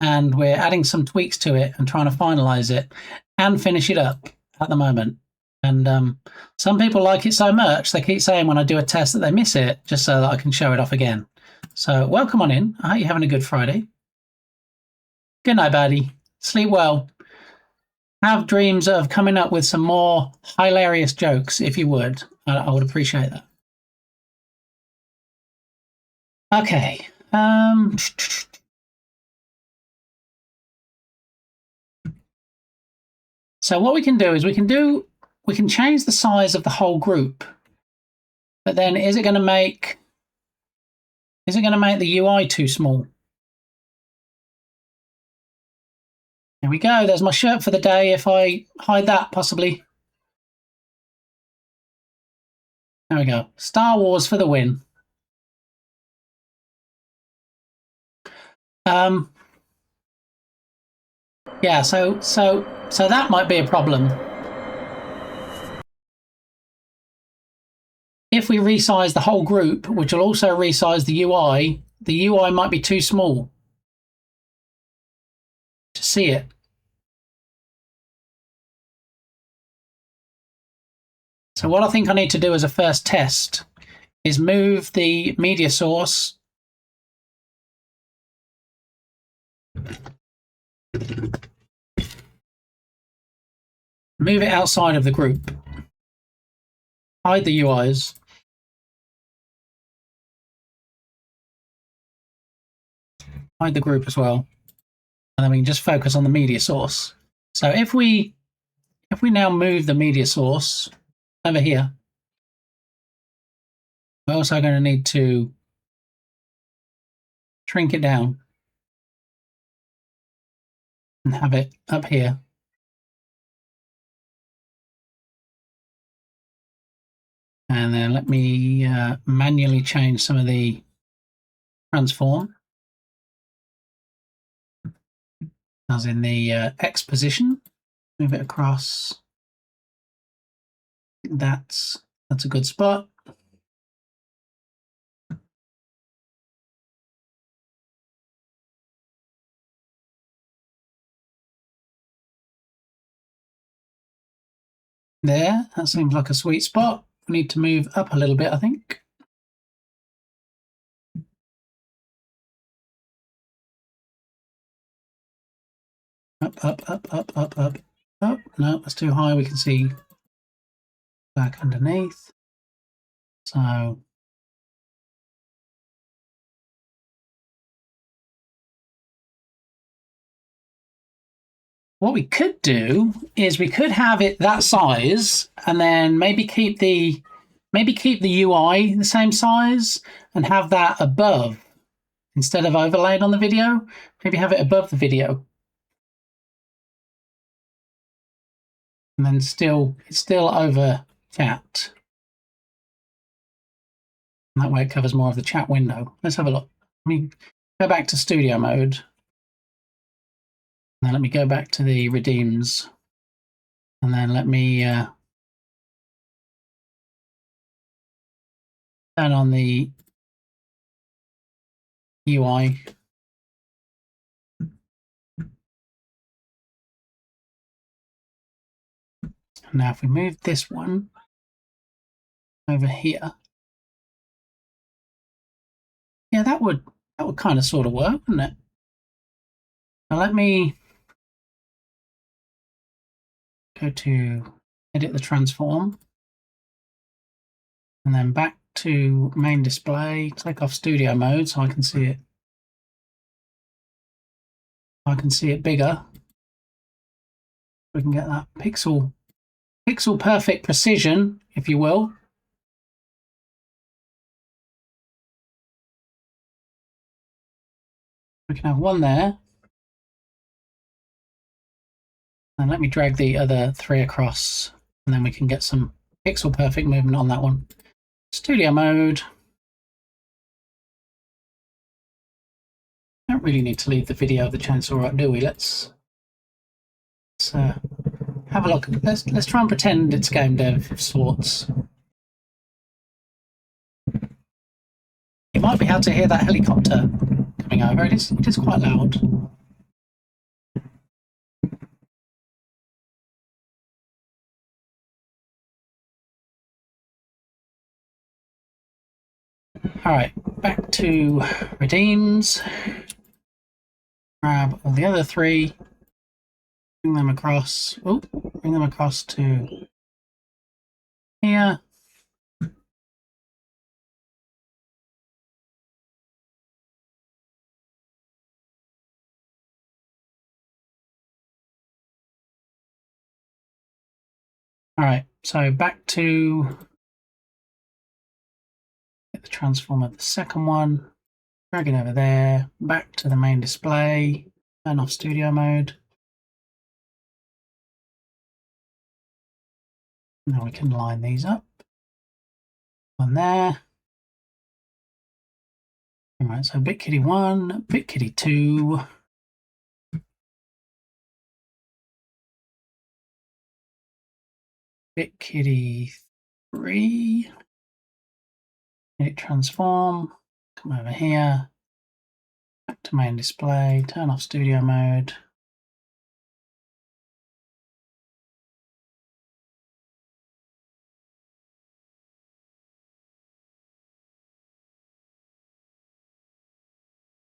and we're adding some tweaks to it and trying to finalize it and finish it up at the moment. And some people like it so much, they keep saying when I do a test that they miss it, just so that I can show it off again. So welcome on in. I hope you're having a good Friday. Good night, baddie. Sleep well. Have dreams of coming up with some more hilarious jokes, if you would. I would appreciate that. Okay. So what we can do is we can change the size of the whole group. But then is it going to make the UI too small? There we go. There's my shirt for the day. If I hide that, possibly. There we go. Star Wars for the win. Yeah, so that might be a problem. If we resize the whole group, which will also resize the UI might be too small to see it. So what I think I need to do as a first test is move the media source move it outside of the group. Hide the UIs. Hide the group as well. And then we can just focus on the media source. So if we now move the media source over here, we're also going to need to shrink it down and have it up here. And then let me manually change some of the transform. As in the X position, move it across. That's a good spot. There, that seems like a sweet spot. We need to move up a little bit, I think. Up, up, up, up, up, up. Oh, no, that's too high. We can see back underneath. So what we could do is we could have it that size and then maybe keep the UI the same size and have that above instead of overlaid on the video. Maybe have it above the video. And then it's still over chat. And that way it covers more of the chat window. Let's have a look. Let me go back to studio mode. Now let me go back to the redeems. And then let me turn on the UI. Now if we move this one over here, yeah, that would kind of sort of work, wouldn't it? Now let me go to edit the transform and then back to main display, take off studio mode so I can see it. I can see it bigger. We can get that pixel perfect precision, if you will. We can have one there. And let me drag the other three across, and then we can get some pixel perfect movement on that one. Studio mode. Don't really need to leave the video of the chainsaw up, do we? Let's have a look. Let's try and pretend it's game dev of sorts. You might be able to hear that helicopter coming over. It is quite loud. All right, back to redeems. Grab all the other three. Bring them across. Oh, bring them across to here. All right, so back to get the transform of the second one, drag it over there, back to the main display, turn off studio mode. Now we can line these up. One there. All right, so BitKitty 1, BitKitty 2. BitKitty 3. Edit transform. Come over here. Back to main display. Turn off studio mode.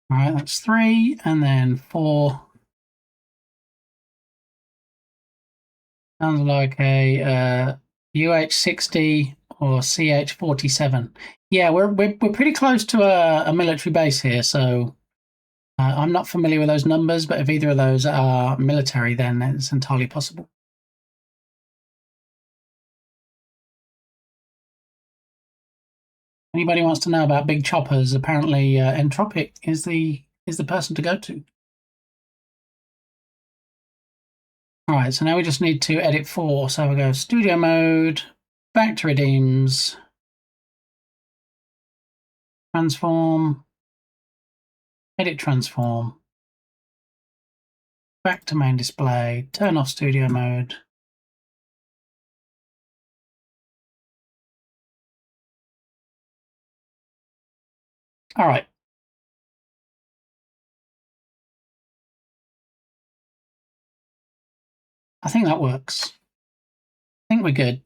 All right, that's 3, and then 4. Sounds like a UH-60 or CH-47. Yeah, we're pretty close to a military base here, so I'm not familiar with those numbers, but if either of those are military, then it's entirely possible. Anybody wants to know about big choppers? Apparently, Entropic is the person to go to. All right, so now we just need to edit 4. So we'll go studio mode, back to redeems, transform, edit transform, back to main display, turn off studio mode. All right. I think that works. I think we're good.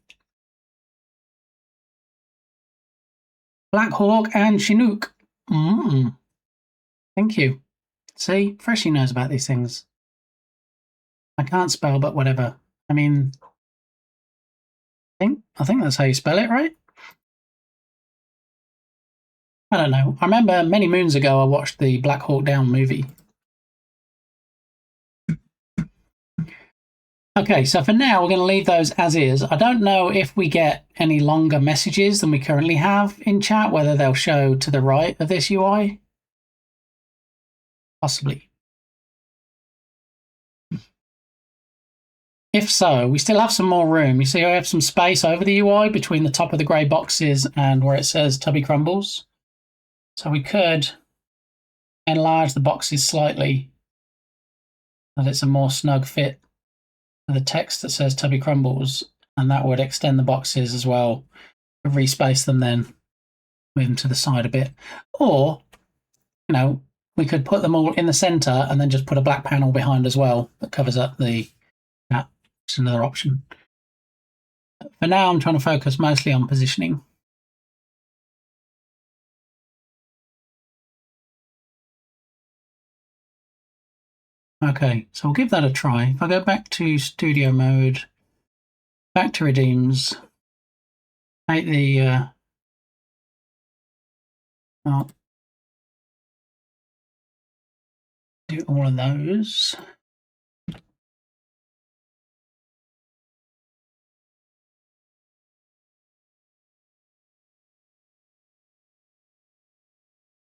Black Hawk and Chinook. Thank you. See, Freshie knows about these things. I can't spell, but whatever. I mean, I think that's how you spell it, right? I don't know. I remember many moons ago I watched the Black Hawk Down movie. Okay, so for now we're going to leave those as is. I don't know if we get any longer messages than we currently have in chat, whether they'll show to the right of this UI. Possibly. If so, we still have some more room. You see I have some space over the UI between the top of the grey boxes and where it says Tubby Crumbles. So we could enlarge the boxes slightly so that it's a more snug fit for the text that says Tubby Crumbles, and that would extend the boxes as well, respace them then, move them to the side a bit. Or, you know, we could put them all in the center and then just put a black panel behind as well that covers up the that. It's another option. For now, I'm trying to focus mostly on positioning. Okay, so we'll give that a try. If I go back to studio mode, back to redeems, take the do all of those.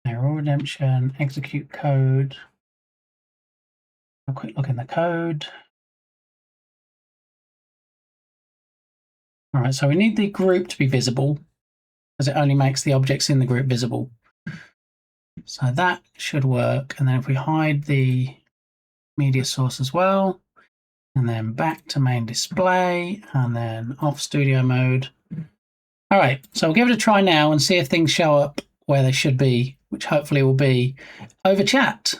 Error redemption, execute code. A quick look in the code. All right, so we need the group to be visible because it only makes the objects in the group visible. So that should work. And then if we hide the media source as well, and then back to main display, and then off studio mode. All right, so we'll give it a try now and see if things show up where they should be, which hopefully will be over chat.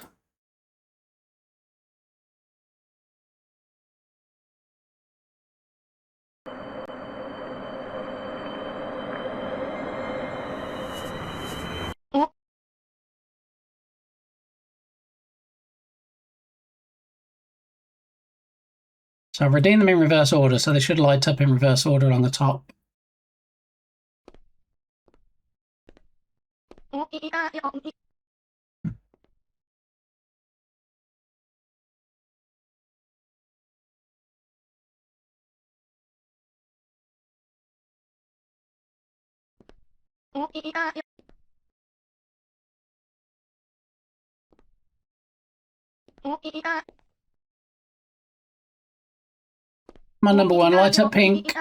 So I've redeemed them in reverse order, so they should light up in reverse order along the top. My number one, light up pink.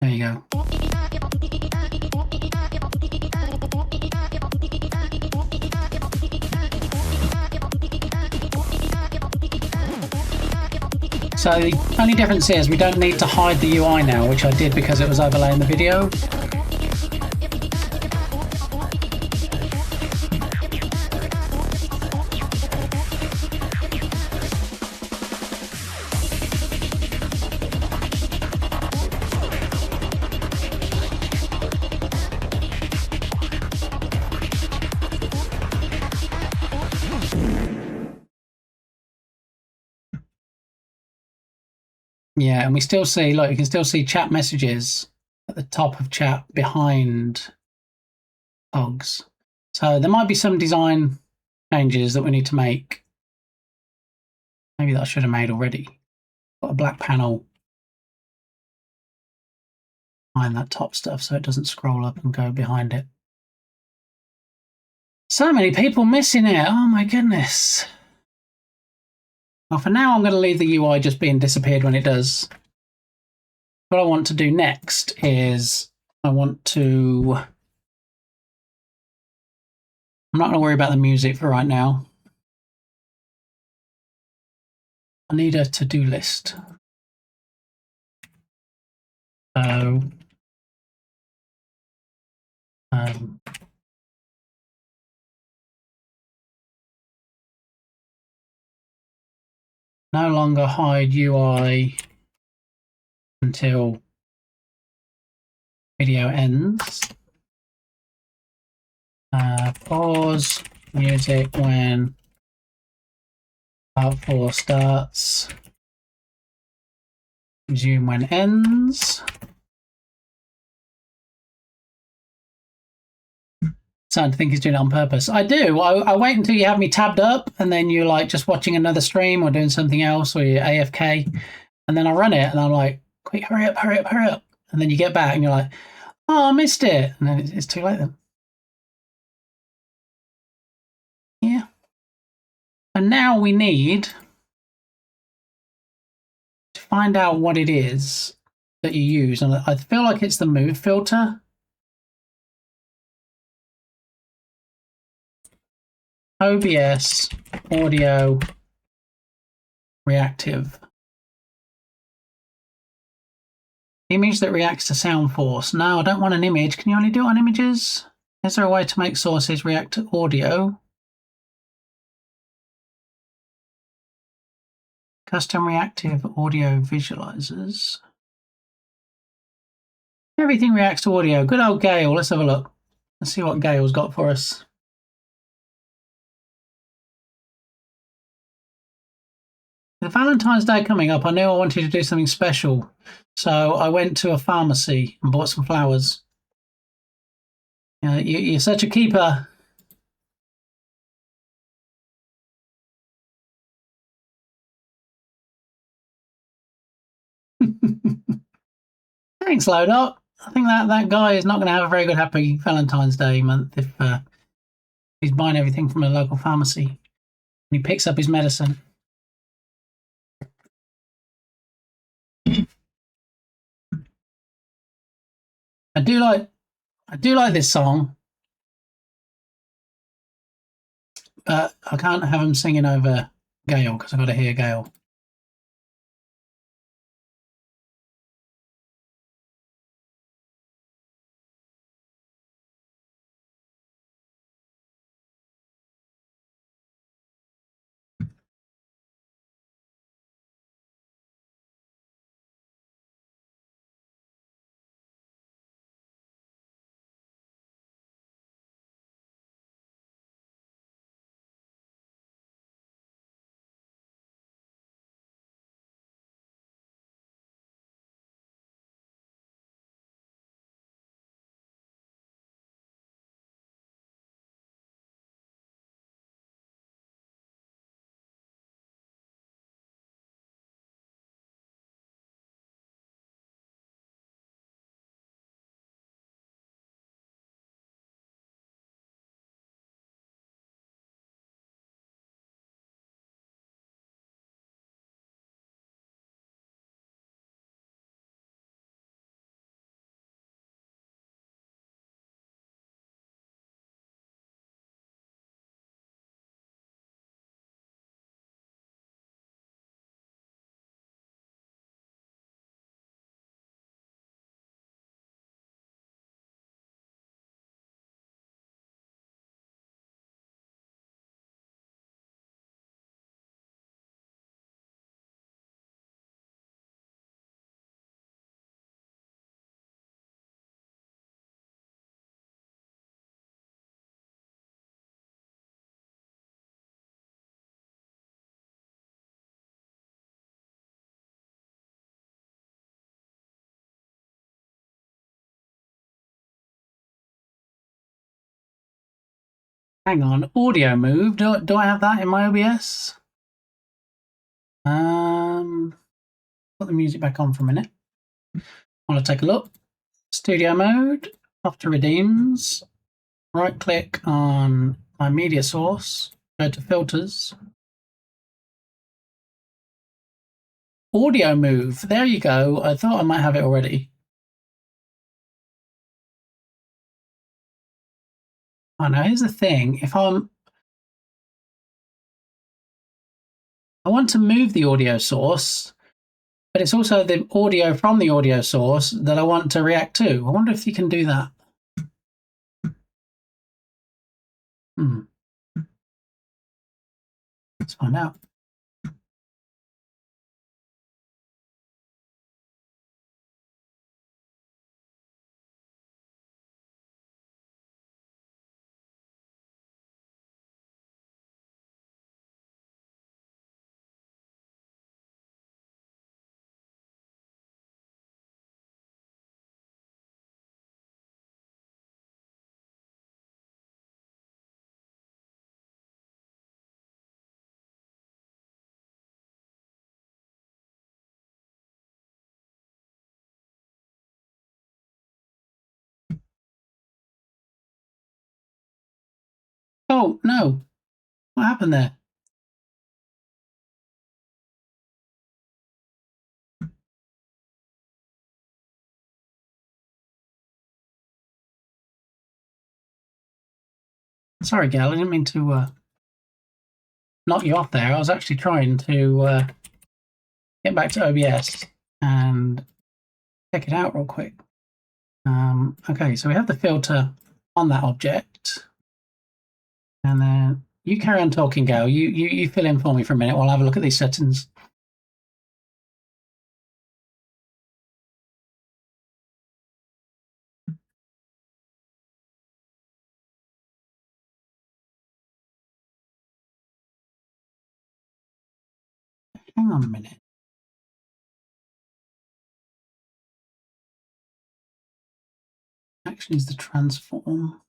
There you go. So the only difference is we don't need to hide the UI now, which I did because it was overlaying the video. Yeah, and we still see, look, you can still see chat messages at the top of chat behind Pogs. So there might be some design changes that we need to make. Maybe that I should have made already. Got a black panel behind that top stuff so it doesn't scroll up and go behind it. So many people missing it. Oh my goodness. Well, for now, I'm going to leave the UI just being disappeared when it does. What I want to do next is I'm not going to worry about the music for right now. I need a to-do list. So, no longer hide UI until video ends. Pause music when part 4 starts. Resume when ends. Starting to think he's doing it on purpose. I do. I wait until you have me tabbed up and then you're like just watching another stream or doing something else or you're AFK. And then I run it and I'm like, quick, hurry up, hurry up, hurry up. And then you get back and you're like, oh, I missed it. And then it's too late then. Yeah. And now we need to find out what it is that you use. And I feel like it's the move filter. OBS audio reactive. Image that reacts to sound force. No, I don't want an image. Can you only do it on images? Is there a way to make sources react to audio? Custom reactive audio visualizers. Everything reacts to audio. Good old Gale. Let's have a look. Let's see what Gale's got for us. The Valentine's Day coming up, I knew I wanted to do something special. So I went to a pharmacy and bought some flowers. You're such a keeper. Thanks, Lodot. I think that guy is not going to have a very good happy Valentine's Day month if he's buying everything from a local pharmacy and he picks up his medicine. I do like this song, but I can't have him singing over Gale because I've got to hear Gale. Hang on, audio move. Do I have that in my OBS? Put the music back on for a minute. I want to take a look. Studio mode, after redeems. Right click on my media source. Go to filters. Audio move. There you go. I thought I might have it already. Oh, now here's the thing. If I want to move the audio source, but it's also the audio from the audio source that I want to react to. I wonder if you can do that. Let's find out. Oh, no. What happened there? Sorry, Gal, I didn't mean to knock you off there. I was actually trying to get back to OBS and check it out real quick. Okay, so we have the filter on that object. And then you carry on talking, Gal. You fill in for me for a minute while I have a look at these settings. Hang on a minute. Action is the transform.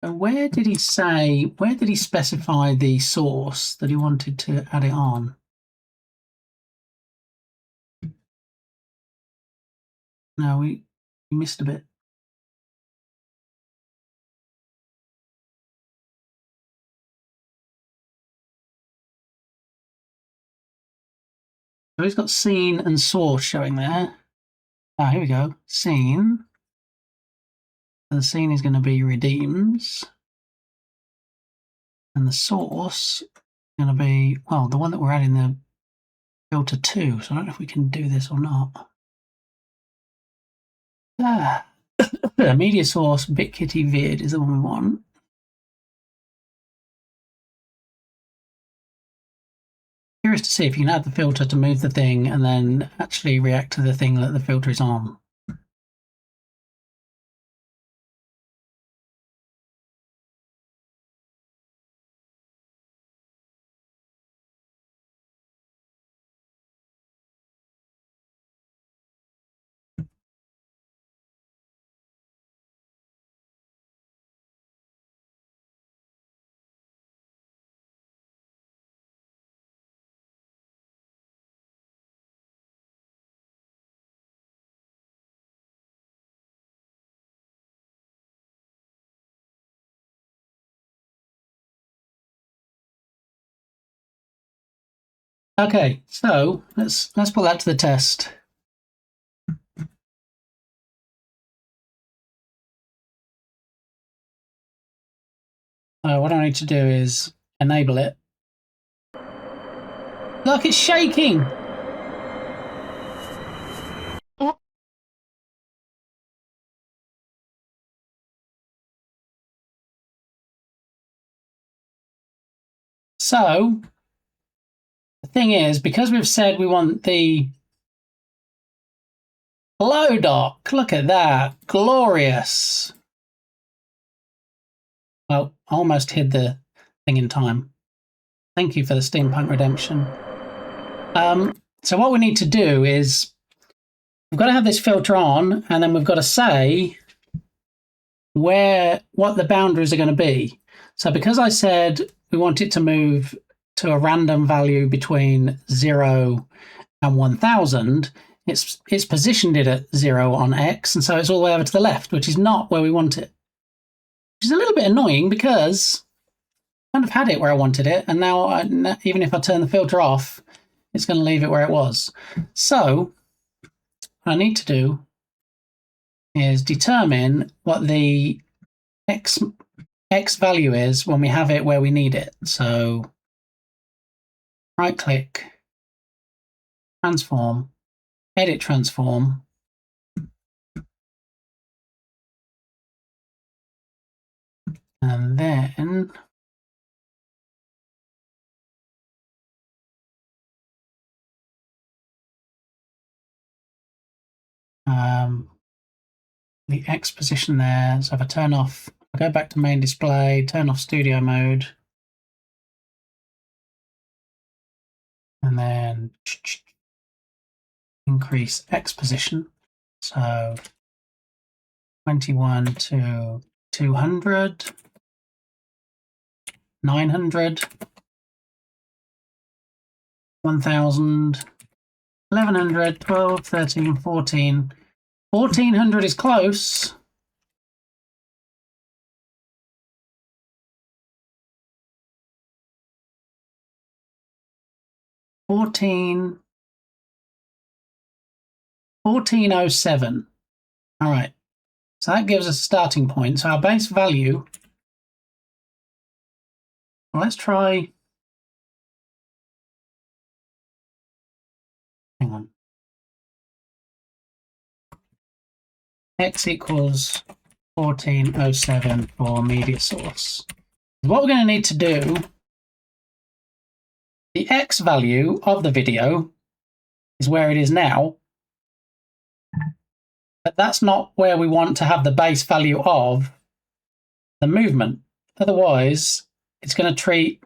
So where did he specify the source that he wanted to add it on? No, we missed a bit. So he's got scene and source showing there. Ah, here we go. Scene. And the scene is going to be redeems. And the source is going to be, well, the one that we're adding the filter to. So I don't know if we can do this or not. Media source, BitKitty vid is the one we want. Curious to see if you can add the filter to move the thing and then actually react to the thing that the filter is on. Okay, so let's put that to the test. What I need to do is enable it. Look, it's shaking! So, the thing is, because we've said we want the glow dock, look at that, glorious. Well, I almost hid the thing in time. Thank you for the Steampunk Redemption. So what we need to do is we've got to have this filter on, and then we've got to say what the boundaries are going to be. So because I said we want it to move to a random value between 0 and 1000, it's positioned it at 0 on X, and so it's all the way over to the left, which is not where we want it. Which is a little bit annoying because I kind of had it where I wanted it, and now even if I turn the filter off, it's going to leave it where it was. So what I need to do is determine what the X value is when we have it where we need it. So right click, transform, edit transform, and then the X position there. So if I turn off, I go back to main display, turn off studio mode, and then increase X position. So 21 to 200, 900, 1000, 1100, 12, 13, 14. 1400 is close. $14.07. All right. So that gives us a starting point. So our base value, well, let's try, hang on. X equals 1407 for media source. What we're going to need to do, the X value of the video is where it is now, but that's not where we want to have the base value of the movement. Otherwise, it's going to treat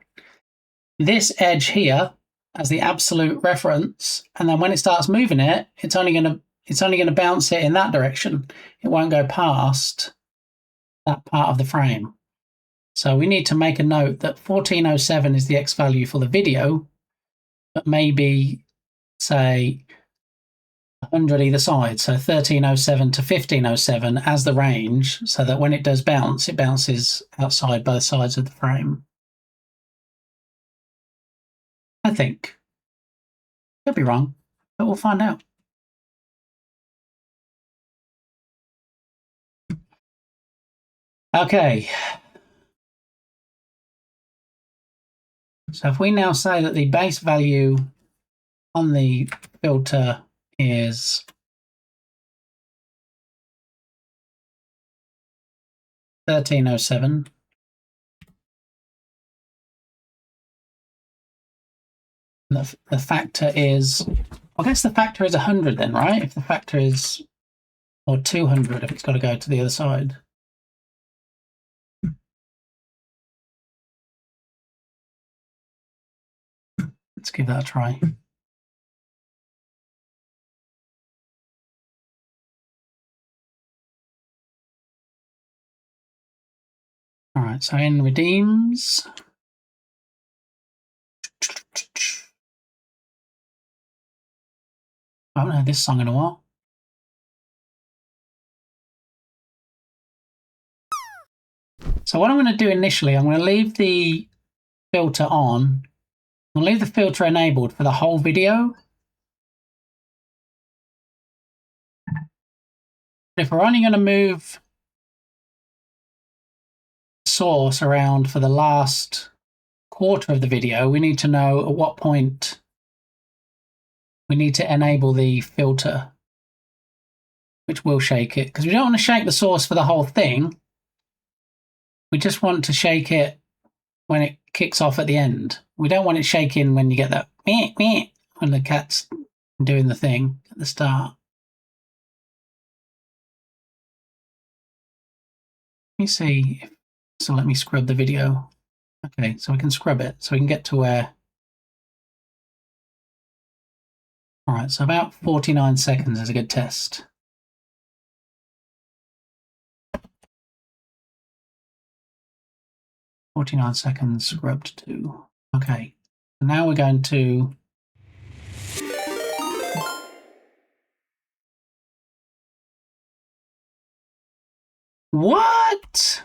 this edge here as the absolute reference, and then when it starts moving it, it's only going to bounce it in that direction. It won't go past that part of the frame. So we need to make a note that 1407 is the X value for the video, but maybe say 100 either side. So 1307 to 1507 as the range, so that when it does bounce, it bounces outside both sides of the frame. I think. Could be wrong, but we'll find out. Okay. So if we now say that the base value on the filter is 1307, the factor is, I guess the factor is 100 then, right? If the factor is, or 200 if it's got to go to the other side. Let's give that a try. All right, so in redeems, I haven't heard this song in a while. So what I'm going to do initially, I'm going to leave the filter on. I'm going to leave the filter enabled for the whole video. If we're only going to move the source around for the last quarter of the video, we need to know at what point we need to enable the filter, which will shake it, because we don't want to shake the source for the whole thing. We just want to shake it when it kicks off at the end. We don't want it shaking when you get that meh, meh, when the cat's doing the thing at the start. Let me see. So let me scrub the video. Okay, so we can scrub it. So we can get to where All right, so about 49 seconds is a good test. "49 seconds scrubbed to." Okay, so now we're going to what?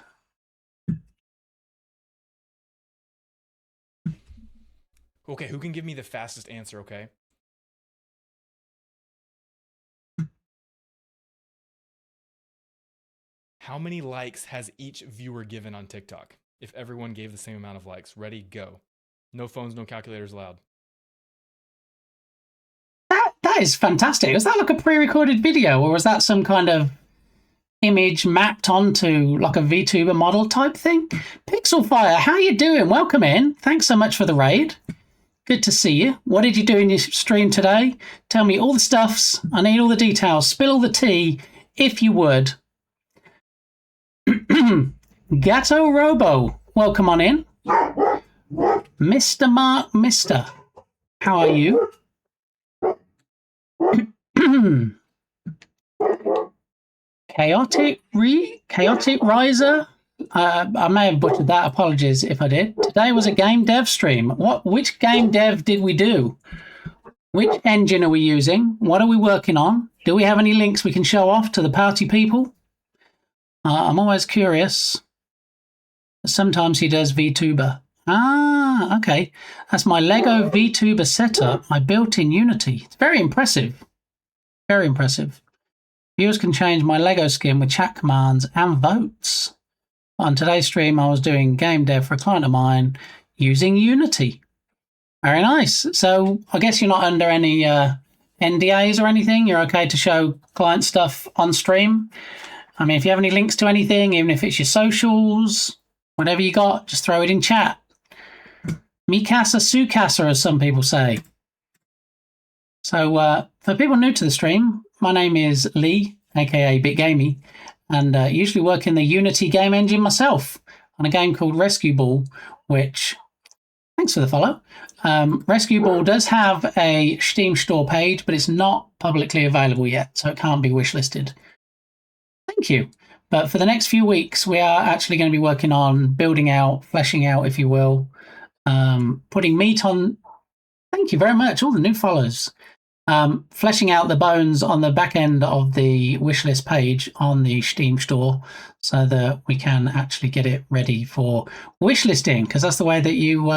Okay, who can give me the fastest answer, okay? How many likes has each viewer given on TikTok? If everyone gave the same amount of likes. Ready, go. No phones, no calculators allowed. That is fantastic. Was that like a pre-recorded video, or was that some kind of image mapped onto like a VTuber model type thing? Pixelfire, how you doing? Welcome in. Thanks so much for the raid. Good to see you. What did you do in your stream today? Tell me all the stuffs. I need all the details. Spill all the tea, if you would. Gatto Robo, welcome on in. Mr. Mark Mister, how are you? Chaotic Riser. I may have butchered that. Apologies if I did. Today was a game dev stream. Which game dev did we do? Which engine are we using? What are we working on? Do we have any links we can show off to the party people? I'm always curious. Sometimes he does VTuber. Ah, okay. That's my Lego VTuber setup I built in Unity. It's very impressive. Very impressive. Viewers can change my Lego skin with chat commands and votes. On today's stream, I was doing game dev for a client of mine using Unity. Very nice. So I guess you're not under any NDAs or anything. You're okay to show client stuff on stream. I mean, if you have any links to anything, even if it's your socials, whatever you got, just throw it in chat. Mikasa Sukasa, as some people say. So for people new to the stream, my name is Lee, aka BitGamey, and usually work in the Unity game engine myself on a game called Rescue Ball, which, thanks for the follow. Rescue Ball does have a Steam store page, but it's not publicly available yet, so it can't be wishlisted. Thank you. But for the next few weeks, we are actually going to be working on building out, fleshing out, if you will, putting meat on. Thank you very much, all the new followers. Fleshing out the bones on the back end of the wishlist page on the Steam store so that we can actually get it ready for wishlisting, because that's the way that you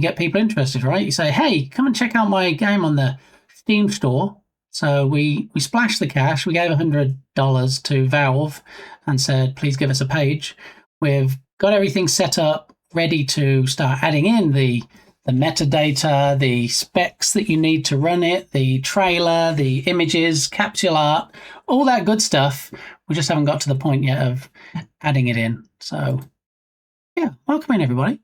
get people interested, right? You say, hey, come and check out my game on the Steam store. So we splashed the cash. We gave $100 to Valve and said, please give us a page. We've got everything set up, ready to start adding in the metadata, the specs that you need to run it, the trailer, the images, capsule art, all that good stuff. We just haven't got to the point yet of adding it in. So, yeah, welcome in, everybody.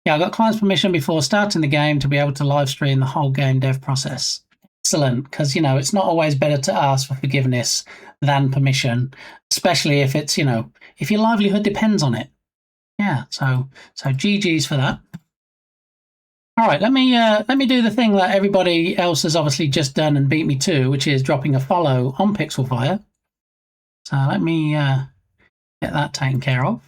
Yeah, I got client's permission before starting the game to be able to live stream the whole game dev process. Excellent, because, you know, it's not always better to ask for forgiveness than permission, especially if it's, you know, if your livelihood depends on it. Yeah, so GG's for that. All right, let me do the thing that everybody else has obviously just done and beat me to, which is dropping a follow on Pixelfire. So let me get that taken care of.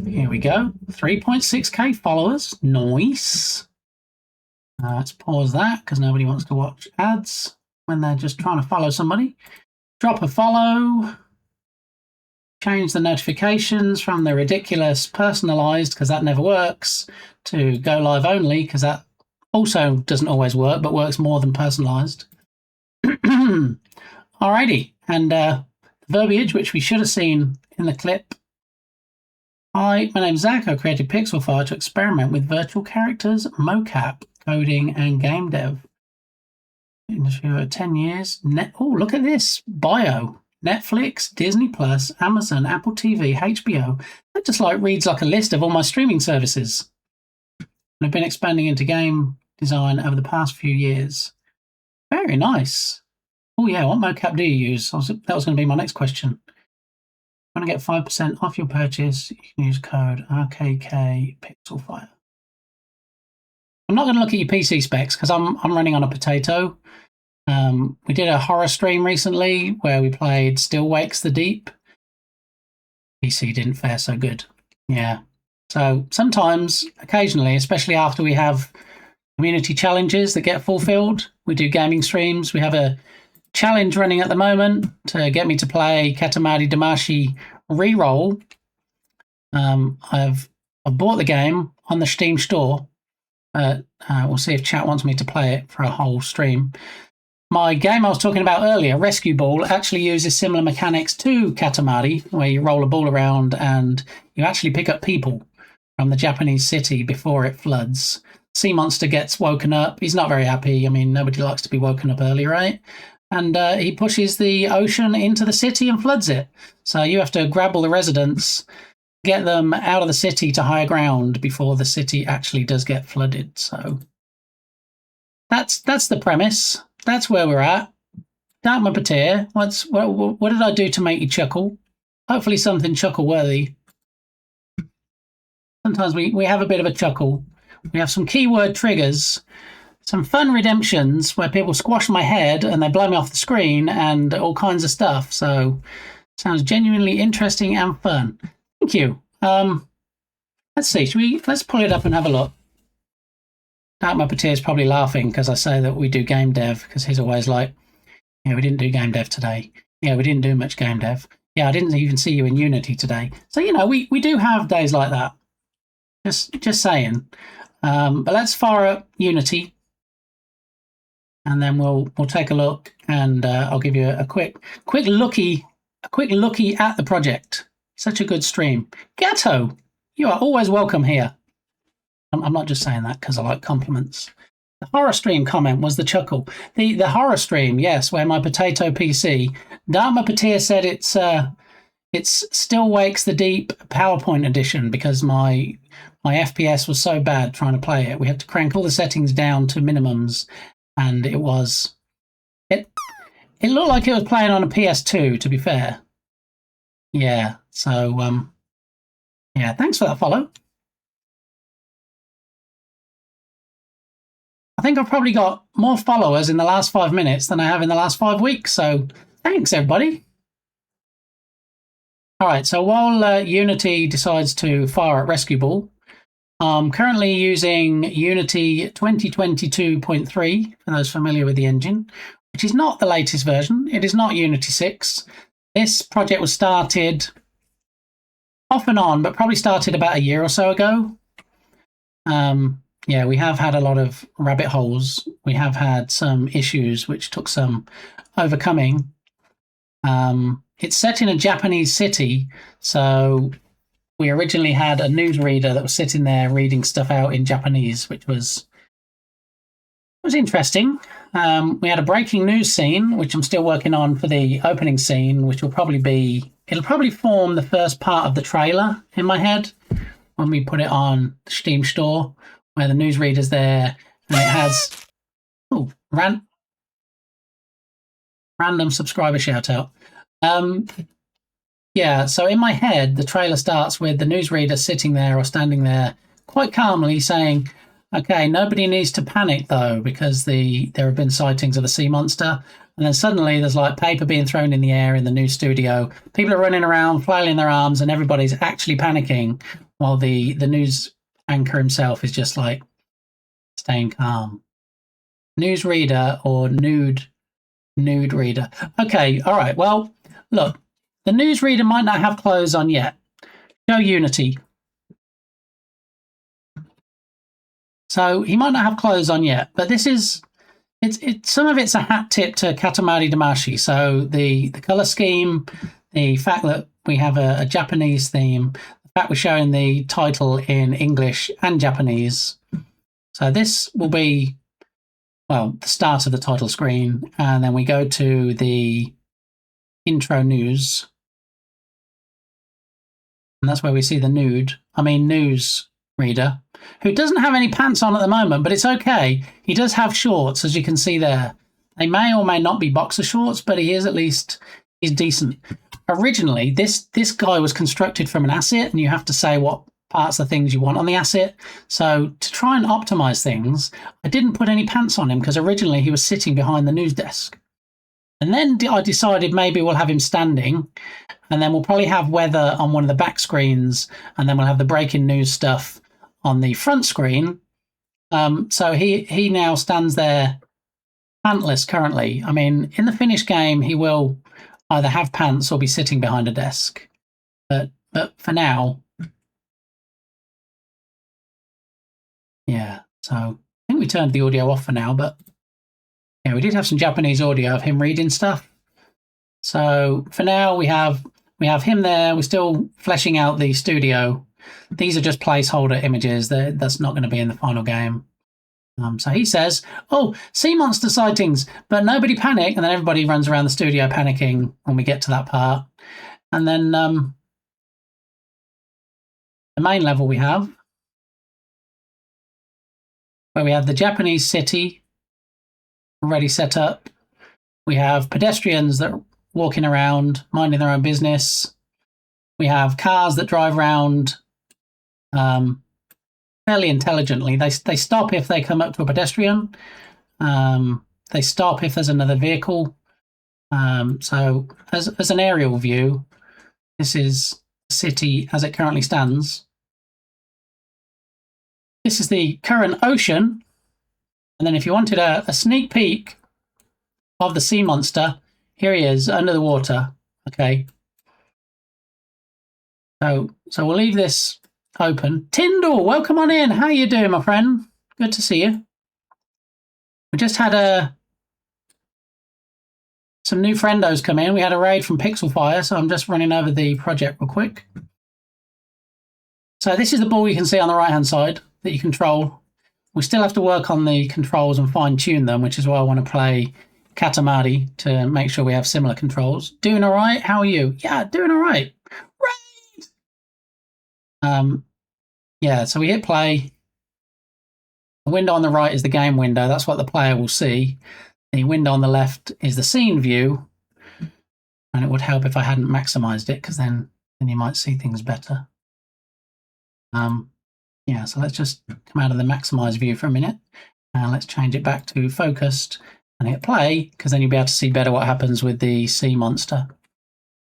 Here we go. 3.6k followers. Nice. Let's pause that because nobody wants to watch ads when they're just trying to follow somebody. Drop a follow. Change the notifications from the ridiculous personalized, because that never works, to go live only, because that also doesn't always work, but works more than personalized. Alrighty, and verbiage, which we should have seen in the clip. Hi, my name's Zach. I created Pixelfire to experiment with virtual characters, mocap, coding, and game dev. Industry over 10 years. Oh, look at this bio. Netflix, Disney Plus, Amazon, Apple TV, HBO. That just like reads like a list of all my streaming services. And I've been expanding into game design over the past few years. Very nice. Oh yeah, what mocap do you use? That was going to be my next question. Want to get 5% off your purchase? You can use code RKK Pixelfire. I'm not going to look at your PC specs because I'm running on a potato. We did a horror stream recently where we played Still Wakes the Deep. PC didn't fare so good. Yeah. So sometimes, occasionally, especially after we have community challenges that get fulfilled, we do gaming streams. We have a challenge running at the moment to get me to play Katamari Damacy Reroll. I've bought the game on the Steam store. We'll see if chat wants me to play it for a whole stream. My game I was talking about earlier, Rescue Ball, actually uses similar mechanics to Katamari, where you roll a ball around and you actually pick up people from the Japanese city before it floods. Sea Monster gets woken up. He's not very happy. I mean, nobody likes to be woken up early, right? And he pushes the ocean into the city and floods it. So you have to grab all the residents, get them out of the city to higher ground before the city actually does get flooded. So that's the premise. That's where we're at. Darkma Patir, what did I do to make you chuckle? Hopefully something chuckle-worthy. Sometimes we have a bit of a chuckle. We have some keyword triggers, some fun redemptions where people squash my head and they blow me off the screen and all kinds of stuff. So sounds genuinely interesting and fun. Thank you. Let's see. Let's pull it up and have a look. Darkma Patir is probably laughing because I say that we do game dev, because he's always like, yeah, we didn't do game dev today. Yeah, we didn't do much game dev. Yeah, I didn't even see you in Unity today. So, you know, we do have days like that. Just saying. But let's fire up Unity, and then we'll take a look, and I'll give you a quick looky at the project. Such a good stream. Gatto, you are always welcome here. I'm not just saying that because I like compliments. The horror stream comment was the chuckle. The horror stream, yes, where my potato PC. Darkma Patir said it's Still Wakes the Deep PowerPoint edition because my FPS was so bad trying to play it. We had to crank all the settings down to minimums, and it looked like it was playing on a PS2, to be fair. Yeah, so yeah, thanks for that follow. I think I've probably got more followers in the last 5 minutes than I have in the last 5 weeks, so thanks, everybody. All right, so while Unity decides to fire at Rescue Ball, I'm currently using Unity 2022.3, for those familiar with the engine, which is not the latest version. It is not Unity 6. This project was started off and on, but probably started about a year or so ago. Yeah, we have had a lot of rabbit holes. We have had some issues which took some overcoming. It's set in a Japanese city, so we originally had a newsreader that was sitting there reading stuff out in Japanese, which was interesting. We had a breaking news scene, which I'm still working on for the opening scene, which will it'll probably form the first part of the trailer in my head when we put it on the Steam store, where the newsreader's there and it has random subscriber shout out. Yeah, so in my head, the trailer starts with the newsreader sitting there or standing there quite calmly saying, okay, nobody needs to panic though, because there have been sightings of the sea monster. And then suddenly there's like paper being thrown in the air in the news studio. People are running around, flailing their arms, and everybody's actually panicking while the news anchor himself is just like staying calm. Newsreader or nude reader. Okay, all right. Well, look, the newsreader might not have clothes on yet. Show Unity. So he might not have clothes on yet, but this is some of it's a hat tip to Katamari Damacy. So the color scheme, the fact that we have a Japanese theme, the fact we're showing the title in English and Japanese. So this will be, well, the start of the title screen, and then we go to the intro news. And that's where we see the news reader, who doesn't have any pants on at the moment, but it's okay. He does have shorts, as you can see there. They may or may not be boxer shorts, but he's decent. originally this guy was constructed from an asset, and you have to say what parts of things you want on the asset. So to try and optimize things, I didn't put any pants on him because originally he was sitting behind the news desk. And then I decided maybe we'll have him standing, and then we'll probably have weather on one of the back screens, and then we'll have the breaking news stuff on the front screen. So he now stands there pantless currently. I mean, in the finished game, he will either have pants or be sitting behind a desk. But for now, yeah. So I think we turned the audio off for now, but yeah, we did have some Japanese audio of him reading stuff. So for now, we have him there. We're still fleshing out the studio. These are just placeholder images. That's not going to be in the final game. So he says, "Oh, sea monster sightings, but nobody panic." And then everybody runs around the studio panicking when we get to that part. And then the main level we have, where we have the Japanese city already set up. We have pedestrians that are walking around, minding their own business. We have cars that drive around fairly intelligently. They stop if they come up to a pedestrian. They stop if there's another vehicle. So as an aerial view, this is the city as it currently stands. This is the current ocean. And then if you wanted a sneak peek of the sea monster, here he is under the water. Okay. So we'll leave this open. Tyndall, welcome on in. How you doing, my friend? Good to see you. We just had some new friendos come in. We had a raid from Pixelfire, so I'm just running over the project real quick. So this is the ball you can see on the right-hand side that you control. We still have to work on the controls and fine-tune them, which is why I want to play Katamari to make sure we have similar controls. Doing all right? How are you? Yeah, doing all right. Yeah, so we hit play. The window on the right is the game window. That's what the player will see. The window on the left is the scene view. And it would help if I hadn't maximized it, because then you might see things better. Yeah, so let's just come out of the maximized view for a minute. And let's change it back to focused and hit play, because then you'll be able to see better what happens with the sea monster.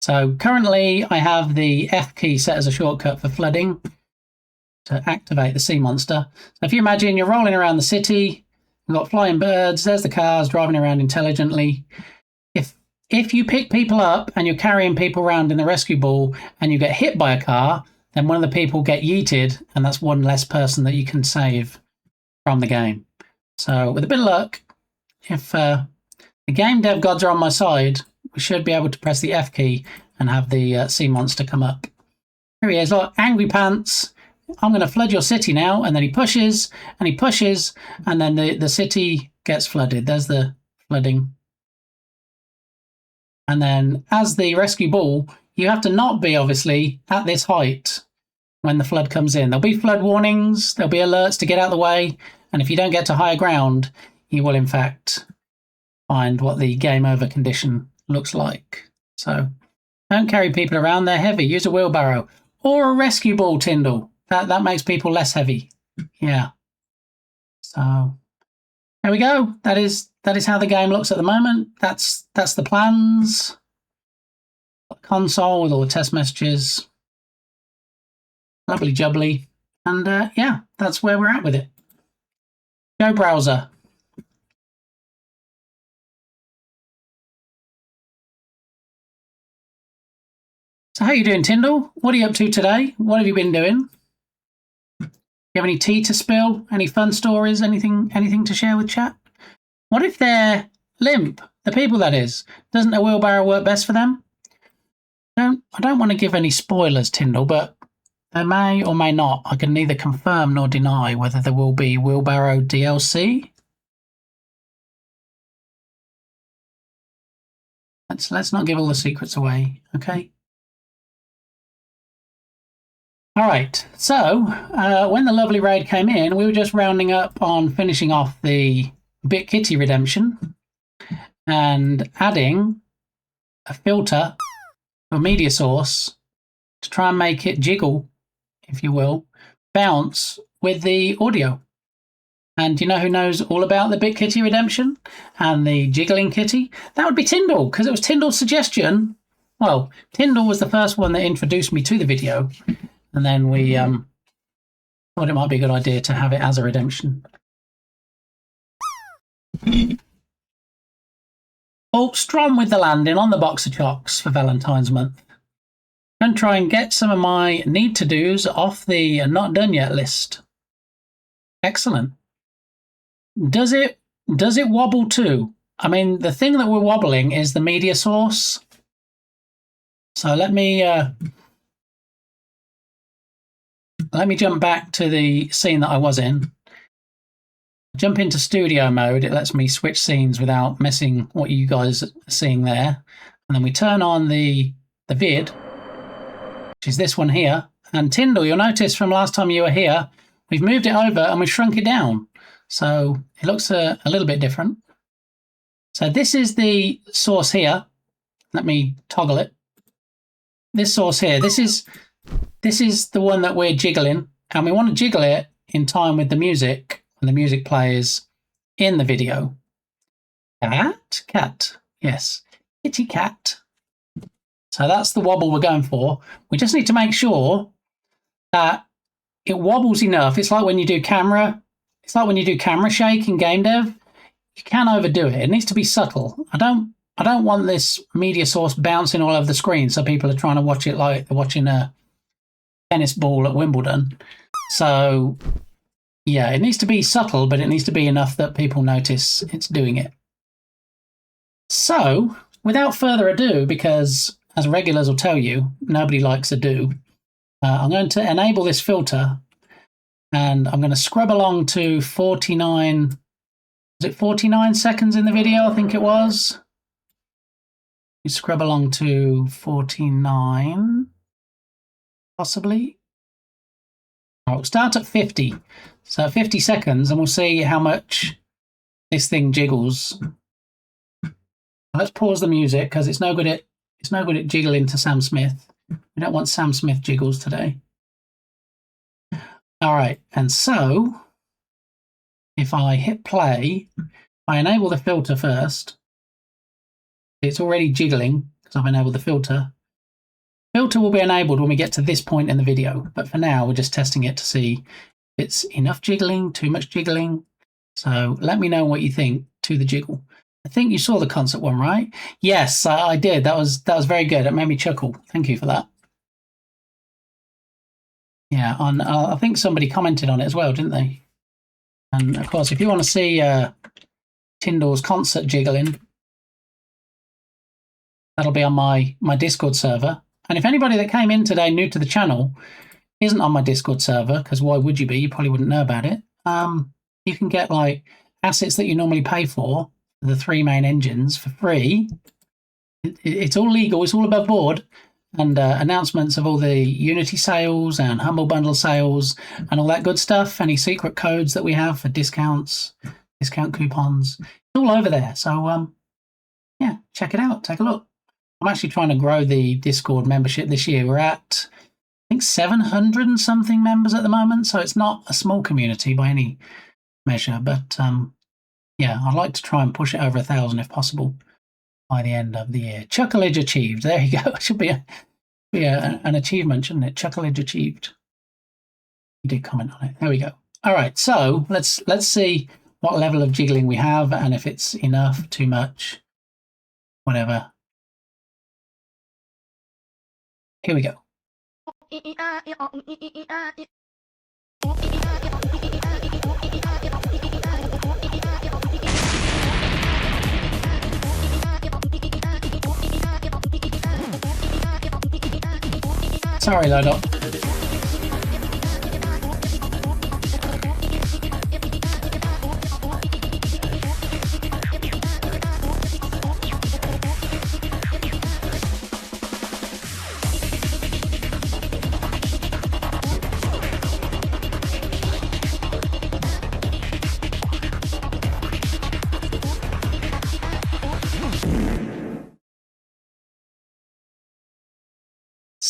So currently I have the F key set as a shortcut for flooding to activate the sea monster. So if you imagine you're rolling around the city, you've got flying birds, there's the cars driving around intelligently. If you pick people up and you're carrying people around in the rescue ball and you get hit by a car, then one of the people get yeeted, and that's one less person that you can save from the game. So with a bit of luck, if the game dev gods are on my side, we should be able to press the F key and have the sea monster come up. Here he is, look, angry pants. I'm going to flood your city now. And then he pushes, and then the city gets flooded. There's the flooding. And then as the rescue ball, you have to not be, obviously, at this height when the flood comes in. There'll be flood warnings. There'll be alerts to get out of the way. And if you don't get to higher ground, you will, in fact, find what the game over condition looks like. So don't carry people around. They're heavy. Use a wheelbarrow or a rescue ball, Tyndall. That makes people less heavy. Yeah. So there we go. That is how the game looks at the moment. That's the plans. Console with all the test messages. Lovely jubbly. And yeah, that's where we're at with it. Go browser. So how are you doing, Tyndall? What are you up to today? What have you been doing? Do you have any tea to spill? Any fun stories? Anything to share with chat? What if they're limp? The people, that is. Doesn't a wheelbarrow work best for them? I don't want to give any spoilers, Tyndall, but there may or may not. I can neither confirm nor deny whether there will be wheelbarrow DLC. Let's not give all the secrets away, okay? All right, so when the lovely raid came in, we were just rounding up on finishing off the Bit Kitty redemption and adding a filter a media source to try and make it jiggle, if you will, bounce with the audio. And you know who knows all about the Bit Kitty redemption and the jiggling kitty? That would be Tyndall, because it was Tyndall's suggestion. Well, Tyndall was the first one that introduced me to the video, and then we thought it might be a good idea to have it as a redemption. Oh, Strom with the landing on the box of chocks for Valentine's month. And try and get some of my need to do's off the not done yet list. Excellent. Does it wobble too? I mean, the thing that we're wobbling is the media source. So let me jump back to the scene that I was in. Jump into studio mode. It lets me switch scenes without messing what you guys are seeing there. And then we turn on the vid, which is this one here. And Tyndall, you'll notice from last time you were here, we've moved it over and we've shrunk it down. So it looks a little bit different. So this is the source here. Let me toggle it. This source here, this is the one that we're jiggling, and we want to jiggle it in time with the music when the music plays in the video. Cat, yes, kitty cat. So that's the wobble we're going for. We just need to make sure that it wobbles enough. It's like when you do camera shake in game dev. You can overdo it. It needs to be subtle. I don't want this media source bouncing all over the screen so people are trying to watch it like they're watching a tennis ball at Wimbledon. So, yeah, it needs to be subtle, but it needs to be enough that people notice it's doing it. So, without further ado, because as regulars will tell you, nobody likes a do, I'm going to enable this filter, and I'm going to scrub along to 49... Was it 49 seconds in the video? I think it was. You scrub along to 49, possibly. All right, we'll start at 50. So 50 seconds, and we'll see how much this thing jiggles. Let's pause the music because it's no good at jiggling to Sam Smith. We don't want Sam Smith jiggles today. All right, and so if I hit play, I enable the filter first. It's already jiggling because I've enabled the filter. Filter will be enabled when we get to this point in the video, but for now we're just testing it to see if it's enough jiggling, too much jiggling. So let me know what you think to the jiggle. I think you saw the concert one, right? Yes, I did. That was very good. It made me chuckle. Thank you for that. Yeah, I think somebody commented on it as well, didn't they? And of course, if you want to see Tyndall's concert jiggling, that'll be on my Discord server. And if anybody that came in today new to the channel isn't on my Discord server, because why would you be? You probably wouldn't know about it. You can get like assets that you normally pay for, the 3 main engines, for free. It's all legal. It's all above board. And announcements of all the Unity sales and Humble Bundle sales and all that good stuff. Any secret codes that we have for discounts, discount coupons. It's all over there. So, yeah, check it out. Take a look. I'm actually trying to grow the Discord membership this year. We're at, I think, 700 and something members at the moment. So it's not a small community by any measure. But, yeah, I'd like to try and push it over 1,000 if possible by the end of the year. Chuckleage achieved. There you go. It should be an achievement, shouldn't it? Chuckleage achieved. You did comment on it. There we go. All right. So let's see what level of jiggling we have and if it's enough, too much, whatever. Here we go. Sorry, Lodo.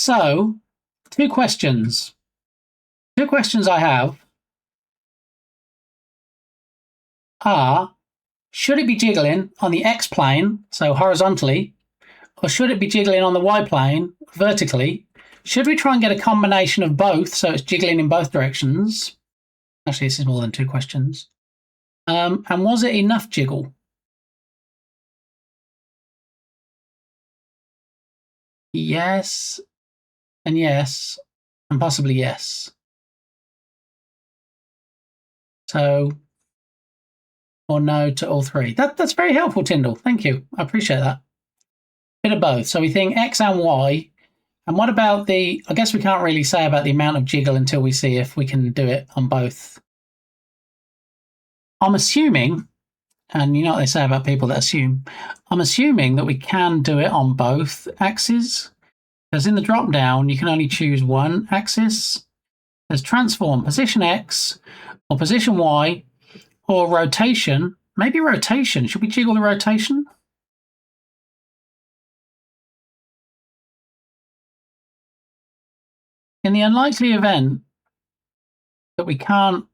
So, two questions. Two questions I have are, should it be jiggling on the X plane, so horizontally, or should it be jiggling on the Y plane, vertically? Should we try and get a combination of both, so it's jiggling in both directions? Actually, this is more than two questions. And was it enough jiggle? Yes, and possibly yes. So, or no to all three. That's very helpful, Tyndall. Thank you. I appreciate that. Bit of both. So we think X and Y. And what about the, I guess we can't really say about the amount of jiggle until we see if we can do it on both. I'm assuming, and you know what they say about people that assume, I'm assuming that we can do it on both axes. Because in the drop down, you can only choose one axis. There's transform, position X, or position Y, or rotation. Maybe rotation. Should we jiggle the rotation? In the unlikely event that we can't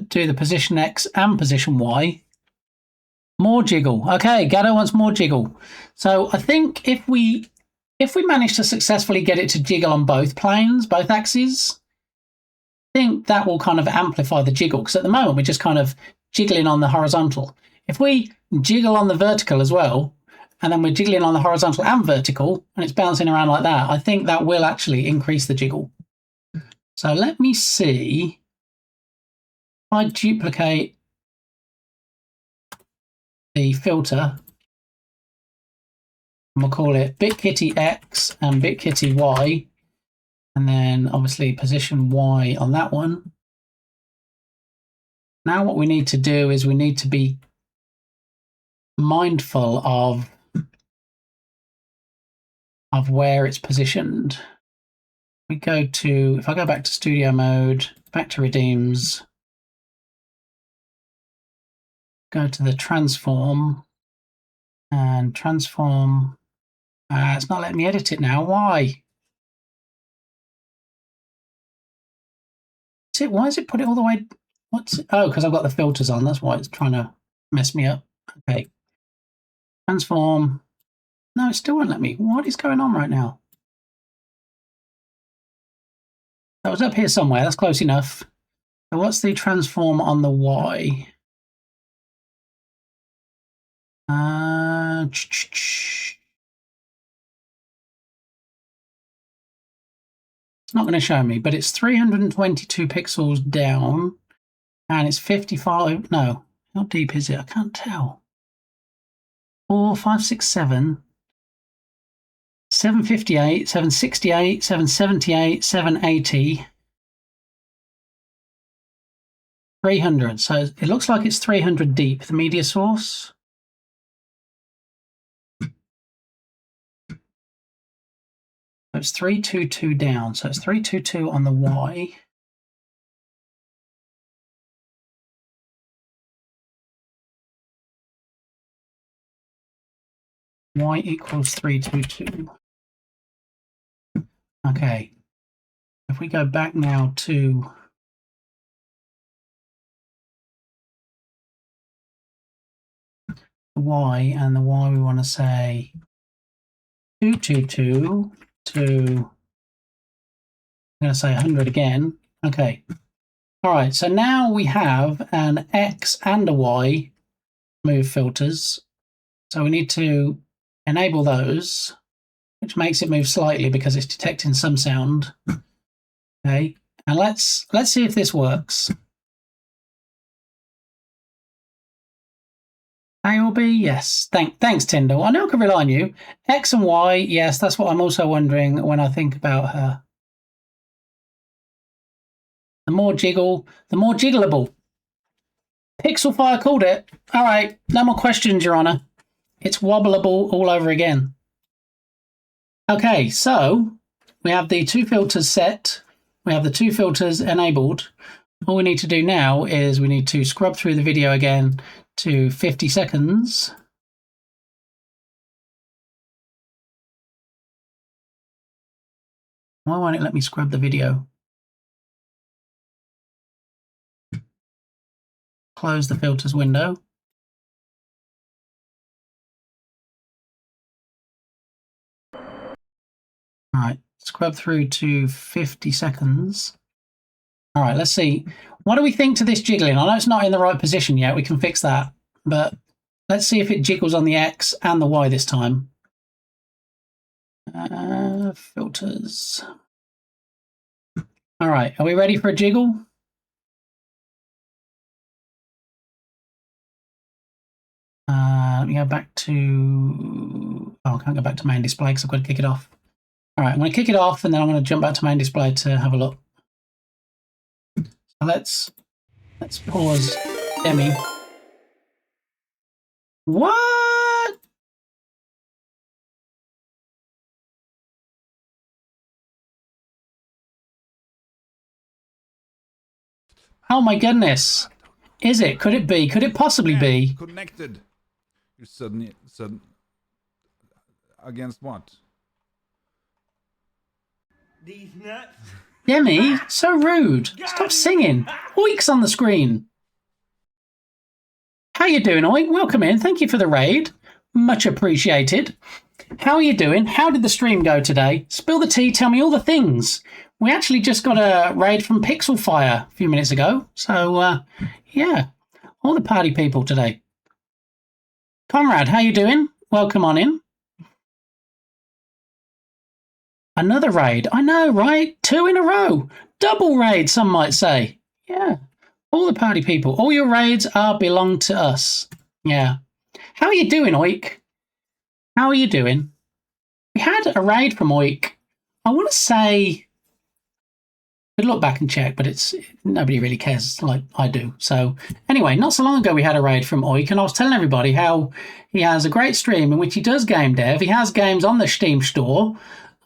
do the position X and position Y, more jiggle. Okay, Gatto wants more jiggle. So I think if we manage to successfully get it to jiggle on both planes, both axes, I think that will kind of amplify the jiggle, because at the moment we're just kind of jiggling on the horizontal. If we jiggle on the vertical as well, and then we're jiggling on the horizontal and vertical, and it's bouncing around like that, I think that will actually increase the jiggle. So let me see. If I duplicate the filter, and we'll call it BitKitty X and BitKitty Y, and then obviously position Y on that one. Now what we need to do is we need to be mindful of where it's positioned. We go to, if I go back to studio mode, back to redeems, go to the transform, and transform. It's not letting me edit it now. Why? Why has it put it all the way? What's it? Oh, because I've got the filters on. That's why it's trying to mess me up. Okay. Transform. No, it still won't let me. What is going on right now? That was up here somewhere. That's close enough. So what's the transform on the Y? It's not going to show me, but it's 322 pixels down, and it's 55. No, how deep is it? I can't tell. 4, 5, 6, 7, 758, 768, 778, 780, 300. So it looks like it's 300 deep, the media source. So it's 322 down. So it's 322 on the Y. Y equals 322. Okay. If we go back now to the Y, and the Y we want to say 222 to, I'm going to say 100 again. Okay. All right. So now we have an X and a Y move filters. So we need to enable those, which makes it move slightly because it's detecting some sound. Okay. And let's see if this works. A or B? Yes. Thanks, Tyndall. I know I can rely on you. X and Y, yes, that's what I'm also wondering when I think about her. The more jiggle, the more jiggleable. Pixelfire called it. All right, no more questions, Your Honor. It's wobbleable all over again. Okay, so we have the two filters set. We have the two filters enabled. All we need to do now is we need to scrub through the video again to 50 seconds. Why won't it let me scrub the video? Close the filters window. All right, scrub through to 50 seconds. All right, let's see. What do we think to this jiggling? I know it's not in the right position yet. We can fix that. But let's see if it jiggles on the X and the Y this time. Filters. All right, are we ready for a jiggle? Let me go back to... Oh, I can't go back to main display because I've got to kick it off. All right, I'm going to kick it off and then I'm going to jump back to main display to have a look. So let's pause Demi. What? Oh my goodness. Is it? Could it be? Could it possibly be? Connected. You suddenly against what? These nuts. Demi, so rude. Stop singing. Oik's on the screen. How you doing, Oik? Welcome in. Thank you for the raid. Much appreciated. How are you doing? How did the stream go today? Spill the tea. Tell me all the things. We actually just got a raid from Pixel Fire a few minutes ago. So, yeah, all the party people today. Conrad, how you doing? Welcome on in. Another raid. I know, right? 2 in a row. Double raid, some might say. Yeah. All the party people. All your raids belong to us. Yeah. How are you doing, Oik? How are you doing? We had a raid from Oik. I want to say... I'd look back and check, but nobody really cares like I do. So anyway, not so long ago we had a raid from Oik, and I was telling everybody how he has a great stream in which he does game dev. He has games on the Steam store.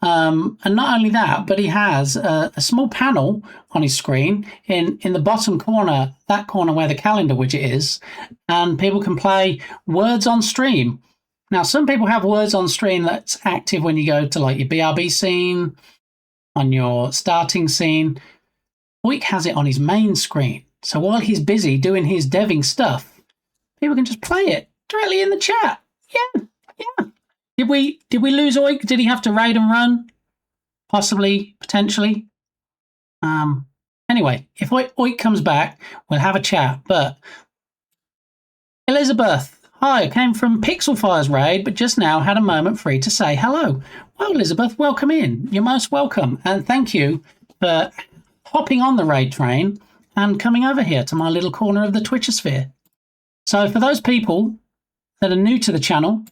And not only that, but he has a small panel on his screen in the bottom corner, that corner where the calendar widget is, and people can play Words on Stream. Now, some people have Words on Stream that's active when you go to like your BRB scene, on your starting scene. Oik has it on his main screen. So while he's busy doing his deving stuff, people can just play it directly in the chat. Yeah, yeah. Did we lose Oik? Did he have to raid and run? Possibly, potentially. Anyway, if Oik comes back, we'll have a chat. But Elizabeth, hi, I came from Pixel Fire's raid, but just now had a moment free to say hello. Well, Elizabeth, welcome in. You're most welcome. And thank you for hopping on the raid train and coming over here to my little corner of the Twitchosphere. So for those people that are new to the channel,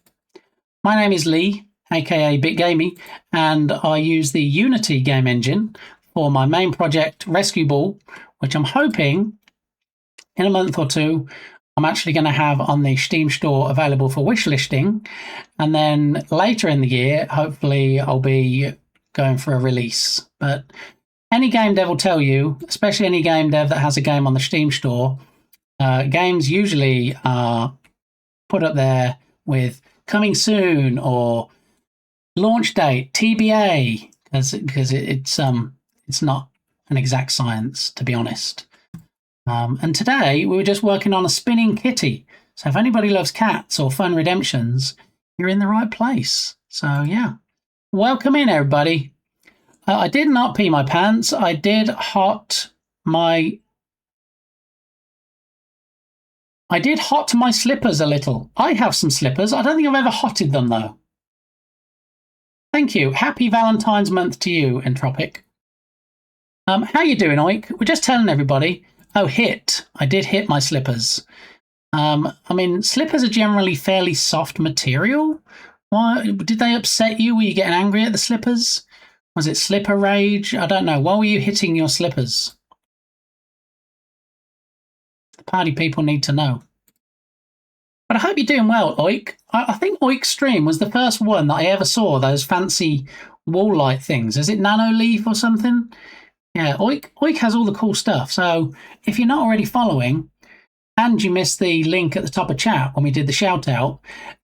my name is Lee, aka BitGamey, and I use the Unity game engine for my main project, Rescue Ball, which I'm hoping in a month or two I'm actually going to have on the Steam store available for wishlisting. And then later in the year, hopefully I'll be going for a release. But any game dev will tell you, especially any game dev that has a game on the Steam store, games usually are put up there with coming soon or launch date TBA, because it's not an exact science, to be honest. And today we were just working on a spinning kitty. So if anybody loves cats or fun redemptions, you're in the right place. So yeah, welcome in everybody. I did not pee my pants. I did hot my slippers a little. I have some slippers. I don't think I've ever hotted them, though. Thank you. Happy Valentine's month to you, Entropic. How you doing, Oik? We're just telling everybody. Oh, hit. I did hit my slippers. I mean, slippers are generally fairly soft material. Why did they upset you? Were you getting angry at the slippers? Was it slipper rage? I don't know. Why were you hitting your slippers? The party people need to know. But I hope you're doing well, Oik. I think Oik's stream was the first one that I ever saw, those fancy wall light things. Is it Nano Leaf or something? Yeah, Oik has all the cool stuff. So if you're not already following, and you missed the link at the top of chat when we did the shout out,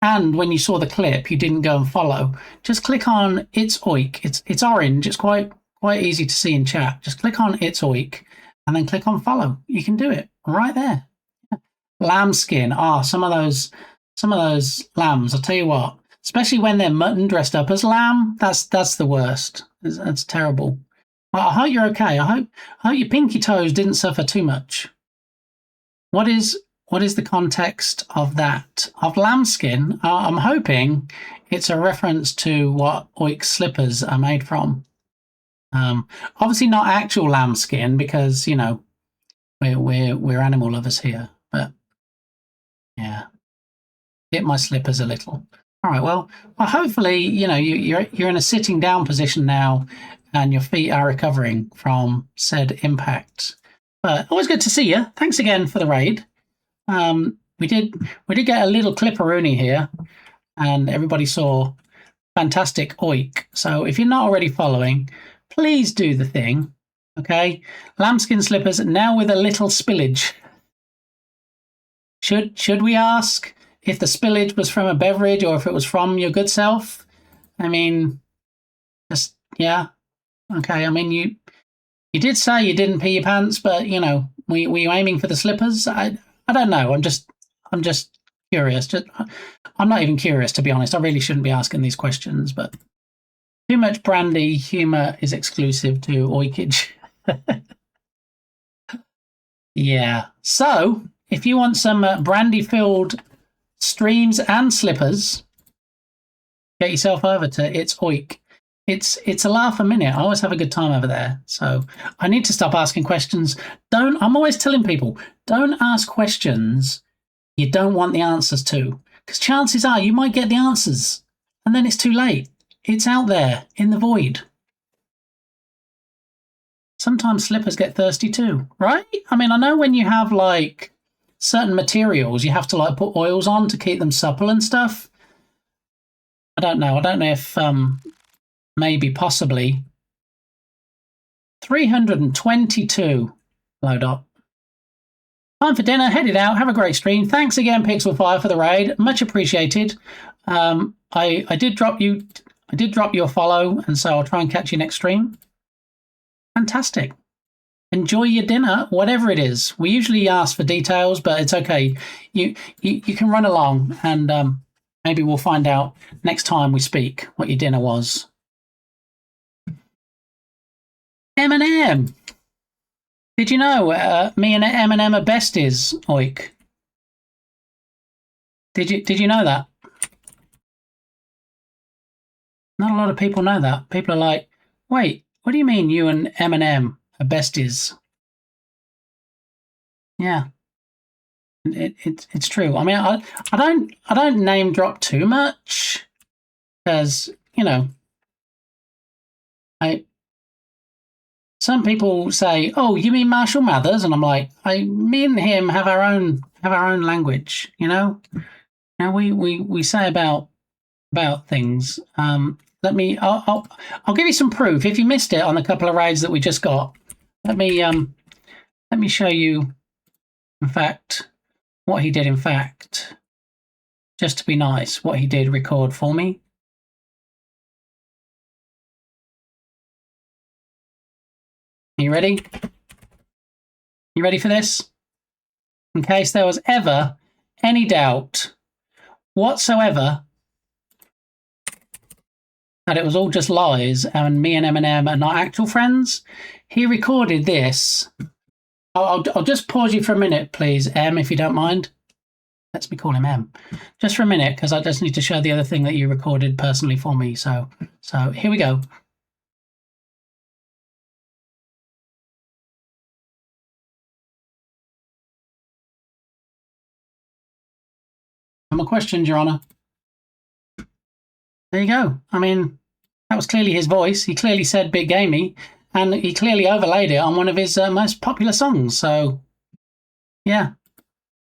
and when you saw the clip, you didn't go and follow, just click on It's Oik. It's orange. It's quite quite easy to see in chat. Just click on It's Oik and then click on follow. You can do it right there. Lambskin. Some of those lambs. I'll tell you what. Especially when they're mutton dressed up as lamb. That's the worst. That's terrible. Well, I hope you're okay. I hope your pinky toes didn't suffer too much. What is the context of that? Of lambskin? I'm hoping it's a reference to what Oik's slippers are made from. Obviously not actual lambskin because, you know, we're animal lovers here. But yeah, hit my slippers a little. All right. Well, hopefully, you know, you're in a sitting down position now, and your feet are recovering from said impact. But always good to see you. Thanks again for the raid. We did get a little clipperoonie here, and everybody saw fantastic Oik. So if you're not already following, please do the thing. Okay, lambskin slippers now with a little spillage. Should we ask if the spillage was from a beverage or if it was from your good self? I mean, just yeah. Okay, I mean you did say you didn't pee your pants, but you know, were you aiming for the slippers? I don't know. I'm just curious. I'm not even curious, to be honest. I really shouldn't be asking these questions, but too much brandy humor is exclusive to Oikage. Yeah. So if you want some brandy-filled streams and slippers, get yourself over to It's Oik. It's a laugh a minute. I always have a good time over there. So I need to stop asking questions. I'm always telling people, don't ask questions you don't want the answers to. Because chances are you might get the answers. And then it's too late. It's out there in the void. Sometimes slippers get thirsty too, right? I mean, I know when you have like certain materials, you have to like put oils on to keep them supple and stuff. I don't know. I don't know if maybe, possibly. 322 load up. Time for dinner. Headed out. Have a great stream. Thanks again, Pixelfire, for the raid. Much appreciated. I did drop you. I did drop you a follow, and so I'll try and catch you next stream. Fantastic. Enjoy your dinner, whatever it is. We usually ask for details, but it's okay. You can run along, and maybe we'll find out next time we speak what your dinner was. Eminem. Did you know me and Eminem are besties, Oik? Did you know that? Not a lot of people know that. People are like, wait, what do you mean you and Eminem are besties? Yeah. It's true. I mean, I don't name drop too much because, you know, some people say, "Oh, you mean Marshall Mathers?" And I'm like, me and him have our own language, you know. Now we say about things. I'll give you some proof. If you missed it on a couple of raids that we just got, let me show you. In fact, what he did. In fact, just to be nice, what he did record for me. You ready? You ready for this? In case there was ever any doubt whatsoever that it was all just lies and me and Eminem are not actual friends, he recorded this. I'll just pause you for a minute, please, M, if you don't mind. Let me call him M. Just for a minute, because I just need to show the other thing that you recorded personally for me. So here we go. No more questions, Your Honor. There you go. I mean, that was clearly his voice. He clearly said Big Gamey, and he clearly overlaid it on one of his most popular songs. So, yeah.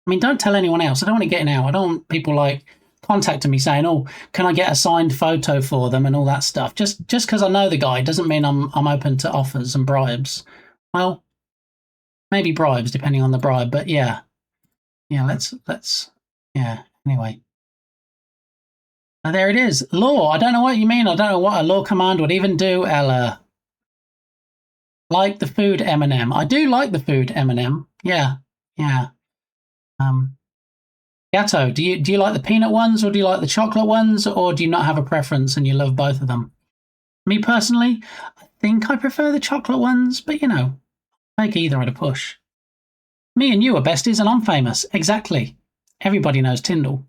I mean, don't tell anyone else. I don't want it getting out. I don't want people like contacting me saying, "Oh, can I get a signed photo for them?" and all that stuff. Just because I know the guy doesn't mean I'm open to offers and bribes. Well, maybe bribes depending on the bribe, but yeah. Let's yeah. Anyway. There it is. Law. I don't know what you mean. I don't know what a law command would even do, Ella. Like the food M&M. I do like the food M&M. Yeah, yeah. Gatto, do you like the peanut ones or do you like the chocolate ones, or do you not have a preference and you love both of them? Me personally, I think I prefer the chocolate ones, but you know, take either at a push. Me and you are besties and I'm famous. Exactly. Everybody knows Tyndall.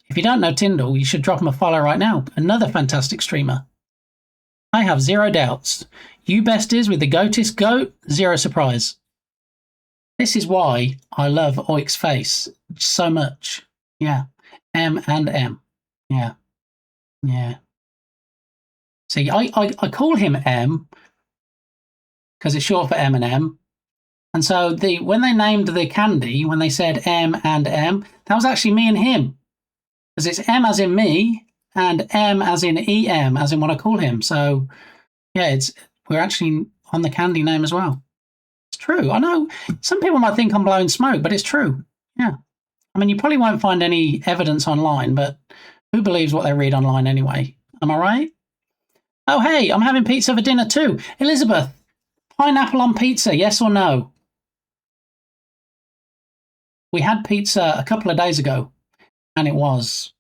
If you don't know Tyndall, you should drop him a follow right now. Another fantastic streamer. I have zero doubts. You besties with the goatist goat, zero surprise. This is why I love Oik's face so much. Yeah. M and M. Yeah. Yeah. See, I call him M because it's short for M&M. And so when they named the candy, when they said M and M, that was actually me and him. Because it's M as in me and M as in EM, as in what I call him. So, yeah, we're actually on the candy name as well. It's true. I know some people might think I'm blowing smoke, but it's true. Yeah. I mean, you probably won't find any evidence online, but who believes what they read online anyway? Am I right? Oh, hey, I'm having pizza for dinner too. Elizabeth, pineapple on pizza, yes or no? We had pizza a couple of days ago, and it was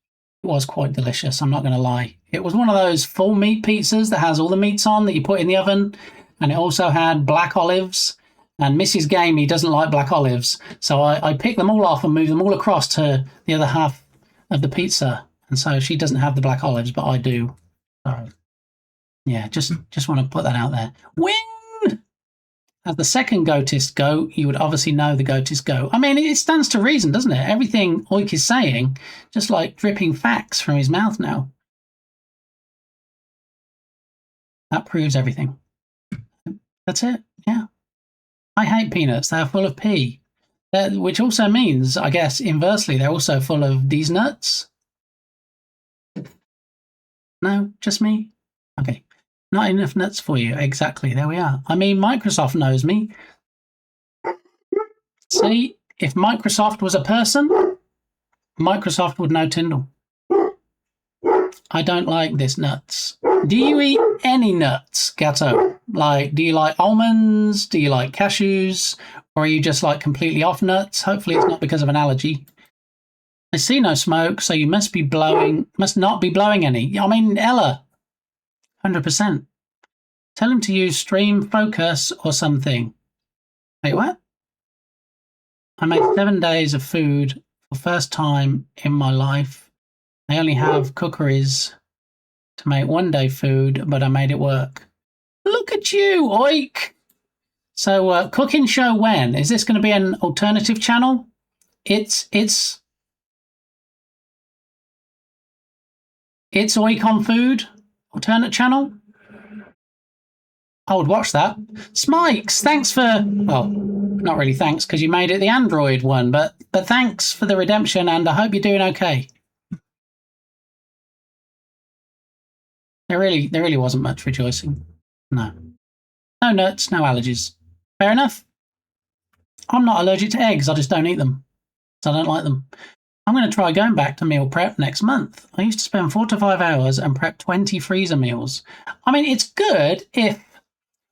quite delicious, I'm not going to lie. It was one of those full meat pizzas that has all the meats on that you put in the oven, and it also had black olives, and Mrs. Gamey doesn't like black olives, so I picked them all off and moved them all across to the other half of the pizza, and so she doesn't have the black olives, but I do. So, yeah, just want to put that out there. Win! As the second goatist goat, you would obviously know the goatist goat. I mean, it stands to reason, doesn't it? Everything Oik is saying, just like dripping facts from his mouth now. That proves everything. That's it, yeah. I hate peanuts. They're full of pee. Which also means, I guess, inversely, they're also full of these nuts. No, just me? Okay. Not enough nuts for you. Exactly. There we are. I mean, Microsoft knows me. See, if Microsoft was a person, Microsoft would know Tyndall. I don't like this nuts. Do you eat any nuts, Gatto? Like, do you like almonds? Do you like cashews? Or are you just like completely off nuts? Hopefully it's not because of an allergy. I see no smoke, so you must not be blowing any. I mean, Ella. 100%. Tell him to use stream focus or something. Wait, what? I made 7 days of food for first time in my life. I only have cookeries to make 1 day food, but I made it work. Look at you, Oik! So, cooking show when? Is this going to be an alternative channel? It's Oik on Food? Alternate channel? I would watch that. Smikes, thanks for... Well, not really thanks, because you made it the Android one, but thanks for the redemption, and I hope you're doing okay. There really wasn't much rejoicing. No. No nuts, no allergies. Fair enough. I'm not allergic to eggs, I just don't eat them. So I don't like them. I'm going to try going back to meal prep next month. I used to spend 4 to 5 hours and prep 20 freezer meals. I mean, it's good if...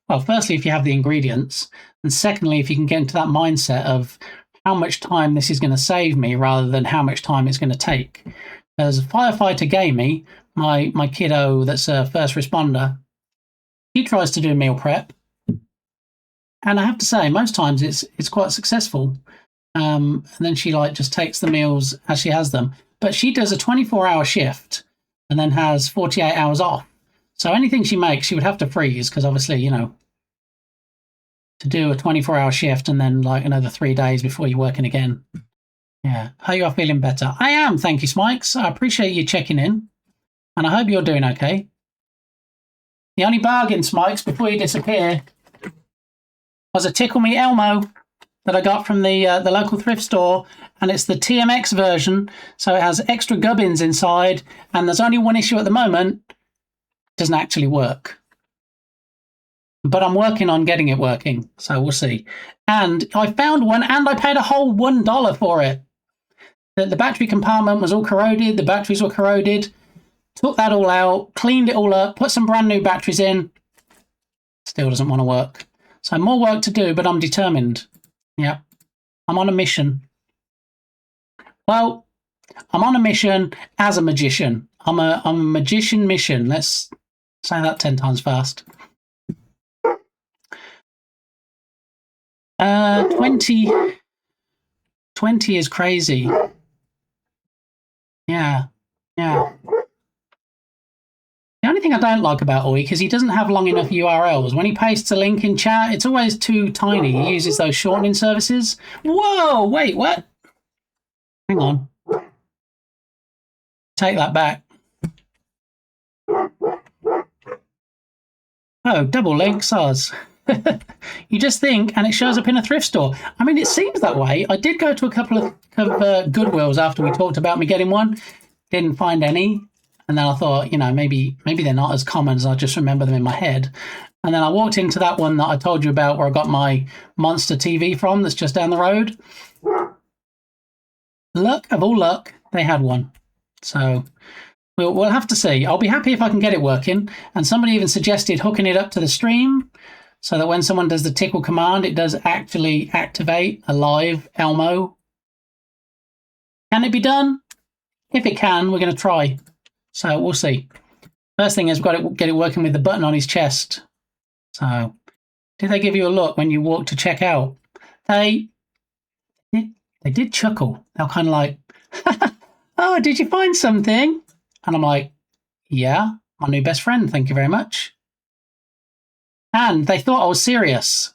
Well, firstly, if you have the ingredients, and secondly, if you can get into that mindset of how much time this is going to save me rather than how much time it's going to take. As Firefighter Gamey, my kiddo that's a first responder, he tries to do meal prep, and I have to say, most times it's quite successful. And then she just takes the meals as she has them, but she does a 24-hour shift and then has 48 hours off. So anything she makes, she would have to freeze because obviously, you know, to do a 24-hour shift and then another 3 days before you're working again. Yeah. Hope you are feeling better. I am. Thank you, Smikes. I appreciate you checking in and I hope you're doing okay. The only bargain, Smikes, before you disappear was a Tickle Me Elmo that I got from the local thrift store, and it's the TMX version, so it has extra gubbins inside, and there's only one issue at the moment. It doesn't actually work. But I'm working on getting it working, so we'll see. And I found one, and I paid a whole $1 for it. The battery compartment was all corroded, the batteries were corroded, took that all out, cleaned it all up, put some brand new batteries in, still doesn't want to work. So more work to do, but I'm determined. Yeah, I'm on a mission. Well, I'm on a mission as a magician. I'm a magician mission. Let's say that 10 times fast. 20 is crazy. Yeah. The only thing I don't like about Oik is he doesn't have long enough URLs. When he pastes a link in chat, it's always too tiny. He uses those shortening services. Whoa, wait, what? Hang on. Take that back. Oh, double link, SARS. You just think, and it shows up in a thrift store. I mean, it seems that way. I did go to a couple of Goodwills after we talked about me getting one. Didn't find any. And then I thought, you know, maybe they're not as common as I just remember them in my head. And then I walked into that one that I told you about where I got my Monster TV from that's just down the road. Luck of all luck, they had one. So we'll have to see. I'll be happy if I can get it working. And somebody even suggested hooking it up to the stream so that when someone does the tickle command, it does actually activate a live Elmo. Can it be done? If it can, we're going to try. So we'll see. First thing is we've got to get it working with the button on his chest. So did they give you a look when you walked to check out? They did chuckle. They were kind of like, oh, did you find something? And I'm like, yeah, my new best friend. Thank you very much. And they thought I was serious.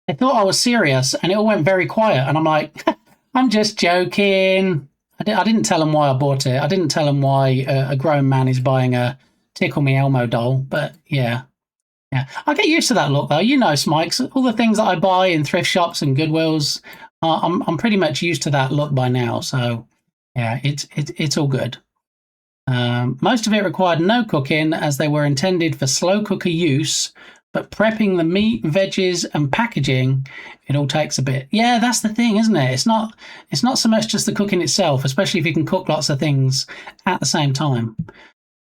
They thought I was serious, and it all went very quiet. And I'm like, I'm just joking. I didn't tell them why I bought it. I didn't tell them why a grown man is buying a Tickle Me Elmo doll. But yeah. I get used to that look, though. You know, Smikes, all the things that I buy in thrift shops and Goodwills, I'm pretty much used to that look by now. So yeah, it's all good. Most of it required no cooking as they were intended for slow cooker use, but prepping the meat, veggies and packaging, it all takes a bit. Yeah, that's the thing, isn't it? It's not so much just the cooking itself, especially if you can cook lots of things at the same time.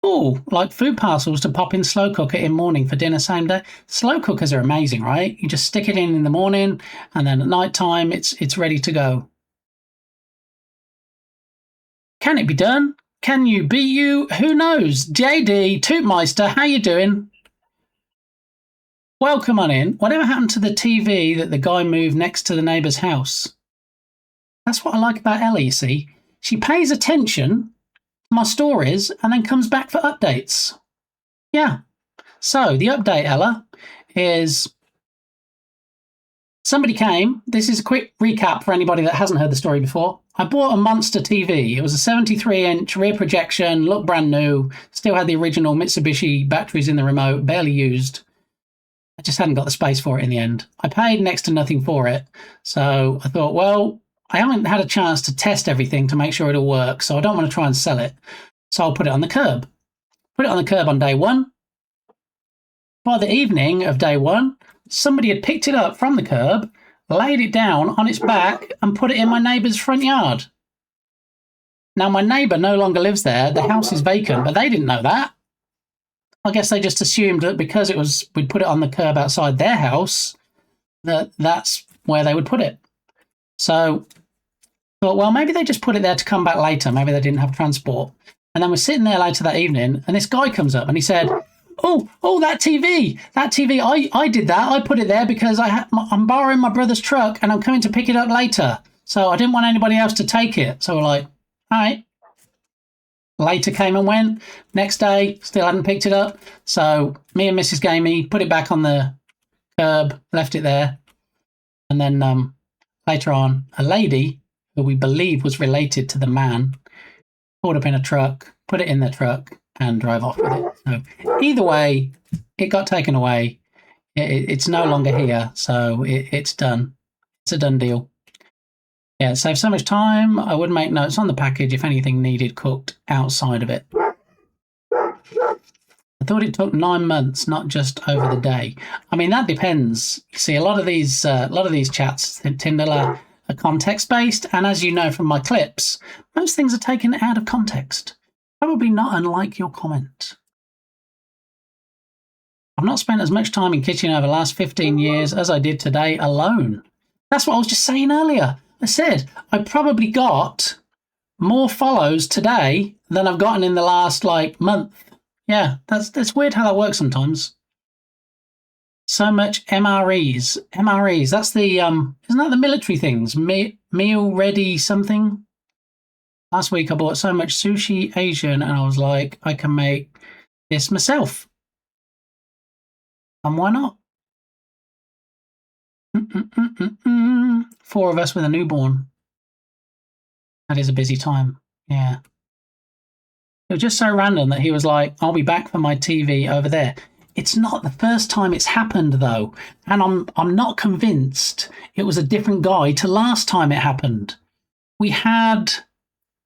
Oh, like food parcels to pop in slow cooker in morning for dinner same day. Slow cookers are amazing, right? You just stick it in the morning and then at night time it's ready to go. Can it be done? Can you beat you? Who knows? JD, Tootmeister, how you doing? Welcome on in. Whatever happened to the TV that the guy moved next to the neighbour's house? That's what I like about Ellie, you see. She pays attention to my stories and then comes back for updates. Yeah. So the update, Ella, is somebody came. This is a quick recap for anybody that hasn't heard the story before. I bought a Monster TV. It was a 73-inch rear projection, looked brand new, still had the original Mitsubishi batteries in the remote, barely used. I just hadn't got the space for it in the end. I paid next to nothing for it. So I thought, well, I haven't had a chance to test everything to make sure it'll work, so I don't want to try and sell it. So I'll put it on the curb. Put it on the curb on day one. By the evening of day one, somebody had picked it up from the curb, laid it down on its back and put it in my neighbour's front yard. Now, my neighbour no longer lives there. The house is vacant, but they didn't know that. I guess they just assumed that because we'd put it on the curb outside their house, that's where they would put it. So I thought, well, maybe they just put it there to come back later. Maybe they didn't have transport. And then we're sitting there later that evening, and this guy comes up and he said, Oh, that TV, I did that. I put it there because I'm borrowing my brother's truck and I'm coming to pick it up later. So I didn't want anybody else to take it. So we're like, all right. Later came and went. Next day, still hadn't picked it up. So me and Mrs. Gamey put it back on the curb, left it there. And then later on, a lady who we believe was related to the man pulled up in a truck, put it in the truck, and drove off with it. So either way, it got taken away. It's no longer here, so it's done. It's a done deal. Yeah, it saves so much time. I would make notes on the package if anything needed cooked outside of it. I thought it took 9 months, not just over the day. I mean, that depends. You see, a lot of these chats, Tyndall, are context-based, and as you know from my clips, most things are taken out of context. Probably not unlike your comment. I've not spent as much time in kitchen over the last 15 years as I did today alone. That's what I was just saying earlier. I said I probably got more follows today than I've gotten in the last like month. Yeah, that's weird how that works sometimes. So much MREs. MREs. That's the isn't that the military things? Meal ready something. Last week I bought so much sushi Asian, and I was like, I can make this myself. And why not? 4 of us with a newborn. That is a busy time. Yeah. It was just so random that he was like, I'll be back for my TV over there. It's not the first time it's happened, though. And I'm not convinced it was a different guy to last time it happened. We had...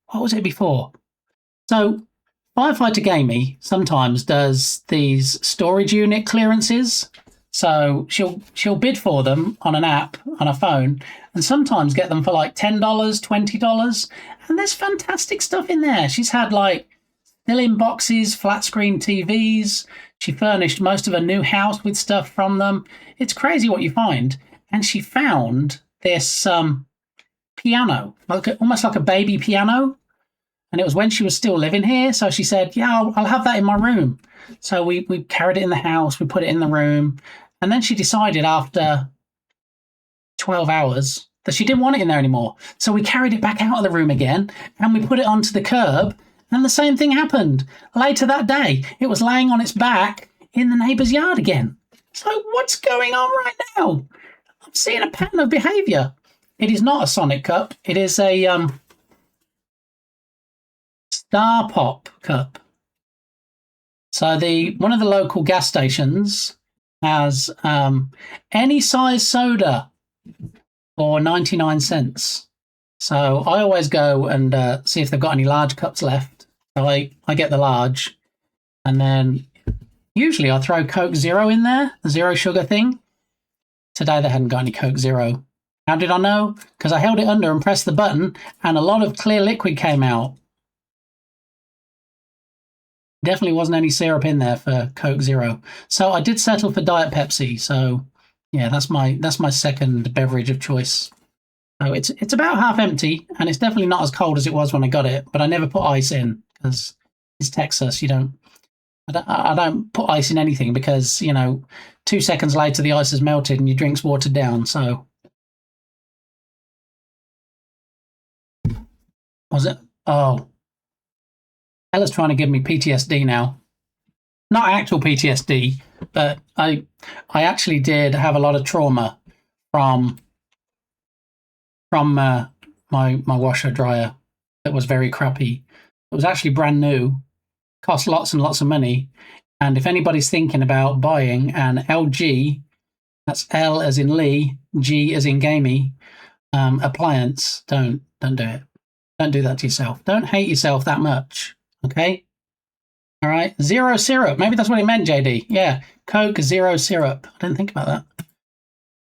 What was it before? So, Firefighter Gamey sometimes does these storage unit clearances. So she'll bid for them on an app on a phone, and sometimes get them for like $10, $20, and there's fantastic stuff in there. She's had like fill-in boxes, flat screen TVs. She furnished most of her new house with stuff from them. It's crazy what you find. And she found this piano, almost like a baby piano. And it was when she was still living here. So she said, yeah, I'll have that in my room. So we carried it in the house, we put it in the room. And then she decided after 12 hours that she didn't want it in there anymore. So we carried it back out of the room again and we put it onto the curb. And the same thing happened. Later that day, it was laying on its back in the neighbour's yard again. So what's going on right now? I'm seeing a pattern of behaviour. It is not a Sonic cup. It is a Star Pop cup. So one of the local gas stations has any size soda for 99 cents. So I always go and see if they've got any large cups left. So I get the large, and then usually I throw Coke Zero in there, the zero sugar thing. Today they hadn't got any Coke Zero. How did I know? Because I held it under and pressed the button, and a lot of clear liquid came out. Definitely wasn't any syrup in there for Coke Zero. So I did settle for Diet Pepsi. So yeah, that's my second beverage of choice. So it's about half empty, and it's definitely not as cold as it was when I got it. But I never put ice in because it's Texas. I don't put ice in anything because 2 seconds later the ice has melted and your drink's watered down. So was it? Oh. Ella's trying to give me PTSD now. Not actual PTSD, but I actually did have a lot of trauma from my washer dryer that was very crappy. It was actually brand new, cost lots and lots of money. And if anybody's thinking about buying an LG, that's L as in Lee, G as in gamey, appliance, don't do it. Don't do that to yourself. Don't hate yourself that much. Okay? All right? Zero syrup. Maybe that's what it meant, JD. Yeah. Coke Zero syrup. I didn't think about that.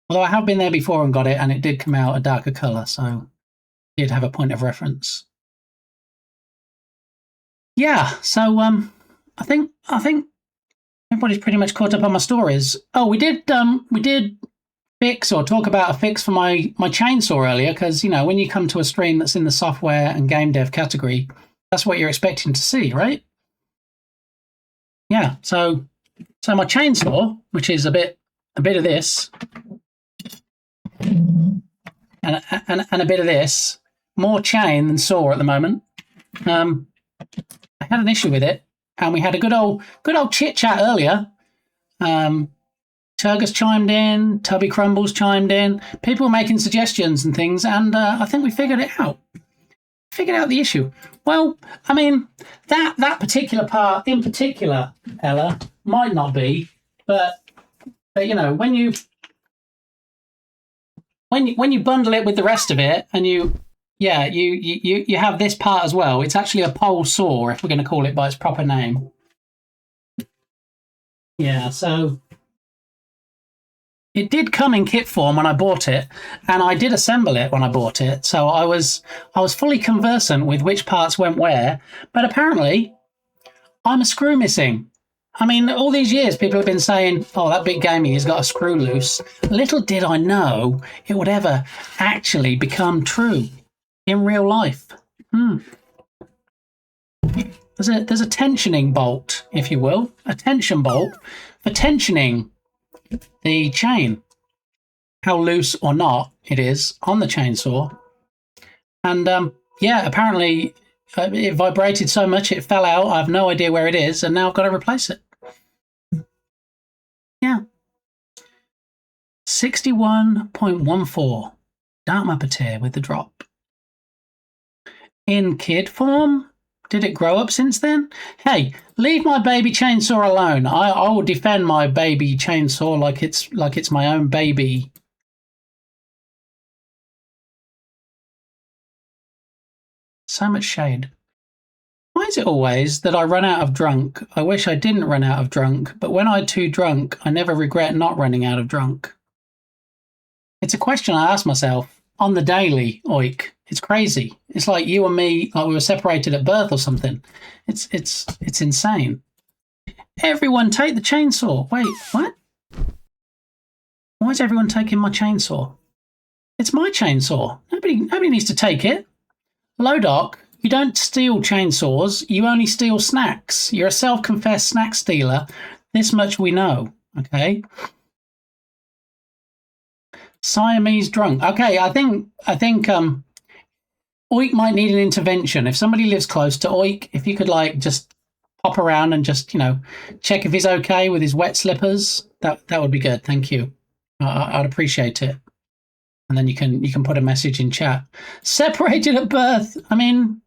Although I have been there before and got it, and it did come out a darker colour, so it did have a point of reference. Yeah, so I think everybody's pretty much caught up on my stories. Oh, we did fix or talk about a fix for my chainsaw earlier, because when you come to a stream that's in the software and game dev category, that's what you're expecting to see, right? Yeah, so my chainsaw, which is a bit of this, and a bit of this, more chain than saw at the moment. I had an issue with it, and we had a good old chit chat earlier. Turgus chimed in, Tubby Crumbles chimed in. People were making suggestions and things, and I think we figured it out. Figured out the issue. Well, I mean, that particular part in particular, Ella, might not be, but when you bundle it with the rest of it, and you have this part as well. It's actually a pole saw, if we're going to call it by its proper name. Yeah, so it did come in kit form when I bought it, and I did assemble it when I bought it. So I was fully conversant with which parts went where. But apparently, I'm a screw missing. I mean, all these years, people have been saying, oh, that big gamey has got a screw loose. Little did I know it would ever actually become true in real life. There's a tensioning bolt, if you will, a tension bolt for tensioning the chain, how loose or not it is on the chainsaw. And yeah, apparently it vibrated so much it fell out. I have no idea where it is, and now I've got to replace it. Yeah. 61.14. Dark Muppeteer with the drop. In kid form? Did it grow up since then? Hey, leave my baby chainsaw alone. I will defend my baby chainsaw like it's my own baby. So much shade. Why is it always that I run out of drunk? I wish I didn't run out of drunk, but when I'm too drunk, I never regret not running out of drunk. It's a question I ask myself on the daily, oik. It's crazy. It's like you and me, like we were separated at birth or something. It's insane. Everyone take the chainsaw. Wait, what? Why is everyone taking my chainsaw? It's my chainsaw. Nobody needs to take it. Lodoc, you don't steal chainsaws. You only steal snacks. You're a self-confessed snack stealer. This much we know. Okay. Siamese drunk. Okay, I think Oik might need an intervention. If somebody lives close to Oik, if you could like just pop around and just, you know, check if he's okay with his wet slippers, that would be good. Thank you. I'd appreciate it. And then you can put a message in chat. Separated at birth. I mean,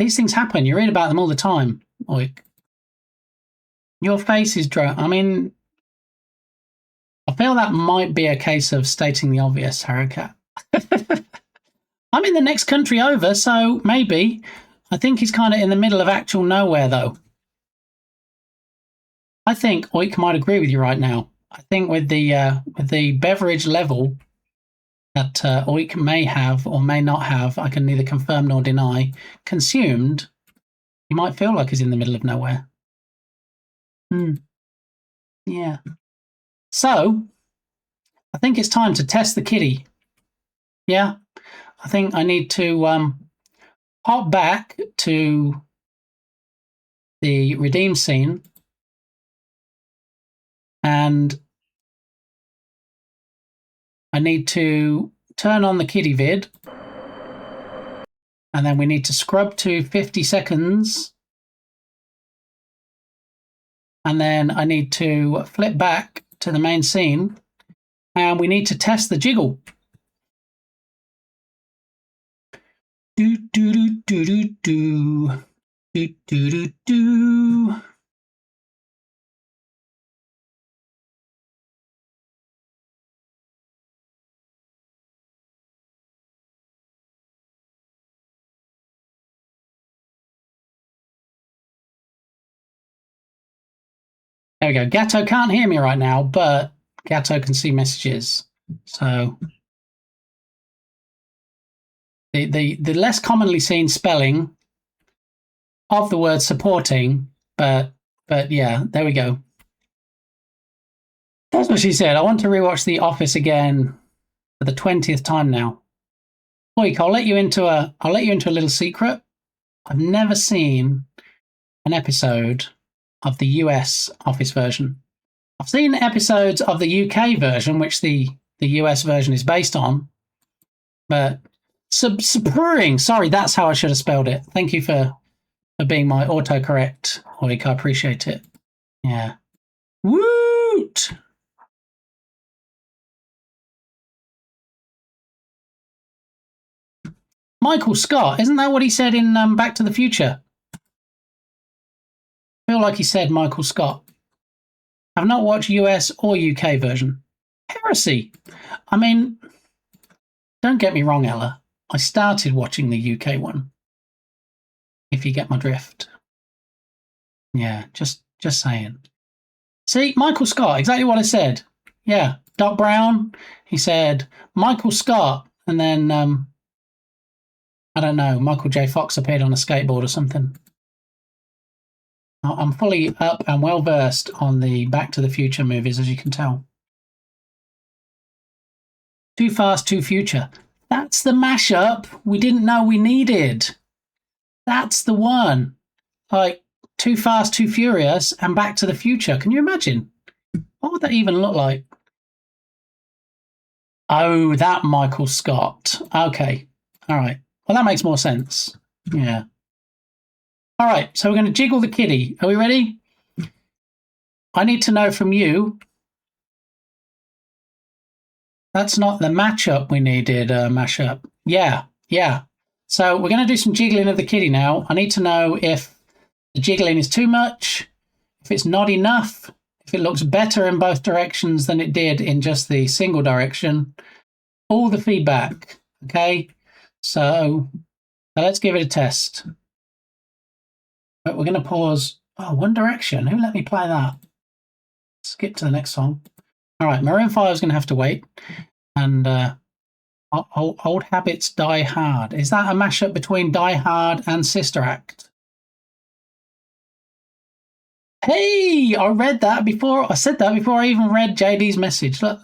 these things happen. You read about them all the time, Oik. Your face is drunk. I mean, I feel that might be a case of stating the obvious, Harakat. I'm in the next country over, so maybe. I think he's kind of in the middle of actual nowhere, though. I think Oik might agree with you right now. I think with the beverage level that Oik may have or may not have, I can neither confirm nor deny, consumed, he might feel like he's in the middle of nowhere. Yeah. So, I think it's time to test the kitty. Yeah. I think I need to hop back to the redeem scene and I need to turn on the kitty vid and then we need to scrub to 50 seconds and then I need to flip back to the main scene and we need to test the jiggle. Do do do do do do do do do do. There we go. Gatto can't hear me right now, but Gatto can see messages. So the less commonly seen spelling of the word supporting, but yeah, there we go. That's what she said. I want to rewatch The Office again for the 20th time now. Oik, I'll let you into a little secret. I've never seen an episode of the US Office version. I've seen episodes of the UK version, which the US version is based on, but Spurring. Sorry, that's how I should have spelled it. Thank you for being my autocorrect, Oik. I appreciate it. Yeah. Woot! Michael Scott, isn't that what he said in Back to the Future? I feel like he said Michael Scott. I've not watched US or UK version. Heresy. I mean, don't get me wrong, Ella. I started watching the UK one. If you get my drift. Yeah, just saying. See, Michael Scott, exactly what I said. Yeah, Doc Brown, he said Michael Scott, and then I don't know, Michael J. Fox appeared on a skateboard or something. I'm fully up and well versed on the Back to the Future movies, as you can tell. Too Fast, Too Future. That's the mashup we didn't know we needed. That's the one. Like Too Fast, Too Furious and Back to the Future. Can you imagine? What would that even look like? Oh, that Michael Scott. Okay. All right. Well, that makes more sense. Yeah. All right. So we're going to jiggle the kitty. Are we ready? I need to know from you. That's not the matchup we needed, mashup. Yeah. Yeah. So we're going to do some jiggling of the kitty now. I need to know if the jiggling is too much, if it's not enough, if it looks better in both directions than it did in just the single direction. All the feedback. Okay. So let's give it a test. But we're going to pause. Oh, One Direction. Who let me play that? Skip to the next song. All right. Maroon 5 is going to have to wait. And Old Habits Die Hard. Is that a mashup between Die Hard and Sister Act? Hey, I read that before. I said that before I even read JD's message. Look.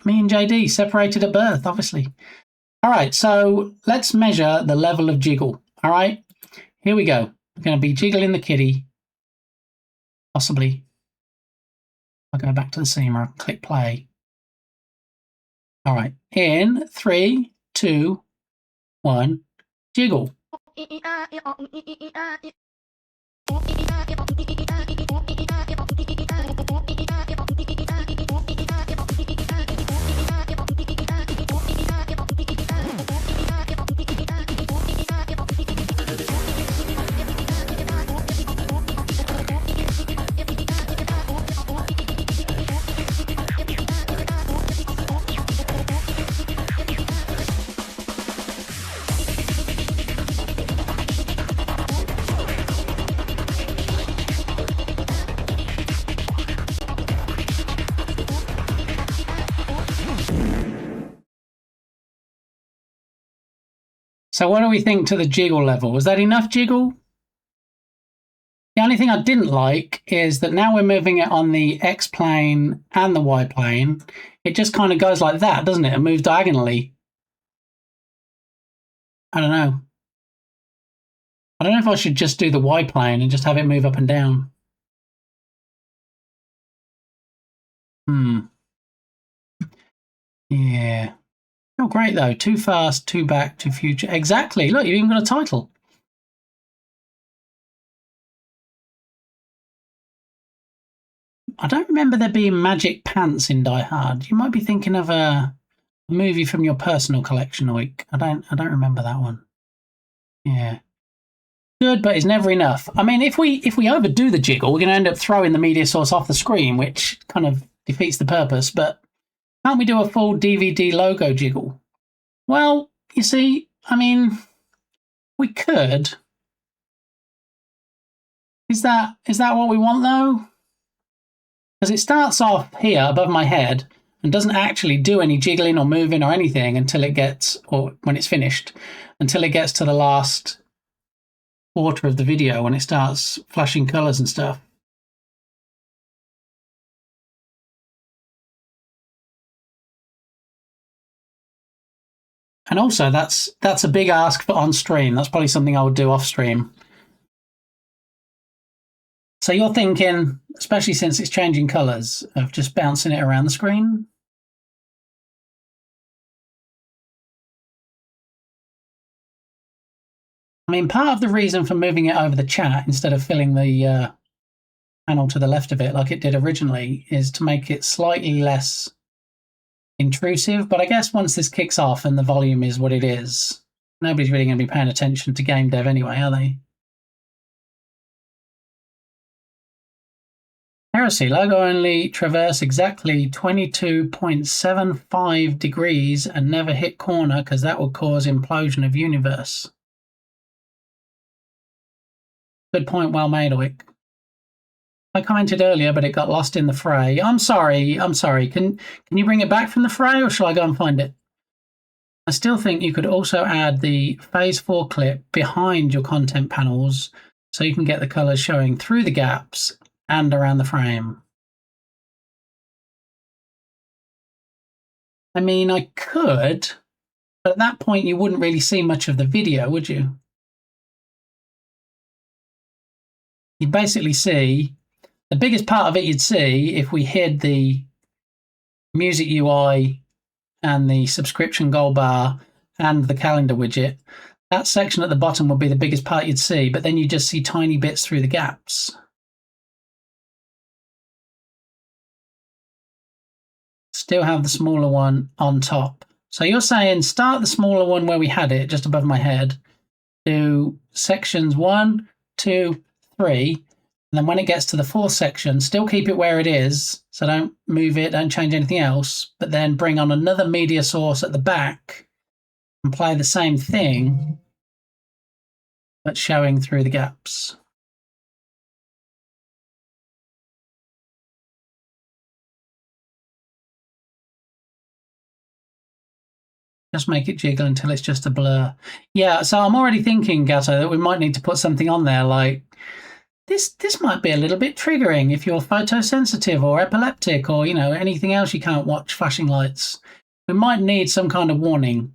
Me and JD separated at birth, obviously. All right, so let's measure the level of jiggle. All right, here we go. We're going to be jiggling the kitty. Possibly. I'll go back to the scene where I click play. All right, in 3, 2, 1, jiggle. So what do we think to the jiggle level? Was that enough jiggle? The only thing I didn't like is that now we're moving it on the X plane and the Y plane. It just kind of goes like that, doesn't it? It moves diagonally. I don't know. I don't know if I should just do the Y plane and just have it move up and down. Yeah. Oh, great, though. Too Fast, Too Back, Too Future. Exactly. Look, you've even got a title. I don't remember there being magic pants in Die Hard. You might be thinking of a movie from your personal collection, Oik. I don't remember that one. Yeah. Good, but it's never enough. I mean, if we overdo the jiggle, we're going to end up throwing the media source off the screen, which kind of defeats the purpose. But can't we do a full DVD logo jiggle? Well, you see, I mean, we could. Is that what we want, though? Because it starts off here above my head and doesn't actually do any jiggling or moving or anything until it gets, or when it's finished, until it gets to the last quarter of the video when it starts flashing colours and stuff. And also, that's a big ask for on stream. That's probably something I would do off stream. So you're thinking, especially since it's changing colours, of just bouncing it around the screen? I mean, part of the reason for moving it over the chat instead of filling the panel to the left of it like it did originally is to make it slightly less intrusive, but I guess once this kicks off and the volume is what it is, nobody's really going to be paying attention to game dev anyway, are they? Heresy, logo only traverse exactly 22.75 degrees and never hit corner because that will cause implosion of universe. Good point, well made, Wick. I commented earlier, but it got lost in the fray. I'm sorry. Can you bring it back from the fray, or shall I go and find it? I still think you could also add the Phase 4 clip behind your content panels So you can get the colors showing through the gaps and around the frame. I mean, I could, but at that point you wouldn't really see much of the video, would you? You'd basically see, the biggest part of it you'd see if we hid the music UI and the subscription goal bar and the calendar widget. That section at the bottom would be the biggest part you'd see, but then you just see tiny bits through the gaps. Still have the smaller one on top. So you're saying start the smaller one where we had it, just above my head, do sections 1, 2, 3, and then when it gets to the 4th section, still keep it where it is, so don't move it, don't change anything else, but then bring on another media source at the back and play the same thing, but showing through the gaps. Just make it jiggle until it's just a blur. Yeah, so I'm already thinking, Gatto, that we might need to put something on there like, this might be a little bit triggering if you're photosensitive or epileptic or, you know, anything else you can't watch flashing lights. We might need some kind of warning,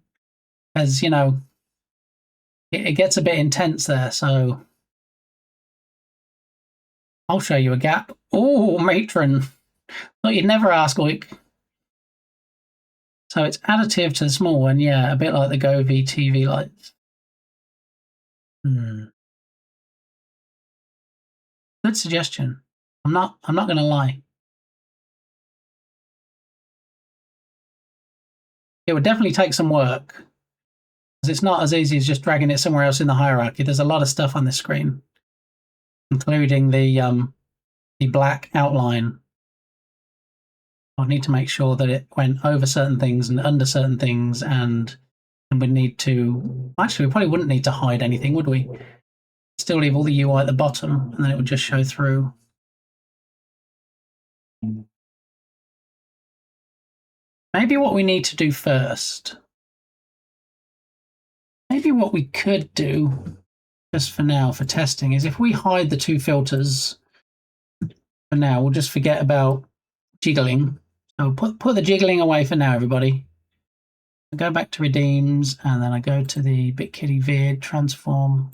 as, you know, it gets a bit intense there, so I'll show you a gap. Oh, matron. Thought you'd never ask, Oik. So it's additive to the small one, yeah, a bit like the Govee TV lights. Good suggestion. I'm not going to lie. It would definitely take some work, because it's not as easy as just dragging it somewhere else in the hierarchy. There's a lot of stuff on this screen, including the black outline. I'll need to make sure that it went over certain things and under certain things, and we need to... Actually, we probably wouldn't need to hide anything, would we? Still leave all the UI at the bottom, and then it would just show through. Maybe what we need to do first, maybe what we could do, just for now, for testing, is if we hide the 2 filters for now, we'll just forget about jiggling. So put the jiggling away for now, everybody. I go back to redeems, and then I go to the BitKitty Vid transform.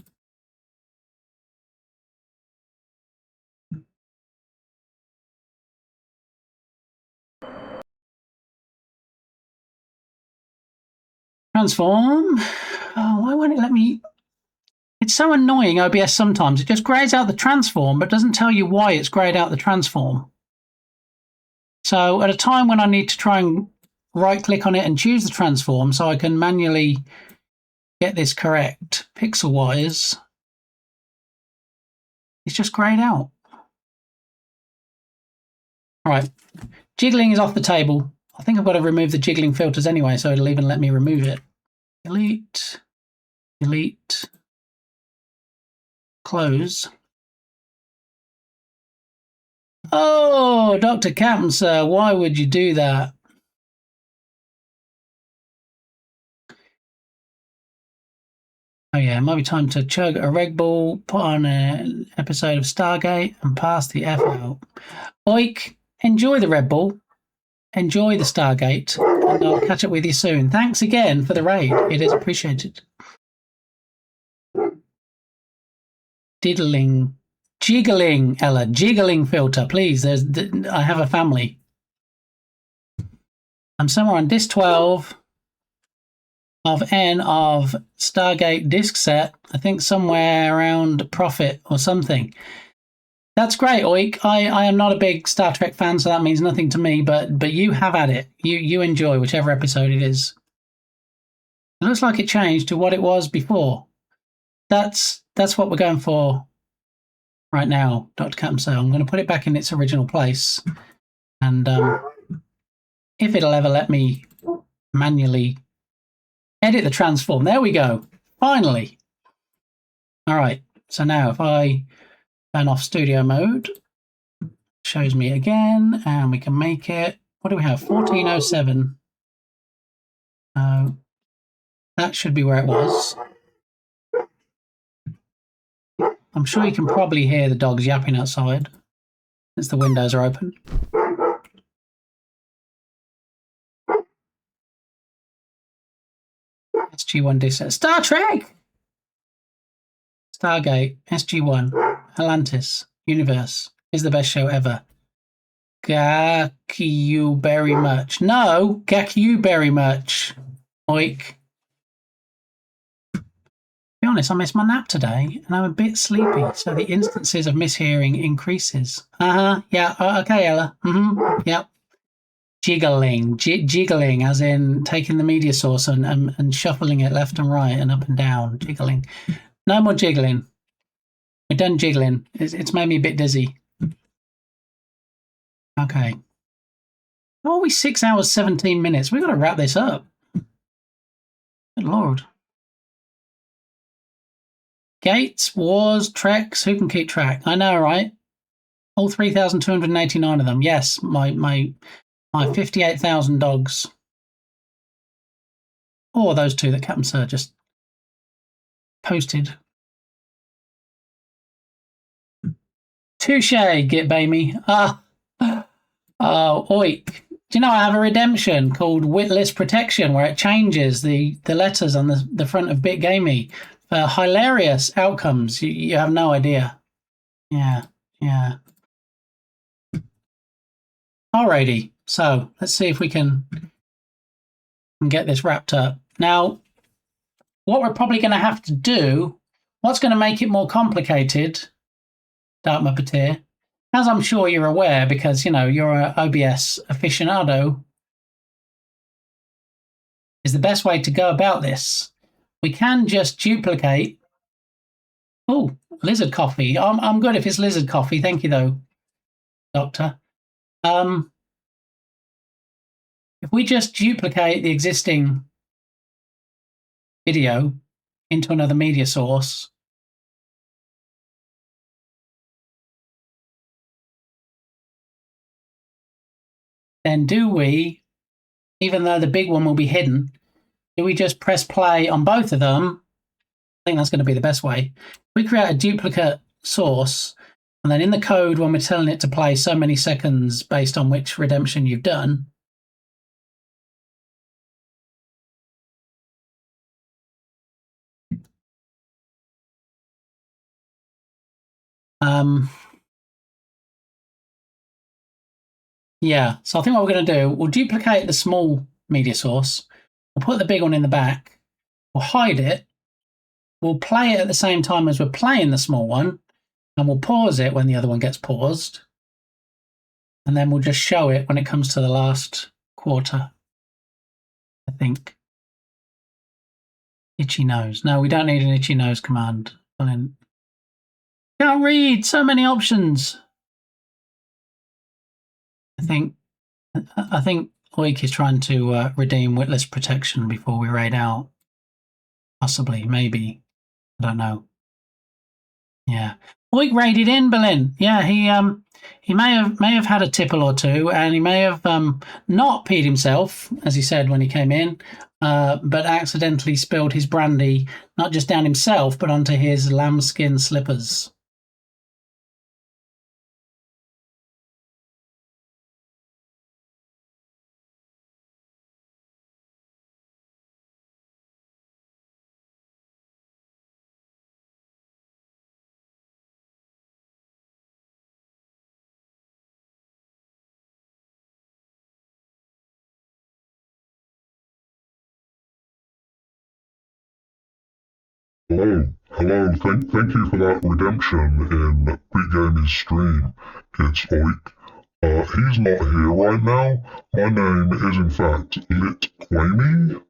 Transform. Oh, why won't it let me? It's so annoying, OBS, sometimes. It just grays out the transform, but doesn't tell you why it's grayed out the transform. So at a time when I need to try and right-click on it and choose the transform so I can manually get this correct pixel-wise, it's just grayed out. All right, jiggling is off the table. I think I've got to remove the jiggling filters anyway, so it'll even let me remove it. Delete, delete, close. Oh, Dr. Captain, sir, why would you do that? Oh yeah, it might be time to chug a Red Bull, put on an episode of Stargate, and pass the F out. Oik, enjoy the Red Bull, enjoy the Stargate, and I'll catch up with you soon. Thanks again for the raid. It is appreciated. Diddling. Jiggling, Ella. Jiggling filter, please. I have a family. I'm somewhere on disc 12 of N of Stargate disc set. I think somewhere around Prophet or something. That's great, Oik. I am not a big Star Trek fan, so that means nothing to me, but you have at it. You enjoy whichever episode it is. It looks like it changed to what it was before. That's what we're going for right now, Dr. Captain. So I'm going to put it back in its original place. And if it'll ever let me manually edit the transform. There we go. Finally. All right. So now if I turn off studio mode, it shows me again, and we can make it, what do we have? 1407. That should be where it was. I'm sure you can probably hear the dogs yapping outside since the windows are open. SG-1 descent. Star Trek! Stargate, SG-1, Atlantis, Universe is the best show ever. Gak you very much. No, gak you very much. Oik. To be honest, I missed my nap today and I'm a bit sleepy, so the instances of mishearing increases. Yeah, okay, Ella. Yep. Jiggling, jiggling, as in taking the media source and shuffling it left and right and up and down, jiggling. No more jiggling. We're done jiggling. It's made me a bit dizzy. Okay. How are we 6 hours, 17 minutes? We've got to wrap this up. Good Lord. Gates, wars, treks, who can keep track? I know, right? All 3,289 of them. Yes, my 58,000 dogs. Or those two that Captain Sir just posted. Touche, Git Bamey. Oh, oik. Do you know I have a redemption called Witless Protection where it changes the letters on the front of BitGamey for hilarious outcomes. You have no idea. Yeah. Alrighty, so let's see if we can get this wrapped up. Now, what we're probably going to have to do, what's going to make it more complicated, Dark Muppeteer, as I'm sure you're aware because, you know, you're an OBS aficionado, is the best way to go about this. We can just duplicate. Oh, lizard coffee. I'm good if it's lizard coffee. Thank you, though, Doctor. If we just duplicate the existing video into another media source, then do we, even though the big one will be hidden, do we just press play on both of them? I think that's going to be the best way. We create a duplicate source, and then in the code, when we're telling it to play so many seconds based on which redemption you've done, yeah, so I think what we're going to do, we'll duplicate the small media source, we'll put the big one in the back, we'll hide it, we'll play it at the same time as we're playing the small one, and we'll pause it when the other one gets paused, and then we'll just show it when it comes to the last quarter, I think. Itchy nose. No, we don't need an itchy nose command. Can't read, so many options. I think Oik is trying to redeem Witless Protection before we raid out. Possibly, maybe. I don't know. Yeah. Oik raided in Berlin. Yeah, he may have had a tipple or two, and he may have not peed himself, as he said when he came in, but accidentally spilled his brandy not just down himself, but onto his lambskin slippers. Hello, thank you for that redemption in Big Gamey's stream. It's Oik. He's not here right now. My name is in fact Lit Quamey.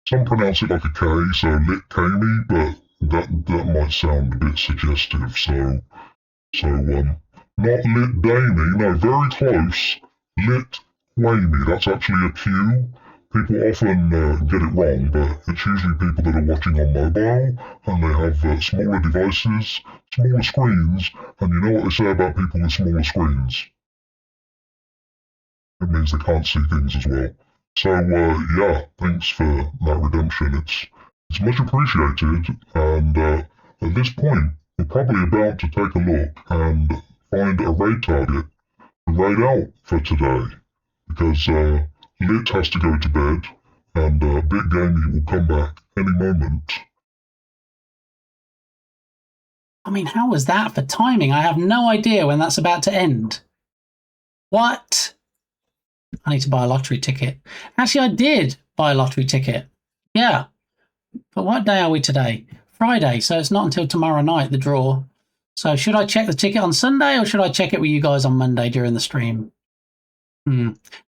Some pronounce it like a K, so Lit Quamey, but that might sound a bit suggestive, so not Lit Damey, no, very close. Lit Quamey, that's actually a Q. People often get it wrong, but it's usually people that are watching on mobile, and they have smaller devices, smaller screens, and you know what they say about people with smaller screens? It means they can't see things as well. So, yeah, thanks for that redemption. It's much appreciated, and at this point, we're probably about to take a look and find a raid target to raid out for today. Because Lit has to go to bed, and Big Gamey will come back any moment. I mean, how was that for timing? I have no idea when that's about to end. What? I need to buy a lottery ticket. Actually, I did buy a lottery ticket. Yeah. But what day are we today? Friday, so it's not until tomorrow night, the draw. So should I check the ticket on Sunday, or should I check it with you guys on Monday during the stream?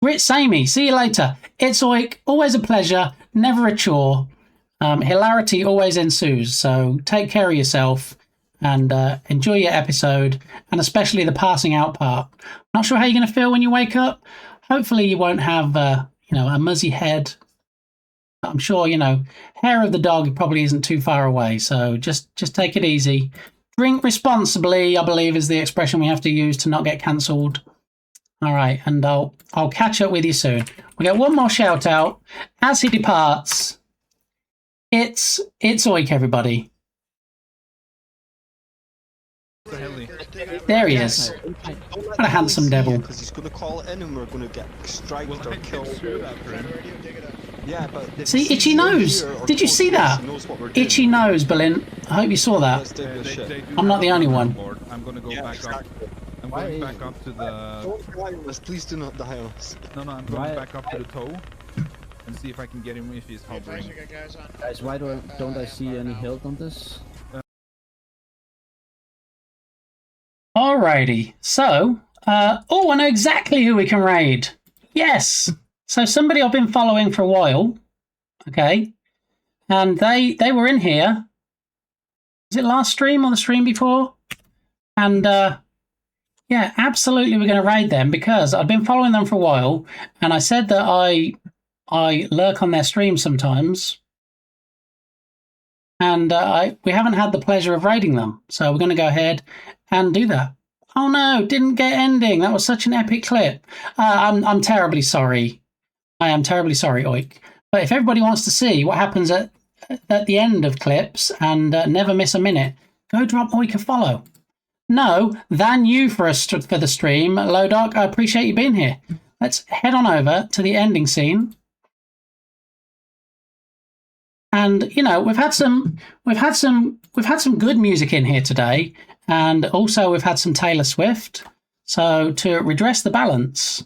Grit Samey, see you later. It's Oik, always a pleasure, never a chore. Hilarity always ensues, so take care of yourself and enjoy your episode, and especially the passing out part. Not sure how you're going to feel when you wake up. Hopefully you won't have, a muzzy head. I'm sure, hair of the dog probably isn't too far away, so just take it easy. Drink responsibly, I believe, is the expression we have to use to not get cancelled. All right, and I'll catch up with you soon. We got one more shout out as he departs. It's Oik, everybody. There he is. What a handsome devil. Because he's going to call it in and we're going to get striked or killed. Yeah, but see, Itchy Nose. Did you see that? Itchy Nose, Berlin. I hope you saw that. I'm not the only one. I'm going to go back up. I'm going back up to the... Don't die on us, please do not die on us. No, I'm going back up to the toe and see if I can get him if he's hovering. Guys, why don't I see any health on this? Alrighty, so, I know exactly who we can raid. Yes! So somebody I've been following for a while, okay, and they were in here. Was it last stream or the stream before? And, yeah, absolutely we're going to raid them because I've been following them for a while, and I said that I lurk on their stream sometimes, and we haven't had the pleasure of raiding them, so we're going to go ahead and do that. Oh no, didn't get ending. That was such an epic clip. I'm terribly sorry. I am terribly sorry, Oik. But if everybody wants to see what happens at the end of clips and never miss a minute, go drop Oik a follow. No, than you for the stream, Lowdoc. I appreciate you being here. Let's head on over to the ending scene. And we've had some good music in here today, and also we've had some Taylor Swift. So to redress the balance,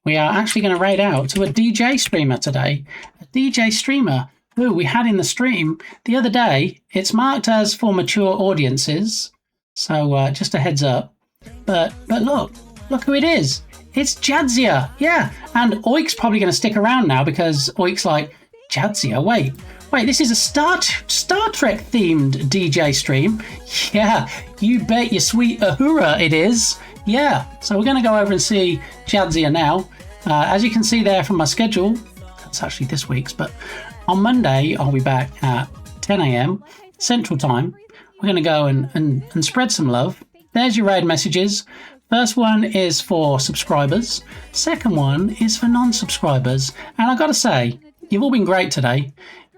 we are actually going to raid out to a DJ streamer today. A DJ streamer who we had in the stream the other day. It's marked as for mature audiences, so just a heads up. But look who it is. It's Jadzia, yeah. And Oik's probably going to stick around now because Oik's like, Jadzia, wait, this is a Star Trek themed DJ stream. Yeah, you bet your sweet ahura it is. Yeah, so we're going to go over and see Jadzia now. As you can see there from my schedule, that's actually this week's, but on Monday I'll be back at 10 a.m. Central Time. We're going to go and spread some love. There's your raid messages. First one is for subscribers. Second one is for non-subscribers. And I've got to say, you've all been great today.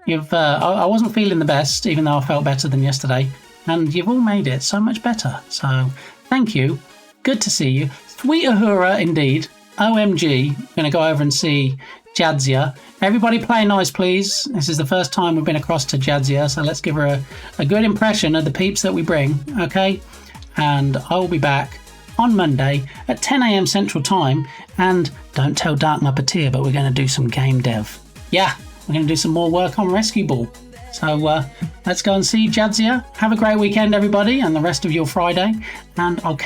I wasn't feeling the best, even though I felt better than yesterday. And you've all made it so much better. So thank you. Good to see you. Sweet ahura indeed. OMG. I'm going to go over and see Jadzia. Everybody play nice, please. This is the first time we've been across to Jadzia, so let's give her a good impression of the peeps that we bring, okay? And I will be back on Monday at 10 a.m. Central Time. And don't tell Dark Muppeteer, but we're going to do some game dev. Yeah, we're going to do some more work on Rescue Ball. So let's go and see Jadzia. Have a great weekend, everybody, and the rest of your Friday. And I'll catch